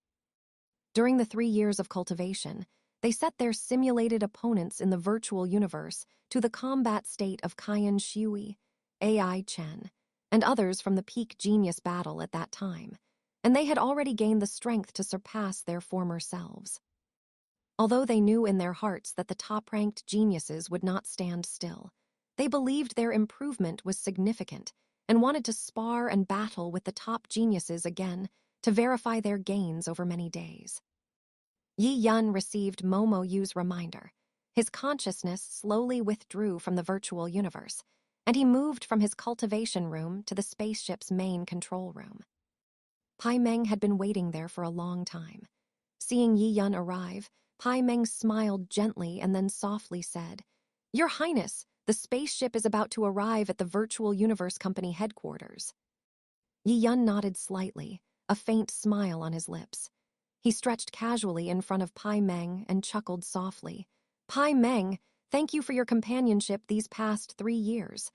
During the 3 years of cultivation, they set their simulated opponents in the virtual universe to the combat state of Qian Shui, AI Chen, and others from the peak genius battle at that time, and they had already gained the strength to surpass their former selves. Although they knew in their hearts that the top-ranked geniuses would not stand still, they believed their improvement was significant and wanted to spar and battle with the top geniuses again to verify their gains over many days. Yi Yun received Momo Yu's reminder. His consciousness slowly withdrew from the virtual universe, and he moved from his cultivation room to the spaceship's main control room. Pai Meng had been waiting there for a long time. Seeing Yi Yun arrive, Pai Meng smiled gently and then softly said, "Your Highness, the spaceship is about to arrive at the Virtual Universe Company headquarters." Yi Yun nodded slightly, a faint smile on his lips. He stretched casually in front of Pai Meng and chuckled softly. Pai Meng, thank you for your companionship these past 3 years.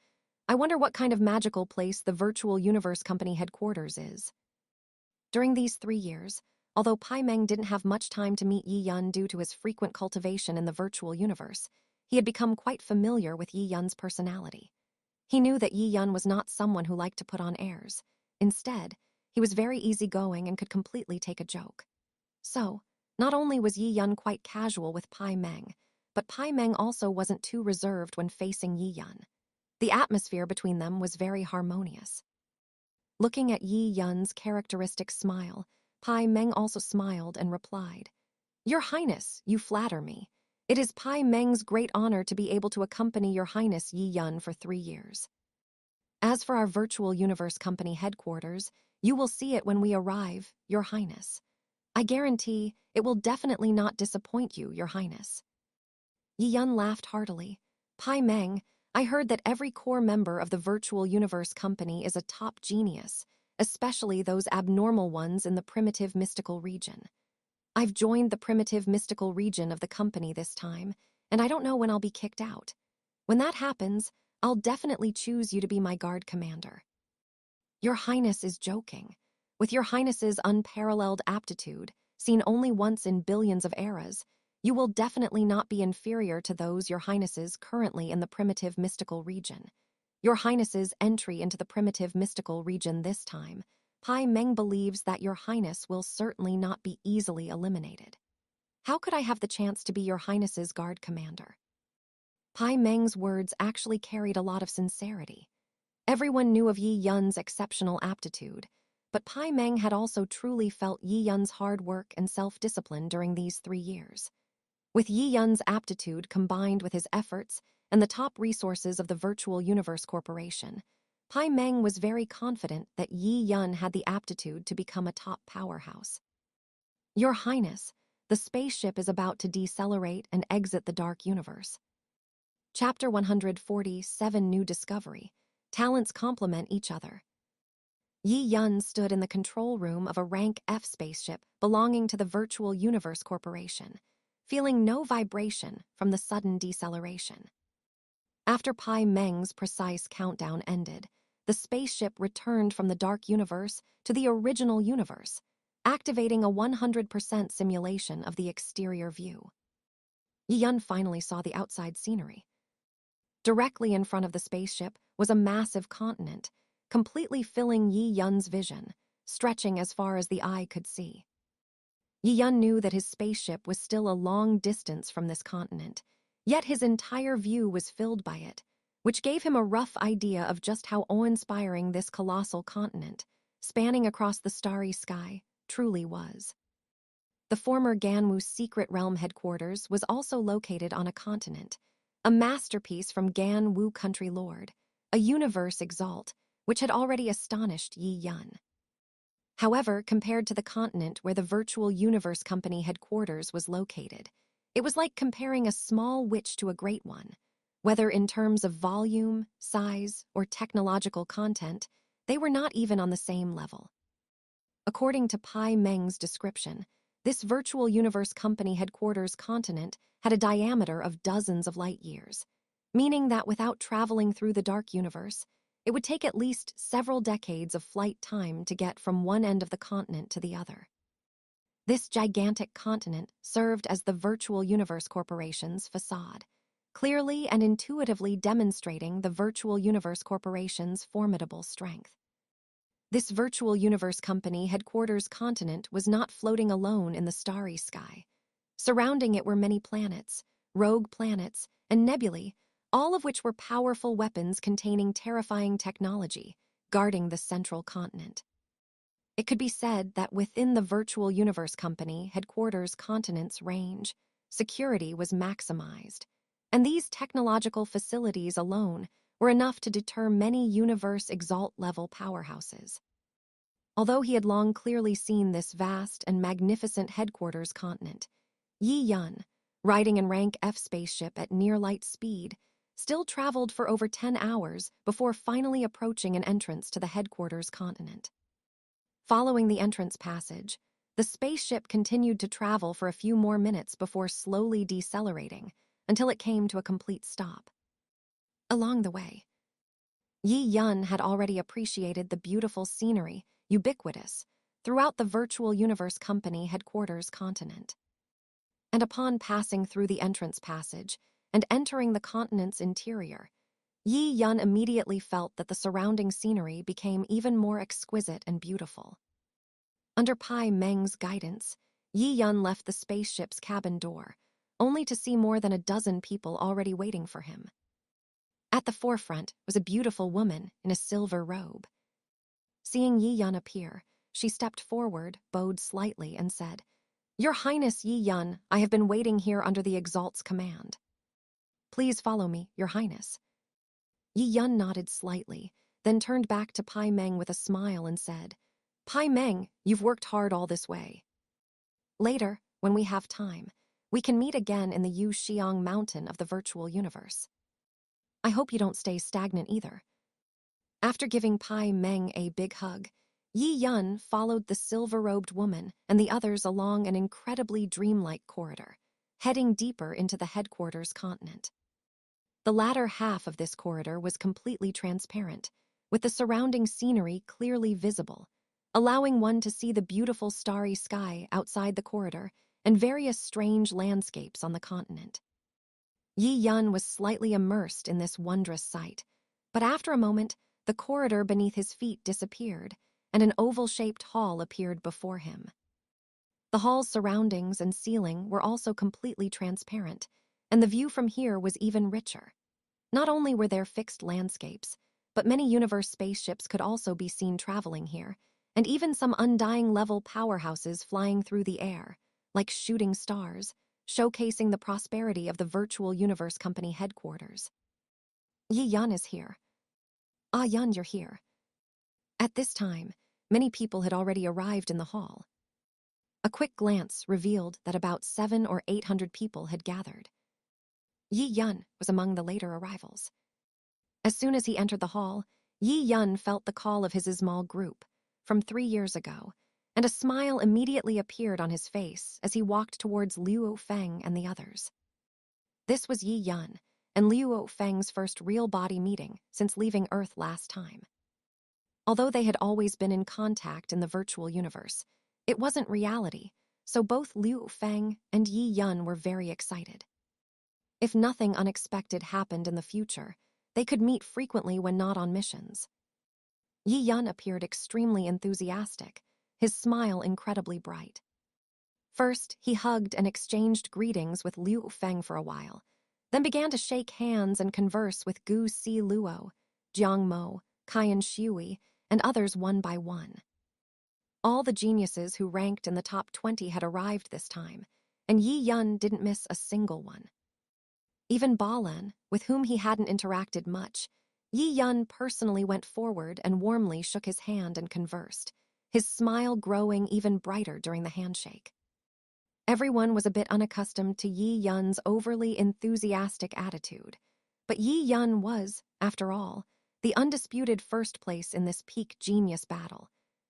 I wonder what kind of magical place the Virtual Universe Company headquarters is. During these 3 years, although Pai Meng didn't have much time to meet Yi Yun due to his frequent cultivation in the virtual universe, he had become quite familiar with Yi Yun's personality. He knew that Yi Yun was not someone who liked to put on airs. Instead, he was very easygoing and could completely take a joke. So, not only was Yi Yun quite casual with Pai Meng, but Pai Meng also wasn't too reserved when facing Yi Yun. The atmosphere between them was very harmonious. Looking at Yi Yun's characteristic smile, Pai Meng also smiled and replied, Your Highness, you flatter me. It is Pai Meng's great honor to be able to accompany Your Highness Yi Yun for 3 years. As for our Virtual Universe Company headquarters, you will see it when we arrive, Your Highness. I guarantee it will definitely not disappoint you, Your Highness. Yi Yun laughed heartily. Pai Meng, I heard that every core member of the Virtual Universe Company is a top genius, especially those abnormal ones in the primitive mystical region. I've joined the primitive mystical region of the company this time, and I don't know when I'll be kicked out. When that happens, I'll definitely choose you to be my guard commander. Your Highness is joking. With Your Highness's unparalleled aptitude, seen only once in billions of eras, you will definitely not be inferior to those Your Highnesses currently in the primitive mystical region. Your Highness's entry into the primitive mystical region this time, Pai Meng believes that Your Highness will certainly not be easily eliminated. How could I have the chance to be Your Highness's guard commander? Pai Meng's words actually carried a lot of sincerity. Everyone knew of Yi Yun's exceptional aptitude, but Pai Meng had also truly felt Yi Yun's hard work and self-discipline during these 3 years. With Yi Yun's aptitude combined with his efforts and the top resources of the Virtual Universe Corporation, Pai Meng was very confident that Yi Yun had the aptitude to become a top powerhouse. Your Highness, the spaceship is about to decelerate and exit the dark universe. Chapter 147 New Discovery. Talents complement each other. Yi Yun stood in the control room of a rank F spaceship belonging to the Virtual Universe Corporation, feeling no vibration from the sudden deceleration. After Pai Meng's precise countdown ended, the spaceship returned from the dark universe to the original universe, activating a 100% simulation of the exterior view. Yi Yun finally saw the outside scenery. Directly in front of the spaceship was a massive continent, completely filling Yi Yun's vision, stretching as far as the eye could see. Yi Yun knew that his spaceship was still a long distance from this continent, yet his entire view was filled by it, which gave him a rough idea of just how awe-inspiring this colossal continent, spanning across the starry sky, truly was. The former Ganwu's secret realm headquarters was also located on a continent, a masterpiece from Ganwu Country Lord, a universe exalt, which had already astonished Yi Yun. However, compared to the continent where the Virtual Universe Company headquarters was located, it was like comparing a small witch to a great one. Whether in terms of volume, size, or technological content, they were not even on the same level. According to Pai Meng's description, this Virtual Universe Company headquarters continent had a diameter of dozens of light years, meaning that without traveling through the dark universe, it would take at least several decades of flight time to get from one end of the continent to the other. This gigantic continent served as the Virtual Universe Corporation's facade, clearly and intuitively demonstrating the Virtual Universe Corporation's formidable strength. This Virtual Universe Company headquarters continent was not floating alone in the starry sky. Surrounding it were many planets, rogue planets, and nebulae, all of which were powerful weapons containing terrifying technology, guarding the central continent. It could be said that within the Virtual Universe Company headquarters continent's range, security was maximized, and these technological facilities alone were enough to deter many universe exalt-level powerhouses. Although he had long clearly seen this vast and magnificent headquarters continent, Yi Yun, riding in rank F spaceship at near-light speed, still traveled for over 10 hours before finally approaching an entrance to the headquarters continent. Following the entrance passage, The spaceship continued to travel for a few more minutes before slowly decelerating until it came to a complete stop. Along the way, Yi Yun had already appreciated the beautiful scenery, ubiquitous, throughout the virtual universe company headquarters continent. And upon passing through the entrance passage and entering the continent's interior, Yi Yun immediately felt that the surrounding scenery became even more exquisite and beautiful. Under Pai Meng's guidance, Yi Yun left the spaceship's cabin door, only to see more than a dozen people already waiting for him. At the forefront was a beautiful woman in a silver robe. Seeing Yi Yun appear, she stepped forward, bowed slightly, and said, "Your Highness Yi Yun, I have been waiting here under the Exalt's command. Please follow me, Your Highness." Yi Yun nodded slightly, then turned back to Pai Meng with a smile and said, "Pai Meng, you've worked hard all this way. Later, when we have time, we can meet again in the Yu Xiang mountain of the virtual universe. I hope you don't stay stagnant either." After giving Pai Meng a big hug, Yi Yun followed the silver-robed woman and the others along an incredibly dreamlike corridor, heading deeper into the headquarters continent. The latter half of this corridor was completely transparent, with the surrounding scenery clearly visible, allowing one to see the beautiful starry sky outside the corridor and various strange landscapes on the continent. Yi Yun was slightly immersed in this wondrous sight, but after a moment, the corridor beneath his feet disappeared, and an oval-shaped hall appeared before him. The hall's surroundings and ceiling were also completely transparent, and the view from here was even richer. Not only were there fixed landscapes, but many universe spaceships could also be seen traveling here, and even some undying-level powerhouses flying through the air, like shooting stars, showcasing the prosperity of the virtual universe company headquarters. "Yi Yun is here. Ah Yun, you're here." At this time, many people had already arrived in the hall. A quick glance revealed that about 700 or 800 people had gathered. Yi Yun was among the later arrivals. As soon as he entered the hall, Yi Yun felt the call of his small group from 3 years ago, and a smile immediately appeared on his face as he walked towards Liu Feng and the others. This was Yi Yun and Liu Feng's first real body meeting since leaving Earth last time. Although they had always been in contact in the virtual universe, it wasn't reality, so both Liu Feng and Yi Yun were very excited. If nothing unexpected happened in the future, they could meet frequently when not on missions. Yi Yun appeared extremely enthusiastic, his smile incredibly bright. First, he hugged and exchanged greetings with Liu Feng for a while, then began to shake hands and converse with Gu Si Luo, Jiang Mo, Kaiyan Shui, and others one by one. All the geniuses who ranked in the top 20 had arrived this time, and Yi Yun didn't miss a single one. Even Balen, with whom he hadn't interacted much, Yi Yun personally went forward and warmly shook his hand and conversed, his smile growing even brighter during the handshake. Everyone was a bit unaccustomed to Yi Yun's overly enthusiastic attitude, but Yi Yun was, after all, the undisputed first place in this peak genius battle,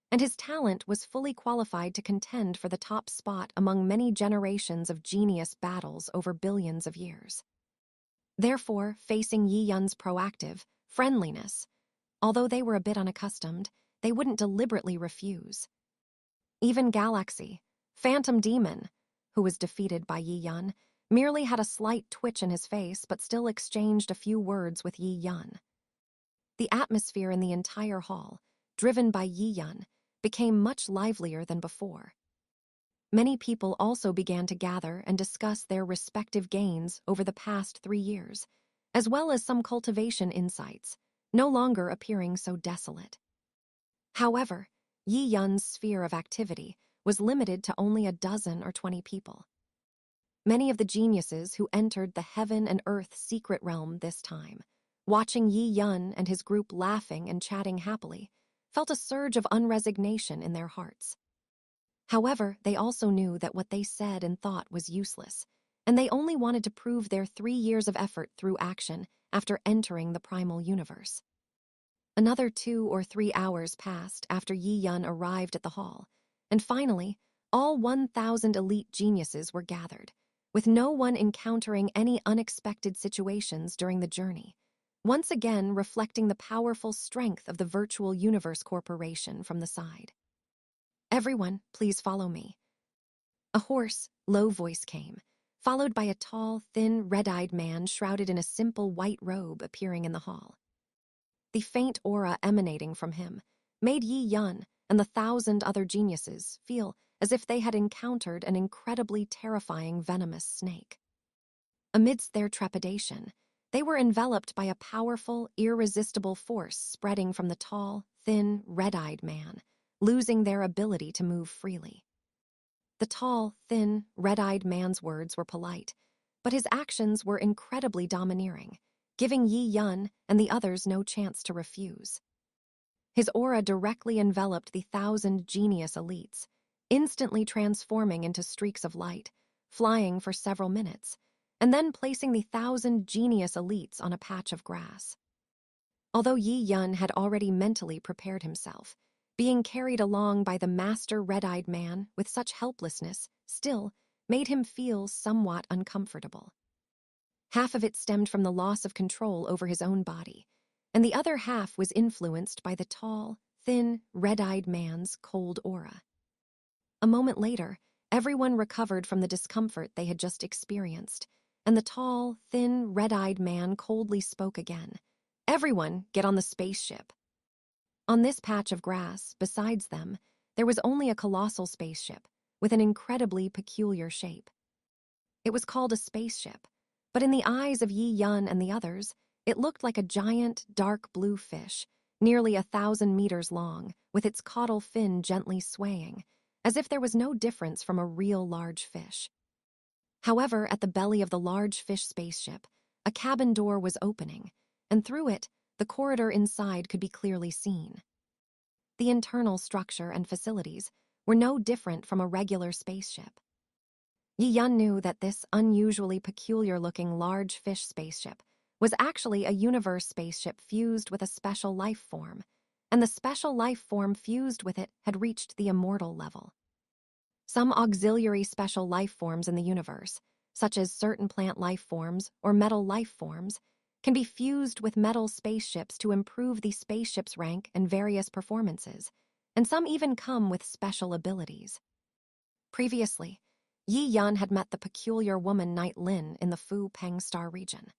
and his talent was fully qualified to contend for the top spot among many generations of genius battles over billions of years. Therefore, facing Yi Yun's proactive friendliness, although they were a bit unaccustomed, they wouldn't deliberately refuse. Even Galaxy, Phantom Demon, who was defeated by Yi Yun, merely had a slight twitch in his face but still exchanged a few words with Yi Yun. The atmosphere in the entire hall, driven by Yi Yun, became much livelier than before. Many people also began to gather and discuss their respective gains over the past 3 years, as well as some cultivation insights, no longer appearing so desolate. However, Yi Yun's sphere of activity was limited to only a dozen or 20 people. Many of the geniuses who entered the Heaven and Earth secret realm this time, watching Yi Yun and his group laughing and chatting happily, felt a surge of unresignation in their hearts. However, they also knew that what they said and thought was useless, and they only wanted to prove their 3 years of effort through action after entering the primal universe. Another 2 or 3 hours passed after Yi Yun arrived at the hall, and finally, All 1,000 elite geniuses were gathered, with no one encountering any unexpected situations during the journey, once again reflecting the powerful strength of the Virtual Universe Corporation from the side. "Everyone, please follow me." A hoarse, low voice came, followed by a tall, thin, red-eyed man shrouded in a simple white robe appearing in the hall. The faint aura emanating from him made Yi Yun and the 1,000 other geniuses feel as if they had encountered an incredibly terrifying venomous snake. Amidst their trepidation, they were enveloped by a powerful, irresistible force spreading from the tall, thin, red-eyed man, losing their ability to move freely. The tall, thin, red-eyed man's words were polite, but his actions were incredibly domineering, giving Yi Yun and the others no chance to refuse. His aura directly enveloped the 1,000 genius elites, instantly transforming into streaks of light, flying for several minutes, and then placing the 1,000 genius elites on a patch of grass. Although Yi Yun had already mentally prepared himself, being carried along by the master red-eyed man with such helplessness still made him feel somewhat uncomfortable. Half of it stemmed from the loss of control over his own body, and the other half was influenced by the tall, thin, red-eyed man's cold aura. A moment later, everyone recovered from the discomfort they had just experienced, and the tall, thin, red-eyed man coldly spoke again. "Everyone, get on the spaceship." On this patch of grass, besides them, there was only a colossal spaceship with an incredibly peculiar shape. It was called a spaceship, but in the eyes of Yi Yun and the others, it looked like a giant, dark blue fish, nearly 1,000 meters long, with its caudal fin gently swaying, as if there was no difference from a real large fish. However, at the belly of the large fish spaceship, a cabin door was opening, and through it, the corridor inside could be clearly seen. The internal structure and facilities were no different from a regular spaceship. Yi Yun knew that this unusually peculiar-looking large fish spaceship was actually a universe spaceship fused with a special life form, and the special life form fused with it had reached the immortal level. Some auxiliary special life forms in the universe, such as certain plant life forms or metal life forms, can be fused with metal spaceships to improve the spaceship's rank and various performances, and some even come with special abilities. Previously, Yi Yun had met the peculiar woman Night Lin in the Fu Peng Star region.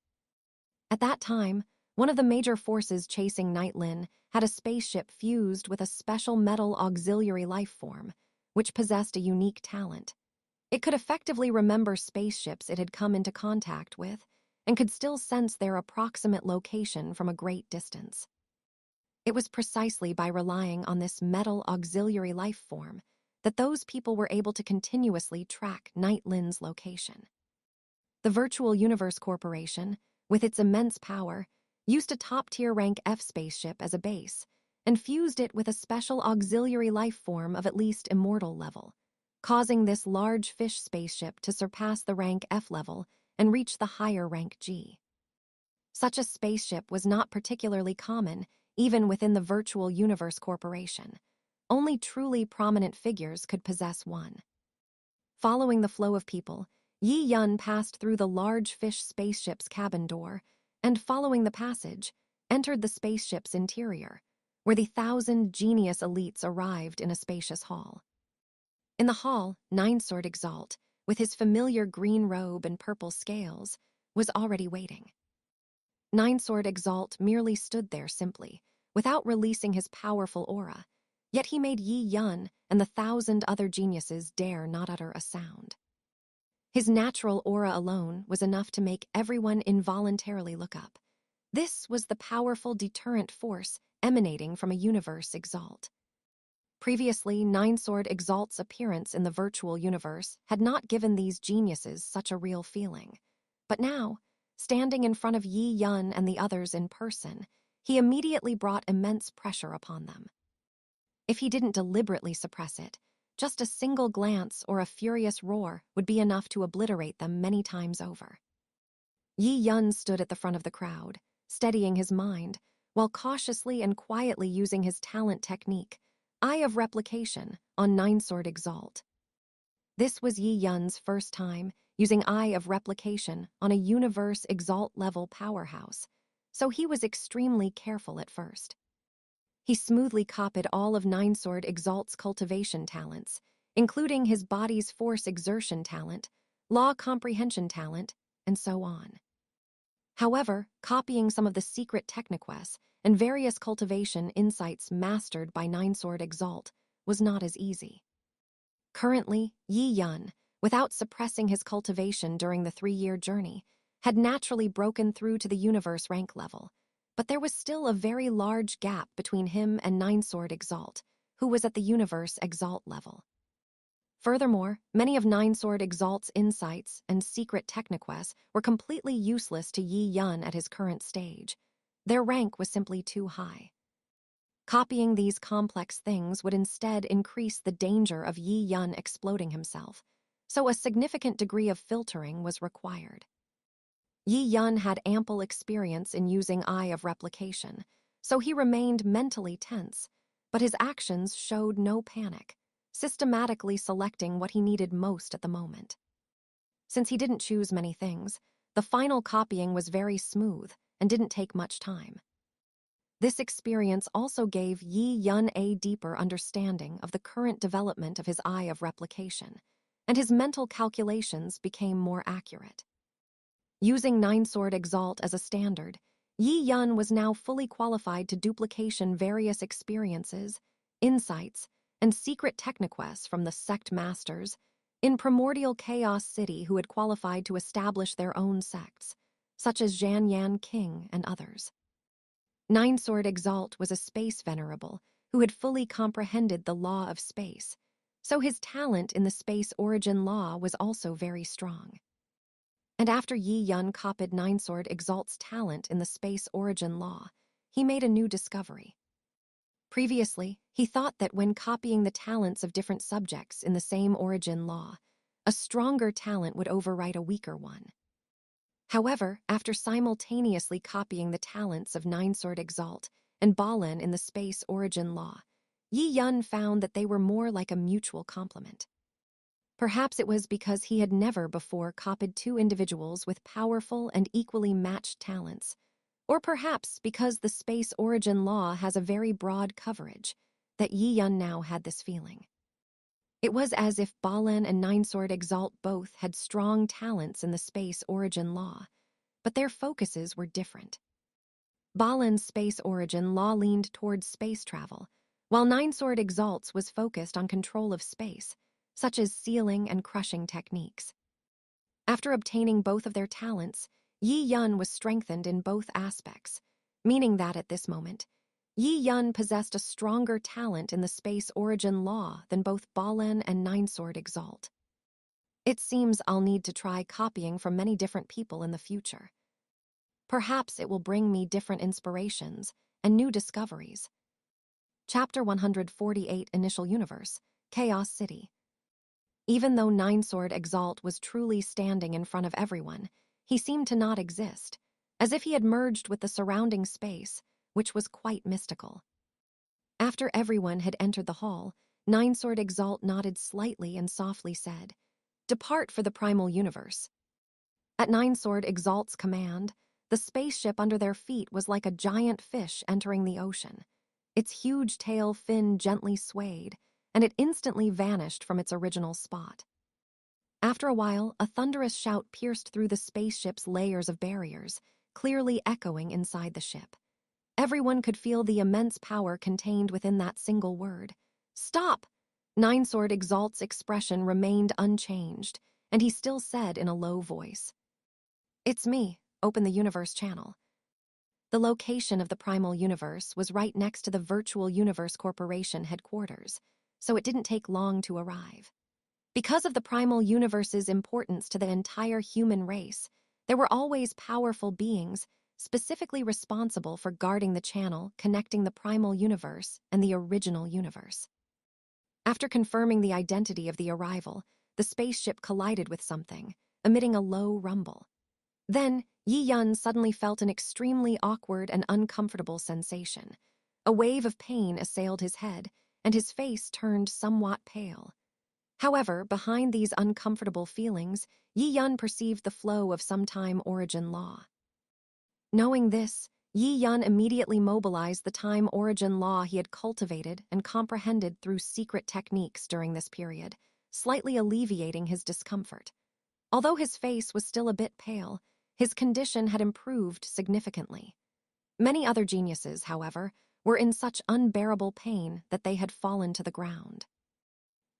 At that time, one of the major forces chasing Night Lin had a spaceship fused with a special metal auxiliary life form, which possessed a unique talent. It could effectively remember spaceships it had come into contact with, and could still sense their approximate location from a great distance. It was precisely by relying on this metal auxiliary life form that those people were able to continuously track Night Lin's location. The Virtual Universe Corporation, with its immense power, used a top-tier rank F spaceship as a base and fused it with a special auxiliary life form of at least immortal level, causing this large fish spaceship to surpass the rank F level and reach the higher rank G. Such a spaceship was not particularly common even within the Virtual Universe Corporation. Only truly prominent figures could possess one. Following the flow of people, Yi Yun passed through the large fish spaceship's cabin door and, following the passage, entered the spaceship's interior, where the 1,000 genius elites arrived in a spacious hall. In the hall, Ninesword Exalt, with his familiar green robe and purple scales, was already waiting. Ninesword Exalt merely stood there simply, without releasing his powerful aura, yet he made Yi Yun and the 1,000 other geniuses dare not utter a sound. His natural aura alone was enough to make everyone involuntarily look up. This was the powerful deterrent force emanating from a universe Exalt. Previously, Ninesword Exalt's appearance in the virtual universe had not given these geniuses such a real feeling. But now, standing in front of Yi Yun and the others in person, he immediately brought immense pressure upon them. If he didn't deliberately suppress it, just a single glance or a furious roar would be enough to obliterate them many times over. Yi Yun stood at the front of the crowd, steadying his mind, while cautiously and quietly using his talent technique, Eye of Replication, on Ninesword Exalt. This was Yi Yun's first time using Eye of Replication on a Universe Exalt-level powerhouse, so he was extremely careful at first. He smoothly copied all of Ninesword Exalt's cultivation talents, including his body's force exertion talent, law comprehension talent, and so on. However, copying some of the secret techniques and various cultivation insights mastered by Ninesword Exalt was not as easy. Currently, Yi Yun, without suppressing his cultivation during the 3-year journey, had naturally broken through to the universe rank level, but there was still a very large gap between him and Ninesword Exalt, who was at the universe Exalt level. Furthermore, many of Ninesword Exalt's insights and secret techniques were completely useless to Yi Yun at his current stage. Their rank was simply too high. Copying these complex things would instead increase the danger of Yi Yun exploding himself, so a significant degree of filtering was required. Yi Yun had ample experience in using Eye of Replication, so he remained mentally tense, but his actions showed no panic, systematically selecting what he needed most at the moment. Since he didn't choose many things, the final copying was very smooth and didn't take much time. This experience also gave Yi Yun a deeper understanding of the current development of his Eye of Replication, and his mental calculations became more accurate. Using Ninesword Exalt as a standard, Yi Yun was now fully qualified to duplication various experiences, insights, and secret techniques from the sect masters in Primordial Chaos City who had qualified to establish their own sects, such as Zhan Yan King and others. Ninesword Exalt was a space venerable who had fully comprehended the law of space, so his talent in the space origin law was also very strong. And after Yi Yun copied Ninesword Exalt's talent in the space origin law, he made a new discovery. Previously, he thought that when copying the talents of different subjects in the same origin law, a stronger talent would overwrite a weaker one. However, after simultaneously copying the talents of Ninesword Exalt and Balen in the space origin law, Yi Yun found that they were more like a mutual complement. Perhaps it was because he had never before copied two individuals with powerful and equally matched talents, or perhaps because the space origin law has a very broad coverage, that Yi Yun now had this feeling. It was as if Balen and Ninesword Exalt both had strong talents in the space origin law, but their focuses were different. Balen's space origin law leaned towards space travel, while Ninesword Exalt's was focused on control of space, such as sealing and crushing techniques. After obtaining both of their talents, Yi Yun was strengthened in both aspects, meaning that at this moment, Yi Yun possessed a stronger talent in the space origin law than both Balen and Ninesword Exalt. It seems I'll need to try copying from many different people in the future. Perhaps it will bring me different inspirations and new discoveries. Chapter 148 Initial Universe, Chaos City. Even though Ninesword Exalt was truly standing in front of everyone, he seemed to not exist, as if he had merged with the surrounding space, which was quite mystical. After everyone had entered the hall, Ninesword Exalt nodded slightly and softly said, "Depart for the primal universe." At Ninesword Exalt's command, the spaceship under their feet was like a giant fish entering the ocean. Its huge tail fin gently swayed, and it instantly vanished from its original spot. After a while, a thunderous shout pierced through the spaceship's layers of barriers, clearly echoing inside the ship. Everyone could feel the immense power contained within that single word. "Stop!" Ninesword Exalt's expression remained unchanged, and he still said in a low voice, "It's me, open the universe channel." The location of the primal universe was right next to the Virtual Universe Corporation headquarters, so it didn't take long to arrive. Because of the primal universe's importance to the entire human race, there were always powerful beings specifically responsible for guarding the channel connecting the primal universe and the original universe. After confirming the identity of the arrival, the spaceship collided with something, emitting a low rumble. Then, Yi Yun suddenly felt an extremely awkward and uncomfortable sensation. A wave of pain assailed his head, and his face turned somewhat pale. However, behind these uncomfortable feelings, Yi Yun perceived the flow of some time origin law. Knowing this, Yi Yun immediately mobilized the time origin law he had cultivated and comprehended through secret techniques during this period, slightly alleviating his discomfort. Although his face was still a bit pale, his condition had improved significantly. Many other geniuses, however, were in such unbearable pain that they had fallen to the ground.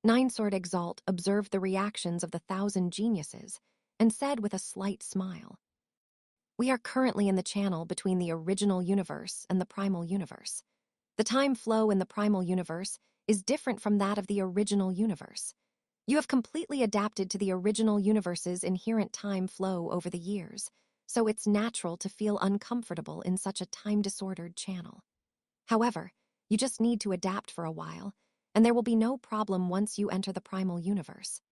Ninesword Exalt observed the reactions of the 1,000 geniuses and said with a slight smile, "We are currently in the channel between the original universe and the primal universe. The time flow in the primal universe is different from that of the original universe. You have completely adapted to the original universe's inherent time flow over the years, so it's natural to feel uncomfortable in such a time-disordered channel. However, you just need to adapt for a while, and there will be no problem once you enter the primal universe."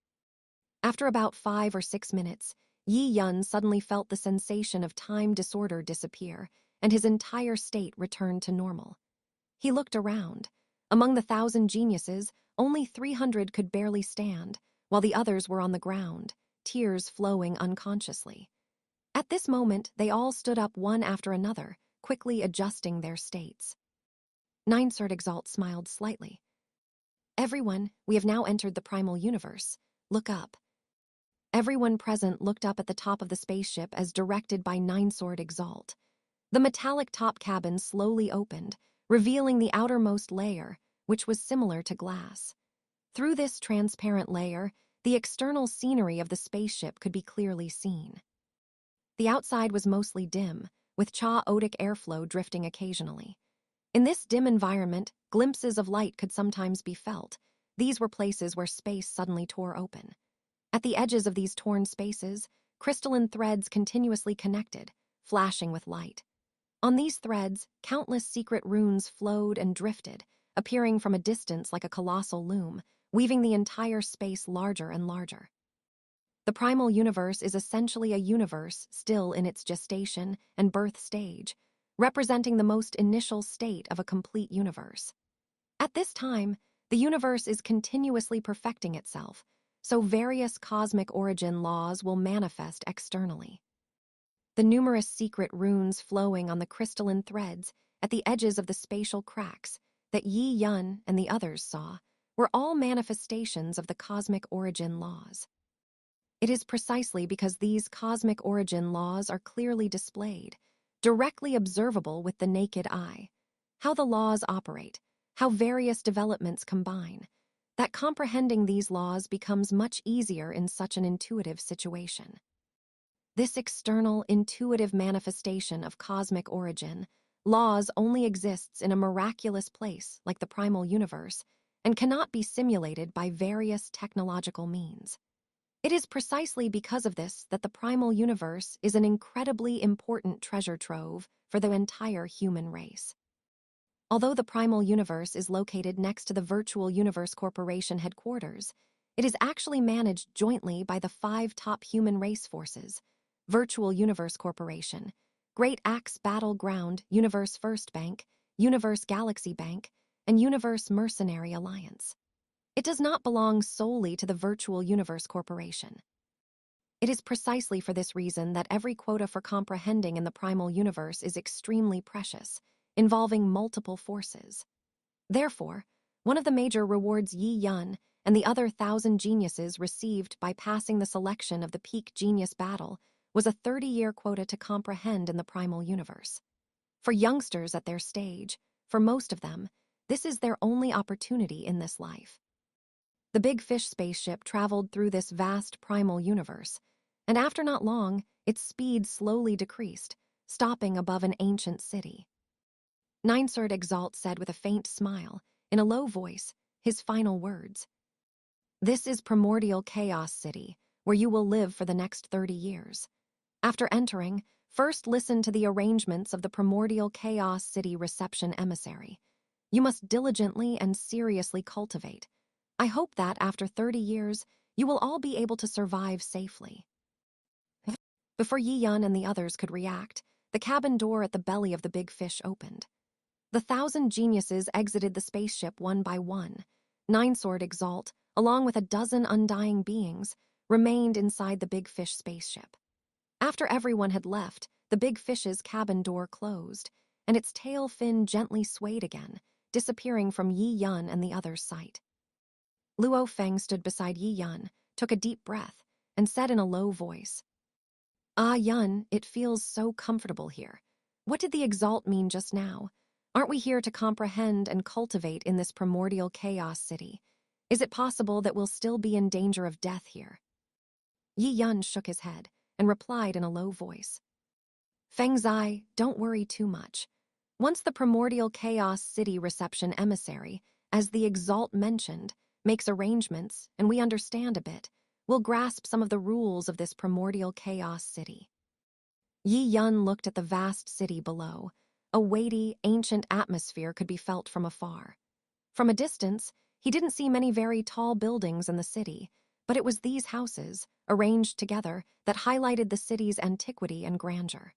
After about 5 or 6 minutes, Yi Yun suddenly felt the sensation of time disorder disappear, and his entire state returned to normal. He looked around. Among the 1,000 geniuses, only 300 could barely stand, while the others were on the ground, tears flowing unconsciously. At this moment, they all stood up one after another, quickly adjusting their states. Ninesword Exalt smiled slightly. "Everyone, we have now entered the primal universe. Look up." Everyone present looked up at the top of the spaceship as directed by Ninesword Exalt. The metallic top cabin slowly opened, revealing the outermost layer, which was similar to glass. Through this transparent layer, the external scenery of the spaceship could be clearly seen. The outside was mostly dim, with chaotic airflow drifting occasionally. In this dim environment, glimpses of light could sometimes be felt. These were places where space suddenly tore open. At the edges of these torn spaces, crystalline threads continuously connected, flashing with light. On these threads, countless secret runes flowed and drifted, appearing from a distance like a colossal loom, weaving the entire space larger and larger. The primal universe is essentially a universe still in its gestation and birth stage, representing the most initial state of a complete universe. At this time, the universe is continuously perfecting itself, so various cosmic origin laws will manifest externally. The numerous secret runes flowing on the crystalline threads at the edges of the spatial cracks that Yi Yun and the others saw were all manifestations of the cosmic origin laws. It is precisely because these cosmic origin laws are clearly displayed, directly observable with the naked eye, how the laws operate, how various developments combine, that comprehending these laws becomes much easier in such an intuitive situation. This external, intuitive manifestation of cosmic origin, laws only exists in a miraculous place like the primal universe and cannot be simulated by various technological means. It is precisely because of this that the primal universe is an incredibly important treasure trove for the entire human race. Although the primal universe is located next to the Virtual Universe Corporation headquarters, it is actually managed jointly by the 5 top human race forces: Virtual Universe Corporation, Great Axe Battleground, Universe First Bank, Universe Galaxy Bank, and Universe Mercenary Alliance. It does not belong solely to the Virtual Universe Corporation. It is precisely for this reason that every quota for comprehending in the primal universe is extremely precious, involving multiple forces. Therefore, one of the major rewards Yi Yun and the other 1,000 geniuses received by passing the selection of the Peak Genius Battle was a 30-year quota to comprehend in the primal universe. For youngsters at their stage, for most of them, this is their only opportunity in this life. The Big Fish spaceship traveled through this vast primal universe, and after not long, its speed slowly decreased, stopping above an ancient city. Ninesword Exalt said with a faint smile, in a low voice, his final words. "This is Primordial Chaos City, where you will live for the next 30 years. After entering, first listen to the arrangements of the Primordial Chaos City reception emissary. You must diligently and seriously cultivate. I hope that after 30 years, you will all be able to survive safely." Before Yi Yun and the others could react, the cabin door at the belly of the Big Fish opened. The 1,000 geniuses exited the spaceship one by one. Ninesword Exalt, along with a dozen undying beings, remained inside the big fish spaceship. After everyone had left, the big fish's cabin door closed, and its tail fin gently swayed again, disappearing from Yi Yun and the others' sight. Luo Feng stood beside Yi Yun, took a deep breath, and said in a low voice, "Ah, Yun, it feels so comfortable here. What did the exalt mean just now? Aren't we here to comprehend and cultivate in this primordial chaos city? Is it possible that we'll still be in danger of death here?" Yi Yun shook his head and replied in a low voice, "Feng Zai, don't worry too much. Once the primordial chaos city reception emissary, as the exalt mentioned, makes arrangements and we understand a bit, we'll grasp some of the rules of this primordial chaos city." Yi Yun looked at the vast city below. A weighty, ancient atmosphere could be felt from afar. From a distance, he didn't see many very tall buildings in the city, but it was these houses, arranged together, that highlighted the city's antiquity and grandeur.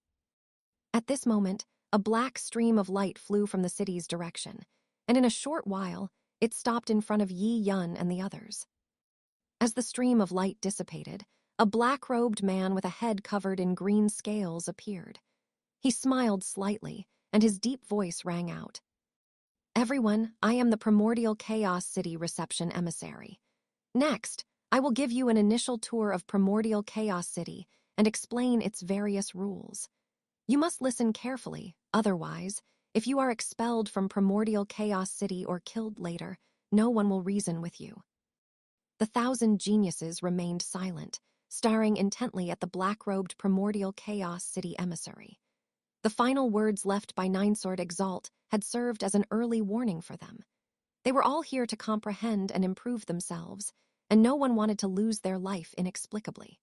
At this moment, a black stream of light flew from the city's direction, and in a short while, it stopped in front of Yi Yun and the others. As the stream of light dissipated, a black-robed man with a head covered in green scales appeared. He smiled slightly, and his deep voice rang out, "Everyone, I am the Primordial Chaos City Reception Emissary. Next, I will give you an initial tour of Primordial Chaos City and explain its various rules. You must listen carefully, otherwise, if you are expelled from Primordial Chaos City or killed later, no one will reason with you." The 1,000 geniuses remained silent, staring intently at the black-robed Primordial Chaos City emissary. The final words left by Ninesword Exalt had served as an early warning for them. They were all here to comprehend and improve themselves, and no one wanted to lose their life inexplicably.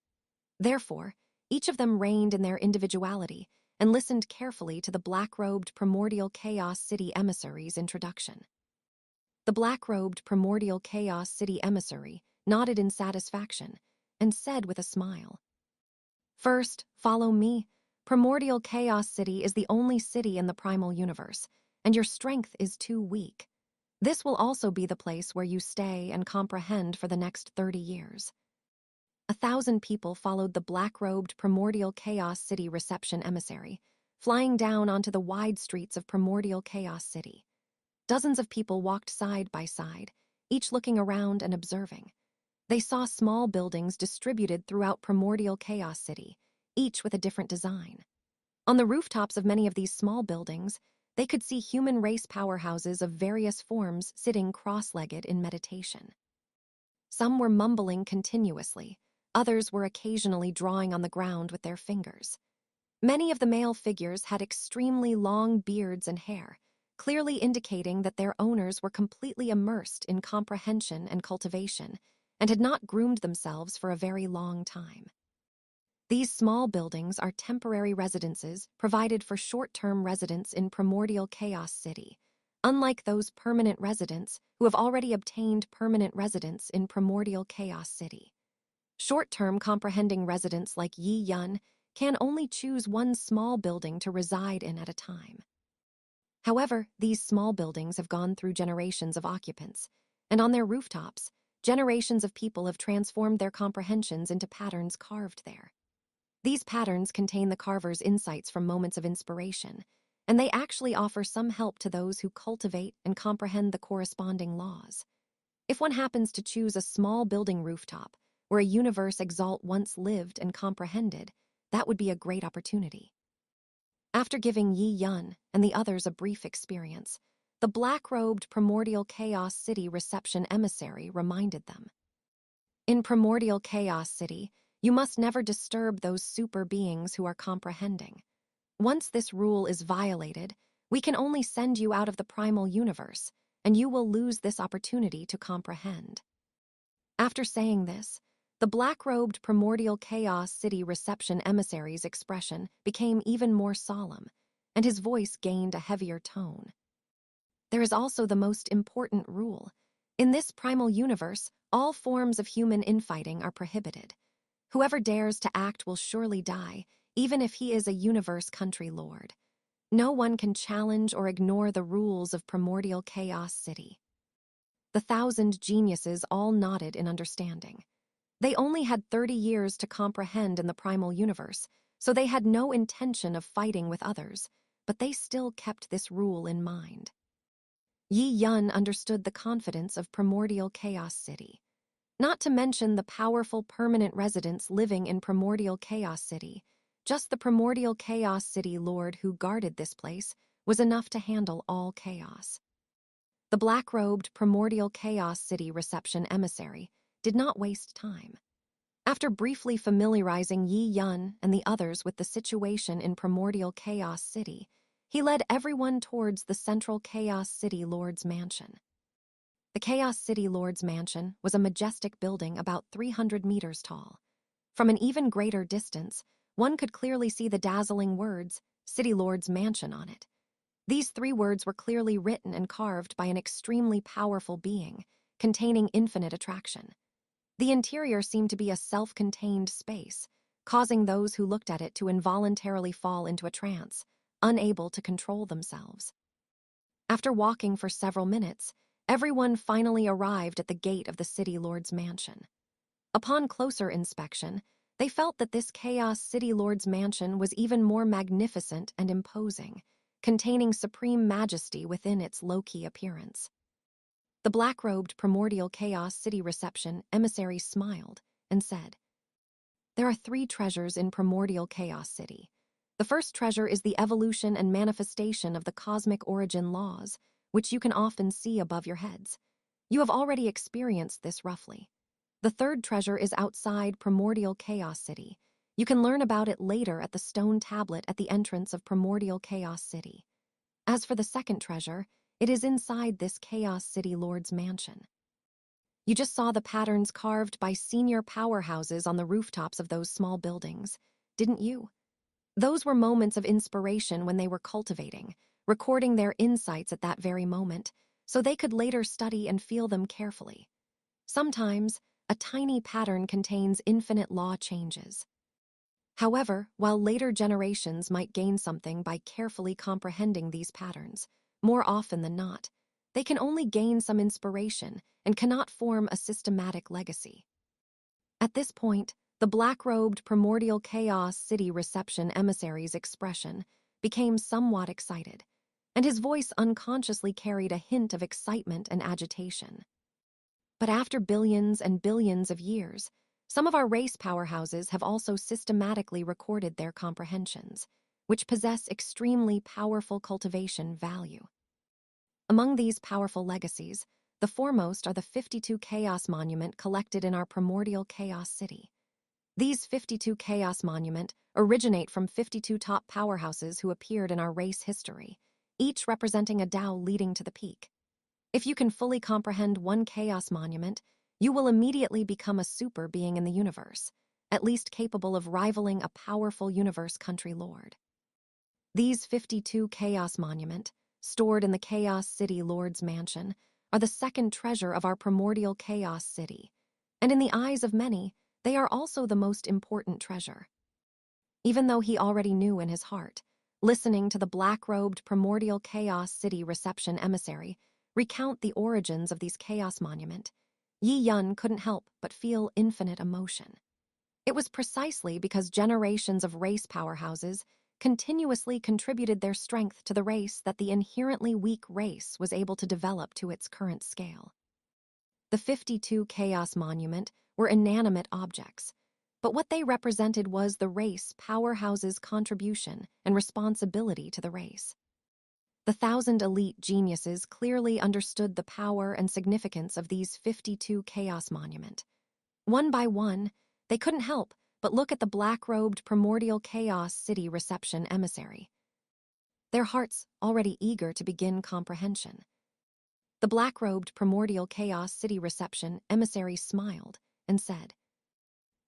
Therefore, each of them reigned in their individuality and listened carefully to the black-robed Primordial Chaos City emissary's introduction. The black-robed Primordial Chaos City emissary nodded in satisfaction and said with a smile, "First, follow me. Primordial Chaos City is the only city in the primal universe, and your strength is too weak. This will also be the place where you stay and comprehend for the next 30 years. 1,000 people followed the black-robed Primordial Chaos City reception emissary, flying down onto the wide streets of Primordial Chaos City. Dozens of people walked side by side, each looking around and observing. They saw small buildings distributed throughout Primordial Chaos City, each with a different design. On the rooftops of many of these small buildings, they could see human race powerhouses of various forms sitting cross-legged in meditation. Some were mumbling continuously, others were occasionally drawing on the ground with their fingers. Many of the male figures had extremely long beards and hair, clearly indicating that their owners were completely immersed in comprehension and cultivation, and had not groomed themselves for a very long time. These small buildings are temporary residences provided for short-term residents in Primordial Chaos City, unlike those permanent residents who have already obtained permanent residence in Primordial Chaos City. Short-term comprehending residents like Yi Yun can only choose one small building to reside in at a time. However, these small buildings have gone through generations of occupants, and on their rooftops, generations of people have transformed their comprehensions into patterns carved there. These patterns contain the carver's insights from moments of inspiration, and they actually offer some help to those who cultivate and comprehend the corresponding laws. If one happens to choose a small building rooftop where a universe exalt once lived and comprehended, that would be a great opportunity. After giving Yi Yun and the others a brief experience, the black-robed Primordial Chaos City reception emissary reminded them. In Primordial Chaos City, you must never disturb those super beings who are comprehending. Once this rule is violated, we can only send you out of the primal universe, and you will lose this opportunity to comprehend. After saying this, the black-robed Primordial Chaos City reception emissary's expression became even more solemn, and his voice gained a heavier tone. There is also the most important rule. In this primal universe, all forms of human infighting are prohibited. Whoever dares to act will surely die, even if he is a universe country lord. No one can challenge or ignore the rules of Primordial Chaos City. The 1,000 geniuses all nodded in understanding. They only had 30 years to comprehend in the primal universe, so they had no intention of fighting with others, but they still kept this rule in mind. Yi Yun understood the confidence of Primordial Chaos City. Not to mention the powerful permanent residents living in Primordial Chaos City, just the Primordial Chaos City Lord who guarded this place was enough to handle all chaos. The black-robed Primordial Chaos City reception emissary did not waste time. After briefly familiarizing Yi Yun and the others with the situation in Primordial Chaos City, he led everyone towards the central Chaos City Lord's mansion. The Chaos City Lord's mansion was a majestic building about 300 meters tall. From an even greater distance, one could clearly see the dazzling words, City Lord's Mansion, on it. These 3 words were clearly written and carved by an extremely powerful being, containing infinite attraction. The interior seemed to be a self-contained space, causing those who looked at it to involuntarily fall into a trance, unable to control themselves. After walking for several minutes, everyone finally arrived at the gate of the City Lord's mansion. Upon closer inspection, they felt that this Chaos City Lord's mansion was even more magnificent and imposing, containing supreme majesty within its low-key appearance. The black-robed Primordial Chaos City reception emissary smiled and said, "There are 3 treasures in Primordial Chaos City. The first treasure is the evolution and manifestation of the cosmic origin laws, which you can often see above your heads. You have already experienced this roughly. The third treasure is outside Primordial Chaos City. You can learn about it later at the stone tablet at the entrance of Primordial Chaos City. As for the second treasure, it is inside this Chaos City Lord's mansion. You just saw the patterns carved by senior powerhouses on the rooftops of those small buildings, didn't you? Those were moments of inspiration when they were cultivating, recording their insights at that very moment, so they could later study and feel them carefully. Sometimes, a tiny pattern contains infinite law changes. However, while later generations might gain something by carefully comprehending these patterns, more often than not, they can only gain some inspiration and cannot form a systematic legacy. At this point, the black-robed Primordial Chaos City reception emissary's expression became somewhat excited, and his voice unconsciously carried a hint of excitement and agitation. But after billions and billions of years, some of our race powerhouses have also systematically recorded their comprehensions, which possess extremely powerful cultivation value. Among these powerful legacies, the foremost are the 52 Chaos Monument collected in our Primordial Chaos City. These 52 Chaos Monument originate from 52 top powerhouses who appeared in our race history, each representing a Tao leading to the peak. If you can fully comprehend one Chaos Monument, you will immediately become a super being in the universe, at least capable of rivaling a powerful universe country lord. These 52 Chaos Monument, stored in the Chaos City Lord's Mansion, are the second treasure of our Primordial Chaos City, and in the eyes of many, they are also the most important treasure. Even though he already knew in his heart, listening to the black-robed Primordial Chaos City reception emissary recount the origins of these Chaos Monument, Yi Yun couldn't help but feel infinite emotion. It was precisely because generations of race powerhouses continuously contributed their strength to the race that the inherently weak race was able to develop to its current scale. The 52 Chaos Monument were inanimate objects, but what they represented was the race powerhouse's contribution and responsibility to the race. The 1,000 elite geniuses clearly understood the power and significance of these 52 Chaos Monument. One by one, they couldn't help but look at the black-robed Primordial Chaos City reception emissary, their hearts already eager to begin comprehension. The black-robed Primordial Chaos City reception emissary smiled and said,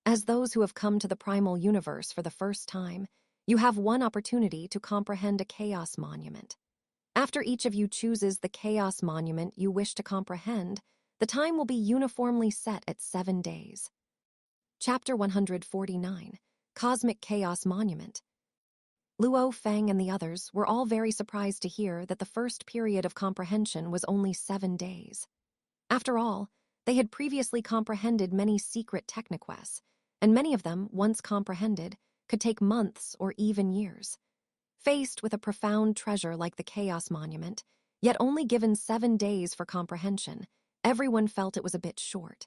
"As those who have come to the primal universe for the first time, you have one opportunity to comprehend a Chaos Monument. After each of you chooses the Chaos Monument you wish to comprehend, the time will be uniformly set at 7 days. Chapter 149, Cosmic Chaos Monument. Luo Feng and the others were all very surprised to hear that the first period of comprehension was only 7 days. After all, they had previously comprehended many secret technoquests, and many of them, once comprehended, could take months or even years. Faced with a profound treasure like the Chaos Monument, yet only given 7 days for comprehension, everyone felt it was a bit short.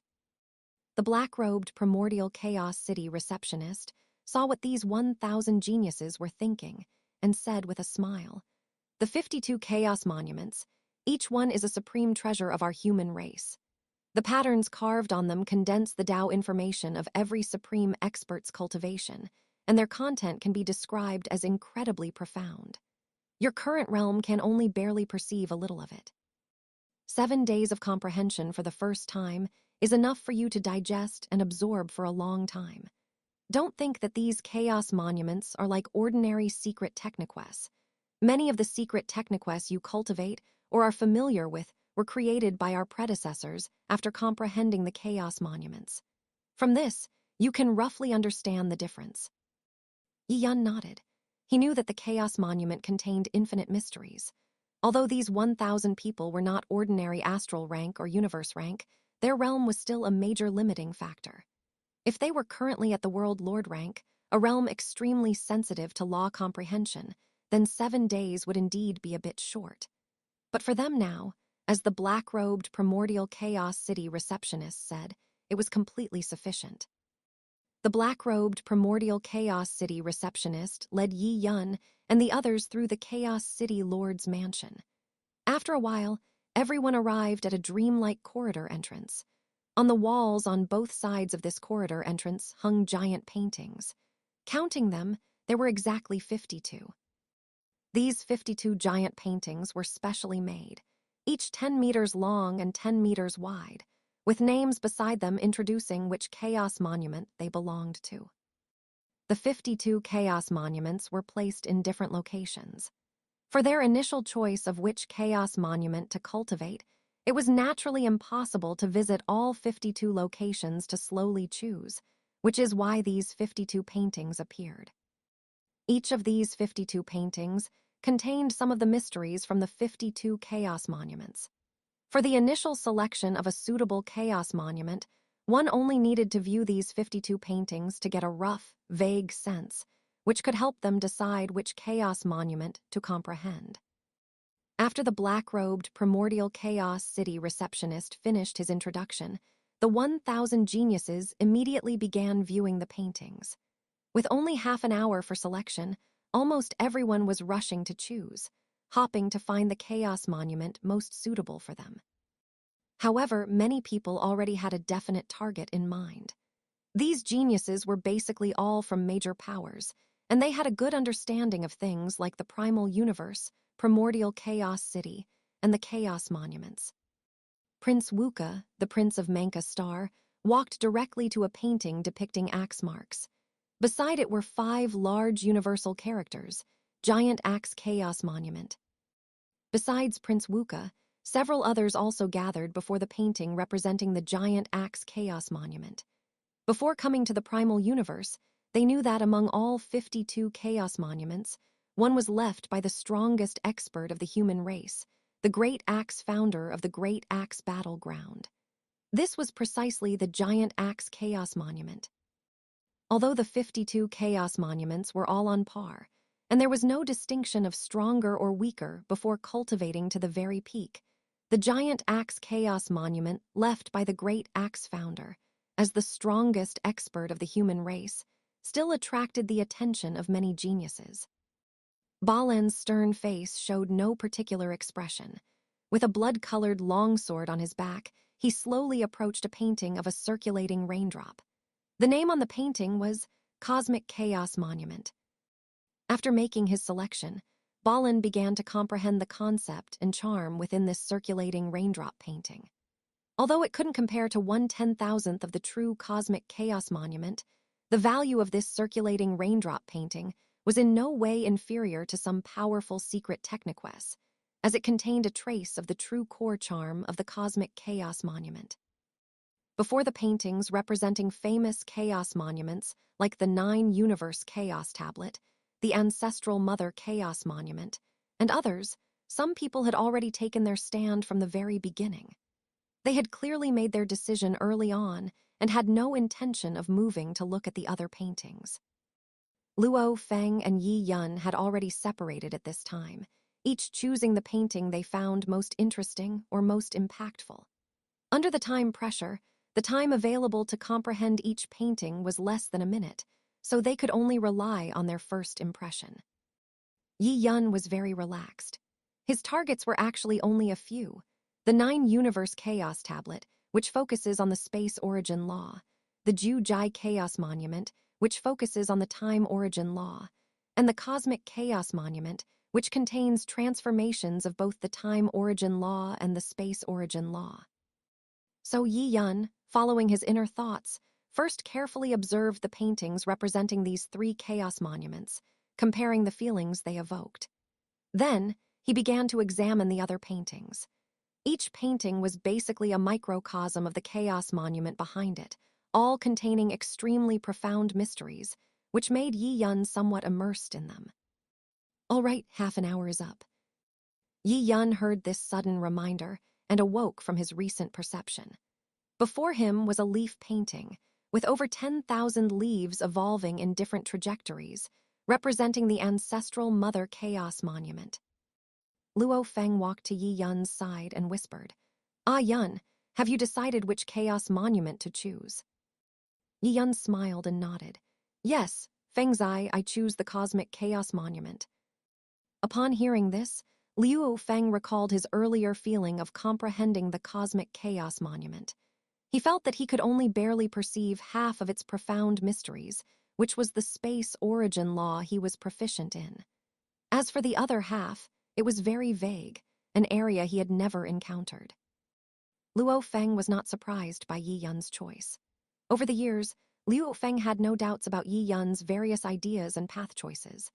The black-robed primordial Chaos City receptionist saw what these 1,000 geniuses were thinking and said with a smile, "The 52 Chaos Monuments, each one is a supreme treasure of our human race. The patterns carved on them condense the Tao information of every supreme expert's cultivation, and their content can be described as incredibly profound. Your current realm can only barely perceive a little of it. 7 days of comprehension for the first time is enough for you to digest and absorb for a long time. Don't think that these chaos monuments are like ordinary secret technoquests. Many of the secret technoquests you cultivate or are familiar with were created by our predecessors after comprehending the chaos monuments. From this, you can roughly understand the difference." Yi Yun nodded. He knew that the Chaos Monument contained infinite mysteries. Although these 1,000 people were not ordinary astral rank or universe rank, their realm was still a major limiting factor. If they were currently at the World Lord rank, a realm extremely sensitive to law comprehension, then 7 days would indeed be a bit short. But for them now, as the black-robed primordial Chaos City receptionist said, it was completely sufficient. The black-robed primordial Chaos City receptionist led Yi Yun and the others through the Chaos City Lord's mansion. After a while, everyone arrived at a dreamlike corridor entrance. On the walls on both sides of this corridor entrance hung giant paintings. Counting them, there were exactly 52. These 52 giant paintings were specially made, each 10 meters long and 10 meters wide, with names beside them introducing which Chaos Monument they belonged to. The 52 Chaos Monuments were placed in different locations. For their initial choice of which Chaos Monument to cultivate, it was naturally impossible to visit all 52 locations to slowly choose, which is why these 52 paintings appeared. Each of these 52 paintings contained some of the mysteries from the 52 Chaos Monuments. For the initial selection of a suitable Chaos Monument, one only needed to view these 52 paintings to get a rough, vague sense, which could help them decide which Chaos Monument to comprehend. After the black-robed primordial Chaos City receptionist finished his introduction, the 1,000 geniuses immediately began viewing the paintings. With only half an hour for selection, almost everyone was rushing to choose, hopping to find the Chaos Monument most suitable for them. However, many people already had a definite target in mind. These geniuses were basically all from major powers, and they had a good understanding of things like the primal universe, primordial Chaos City, and the Chaos Monuments. Prince Wuka, the Prince of Manka Star, walked directly to a painting depicting axe marks. Beside it were 5 large universal characters, Giant Axe Chaos Monument. Besides Prince Wuka, several others also gathered before the painting representing the Giant Axe Chaos Monument. Before coming to the primal universe, they knew that among all 52 Chaos Monuments, one was left by the strongest expert of the human race, the Great Axe founder of the Great Axe Battleground. This was precisely the Giant Axe Chaos Monument. Although the 52 Chaos Monuments were all on par, and there was no distinction of stronger or weaker before cultivating to the very peak, the Giant Axe Chaos Monument left by the Great Axe founder, as the strongest expert of the human race, still attracted the attention of many geniuses. Balan's stern face showed no particular expression. With a blood-colored longsword on his back, he slowly approached a painting of a circulating raindrop. The name on the painting was Cosmic Chaos Monument. After making his selection, Balan began to comprehend the concept and charm within this circulating raindrop painting. Although it couldn't compare to 1/10,000th of the true Cosmic Chaos Monument, the value of this circulating raindrop painting was in no way inferior to some powerful secret technoquests, as it contained a trace of the true core charm of the Cosmic Chaos Monument. Before the paintings representing famous chaos monuments like the 9-Universe Chaos Tablet, the Ancestral Mother Chaos Monument, and others, some people had already taken their stand from the very beginning. They had clearly made their decision early on and had no intention of moving to look at the other paintings. Luo Feng and Yi Yun had already separated at this time, each choosing the painting they found most interesting or most impactful. Under the time pressure, the time available to comprehend each painting was less than a minute, so they could only rely on their first impression. Yi Yun was very relaxed. His targets were actually only a few: the 9-universe chaos tablet, which focuses on the space origin law, the Ju Jai Chaos Monument, which focuses on the time origin law, and the Cosmic Chaos Monument, which contains transformations of both the time origin law and the space origin law. So Yi Yun, following his inner thoughts, first carefully observed the paintings representing these 3 chaos monuments, comparing the feelings they evoked. Then, he began to examine the other paintings. Each painting was basically a microcosm of the chaos monument behind it, all containing extremely profound mysteries, which made Yi Yun somewhat immersed in them. All right, half an hour is up. Yi Yun heard this sudden reminder and awoke from his recent perception. Before him was a leaf painting, with over 10,000 leaves evolving in different trajectories, representing the ancestral Mother Chaos Monument. Luo Feng walked to Yi Yun's side and whispered, "Ah, Yun, have you decided which Chaos Monument to choose?" Yi Yun smiled and nodded. "Yes, Fengzai, I choose the Cosmic Chaos Monument." Upon hearing this, Luo Feng recalled his earlier feeling of comprehending the Cosmic Chaos Monument. He felt that he could only barely perceive half of its profound mysteries, which was the space origin law he was proficient in. As for the other half, it was very vague, an area he had never encountered. Luo Feng was not surprised by Yi Yun's choice. Over the years, Luo Feng had no doubts about Yi Yun's various ideas and path choices.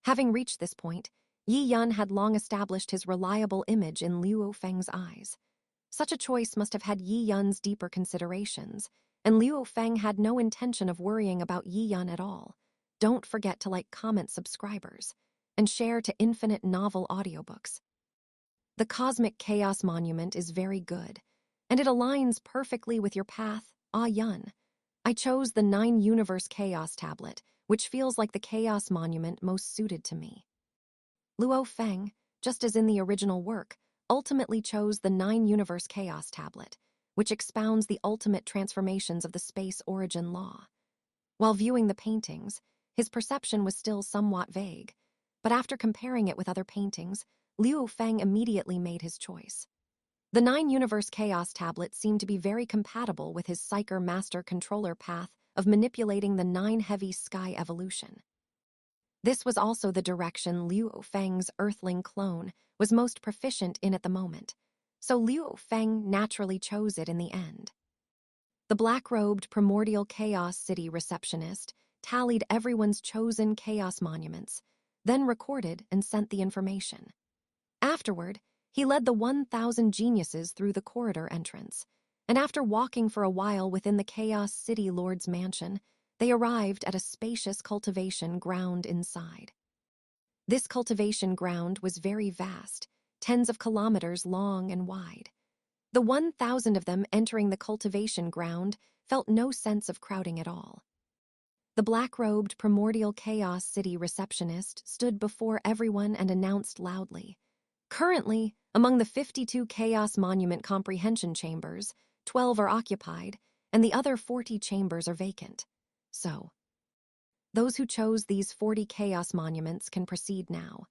Having reached this point, Yi Yun had long established his reliable image in Luo Feng's eyes. Such a choice must have had Yi Yun's deeper considerations, and Luo Feng had no intention of worrying about Yi Yun at all. Don't forget to like, comment, subscribers, and share to infinite novel audiobooks. The Cosmic Chaos Monument is very good, and it aligns perfectly with your path, Ah Yun. I chose the 9-universe chaos tablet, which feels like the chaos monument most suited to me. Luo Feng, just as in the original work, ultimately chose the 9-universe chaos tablet, which expounds the ultimate transformations of the space origin law. While viewing the paintings, his perception was still somewhat vague, but after comparing it with other paintings, Luo Feng immediately made his choice. The 9-universe chaos tablet seemed to be very compatible with his Psyker Master Controller path of manipulating the 9 heavy sky evolution. This was also the direction Luo Feng's Earthling clone was most proficient in at the moment, so Luo Feng naturally chose it in the end. The black-robed primordial chaos city receptionist tallied everyone's chosen chaos monuments, then recorded and sent the information. Afterward, he led the 1,000 geniuses through the corridor entrance, and after walking for a while within the Chaos City Lord's mansion, they arrived at a spacious cultivation ground inside. This cultivation ground was very vast, tens of kilometers long and wide. The 1,000 of them entering the cultivation ground felt no sense of crowding at all. The black-robed primordial Chaos City receptionist stood before everyone and announced loudly, "Currently, among the 52 Chaos Monument comprehension chambers, 12 are occupied, and the other 40 chambers are vacant. So, those who chose these 40 Chaos Monuments can proceed now.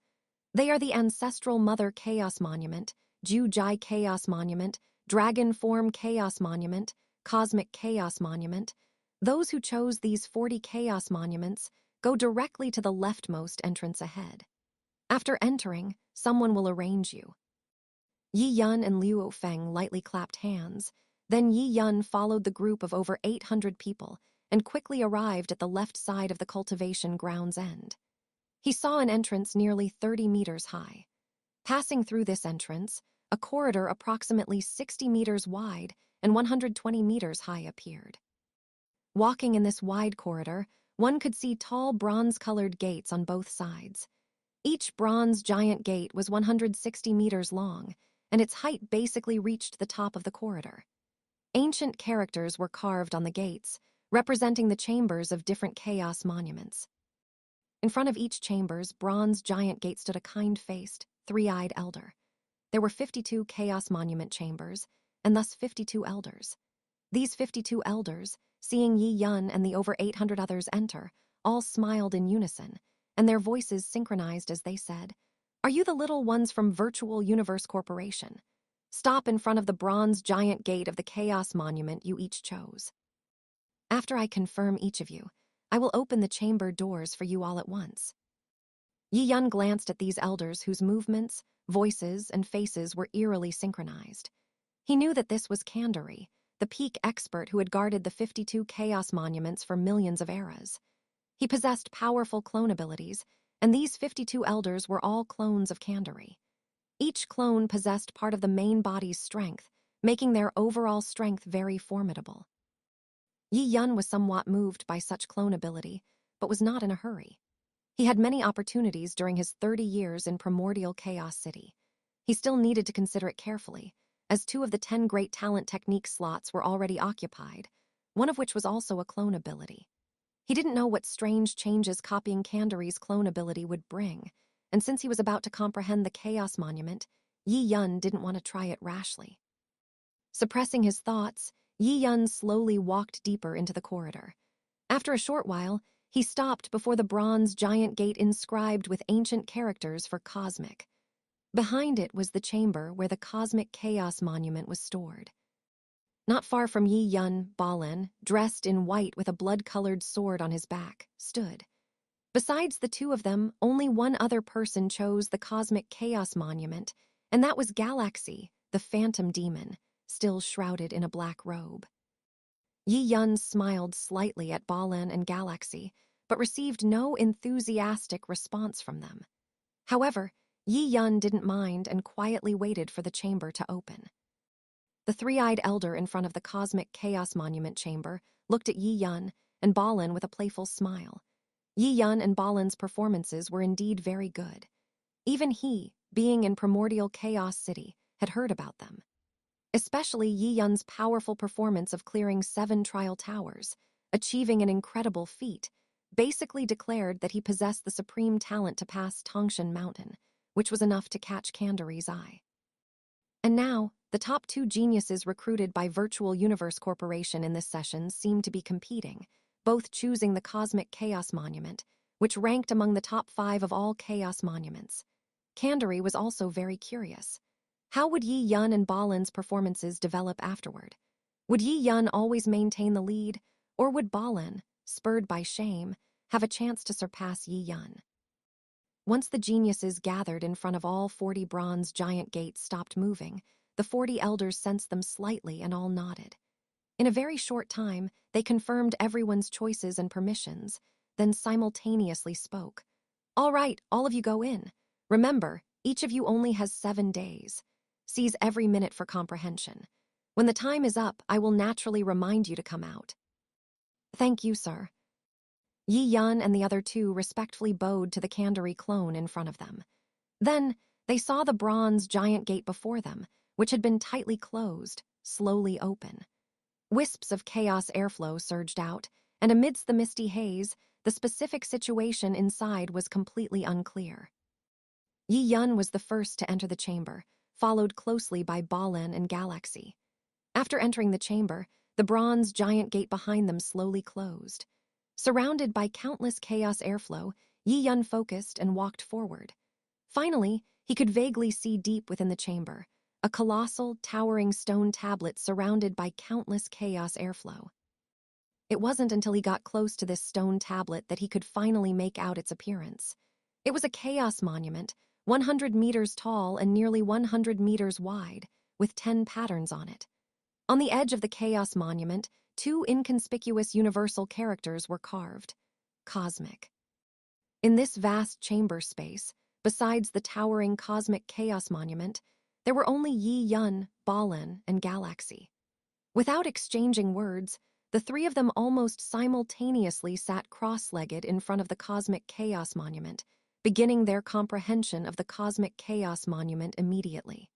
They are the Ancestral Mother Chaos Monument, Ju Jai Chaos Monument, Dragon Form Chaos Monument, Cosmic Chaos Monument. Those who chose these 40 Chaos Monuments go directly to the leftmost entrance ahead. After entering, someone will arrange you." Yi Yun and Luo Feng lightly clapped hands. Then Yi Yun followed the group of over 800 people and quickly arrived at the left side of the cultivation ground's end. He saw an entrance nearly 30 meters high. Passing through this entrance, a corridor approximately 60 meters wide and 120 meters high appeared. Walking in this wide corridor, one could see tall bronze-colored gates on both sides. Each bronze giant gate was 160 meters long, and its height basically reached the top of the corridor. Ancient characters were carved on the gates, representing the chambers of different chaos monuments. In front of each chamber's bronze giant gate stood a kind-faced, three-eyed elder. There were 52 chaos monument chambers, and thus 52 elders. These 52 elders, seeing Yi Yun and the over 800 others enter, all smiled in unison, and their voices synchronized as they said, "Are you the little ones from Virtual Universe Corporation? Stop in front of the bronze giant gate of the Chaos Monument you each chose. After I confirm each of you, I will open the chamber doors for you all at once." Yi Yun glanced at these elders whose movements, voices, and faces were eerily synchronized. He knew that this was Kandari, the peak expert who had guarded the 52 Chaos Monuments for millions of eras. He possessed powerful clone abilities, and these 52 elders were all clones of Kandari. Each clone possessed part of the main body's strength, making their overall strength very formidable. Yi Yun was somewhat moved by such clone ability, but was not in a hurry. He had many opportunities during his 30 years in Primordial Chaos City. He still needed to consider it carefully, as 2 of the 10 great talent technique slots were already occupied, one of which was also a clone ability. He didn't know what strange changes copying Kandari's clone ability would bring, and since he was about to comprehend the Chaos Monument, Yi Yun didn't want to try it rashly. Suppressing his thoughts, Yi Yun slowly walked deeper into the corridor. After a short while, he stopped before the bronze giant gate inscribed with ancient characters for Cosmic. Behind it was the chamber where the Cosmic Chaos Monument was stored. Not far from Yi Yun, Balin, dressed in white with a blood-colored sword on his back, stood. Besides the 2 of them, only one other person chose the Cosmic Chaos Monument, and that was Galaxy, the Phantom Demon, still shrouded in a black robe. Yi Yun smiled slightly at Balin and Galaxy, but received no enthusiastic response from them. However, Yi Yun didn't mind and quietly waited for the chamber to open. The three-eyed elder in front of the Cosmic Chaos Monument chamber looked at Yi Yun and Balin with a playful smile. Yi Yun and Balin's performances were indeed very good. Even he, being in Primordial Chaos City, had heard about them. Especially Yi Yun's powerful performance of clearing 7 trial towers, achieving an incredible feat, basically declared that he possessed the supreme talent to pass Tangshan Mountain, which was enough to catch Kandari's eye. And now, the top 2 geniuses recruited by Virtual Universe Corporation in this session seemed to be competing, both choosing the Cosmic Chaos Monument, which ranked among the top 5 of all Chaos Monuments. Kandari was also very curious. How would Yi Yun and Balin's performances develop afterward? Would Yi Yun always maintain the lead, or would Balin, spurred by shame, have a chance to surpass Yi Yun? Once the geniuses gathered in front of all 40 bronze giant gates stopped moving, the 40 elders sensed them slightly and all nodded. In a very short time, they confirmed everyone's choices and permissions, then simultaneously spoke. "All right, all of you go in. Remember, each of you only has 7 days. Seize every minute for comprehension. When the time is up, I will naturally remind you to come out." "Thank you, sir." Yi Yun and the other 2 respectfully bowed to the Kandari clone in front of them. Then, they saw the bronze giant gate before them, which had been tightly closed, slowly open. Wisps of chaos airflow surged out, and amidst the misty haze, the specific situation inside was completely unclear. Yi Yun was the first to enter the chamber, followed closely by Balin and Galaxy. After entering the chamber, the bronze giant gate behind them slowly closed. Surrounded by countless chaos airflow, Yi Yun focused and walked forward. Finally, he could vaguely see deep within the chamber, a colossal, towering stone tablet surrounded by countless chaos airflow. It wasn't until he got close to this stone tablet that he could finally make out its appearance. It was a chaos monument, 100 meters tall and nearly 100 meters wide, with 10 patterns on it. On the edge of the chaos monument, 2 inconspicuous universal characters were carved: Cosmic. In this vast chamber space, besides the towering Cosmic Chaos Monument, there were only Yi Yun, Balin, and Galaxy. Without exchanging words, the 3 of them almost simultaneously sat cross-legged in front of the Cosmic Chaos Monument, beginning their comprehension of the Cosmic Chaos Monument immediately.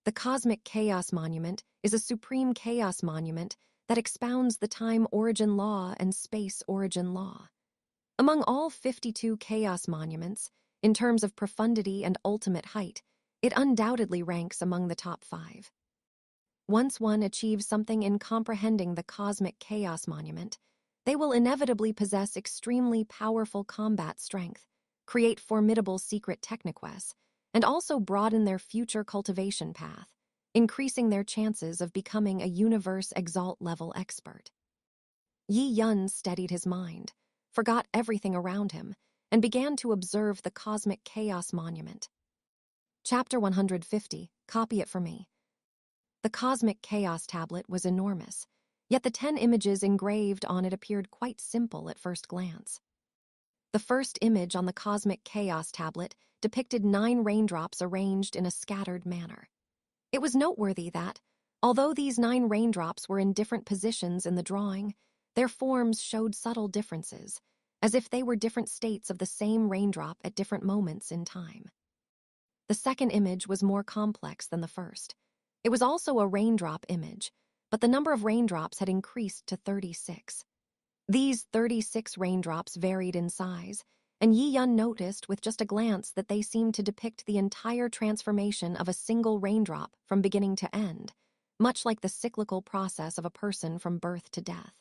The Cosmic Chaos Monument is a supreme chaos monument that expounds the time origin law and space origin law. Among all 52 chaos monuments, in terms of profundity and ultimate height, it undoubtedly ranks among the top 5. Once one achieves something in comprehending the Cosmic Chaos Monument, they will inevitably possess extremely powerful combat strength, create formidable secret techniquests, and also broaden their future cultivation path, increasing their chances of becoming a universe exalt-level expert. Yi Yun steadied his mind, forgot everything around him, and began to observe the Cosmic Chaos Monument. Chapter 150, copy it for me. The Cosmic Chaos Tablet was enormous, yet the 10 images engraved on it appeared quite simple at first glance. The first image on the Cosmic Chaos Tablet depicted 9 raindrops arranged in a scattered manner. It was noteworthy that, although these 9 raindrops were in different positions in the drawing, their forms showed subtle differences, as if they were different states of the same raindrop at different moments in time. The second image was more complex than the first. It was also a raindrop image, but the number of raindrops had increased to 36. These 36 raindrops varied in size, and Yi Yun noticed with just a glance that they seemed to depict the entire transformation of a single raindrop from beginning to end, much like the cyclical process of a person from birth to death.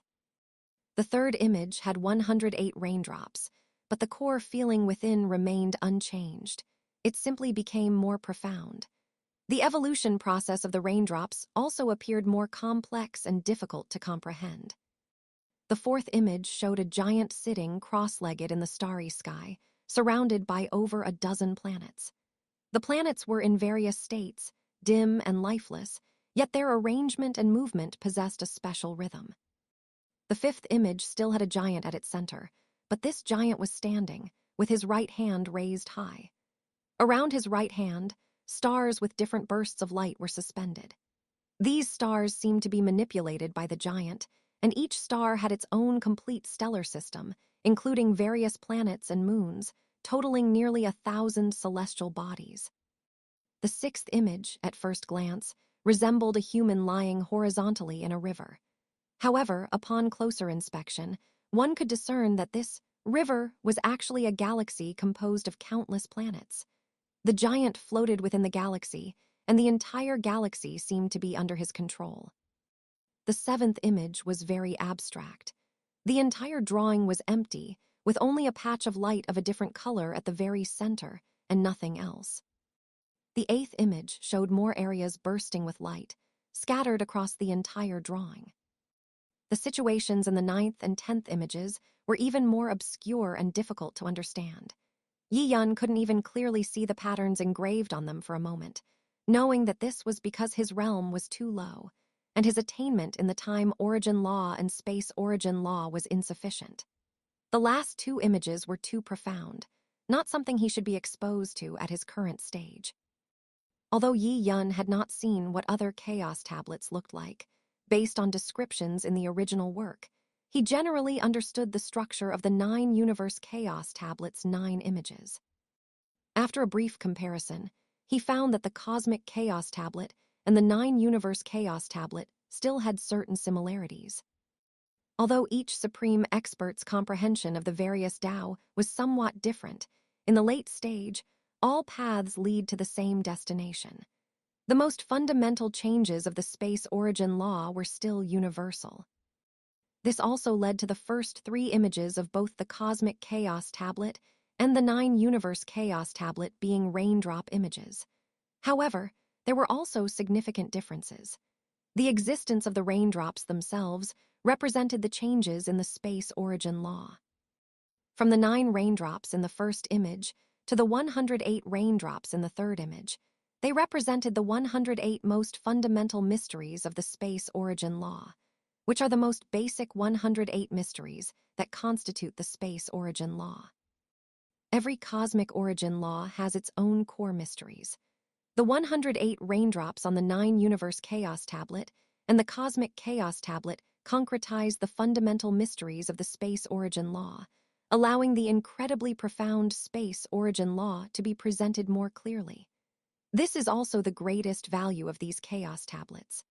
The third image had 108 raindrops, but the core feeling within remained unchanged. It simply became more profound. The evolution process of the raindrops also appeared more complex and difficult to comprehend. The fourth image showed a giant sitting cross-legged in the starry sky, surrounded by over a dozen planets. The planets were in various states, dim and lifeless, yet their arrangement and movement possessed a special rhythm. The fifth image still had a giant at its center, but this giant was standing, with his right hand raised high. Around his right hand, stars with different bursts of light were suspended. These stars seemed to be manipulated by the giant, and each star had its own complete stellar system, including various planets and moons, totaling nearly 1,000 celestial bodies. The sixth image, at first glance, resembled a human lying horizontally in a river. However, upon closer inspection, one could discern that this river was actually a galaxy composed of countless planets. The giant floated within the galaxy, and the entire galaxy seemed to be under his control. The seventh image was very abstract. The entire drawing was empty, with only a patch of light of a different color at the very center, and nothing else. The eighth image showed more areas bursting with light, scattered across the entire drawing. The situations in the 9th and 10th images were even more obscure and difficult to understand. Yi Yun couldn't even clearly see the patterns engraved on them for a moment, knowing that this was because his realm was too low, and his attainment in the time origin law and space origin law was insufficient. The last 2 images were too profound, not something he should be exposed to at his current stage. Although Yi Yun had not seen what other chaos tablets looked like, based on descriptions in the original work, he generally understood the structure of the 9 universe chaos tablets' 9 images. After a brief comparison, he found that the Cosmic Chaos Tablet and the 9 universe chaos tablet still had certain similarities. Although each supreme expert's comprehension of the various Tao was somewhat different, in the late stage, all paths lead to the same destination. The most fundamental changes of the space origin law were still universal. This also led to the first 3 images of both the Cosmic Chaos Tablet and the 9 Universe Chaos Tablet being raindrop images. However, there were also significant differences. The existence of the raindrops themselves represented the changes in the space origin law. From the 9 raindrops in the first image to the 108 raindrops in the third image, they represented the 108 most fundamental mysteries of the space origin law, which are the most basic 108 mysteries that constitute the space origin law. Every cosmic origin law has its own core mysteries. The 108 raindrops on the 9 universe chaos tablet and the Cosmic Chaos Tablet concretize the fundamental mysteries of the space origin law, allowing the incredibly profound space origin law to be presented more clearly. This is also the greatest value of these chaos tablets.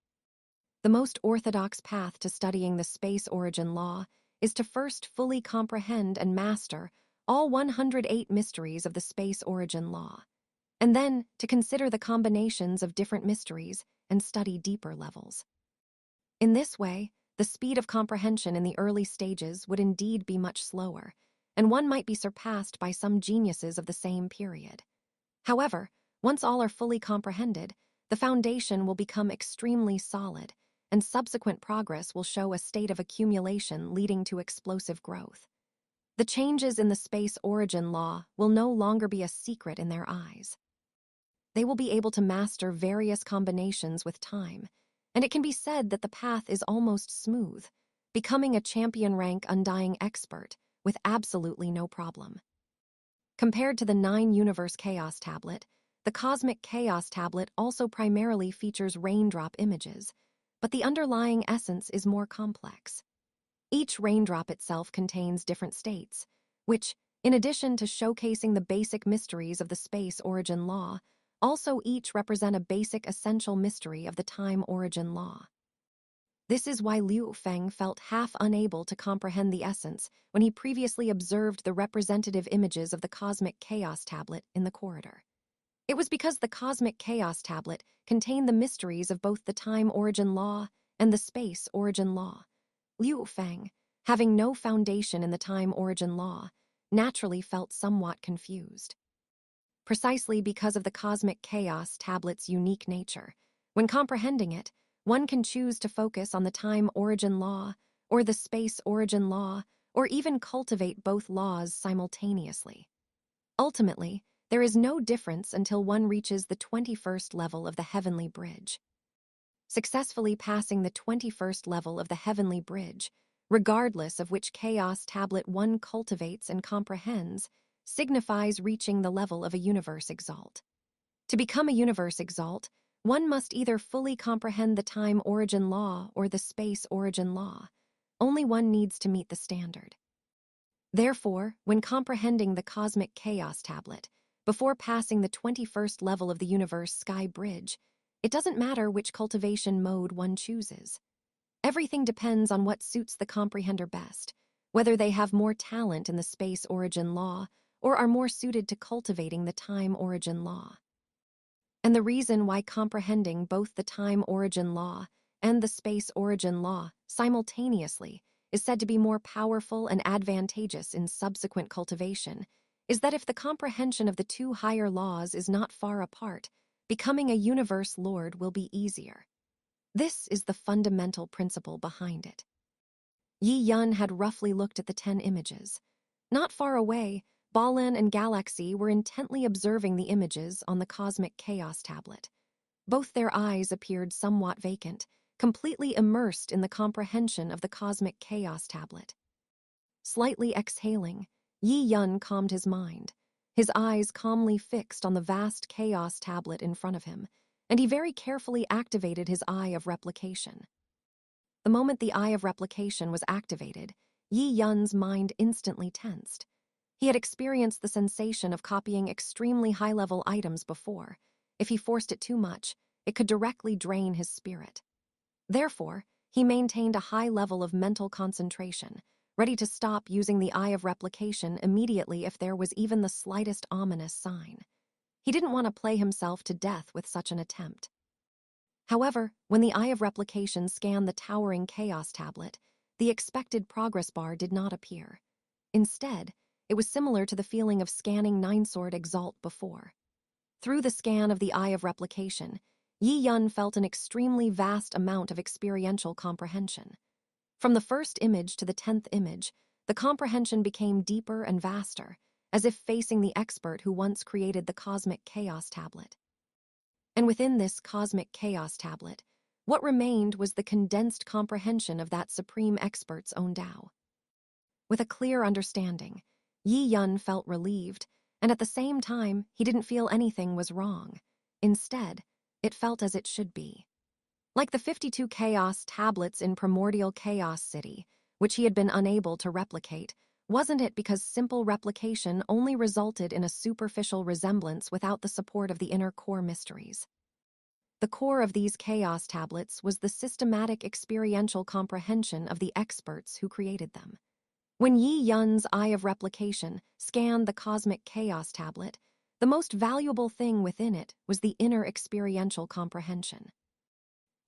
The most orthodox path to studying the space origin law is to first fully comprehend and master all 108 mysteries of the space origin law, and then to consider the combinations of different mysteries and study deeper levels. In this way, the speed of comprehension in the early stages would indeed be much slower, and one might be surpassed by some geniuses of the same period. However, once all are fully comprehended, the foundation will become extremely solid, and subsequent progress will show a state of accumulation leading to explosive growth. The changes in the space origin law will no longer be a secret in their eyes. They will be able to master various combinations with time, and it can be said that the path is almost smooth, becoming a champion rank undying expert with absolutely no problem. Compared to the 9-universe chaos tablet, the cosmic chaos tablet also primarily features raindrop images, but the underlying essence is more complex. Each raindrop itself contains different states, which, in addition to showcasing the basic mysteries of the space origin law, also each represent a basic essential mystery of the time origin law. This is why Liu Feng felt half unable to comprehend the essence when he previously observed the representative images of the cosmic chaos tablet in the corridor. It was because the cosmic chaos tablet contained the mysteries of both the time origin law and the space origin law. Liu Feng, having no foundation in the time origin law, naturally felt somewhat confused. Precisely because of the cosmic chaos tablet's unique nature, when comprehending it, one can choose to focus on the time origin law, or the space origin law, or even cultivate both laws simultaneously. Ultimately, there is no difference until one reaches the 21st level of the Heavenly Bridge. Successfully passing the 21st level of the Heavenly Bridge, regardless of which chaos tablet one cultivates and comprehends, signifies reaching the level of a universe exalt. To become a universe exalt, one must either fully comprehend the time origin law or the space origin law. Only one needs to meet the standard. Therefore, when comprehending the cosmic chaos tablet, before passing the 21st level of the universe sky bridge, it doesn't matter which cultivation mode one chooses. Everything depends on what suits the comprehender best, whether they have more talent in the space origin law or are more suited to cultivating the time origin law. And the reason why comprehending both the time origin law and the space origin law simultaneously is said to be more powerful and advantageous in subsequent cultivation is that if the comprehension of the two higher laws is not far apart, becoming a universe lord will be easier. This is the fundamental principle behind it. Yi Yun had roughly looked at the 10 images. Not far away, Balin and Galaxy were intently observing the images on the cosmic chaos tablet. Both their eyes appeared somewhat vacant, completely immersed in the comprehension of the cosmic chaos tablet. Slightly exhaling, Yi Yun calmed his mind, his eyes calmly fixed on the vast chaos tablet in front of him, and he very carefully activated his eye of replication. The moment the eye of replication was activated, Yi Yun's mind instantly tensed. He had experienced the sensation of copying extremely high-level items before. If he forced it too much, it could directly drain his spirit. Therefore, he maintained a high level of mental concentration, ready to stop using the eye of replication immediately if there was even the slightest ominous sign. He didn't want to play himself to death with such an attempt. However, when the eye of replication scanned the towering chaos tablet, the expected progress bar did not appear. Instead, it was similar to the feeling of scanning Ninesword Exalt before. Through the scan of the eye of replication, Yi Yun felt an extremely vast amount of experiential comprehension. From the first image to the 10th image, the comprehension became deeper and vaster, as if facing the expert who once created the cosmic chaos tablet. And within this cosmic chaos tablet, what remained was the condensed comprehension of that supreme expert's own Tao. With a clear understanding, Yi Yun felt relieved, and at the same time, he didn't feel anything was wrong. Instead, it felt as it should be. Like the 52 chaos tablets in Primordial Chaos City, which he had been unable to replicate, Wasn't it because simple replication only resulted in a superficial resemblance without the support of the inner core mysteries? The core of these chaos tablets was the systematic experiential comprehension of the experts who created them. When Yi Yun's Eye of Replication scanned the cosmic chaos tablet, the most valuable thing within it was the inner experiential comprehension.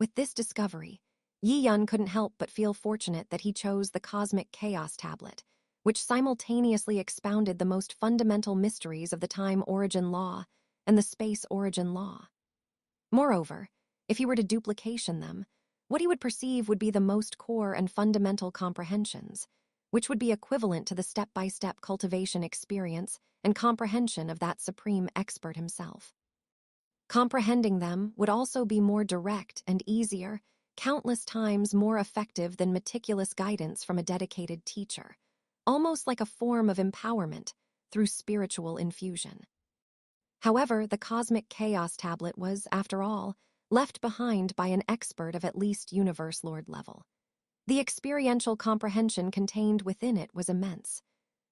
With this discovery, Yi Yun couldn't help but feel fortunate that he chose the cosmic chaos tablet, which simultaneously expounded the most fundamental mysteries of the time origin law and the space origin law. Moreover, if he were to duplication them, what he would perceive would be the most core and fundamental comprehensions, which would be equivalent to the step-by-step cultivation experience and comprehension of that supreme expert himself. Comprehending them would also be more direct and easier, countless times more effective than meticulous guidance from a dedicated teacher, almost like a form of empowerment through spiritual infusion. However, the cosmic chaos tablet was, after all, left behind by an expert of at least Universe Lord level. The experiential comprehension contained within it was immense.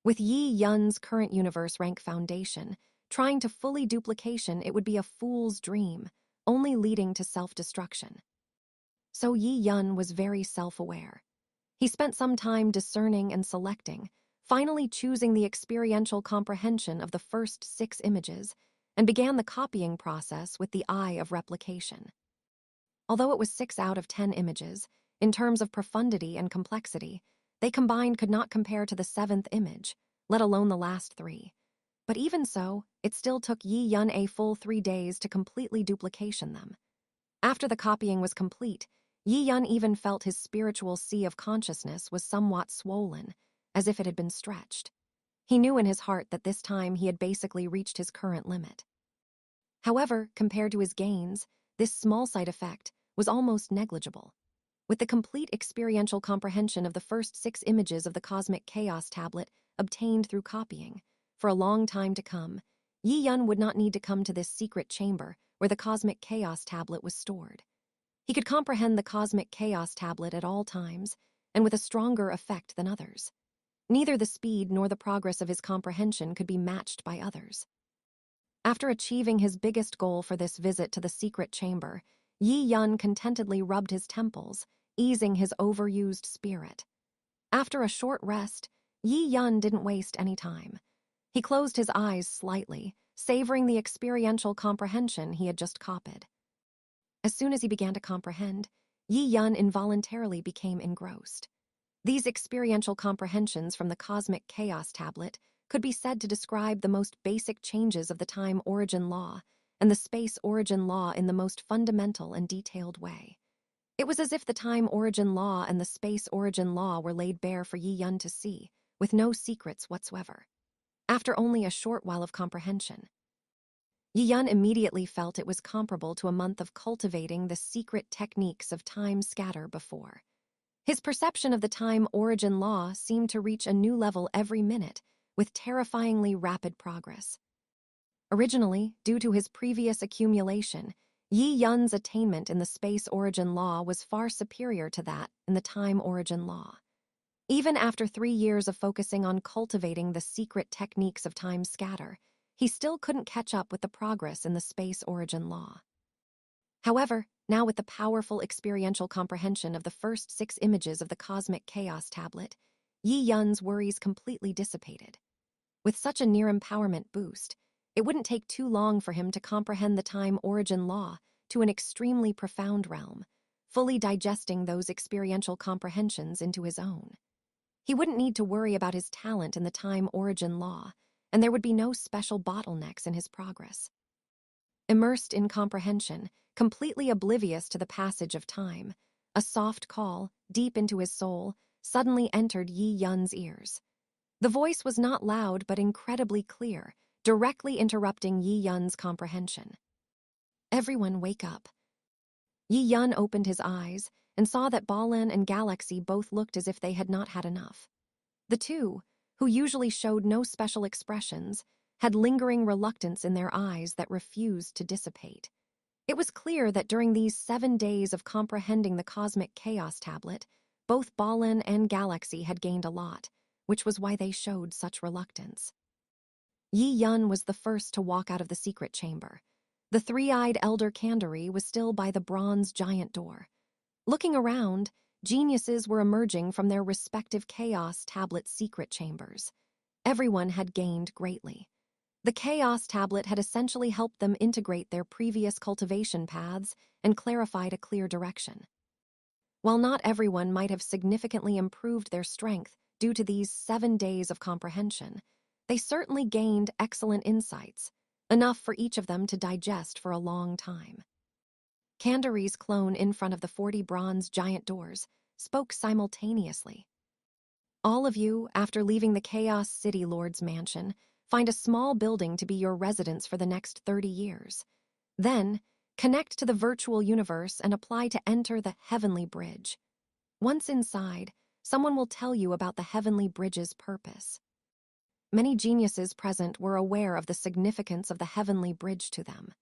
With Yi Yun's current universe rank foundation, trying to fully duplication it would be a fool's dream, only leading to self-destruction. So Yi Yun was very self-aware. He spent some time discerning and selecting, finally choosing the experiential comprehension of the first 6 images, and began the copying process with the Eye of Replication. Although it was 6 out of 10 images, in terms of profundity and complexity, they combined could not compare to the 7th image, let alone the last 3. But even so, it still took Yi Yun a full 3 days to completely duplication them. After the copying was complete, Yi Yun even felt his spiritual sea of consciousness was somewhat swollen, as if it had been stretched. He knew in his heart that this time he had basically reached his current limit. However, compared to his gains, this small side effect was almost negligible. With the complete experiential comprehension of the first 6 images of the cosmic chaos tablet obtained through copying, for a long time to come, Yi Yun would not need to come to this secret chamber where the cosmic chaos tablet was stored. He could comprehend the cosmic chaos tablet at all times, and with a stronger effect than others. Neither the speed nor the progress of his comprehension could be matched by others. After achieving his biggest goal for this visit to the secret chamber, Yi Yun contentedly rubbed his temples, easing his overused spirit. After a short rest, Yi Yun didn't waste any time. He closed his eyes slightly, savoring the experiential comprehension he had just copied. As soon as he began to comprehend, Yi Yun involuntarily became engrossed. These experiential comprehensions from the cosmic chaos tablet could be said to describe the most basic changes of the time origin law and the space origin law in the most fundamental and detailed way. It was as if the time origin law and the space origin law were laid bare for Yi Yun to see, with no secrets whatsoever. After only a short while of comprehension, Yi Yun immediately felt it was comparable to a month of cultivating the secret techniques of time scatter before. His perception of the time origin law seemed to reach a new level every minute, with terrifyingly rapid progress. Originally, due to his previous accumulation, Yi Yun's attainment in the space origin law was far superior to that in the time origin law. Even after 3 years of focusing on cultivating the secret techniques of time scatter, he still couldn't catch up with the progress in the space origin law. However, now with the powerful experiential comprehension of the first 6 images of the cosmic chaos tablet, Yi Yun's worries completely dissipated. With such a near-empowerment boost, it wouldn't take too long for him to comprehend the time origin law to an extremely profound realm, fully digesting those experiential comprehensions into his own. He wouldn't need to worry about his talent in the time origin law, and there would be no special bottlenecks in his progress. Immersed in comprehension, completely oblivious to the passage of time, a soft call, deep into his soul, suddenly entered Yi Yun's ears. The voice was not loud but incredibly clear, directly interrupting Yi Yun's comprehension. "Everyone wake up." Yi Yun opened his eyes and saw that Balan and Galaxy both looked as if they had not had enough. The two, who usually showed no special expressions, had lingering reluctance in their eyes that refused to dissipate. It was clear that during these 7 days of comprehending the cosmic chaos tablet, both Balan and Galaxy had gained a lot, which was why they showed such reluctance. Yi Yun was the first to walk out of the secret chamber. The three-eyed elder Kandari was still by the bronze giant door. Looking around, geniuses were emerging from their respective Chaos Tablet secret chambers. Everyone had gained greatly. The Chaos Tablet had essentially helped them integrate their previous cultivation paths and clarified a clear direction. While not everyone might have significantly improved their strength due to these 7 days of comprehension, they certainly gained excellent insights, enough for each of them to digest for a long time. Kandari's clone in front of the 40 bronze giant doors spoke simultaneously. All of you, after leaving the Chaos City Lord's mansion, find a small building to be your residence for the next 30 years. Then, connect to the virtual universe and apply to enter the Heavenly Bridge. Once inside, someone will tell you about the Heavenly Bridge's purpose. Many geniuses present were aware of the significance of the Heavenly Bridge to them.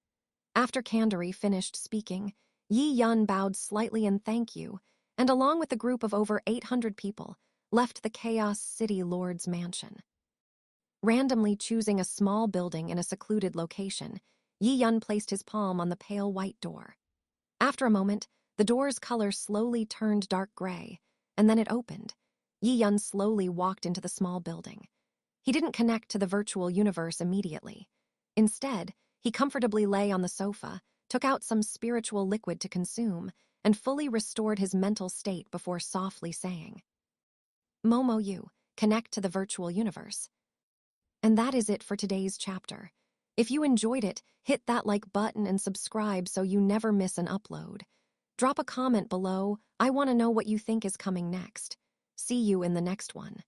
After Kandari finished speaking, Yi Yun bowed slightly in thank you, and along with a group of over 800 people, left the Chaos City Lord's mansion. Randomly choosing a small building in a secluded location, Yi Yun placed his palm on the pale white door. After a moment, the door's color slowly turned dark gray, and then it opened. Yi Yun slowly walked into the small building. He didn't connect to the virtual universe immediately. Instead, he comfortably lay on the sofa, took out some spiritual liquid to consume, and fully restored his mental state before softly saying, "Momo you, connect to the virtual universe." And that is it for today's chapter. If you enjoyed it, hit that like button and subscribe so you never miss an upload. Drop a comment below. I want to know what you think is coming next. See you in the next one.